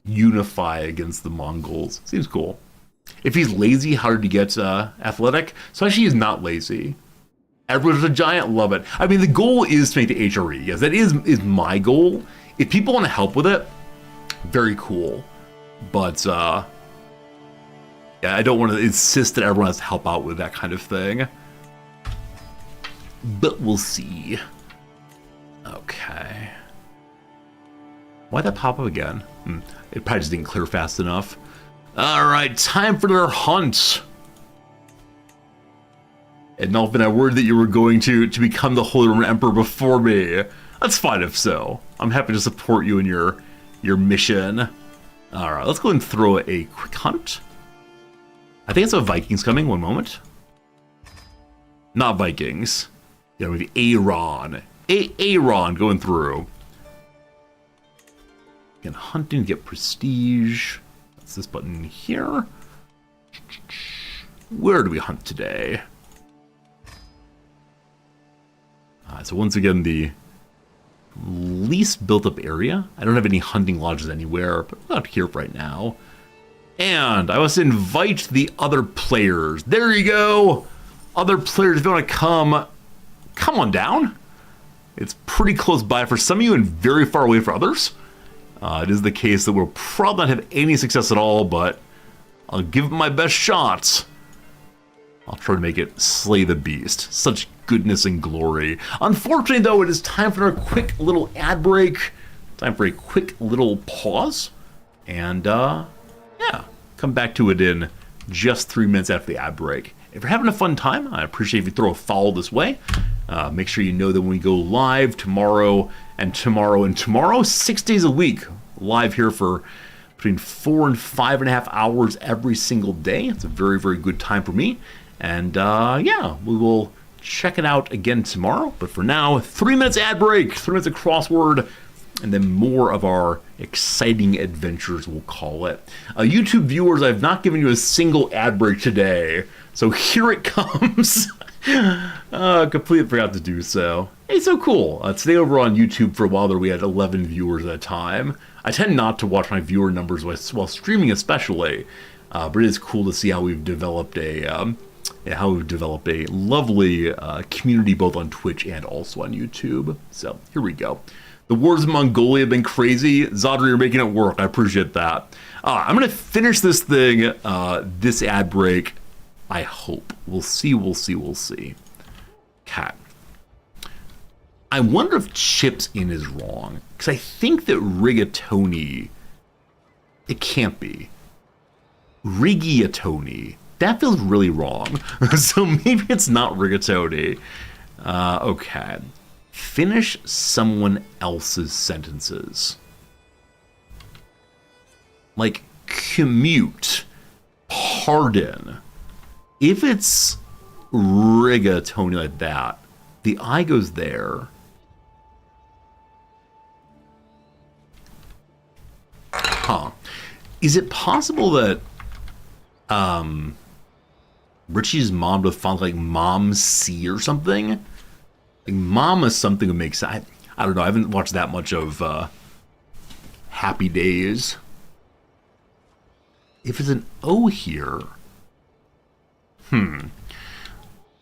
unify against the Mongols. Seems cool. If he's lazy, how did he get athletic? So actually he's not lazy. Everyone's a giant, love it. I mean, the goal is to make the HRE. Yes, that is my goal. If people want to help with it, very cool. But I don't want to insist that everyone has to help out with that kind of thing. But we'll see. Okay. Why'd that pop up again? It probably just didn't clear fast enough. Alright, time for their hunt. And Nelvin, I worried that you were going to become the Holy Roman Emperor before me. That's fine if so. I'm happy to support you in your mission. Alright, let's go and throw a quick hunt. I think it's a Vikings coming, one moment. Not Vikings. Yeah, we have Aaron. Aaron going through. Again, hunting to get prestige. That's this button here. Where do we hunt today? So once again, the least built up area. I don't have any hunting lodges anywhere, but we're not here right now. And I must invite the other players. There you go. Other players, if you want to come on down. It's pretty close by for some of you and very far away for others. It is the case that we'll probably not have any success at all, but I'll give it my best shots. I'll try to make it slay the beast. Such goodness and glory. Unfortunately, though, it is time for a quick little ad break. Time for a quick little pause. And, yeah, come back to it in just 3 minutes after the ad break. If you're having a fun time, I appreciate if you throw a follow this way. Make sure you know that when we go live tomorrow, 6 days a week, live here for between 4 and 5.5 hours every single day. It's a very, very good time for me. And yeah, we will check it out again tomorrow. But for now, 3 minutes ad break, 3 minutes of crossword, and then more of our exciting adventures, we'll call it. YouTube viewers, I've not given you a single ad break today, so here it comes. Completely forgot to do so. Hey, so cool. Today over on YouTube for a while there we had 11 viewers at a time. I tend not to watch my viewer numbers while streaming especially, but it is cool to see how we've developed a lovely community both on Twitch and also on YouTube. So here we go. The wars in Mongolia have been crazy. Zodri, you're making it work. I appreciate that. I'm going to finish this thing, this ad break, I hope. We'll see. Cat. I wonder if Chips In is wrong, because I think that Rigatoni, it can't be. Rigatoni, that feels really wrong. So maybe it's not Rigatoni. Okay. Finish someone else's sentences. Like commute, pardon. If it's rigatoni like that, the I goes there. Huh. Is it possible that Richie's mom would have found like Mom C or something? Like Mama something would make sense. I don't know. I haven't watched that much of Happy Days. If it's an O here.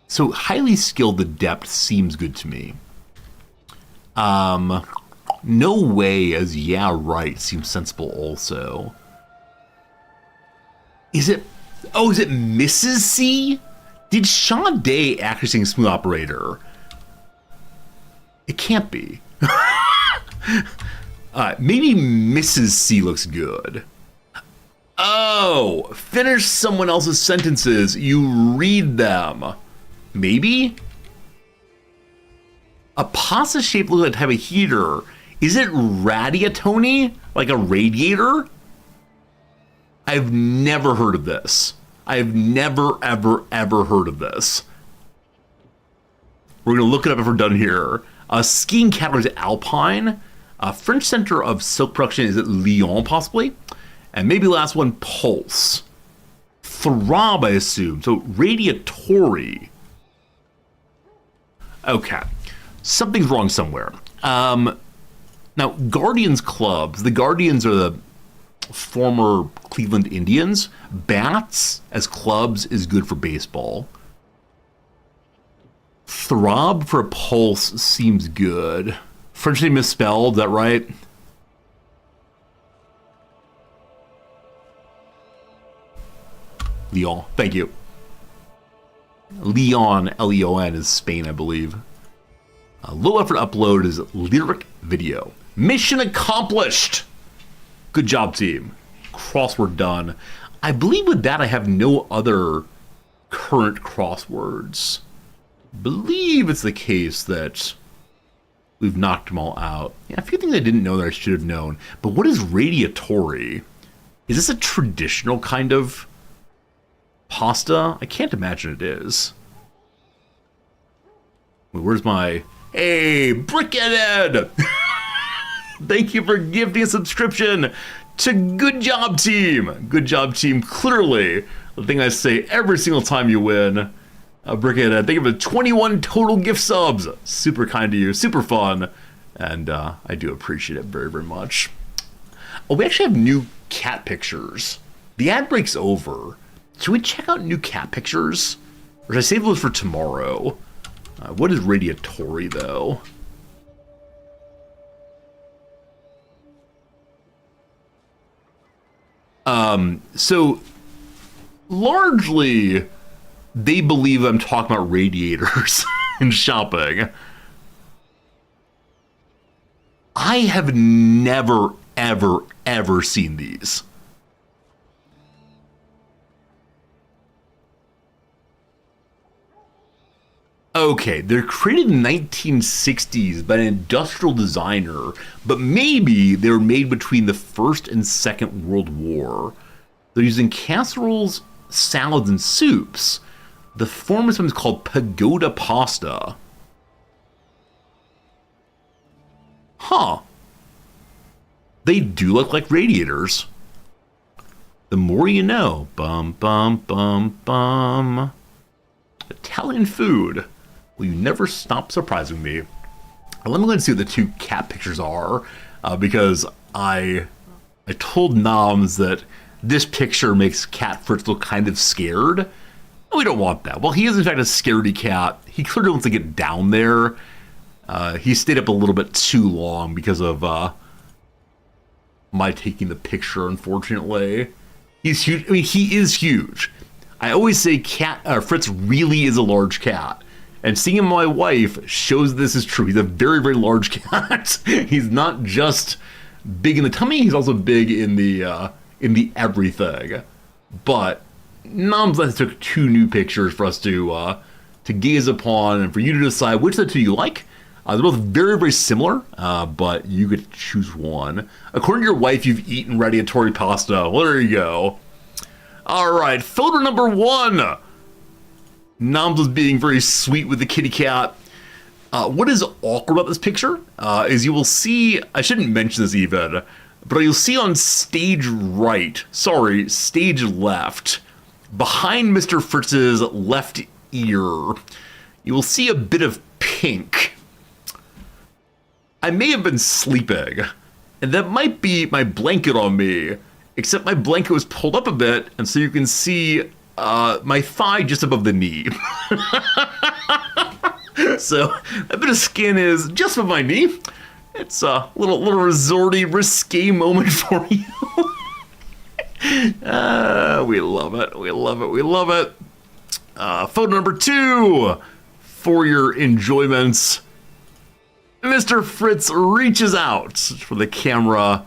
So highly skilled, the depth seems good to me. No way as yeah right seems sensible also. Is it Mrs. C? Did Sade actually sing Smooth Operator? It can't be. Maybe Mrs. C looks good. Oh, finish someone else's sentences. You read them. Maybe? A pasta shape looks like a type of heater. Is it radiatoni? Like a radiator? I've never heard of this. I've never, ever heard of this. We're going to look it up if we're done here. Skiing category is Alpine. French Center of Silk Production is at Lyon, possibly. And maybe last one, Pulse. Throb, I assume. So radiatory. Okay. Something's wrong somewhere. Now, Guardians clubs. The Guardians are the former Cleveland Indians. Bats as clubs is good for baseball. Throb for Pulse seems good. French name misspelled, is that right? Lyon, thank you. Lyon, L-E-O-N, is Spain, I believe. Low effort upload is lyric video. Mission accomplished! Good job, team. Crossword done. I believe with that I have no other current crosswords. Believe it's the case that we've knocked them all out. Yeah, a few things I didn't know that I should have known. But what is radiatory? Is this a traditional kind of pasta? I can't imagine it is. Wait, where's my... Hey, Brickheaded! Thank you for gifting a subscription to Good Job Team. Good Job Team, clearly the thing I say every single time you win. Brickheaded, thank you for 21 total gift subs. Super kind to you, super fun. And I do appreciate it very, very much. Oh, we actually have new cat pictures. The ad break's over. Should we check out new cat pictures? Or should I save those for tomorrow? What is radiatory, though? So, largely, they believe I'm talking about radiators in shopping. I have never, ever seen these. Okay, they're created in the 1960s by an industrial designer, but maybe they were made between the First and Second World War. They're using casseroles, salads, and soups. The form is something called pagoda pasta. Huh. They do look like radiators. The more you know. Bum, bum, bum, bum. Italian food. Will you never stop surprising me? Let me go and see what the two cat pictures are, because I told Noms that this picture makes Cat Fritz look kind of scared. We don't want that. Well, he is in fact a scaredy cat. He clearly wants to get down there. He stayed up a little bit too long because of my taking the picture, unfortunately. He's huge. I mean, he is huge. I always say Fritz really is a large cat. And seeing my wife shows this is true. He's a very, very large cat. He's not just big in the tummy, he's also big in the everything. But Noms took two new pictures for us to gaze upon and for you to decide which of the two you like. They're both very, very similar, but you get to choose one. According to your wife, you've eaten radiatori pasta. Well, there you go. All right, photo number 1. Noms was being very sweet with the kitty cat. What is awkward about this picture is you will see, I shouldn't mention this even, but you'll see on stage left, behind Mr. Fritz's left ear, you will see a bit of pink. I may have been sleeping, and that might be my blanket on me, except my blanket was pulled up a bit, and so you can see my thigh just above the knee. So a bit of skin is just above my knee. It's a little resorty, risque moment for you. We love it. We love it. We love it. Photo number 2 for your enjoyments. Mr. Fritz reaches out for the camera.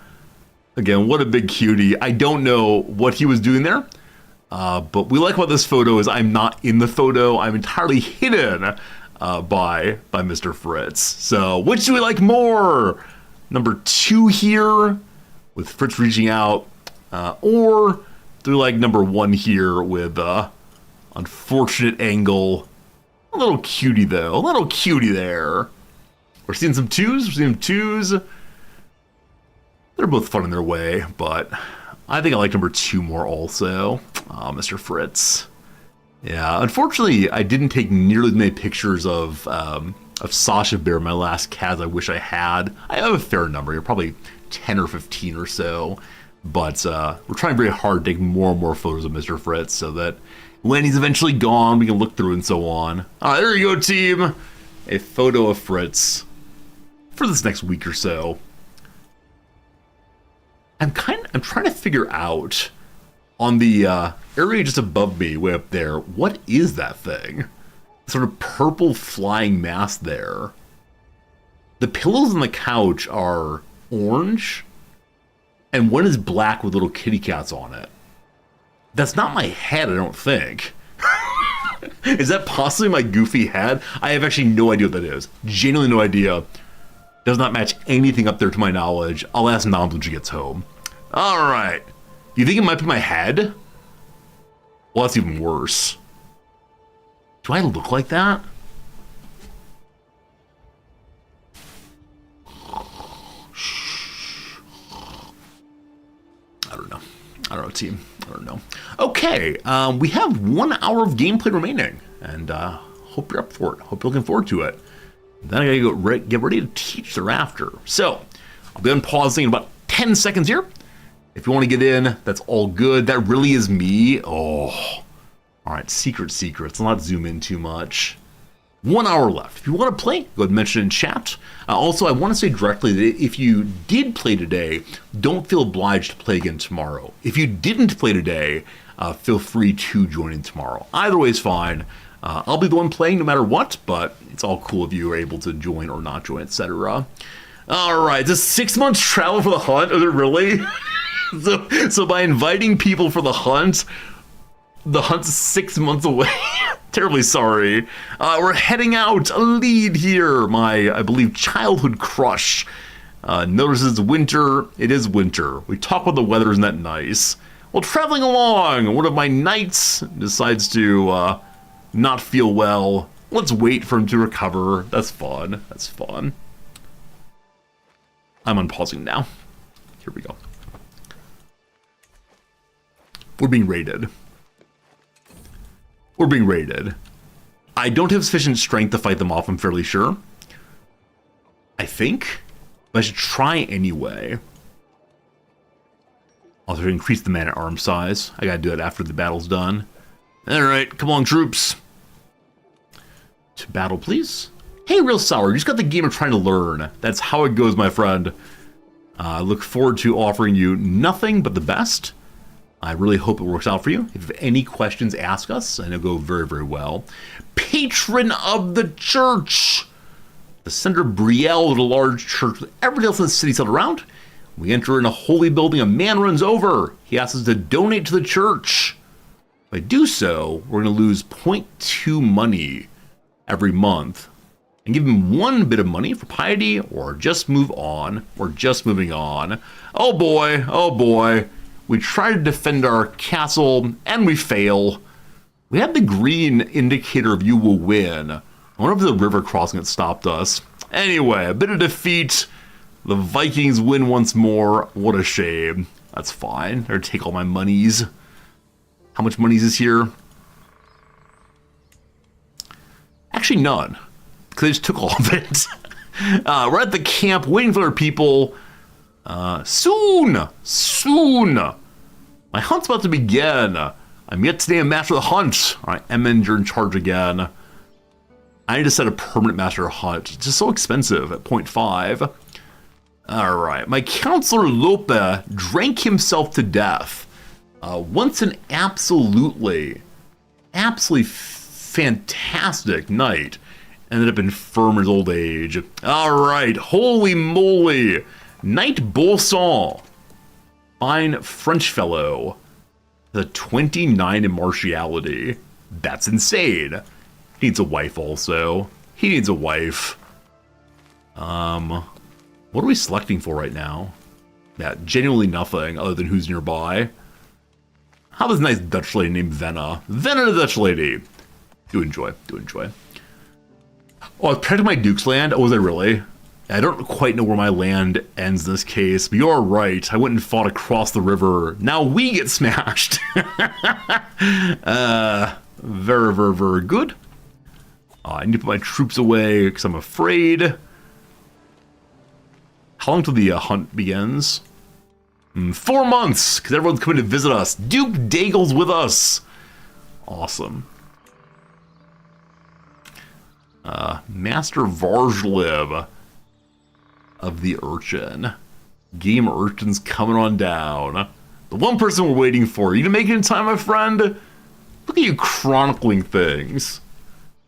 Again, what a big cutie. I don't know what he was doing there. But we like about this photo is I'm not in the photo. I'm entirely hidden by Mr. Fritz. So which do we like more? Number 2 here with Fritz reaching out, or do we like number 1 here with unfortunate angle? A little cutie though. A little cutie there. We're seeing some 2s. We're seeing 2s. They're both fun in their way, but I think I like number 2 more also. Mr. Fritz. Yeah, unfortunately, I didn't take nearly as many pictures of Sasha Bear, my last cat, as I wish I had. I have a fair number here, probably 10 or 15 or so. But we're trying very hard to take more and more photos of Mr. Fritz so that when he's eventually gone, we can look through and so on. All right, there you go, team. A photo of Fritz for this next week or so. I'm trying to figure out on the area just above me, way up there, what is that thing? Sort of purple flying mass there. The pillows on the couch are orange, and one is black with little kitty cats on it. That's not my head, I don't think. Is that possibly my goofy head? I have actually no idea what that is. Genuinely no idea. Does not match anything up there to my knowledge. I'll ask Noms when she gets home. All right. You think it might be my head? Well, that's even worse. Do I look like that? I don't know, team. I don't know. Okay, we have 1 hour of gameplay remaining, and hope you're up for it. Hope you're looking forward to it. Then I gotta get ready to teach thereafter. So, I'll be unpausing in about 10 seconds here. If you want to get in, that's all good. That really is me. Oh. All right, secrets. Let's not zoom in too much. 1 hour left. If you want to play, go ahead and mention it in chat. Also, I want to say directly that if you did play today, don't feel obliged to play again tomorrow. If you didn't play today, feel free to join in tomorrow. Either way is fine. I'll be the one playing no matter what, but it's all cool if you are able to join or not join, etc. All right, this 6 months travel for the hunt? Is it really? So by inviting people for the hunt's 6 months away. Terribly sorry. We're heading out. A lead here. My, I believe, childhood crush notices it's winter. It is winter. We talk about the weather. Isn't that nice? Well, traveling along, one of my knights decides to not feel well. Let's wait for him to recover. That's fun. That's fun. I'm unpausing now. Here we go. We're being raided. We're being raided. I don't have sufficient strength to fight them off, I'm fairly sure. I think. But I should try anyway. Also, increase the man-at-arms size. I gotta do it after the battle's done. Alright, come on, troops. To battle, please. Hey, Real Sour, you just got the game of trying to learn. That's how it goes, my friend. I look forward to offering you nothing but the best. I really hope it works out for you. If you have any questions, ask us, and it'll go very, very well. Patron of the church! The Senator Brielle of the large church with everything else in the city settled around. We enter in a holy building, a man runs over. He asks us to donate to the church. If I do so, we're going to lose 0.2 money every month. And give him one bit of money for piety, or just move on. We're just moving on. Oh boy, oh boy. We try to defend our castle, and we fail. We have the green indicator of you will win. I wonder if the river crossing that stopped us. Anyway, a bit of defeat. The Vikings win once more. What a shame. That's fine. They're gonna take all my monies. How much money is this here? Actually, none. Because they just took all of it. We're at the camp waiting for our people. Soon! My hunt's about to begin. I'm yet to name a master of the hunt. Alright, Emmond, you're in charge again. I need to set a permanent master of the hunt. It's just so expensive at 0.5. Alright, my counselor Lope drank himself to death. Once an absolutely fantastic knight. Ended up infirm in his old age. Alright, holy moly. Knight Bolson. Fine French fellow. The 29 in martiality. That's insane. He needs a wife also. He needs a wife. What are we selecting for right now? Yeah, genuinely nothing other than who's nearby. How about this nice Dutch lady named Venna? Venna the Dutch lady. Do enjoy, do enjoy. Oh, I was protecting my Duke's land? Oh, was I really? I don't quite know where my land ends in this case, but you're right. I went and fought across the river. Now we get smashed. Very, very, very good. I need to put my troops away because I'm afraid. How long till the hunt begins? 4 months, because everyone's coming to visit us. Duke Daigle's with us. Awesome. Master Varzliv of the Urchin. Game Urchin's coming on down. The one person we're waiting for. You gonna make it in time, my friend? Look at you chronicling things.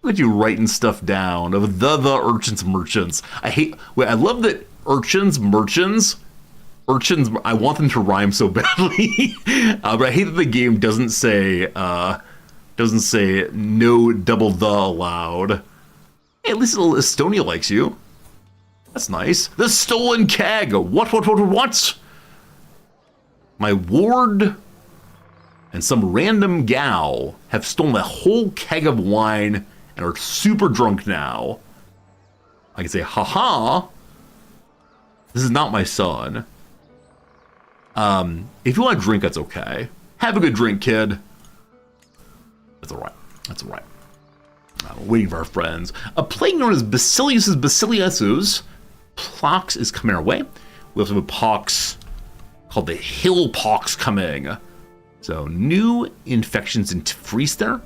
Look at you writing stuff down of the Urchins merchants. I love that urchins, I want them to rhyme so badly. But I hate that the game doesn't say no double the allowed. Hey, at least little Estonia likes you. That's nice. The stolen keg. What? My ward and some random gal have stolen a whole keg of wine and are super drunk now. I can say, haha. This is not my son. If you want to drink, that's okay. Have a good drink, kid. That's alright. That's alright. We're waiting for our friends. A plague known as Bacillus Pox is coming our way. We also have a pox called the Hill Pox coming. So new infections in Friesler,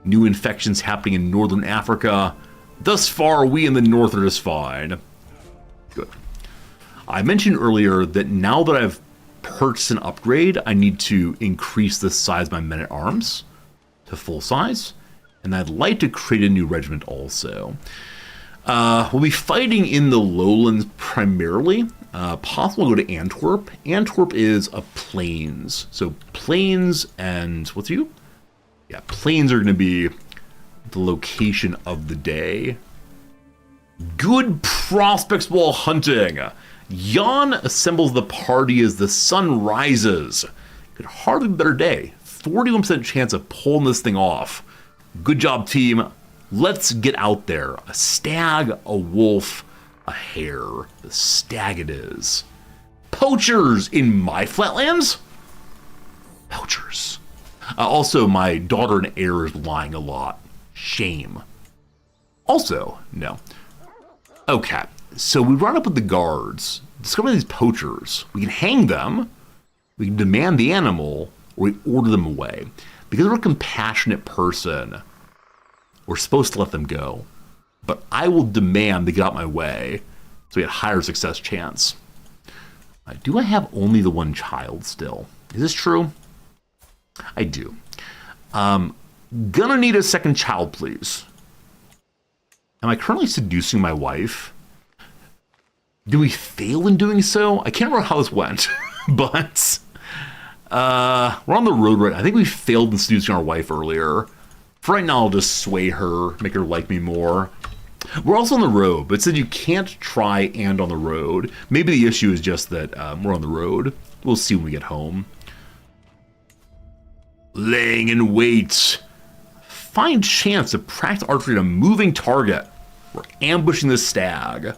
new infections happening in northern Africa. Thus far, we in the north are just fine. Good. I mentioned earlier that now that I've purchased an upgrade, I need to increase the size of my men-at-arms to full size. And I'd like to create a new regiment also. We'll be fighting in the lowlands primarily. Possible to go to Antwerp. Antwerp is a plains. So plains and what's you? Yeah, plains are going to be the location of the day. Good prospects while hunting. Jan assembles the party as the sun rises. Could hardly be a better day. 41% chance of pulling this thing off. Good job, team. Let's get out there. A stag, a wolf, a hare. The stag it is. Poachers in my flatlands? Poachers. Also, my daughter and heir is lying a lot. Shame. Also, no. Okay, so we run up with the guards, discover these poachers. We can hang them, we can demand the animal, or we order them away. Because we're a compassionate person, we're supposed to let them go. But I will demand they get out my way, so we get a higher success chance. Do I have only the one child still? Is this true? I do. Gonna need a second child, please. Am I currently seducing my wife? Do we fail in doing so? I can't remember how this went, but we're on the road right now. I think we failed in seducing our wife earlier. For right now, I'll just sway her, make her like me more. We're also on the road, but it said you can't try and on the road. Maybe the issue is just that we're on the road. We'll see when we get home. Laying in wait. Find chance to practice archery at a moving target. We're ambushing the stag.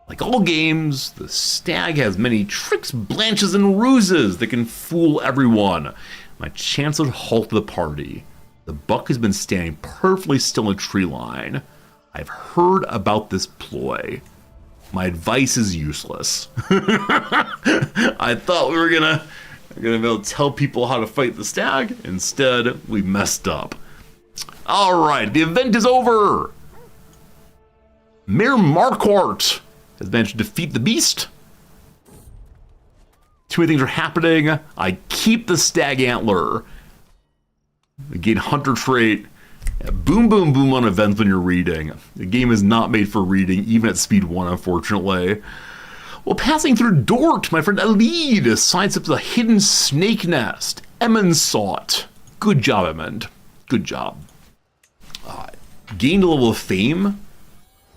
Like all games, the stag has many tricks, blanches, and ruses that can fool everyone. My chance to halt the party. The buck has been standing perfectly still in a tree line. I've heard about this ploy. My advice is useless. I thought we were gonna be able to tell people how to fight the stag. Instead, we messed up. Alright, the event is over! Mayor Marquardt has managed to defeat the beast. Too many things are happening. I keep the stag antler. I gain hunter trait. Boom, boom, boom on events when you're reading. The game is not made for reading, even at speed 1, unfortunately. Well, passing through Dort, my friend Alid signs up to the hidden snake nest. Emmond saw it. Good job, Emmond. Good job. Gained a level of fame.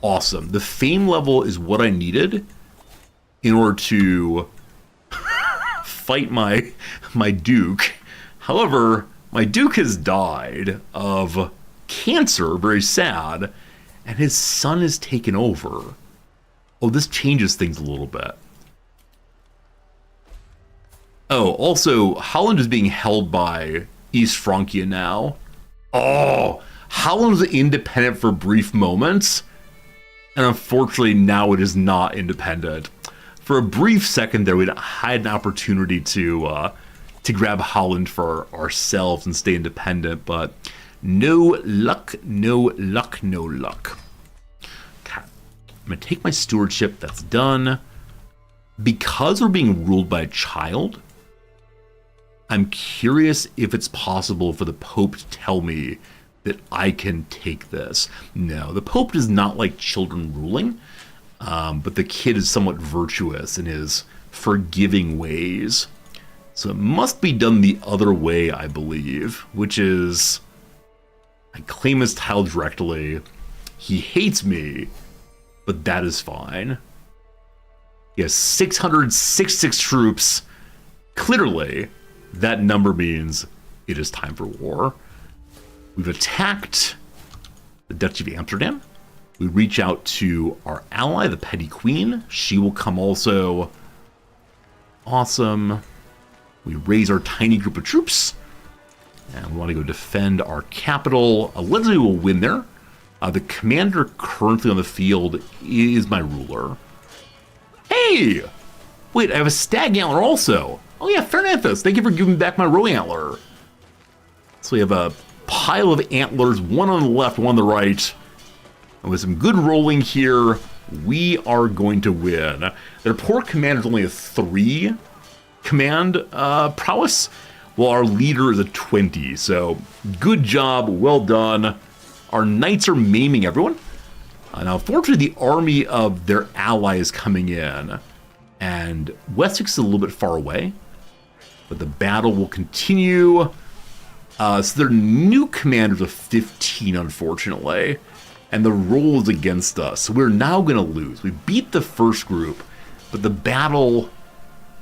Awesome. The fame level is what I needed in order to fight my Duke. However, my Duke has died of cancer, very sad, and his son is taken over. Oh, this changes things a little bit. Oh, also, Holland is being held by East Francia now. Oh, Holland was independent for brief moments, and unfortunately now it is not independent. For a brief second there, we had an opportunity to grab Holland for ourselves and stay independent, but no luck, no luck, no luck. Okay. I'm gonna take my stewardship, that's done. Because we're being ruled by a child, I'm curious if it's possible for the Pope to tell me that I can take this. No, the Pope does not like children ruling, but the kid is somewhat virtuous in his forgiving ways. So it must be done the other way, I believe, which is I claim his title directly. He hates me, but that is fine. He has 666 troops. Clearly, that number means it is time for war. We've attacked the Duchy of Amsterdam. We reach out to our ally, the Petty Queen. She will come also. Awesome. We raise our tiny group of troops. And we want to go defend our capital. Allegedly, we'll win there. The commander currently on the field is my ruler. Hey! Wait, I have a stag antler also. Oh yeah, Fernanthus, thank you for giving me back my roe antler. So we have a pile of antlers, one on the left, one on the right. And with some good rolling here, we are going to win. Their poor commander's only a 3 command prowess, while our leader is a 20. So good job, well done. Our knights are maiming everyone. Now, unfortunately, the army of their ally is coming in, and Wessex is a little bit far away, but the battle will continue. So their new commander's a 15, unfortunately, and the roll is against us. So we're now going to lose. We beat the first group, but the battle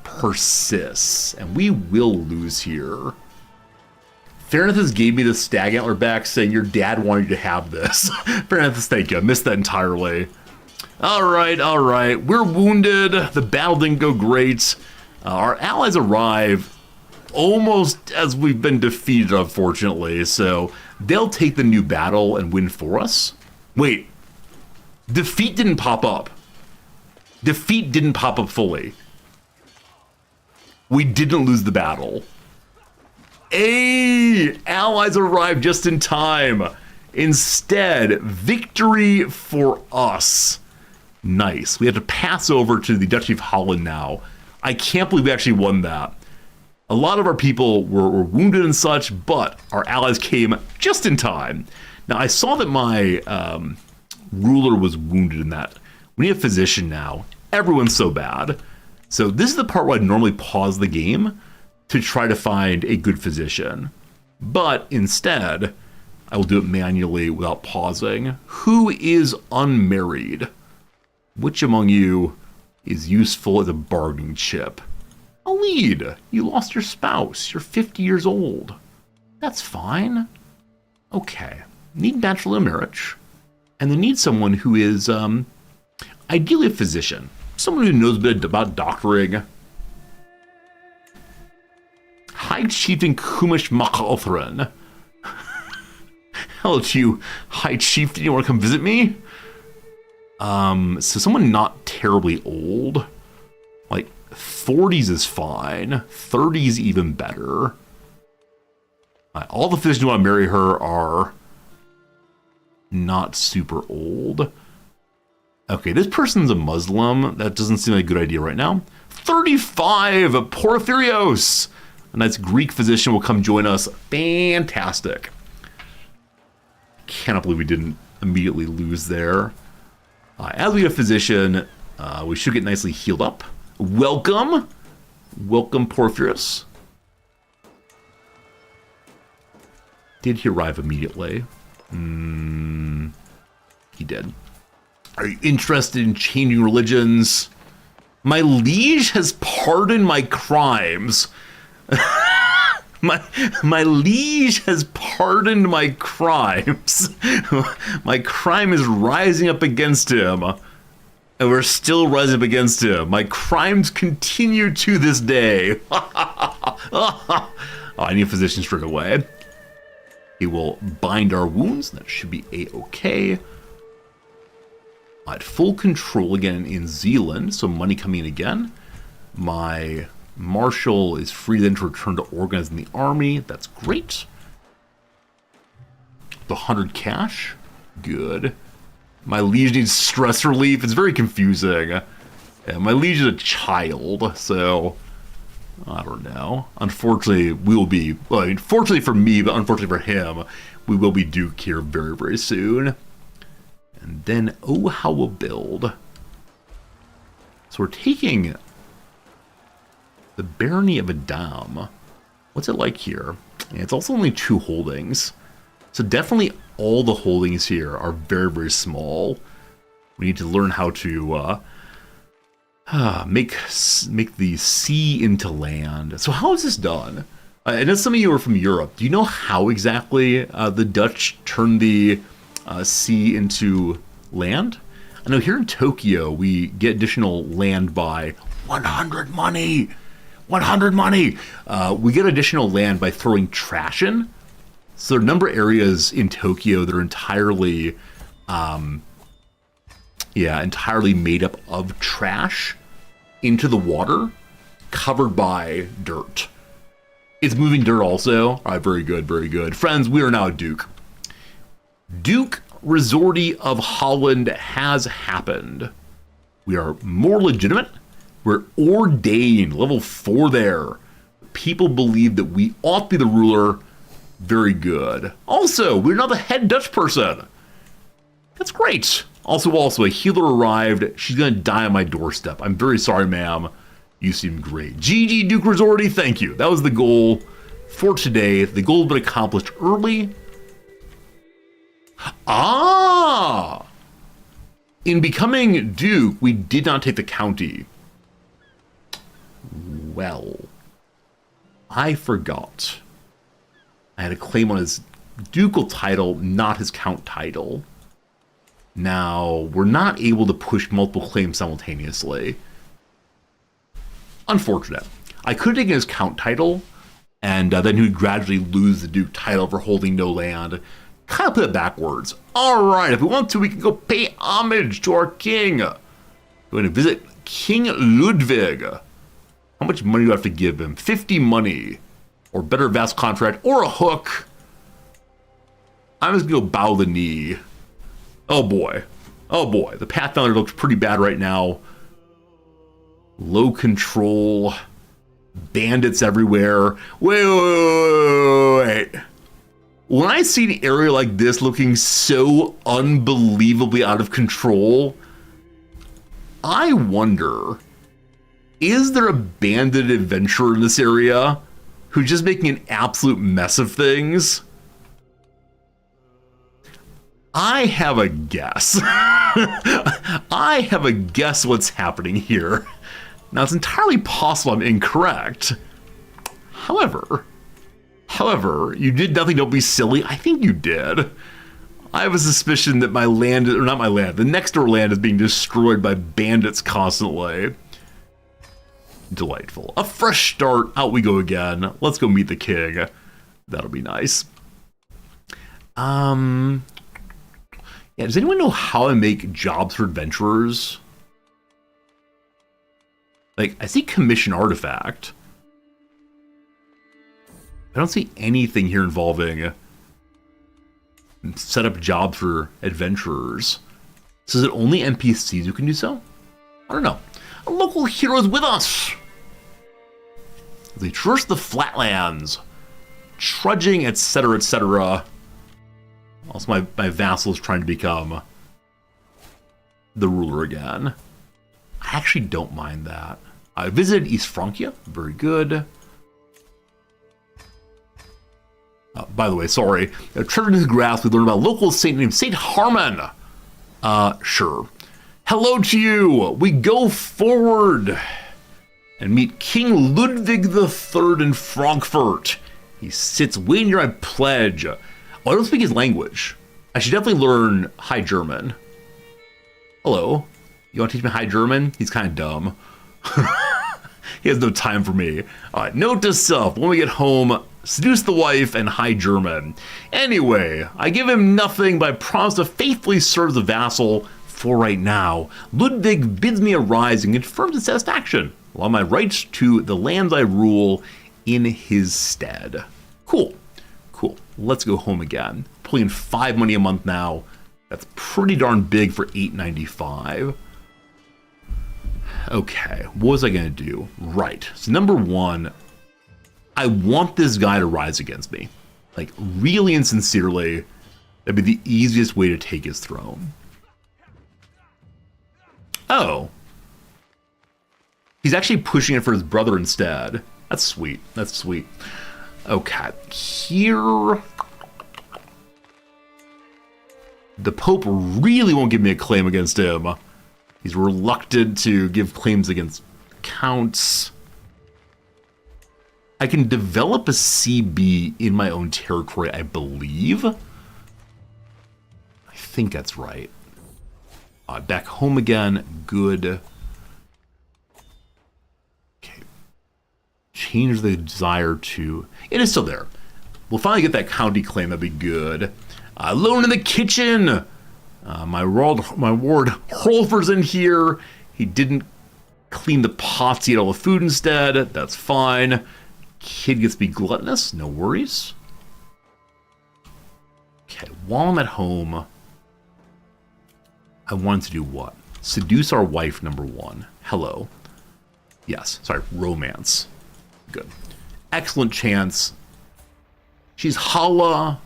persists, and we will lose here. Fairness gave me the stag antler back saying your dad wanted you to have this. Fairness, thank you. I missed that entirely. All right. We're wounded. The battle didn't go great. Our allies arrive almost as we've been defeated, unfortunately. So they'll take the new battle and win for us. Wait. Defeat didn't pop up. Defeat didn't pop up fully. We didn't lose the battle. Hey, allies arrived just in time. Instead, victory for us. Nice. We have to pass over to the Duchy of Holland now. I can't believe we actually won that. A lot of our people were wounded and such, but our allies came just in time. Now, I saw that my ruler was wounded in that. We need a physician now. Everyone's so bad. So this is the part where I normally pause the game to try to find a good physician. But instead, I will do it manually without pausing. Who is unmarried? Which among you is useful as a bargaining chip? A lead. You lost your spouse. You're 50 years old. That's fine. Okay. Need natural marriage. And they need someone who is ideally a physician. Someone who knows a bit about doctoring. High Chieftain Kumish Makalthrin. Hello to you, High Chieftain. You want to come visit me? So someone not terribly old. Like 40s is fine. 30s even better. All the physicians who want to marry her are not super old. Okay, this person's a Muslim. That doesn't seem like a good idea right now. 35, Porphyrios. A nice Greek physician will come join us. Fantastic. Cannot believe we didn't immediately lose there. As we get a physician, we should get nicely healed up. Welcome. Welcome, Porphyrios. Did he arrive immediately? He did. Are you interested in changing religions? My liege has pardoned my crimes. My liege has pardoned my crimes. My crime is rising up against him. And we're still rising up against him. My crimes continue to this day. Oh, I need a physician straight away. He will bind our wounds. That should be a-okay. At full control again in Zealand, so money coming in again. My marshal is free then to return to organizing the army. That's great. The 100 cash, good. My liege needs stress relief. It's very confusing. Yeah, my liege is a child, so I don't know. Unfortunately, we will be, well, I mean, fortunately for me, but unfortunately for him, we will be Duke here very, very soon. And then, oh, how we'll build. So we're taking the Barony of Adam. What's it like here? Yeah, it's also only 2 holdings. So definitely all the holdings here are very, very small. We need to learn how to make the sea into land. So how is this done? I know some of you are from Europe. Do you know how exactly the Dutch turned the sea into land? I know here in Tokyo, we get additional land by 100 money. 100 money. We get additional land by throwing trash in. So there are a number of areas in Tokyo that are entirely, entirely made up of trash into the water, covered by dirt. It's moving dirt also. All right, very good, very good. Friends, we are now Duke. Duke Resorty of Holland has happened. We are more legitimate. We're ordained, level 4 there. People believe that we ought to be the ruler. Very good. Also, we're not the head Dutch person. That's great. Also, a healer arrived. She's going to die on my doorstep. I'm very sorry, ma'am. You seem great. GG Duke Resorty, thank you. That was the goal for today. The goal has been accomplished early. Ah! In becoming Duke, we did not take the county. Well, I forgot. I had a claim on his ducal title, not his count title. Now, we're not able to push multiple claims simultaneously. Unfortunate. I could have taken his count title, and then he would gradually lose the duke title for holding no land. Kind of put it backwards. Alright, if we want to, we can go pay homage to our king. We're going to visit King Ludwig. How much money do I have to give him? 50 money. Or better vassal contract, or a hook. I'm just going to go bow the knee. Oh boy. Oh boy. The Pathfinder looks pretty bad right now. Low control. Bandits everywhere. Wait. When I see an area like this looking so unbelievably out of control, I wonder, is there a bandit adventurer in this area who's just making an absolute mess of things? I have a guess. I have a guess what's happening here. Now, it's entirely possible I'm incorrect. However, you did nothing, don't be silly. I think you did. I have a suspicion that my land, or not my land, the next door land is being destroyed by bandits constantly. Delightful. A fresh start. Out we go again. Let's go meet the king. That'll be nice. Yeah, does anyone know how I make jobs for adventurers? Like, I see commission artifact. I don't see anything here involving set up jobs for adventurers. So is it only NPCs who can do so? I don't know. A local hero is with us. They traverse the flatlands, trudging, etc., etc. Also, my vassal is trying to become the ruler again. I actually don't mind that. I visited East Francia. Very good. By the way, sorry. Treading into the grass, we learned about a local saint named Saint Harmon. Sure. Hello to you. We go forward and meet King Ludwig III in Frankfurt. He sits way near my pledge. Oh, I don't speak his language. I should definitely learn High German. Hello. You want to teach me High German? He's kind of dumb. He has no time for me. All right, note to self, when we get home, seduce the wife and High German. Anyway, I give him nothing, but I promise to faithfully serve the vassal for right now. Ludwig bids me arise and confirms his satisfaction, allow my rights to the lands I rule in his stead. Cool. Cool. Let's go home again. Pulling 5 money a month now. That's pretty darn big for $8.95. Okay, what was I going to do? Right. So number one, I want this guy to rise against me. Like, really and sincerely, that'd be the easiest way to take his throne. Oh. He's actually pushing it for his brother instead. That's sweet. That's sweet. Okay, here... The Pope really won't give me a claim against him. He's reluctant to give claims against counts. I can develop a CB in my own territory, I believe. I think that's right. Back home again. Good. Okay. Change the desire to... It is still there. We'll finally get that county claim. That'd be good. Alone in the kitchen. My ward Hrolfer's in here. He didn't clean the pots. He ate all the food instead. That's fine. Kid gets to be gluttonous. No worries. Okay, while I'm at home, I wanted to do what? Seduce our wife, number one. Hello. Yes, sorry, romance. Good. Excellent chance. She's Hala,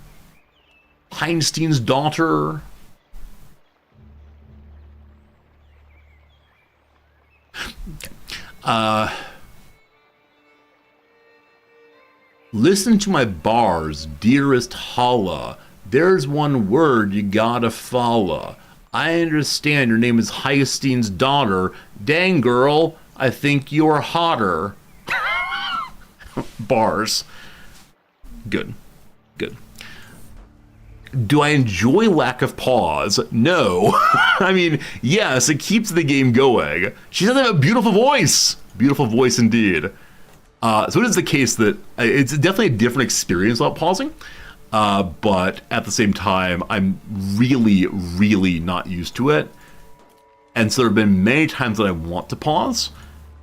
Heinstein's daughter. Okay. Listen to my bars, dearest Hala. There's one word you gotta follow. I understand your name is Heinstein's daughter. Dang, girl, I think you're hotter. Bars. Good. Good. Do I enjoy lack of pause? No. I mean, yes, it keeps the game going. She does have a beautiful voice. Beautiful voice indeed. So it is the case that it's definitely a different experience without pausing. But at the same time, I'm really, really not used to it. And so there have been many times that I want to pause.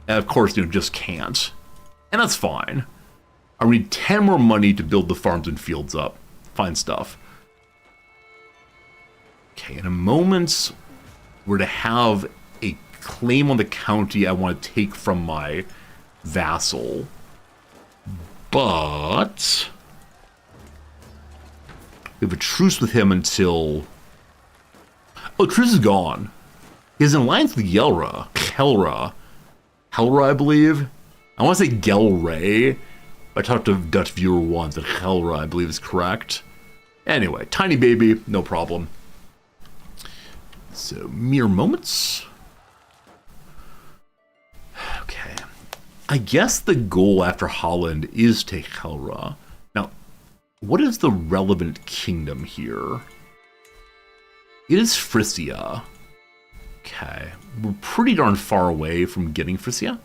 And of course, just can't. And that's fine. I need 10 more money to build the farms and fields up. Fine stuff. Okay, in a moment, we're to have a claim on the county I want to take from my vassal. But we have a truce with him until... Oh, truce is gone. He has an alliance with Helra, I believe. I want to say Gelray. I talked to a Dutch viewer once, and Helra, I believe, is correct. Anyway, tiny baby, no problem. So, mere moments. Okay. I guess the goal after Holland is to Helra. Now, what is the relevant kingdom here? It is Frisia. Okay. We're pretty darn far away from getting Frisia.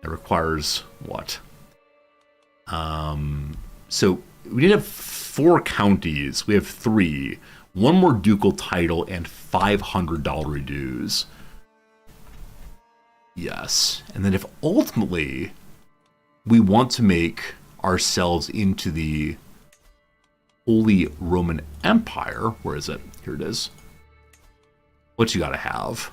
It requires what? So we did have 4 counties. We have 3. 1 more ducal title and $500 dues. Yes. And then if ultimately we want to make ourselves into the Holy Roman Empire, where is it? Here it is. What you gotta have?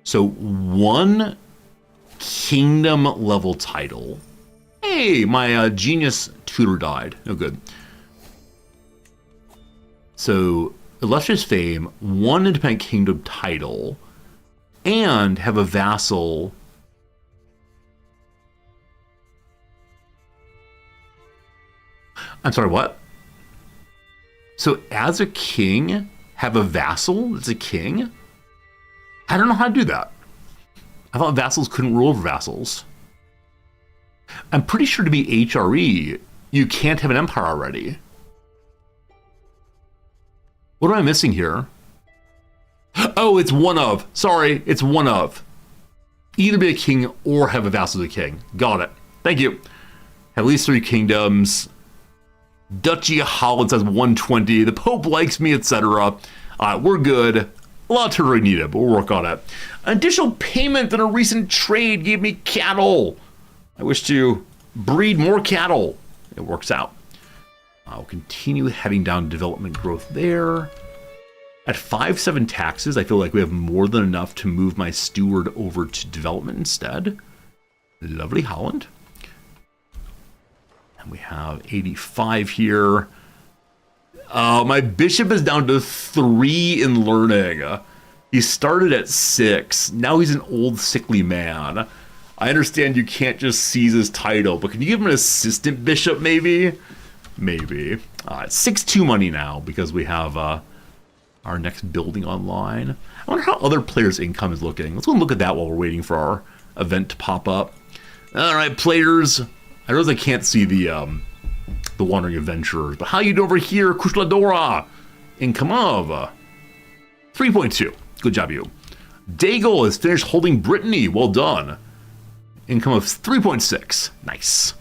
So 1 kingdom level title. Hey, my genius tutor died. No good. So illustrious fame, 1 independent kingdom title, and have a vassal. I'm sorry, what? So as a king, have a vassal that's a king? I don't know how to do that. I thought vassals couldn't rule over vassals. I'm pretty sure to be HRE, you can't have an empire already. What am I missing here? Oh, it's one of. Sorry, it's one of. Either be a king or have a vassal as a king. Got it. Thank you. At least 3 kingdoms. Duchy of Holland says 120. The Pope likes me, etc. We're good. A lot of territory needed, but we'll work on it. An additional payment in a recent trade gave me cattle. I wish to breed more cattle. It works out. I'll continue heading down development growth there. At 5-7 taxes, I feel like we have more than enough to move my steward over to development instead. Lovely Holland. And we have 85 here. My bishop is down to 3 in learning. He started at 6. Now he's an old, sickly man. I understand you can't just seize his title, but can you give him an assistant bishop, maybe? Maybe. 6-2 money now, because we have our next building online. I wonder how other players' income is looking. Let's go and look at that while we're waiting for our event to pop up. All right, players. I realize I can't see the Wandering Adventurers, but how you doing over here, Kushladora? Income of 3.2. Good job, you. Daigle has finished holding Brittany. Well done. Income of 3.6. Nice.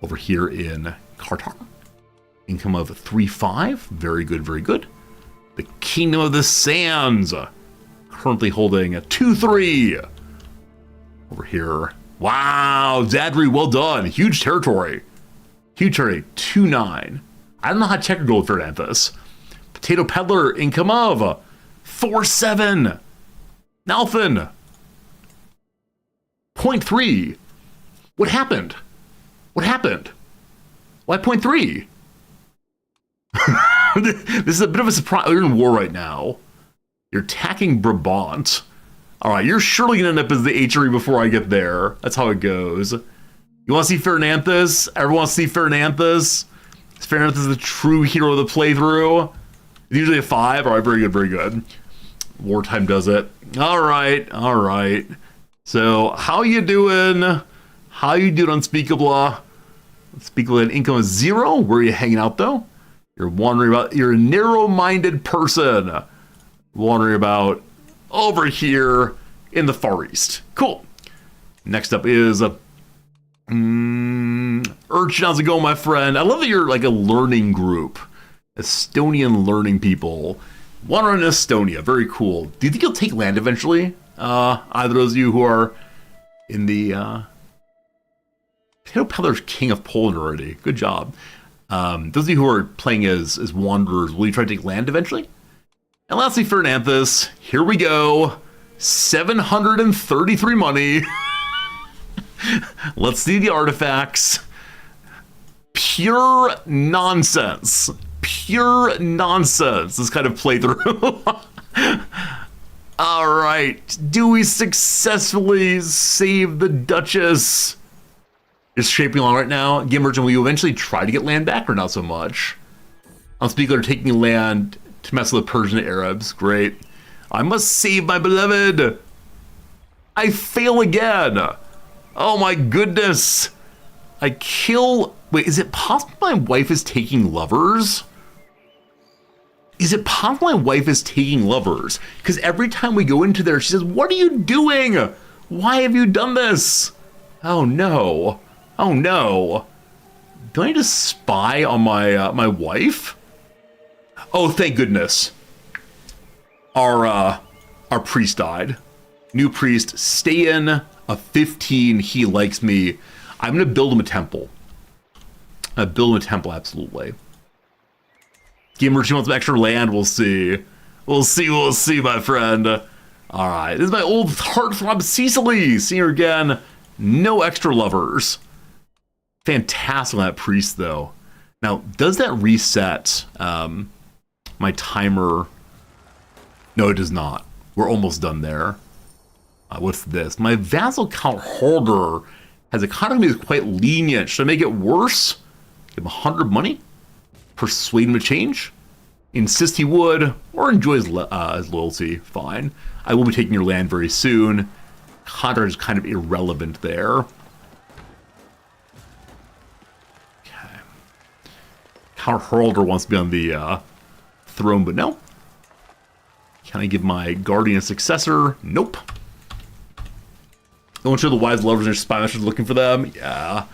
Over here in Qatar. Income of 3.5. Very good, very good. The Kingdom of the Sands. Currently holding a 2.3. Over here. Wow, Zadri, well done. Huge territory. Huge territory, 2.9. I don't know how to check your gold for Anthus. Potato Peddler, income of 4.7. Nalfin, 0.3. What happened? What happened? Why 0.3? This is a bit of a surprise. You're in war right now. You're attacking Brabant. All right, you're surely going to end up as the HRE before I get there. That's how it goes. You want to see Fernanthus? Everyone wants to see Fernanthus? Fernanthus is the true hero of the playthrough. It's usually a 5. All right, very good, very good. Wartime does it. All right, all right. So, how you doing? How you doing, Unspeakable? Unspeakable and income is 0. Where are you hanging out, though? You're wondering about... You're a narrow-minded person. Wondering about over here in the Far East. Cool. Next up is... Urchin, how's it going, my friend? I love that you're like a learning group. Estonian learning people. Wandering in Estonia. Very cool. Do you think you'll take land eventually? Either of those you who are in the... Potato Peddler's King of Poland already. Good job. Those of you who are playing as wanderers, will you try to take land eventually? And lastly, Fernanthus, here we go. 733 money. Let's see the artifacts. Pure nonsense. Pure nonsense, this kind of playthrough. All right. Do we successfully save the Duchess? It's shaping along right now. Game Merchant, will you eventually try to get land back or not so much? Unspeakable are taking land to mess with the Persian Arabs. Great. I must save my beloved. I fail again. Oh my goodness. I kill... Wait, is it possible my wife is taking lovers? Is it possible my wife is taking lovers? Because every time we go into there, she says, what are you doing? Why have you done this? Oh no. Oh no. Do I need to spy on my wife? Oh, thank goodness. Our priest died. New priest, stay in a 15. He likes me. I'm gonna build him a temple. Build him a temple, absolutely. Gamer, she wants some extra land. We'll see. We'll see, my friend. All right, this is my old heartthrob Cecily. See her again. No extra lovers. Fantastic on that priest, though. Now, does that reset my timer? No, it does not. We're almost done there. What's this? My vassal count holder has economy that's quite lenient. Should I make it worse? Give him 100 money? Persuade him to change? Insist he would, or enjoy his loyalty? Fine. I will be taking your land very soon. Contract is kind of irrelevant there. Okay. Count holder wants to be on the throne, but no. Can I give my guardian a successor? Nope. I want to show the wise lovers and their spy masters looking for them. Yeah.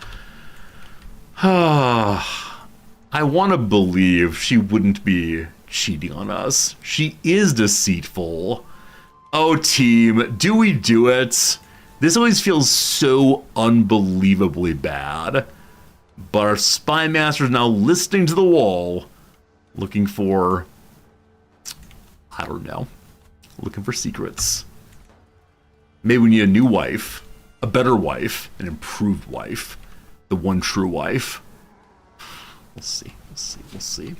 I want to believe she wouldn't be cheating on us. She is deceitful. Oh, team, do we do it? This always feels so unbelievably bad. But our spy master is now listening to the wall, looking for... I don't know. Looking for secrets. Maybe we need a new wife, a better wife, an improved wife, the one true wife. We'll see, we'll see, we'll see.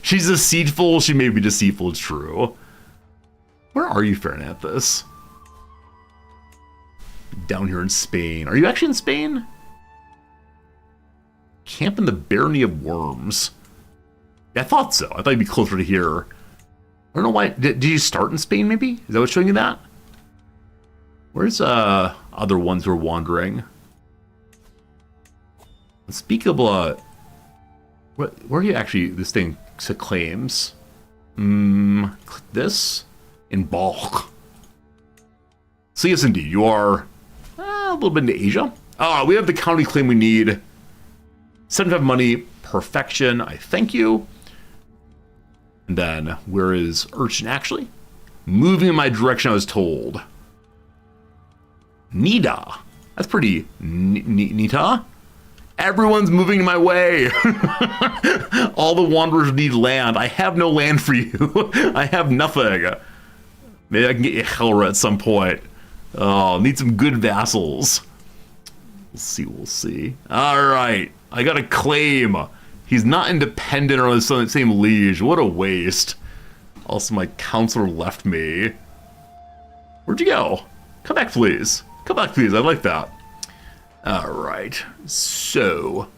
She's deceitful, she may be deceitful, it's true. Where are you, Fernanthus? Down here in Spain. Are you actually in Spain? Camp in the Barony of Worms. Yeah, I thought so. I thought you'd be closer to here. I don't know why. Did you start in Spain, maybe? Is that what's showing you that? Where's other ones who are wandering? Unspeakable. Where are you actually? This thing claims. Click this in bulk. So yes, indeed, you are a little bit into Asia. We have the county claim we need. 75 money, perfection. I thank you. And then where is Urchin actually? Moving in my direction, I was told. Nida. That's pretty Nita. Everyone's moving my way. All the wanderers need land. I have no land for you. I have nothing. Maybe I can get you Helra at some point. Oh, need some good vassals. We'll see, we'll see. All right, I got a claim. He's not independent or on the same liege. What a waste. Also, my counselor left me. Where'd you go? Come back, please. Come back, please. I like that. All right. So,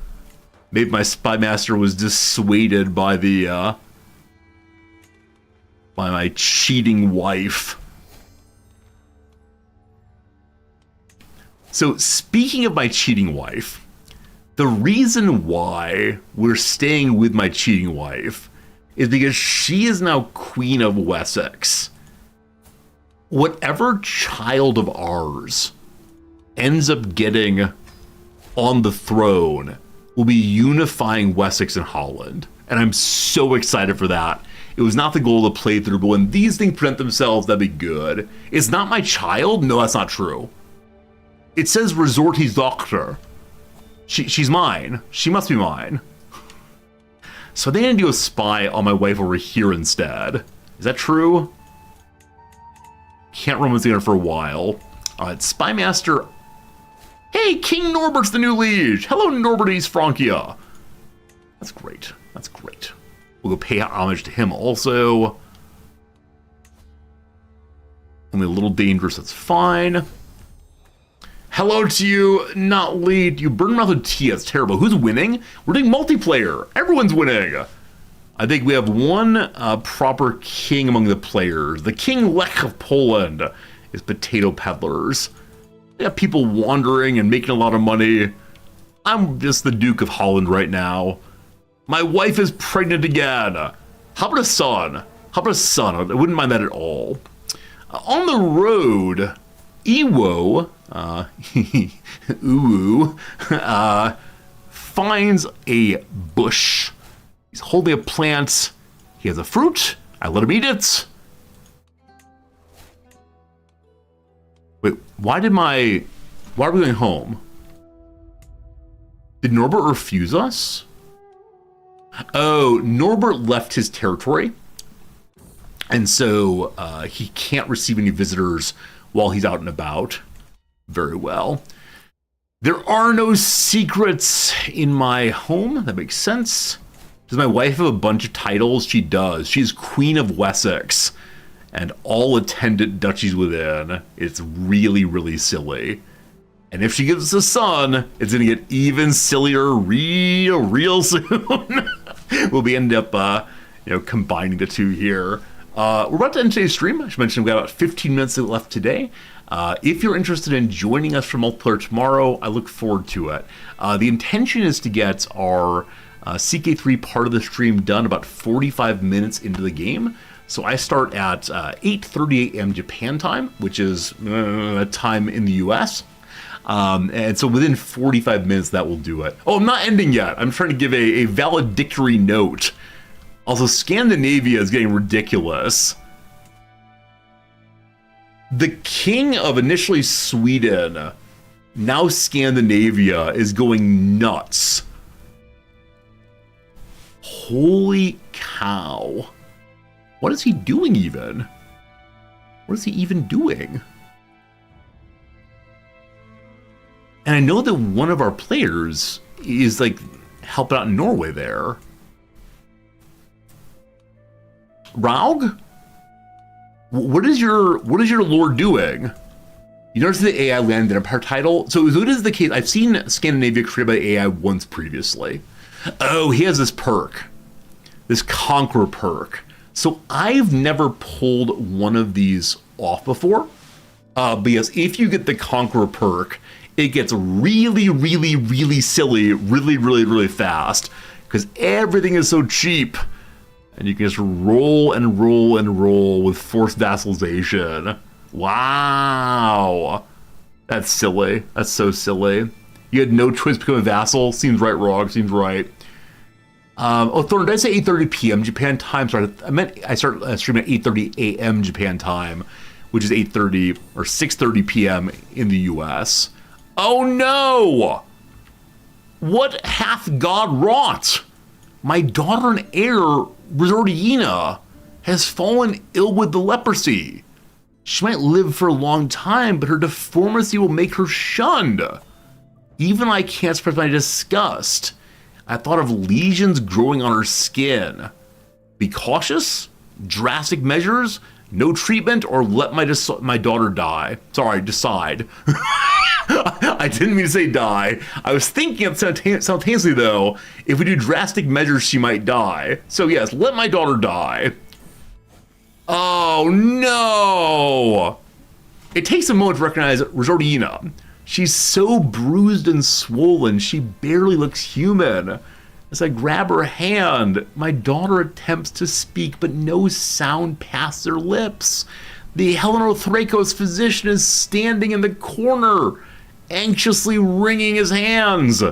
maybe my spy master was dissuaded by the by my cheating wife. So speaking of my cheating wife, the reason why we're staying with my cheating wife is because she is now Queen of Wessex. Whatever child of ours ends up getting on the throne will be unifying Wessex and Holland. And I'm so excited for that. It was not the goal of the playthrough, but when these things present themselves, that'd be good. It's not my child? No, that's not true. It says Resorti's doctor. She's mine. She must be mine. So they need to do a spy on my wife over here instead. Is that true? Can't remember what's in it for a while. Spy Master. Hey, King Norbert's the new liege. Hello, Norbert East Francia. That's great. That's great. We'll go pay homage to him also. Only a little dangerous, that's fine. Hello to you, not late. You burned mouth with tea, that's terrible. Who's winning? We're doing multiplayer. Everyone's winning. I think we have one proper king among the players. The King Lech of Poland is potato peddlers. They have people wandering and making a lot of money. I'm just the Duke of Holland right now. My wife is pregnant again. How about a son? How about a son? I wouldn't mind that at all. On the road, Ewo, Uwu, finds a bush. He's holding a plant. He has a fruit. I let him eat it. Wait, why are we going home? Did Norbert refuse us? Oh, Norbert left his territory. And so he can't receive any visitors while he's out and about. Very well. There are no secrets in my home. That makes sense. Does my wife have a bunch of titles? She does. She's Queen of Wessex and all attendant duchies within. It's really, really silly. And if she gives us a son, it's going to get even sillier real soon. We'll be end up, combining the two here. We're about to end today's stream. I should mention we've got about 15 minutes left today. If you're interested in joining us for multiplayer tomorrow, I look forward to it. The intention is to get our CK3 part of the stream done about 45 minutes into the game. So I start at 8:30 a.m. Japan time, which is time in the US. And so within 45 minutes, that will do it. Oh, I'm not ending yet. I'm trying to give a valedictory note. Also, Scandinavia is getting ridiculous. The king of initially Sweden, now Scandinavia, is going nuts. Holy cow. What is he doing even? What is he even doing? And I know that one of our players is like helping out in Norway there. Raug? What is your lord doing? You notice the AI landed an Empire title? So it is the case. I've seen Scandinavia created by AI once previously. Oh, he has this perk. This Conqueror perk. So I've never pulled one of these off before. Because if you get the Conqueror perk, it gets really, really, really silly, really, really, really fast. Because everything is so cheap. And you can just roll and roll and roll with forced vassalization. Wow. That's silly. That's so silly. You had no choice to become a vassal. Seems right, Rog. Seems right. Thorn, did I say 8:30 p.m. Japan time? Sorry, I start streaming at 8:30 a.m. Japan time, which is 8:30 or 6:30 p.m. in the U.S. Oh no! What hath God wrought? My daughter and heir, Resortina, has fallen ill with the leprosy. She might live for a long time, but her deformity will make her shunned. Even I can't express my disgust. I thought of lesions growing on her skin. Be cautious, drastic measures, no treatment, or let my daughter die. Sorry, decide. I didn't mean to say die. I was thinking simultaneously, though, if we do drastic measures, she might die. So yes, let my daughter die. Oh no! It takes a moment to recognize Resortina. She's so bruised and swollen, she barely looks human. As I grab her hand, my daughter attempts to speak, but no sound passes her lips. The Helenothrakos physician is standing in the corner, anxiously wringing his hands.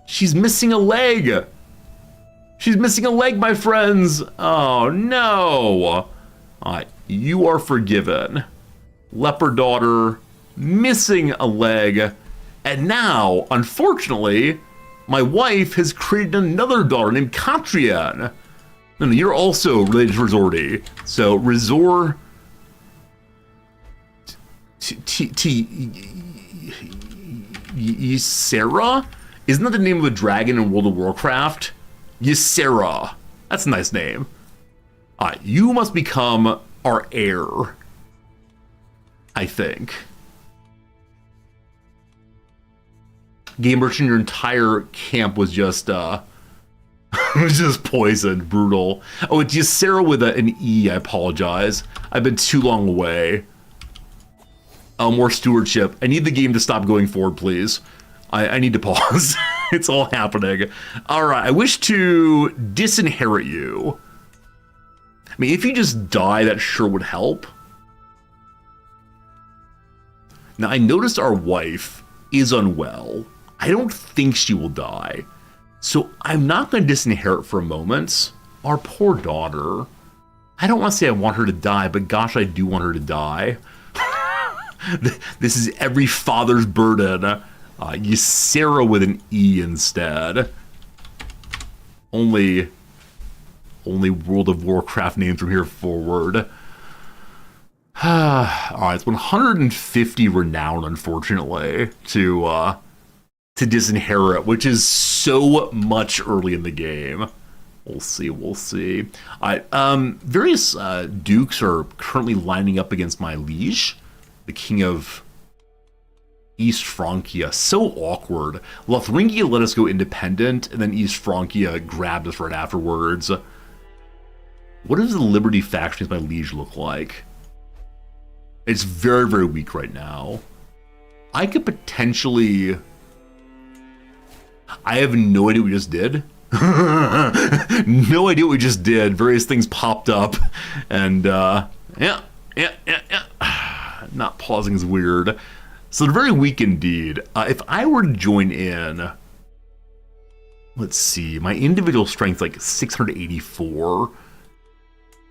She's missing a leg. She's missing a leg, my friends. Oh, no. You are forgiven. Leper daughter, missing a leg. And now, unfortunately, my wife has created another daughter named Katrian. No, you're also related to Rizordi. So, Rizor... Ysera? Isn't that the name of a dragon in World of Warcraft? Ysera. That's a nice name. You must become our heir. I think. Game merchant, your entire camp was just was just poisoned. Brutal. Oh, it's Ysera with an E. I apologize. I've been too long away. Oh, more stewardship. I need the game to stop going forward, please. I need to pause. It's all happening. All right. I wish to disinherit you. I mean, if you just die, that sure would help. Now, I noticed our wife is unwell. I don't think she will die. So I'm not going to disinherit for a moment. Our poor daughter. I don't want to say I want her to die, but gosh, I do want her to die. This is every father's burden. Ysera with an E instead. Only World of Warcraft names from here forward. Alright, it's 150 renown, unfortunately, to disinherit, which is so much early in the game. We'll see, we'll see. Alright, various dukes are currently lining up against my liege, the king of East Francia. So awkward. Lotharingia let us go independent, and then East Francia grabbed us right afterwards. What does the Liberty faction as my liege look like? It's very, very weak right now. I could potentially... I have no idea what we just did. No idea what we just did. Various things popped up. And, yeah. Not pausing is weird. So they're very weak indeed. If I were to join in... Let's see. My individual strength like 684.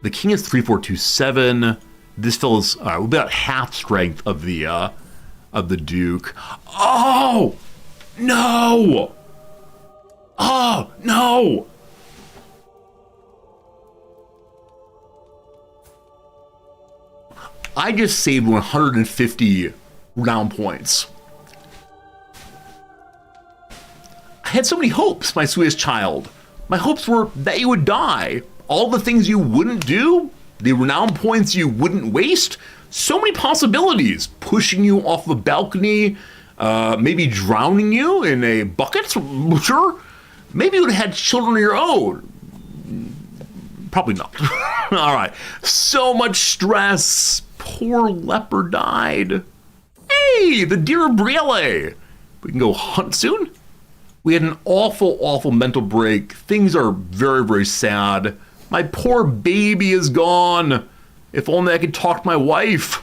The king is 3427. This fellow's about half strength of the duke. Oh no! Oh no! I just saved 150 round points. I had so many hopes, my sweetest child. My hopes were that you would die. All the things you wouldn't do, the renown points you wouldn't waste, so many possibilities. Pushing you off a balcony, maybe drowning you in a bucket, sure. Maybe you would have had children of your own. Probably not. All right, so much stress. Poor leper died. Hey, the dear Brielle. We can go hunt soon. We had an awful, awful mental break. Things are very, very sad. My poor baby is gone. If only I could talk to my wife.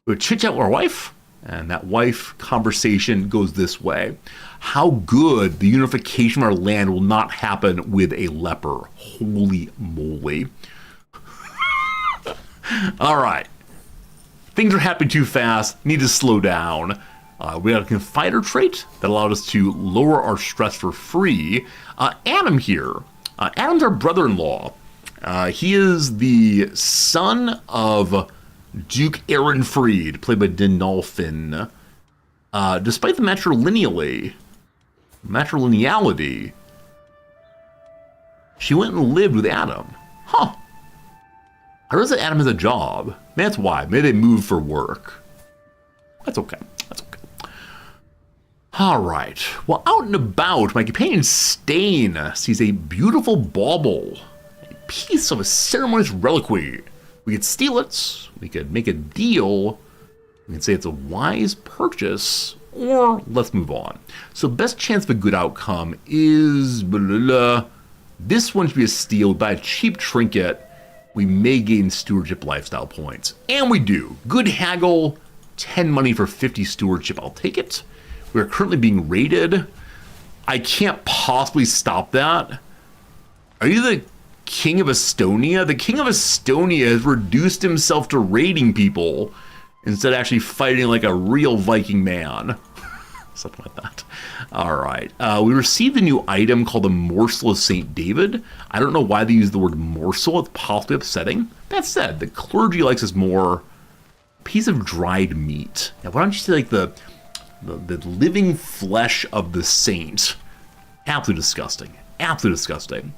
We would chit-chat with our wife, and that wife conversation goes this way. How good the unification of our land will not happen with a leper. Holy moly. All right. Things are happening too fast. Need to slow down. We got a confiner trait that allowed us to lower our stress for free. Adam here. Adam's our brother-in-law. He is the son of Duke Ehrenfried, played by Dinolfin. Despite the matrilineality, she went and lived with Adam. Huh. I realize that Adam has a job. Maybe that's why. Maybe they moved for work. That's okay. That's okay. All right. Well, out and about, my companion Stain sees a beautiful bauble, a piece of a ceremonious reliquary. We could steal it. We could make a deal. We can say it's a wise purchase, or let's move on. So best chance of a good outcome is blah, blah, blah. This one should be a steal. We buy a cheap trinket. We may gain stewardship lifestyle points. And we do. Good haggle, 10 money for 50 stewardship. I'll take it. We're currently being raided. I can't possibly stop that. Are you the King of Estonia? The King of Estonia has reduced himself to raiding people instead of actually fighting like a real Viking man. Something like that. All right. We received a new item called the Morsel of St. David. I don't know why they use the word morsel. It's possibly upsetting. That said, the clergy likes this more piece of dried meat. Now, why don't you say like the living flesh of the saint? Absolutely disgusting. Absolutely disgusting.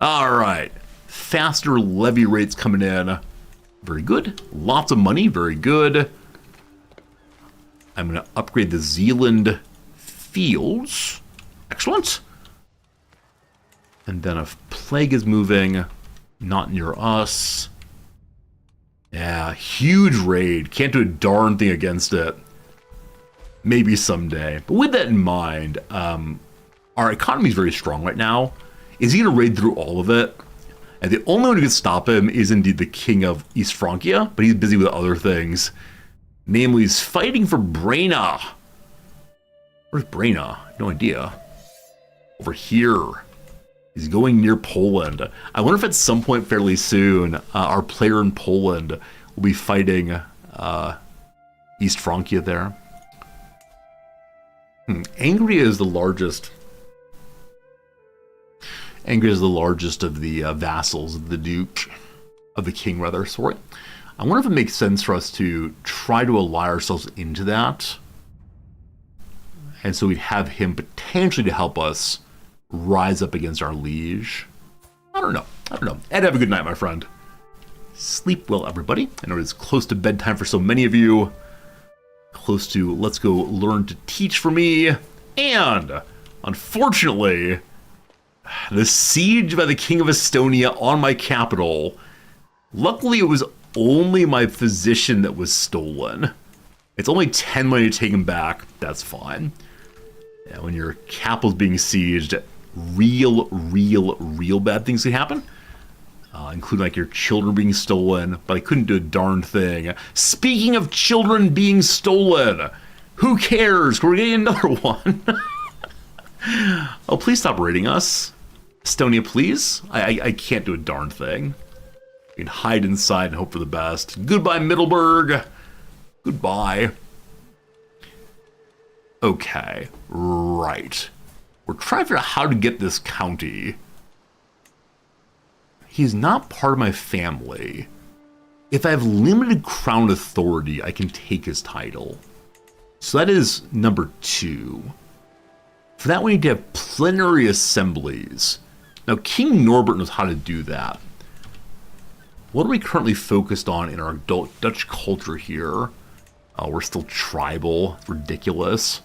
All right. Faster levy rates coming in. Very good. Lots of money. Very good. I'm going to upgrade the Zealand fields. Excellent. And then if plague is moving, not near us. Yeah, huge raid. Can't do a darn thing against it. Maybe someday. But with that in mind, our economy is very strong right now. Is he going to raid through all of it? And the only one who can stop him is indeed the King of East Francia, but he's busy with other things. Namely, he's fighting for Brena. Where's Brena? No idea. Over here. He's going near Poland. I wonder if at some point fairly soon, our player in Poland will be fighting East Francia there. Angria is the largest. Angria is the largest of the vassals of the Duke, of the King rather, sorry. I wonder if it makes sense for us to try to ally ourselves into that. And so we'd have him potentially to help us rise up against our liege. I don't know. Ed, have a good night, my friend. Sleep well, everybody. I know it's close to bedtime for so many of you. Close to let's go learn to teach for me. And, unfortunately, the siege by the King of Estonia on my capital. Luckily, it was only my physician that was stolen. It's only 10 money to take him back. That's fine. Yeah, when your capital's being sieged, real bad things can happen. Including like your children being stolen, but I couldn't do a darn thing. Speaking of children being stolen, who cares? We're getting another one. Oh, please stop raiding us. Estonia, please. I can't do a darn thing. You can hide inside and hope for the best. Goodbye, Middleburg. Goodbye. Okay, right. We're trying to figure out how to get this county. He's not part of my family. If I have limited crown authority, I can take his title. So that is number 2. For that, we need to have plenary assemblies. Now, King Norbert knows how to do that. What are we currently focused on in our Dutch culture here? We're still tribal. It's ridiculous.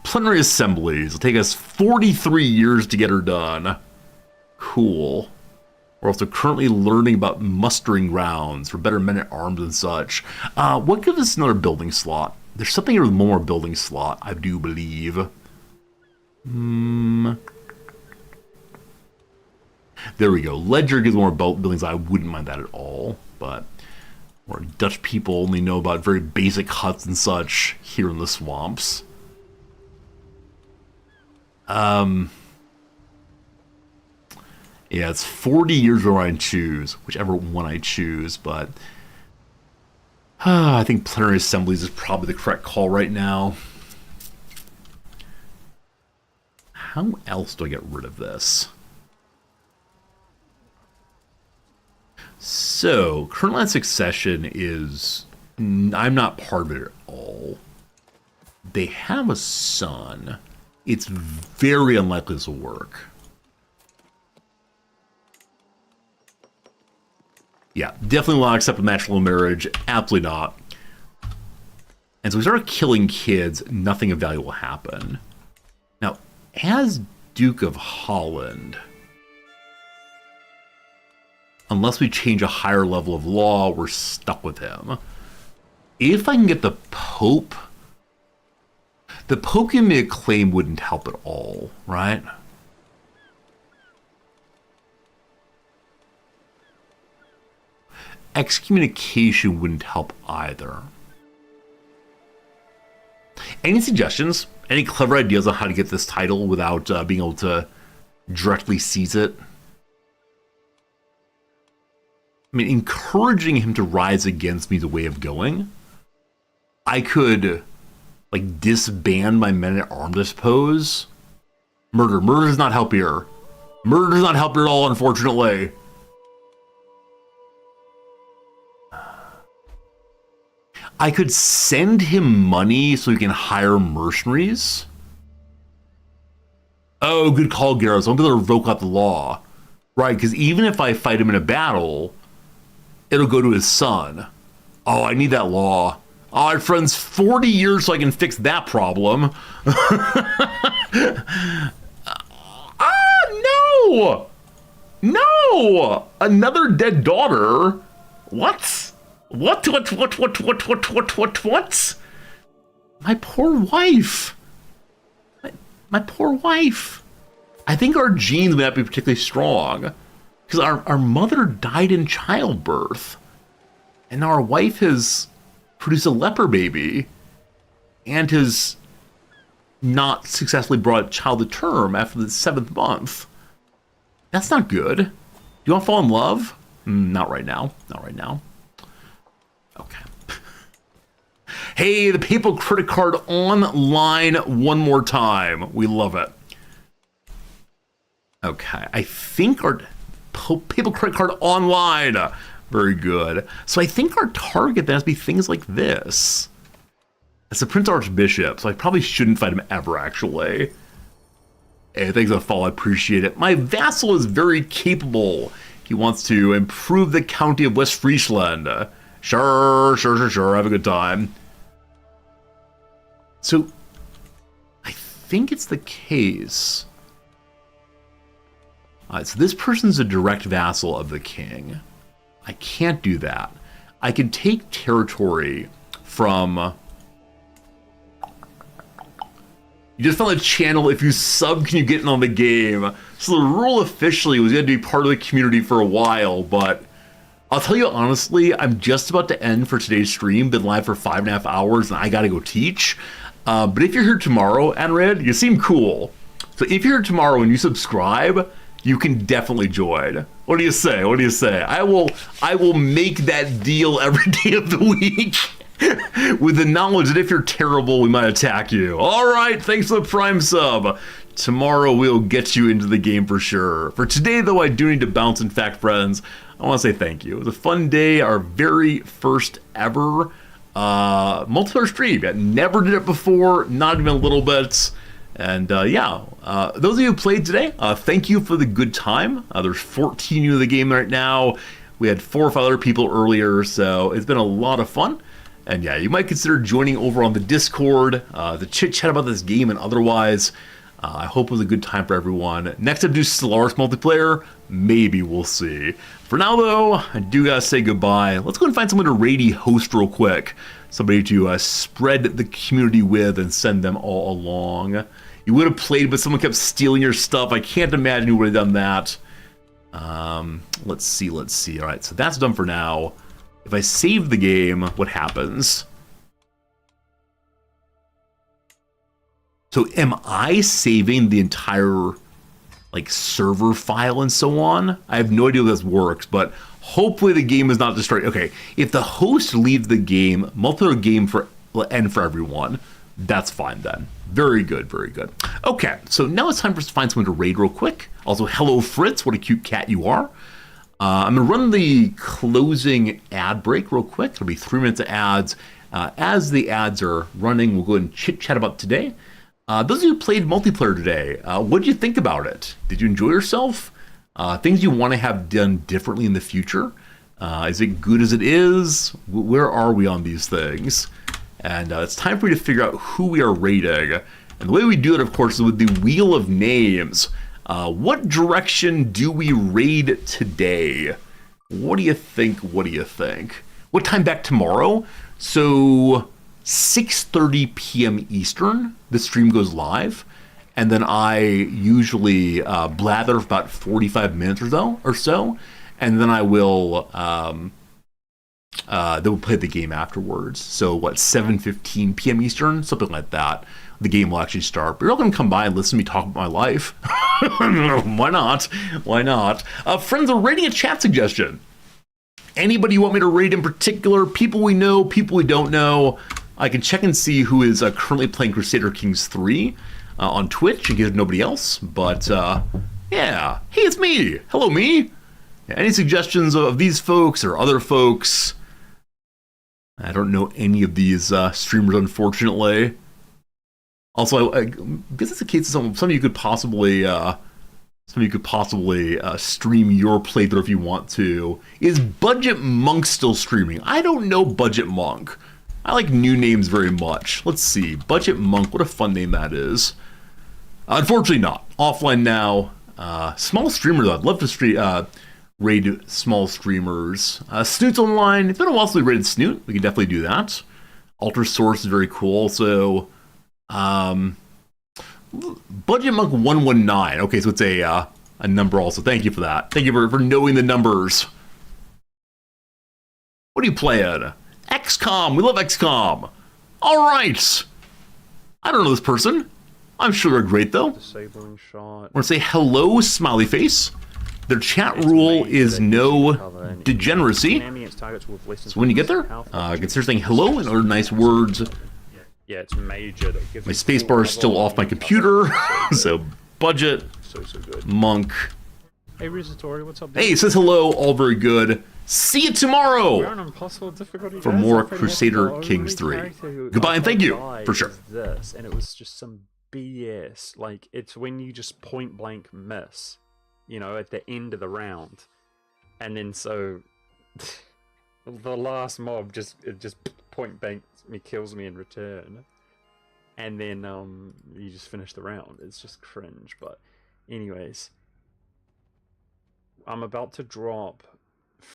Plenary assemblies. It'll take us 43 years to get her done. Cool. We're also currently learning about mustering grounds for better men at arms and such. What gives us another building slot? There's something here with one more building slot, I do believe. There we go. Ledger gives more buildings. I wouldn't mind that at all, but where Dutch people only know about very basic huts and such here in the swamps. Yeah, it's 40 years where I choose, whichever one I choose, but I think plenary assemblies is probably the correct call right now. How else do I get rid of this? So, current line succession is... I'm not part of it at all. They have a son. It's very unlikely this will work. Yeah, definitely will not accept a natural marriage. Absolutely not. And so we start killing kids, nothing of value will happen. Now, as Duke of Holland, unless we change a higher level of law, we're stuck with him. if I can get the Pope giving me a claim wouldn't help at all, right? Excommunication wouldn't help either. Any suggestions? Any clever ideas on how to get this title without being able to directly seize it? I mean, encouraging him to rise against me is a way of going. I could, like, disband my men-at-arms, I suppose. Murder does not help here. Murder does not help here at all, unfortunately. I could send him money so he can hire mercenaries. Oh, good call, Garros. I'm going to revoke out the law. Right, because even if I fight him in a battle, it'll go to his son. Oh, I need that law. All right, friends, 40 years so I can fix that problem. No! No! Another dead daughter? What? What? My poor wife. My poor wife. I think our genes may not be particularly strong because our mother died in childbirth. And now our wife has produced a leper baby and has not successfully brought a child to term after the 7th month. That's not good. Do you want to fall in love? Not right now. Not right now. Okay. Hey, the Papal Credit Card online one more time. We love it. Okay, I think our Papal Credit Card online. Very good. So I think our target then has to be things like this. It's the Prince Archbishop, so I probably shouldn't fight him ever, actually. Hey, thanks for the follow, I appreciate it. My vassal is very capable. He wants to improve the county of West Friesland. Sure, have a good time. So, I think it's the case. So this person's a direct vassal of the king. I can't do that. I can take territory from... You just found the channel. If you sub, can you get in on the game? So the rule officially was you had to be part of the community for a while, but I'll tell you honestly, I'm just about to end for today's stream. Been live for 5.5 hours, and I gotta go teach. But if you're here tomorrow, Anred, you seem cool. So if you're here tomorrow and you subscribe, you can definitely join. What do you say? What do you say? I will make that deal every day of the week. With the knowledge that if you're terrible, we might attack you. All right, thanks for the Prime sub. Tomorrow we'll get you into the game for sure. For today, though, I do need to bounce. In fact, friends, I want to say thank you. It was a fun day, our very first ever multiplayer stream. I never did it before, not even a little bit. And those of you who played today, thank you for the good time. There's 14 of you in the game right now. We had 4 or 5 other people earlier, so it's been a lot of fun. And yeah, you might consider joining over on the Discord, to chit-chat about this game and otherwise. I hope it was a good time for everyone. Next up, do Stellaris multiplayer. Maybe, we'll see. For now, though, I do gotta say goodbye. Let's go and find someone to raid host real quick. Somebody to spread the community with and send them all along. You would have played, but someone kept stealing your stuff. I can't imagine you would have done that. Let's see. All right, so that's done for now. If I save the game, what happens? So am I saving the entire like server file and so on? I have no idea how this works, but hopefully the game is not destroyed. Okay, if the host leaves the game, multiplayer game will end for everyone. That's fine then. Very good, very good. Okay, so now it's time for us to find someone to raid real quick. Also, hello Fritz, what a cute cat you are. I'm going to run the closing ad break real quick. It'll be 3 minutes of ads. As the ads are running, we'll go ahead and chit-chat about today. Those of you who played multiplayer today, what did you think about it? Did you enjoy yourself? Things you want to have done differently in the future? Is it good as it is? Where are we on these things? And it's time for you to figure out who we are raiding. And the way we do it, of course, is with the Wheel of Names. What direction do we raid today? What do you think? What time back tomorrow? So 6:30 p.m. Eastern, the stream goes live, and then I usually blather for about 45 minutes or so, and then I will they will play the game afterwards. So what, 7:15 p.m. Eastern, something like that. The game will actually start. But you're all gonna come by and listen to me talk about my life. Why not? Why not? Friends, are rating a chat suggestion. Anybody you want me to rate in particular? People we know, people we don't know. I can check and see who is currently playing Crusader Kings 3 on Twitch in case there's nobody else. But yeah, hey, it's me. Hello, me. Yeah, any suggestions of these folks or other folks? I don't know any of these streamers, unfortunately. Also, I guess it's a case of some of you could possibly stream your playthrough if you want to. Is Budget Monk still streaming? I don't know Budget Monk. I like new names very much. Let's see. Budget Monk, what a fun name that is. Unfortunately not. Offline now. Small streamer though. I'd love to raid small streamers. Snoot's online. It's been a while since we raided Snoot. We can definitely do that. Alter Source is very cool. So, Budget Monk 119. Okay, so it's a number also. Thank you for that. Thank you for knowing the numbers. What are you playing? XCOM. We love XCOM. All right. I don't know this person. I'm sure they're great though. Disabling shot. I want to say hello, smiley face. Their chat rule is no degeneracy. So when you get there, consider saying hello and other nice words. Yeah, it's major. My spacebar is still off my computer, so Budget Monk. Hey, Rizatori, what's up? Dude? Hey, it says hello. All very good. See you tomorrow We're on impossible difficulty for more Crusader Kings 3. Goodbye and thank you for sure. This and it was just some BS. Like it's when you just point blank miss, you know, at the end of the round, and then so the last mob just point blank me kills me in return, and then you just finish the round. It's just cringe. But anyways, I'm about to drop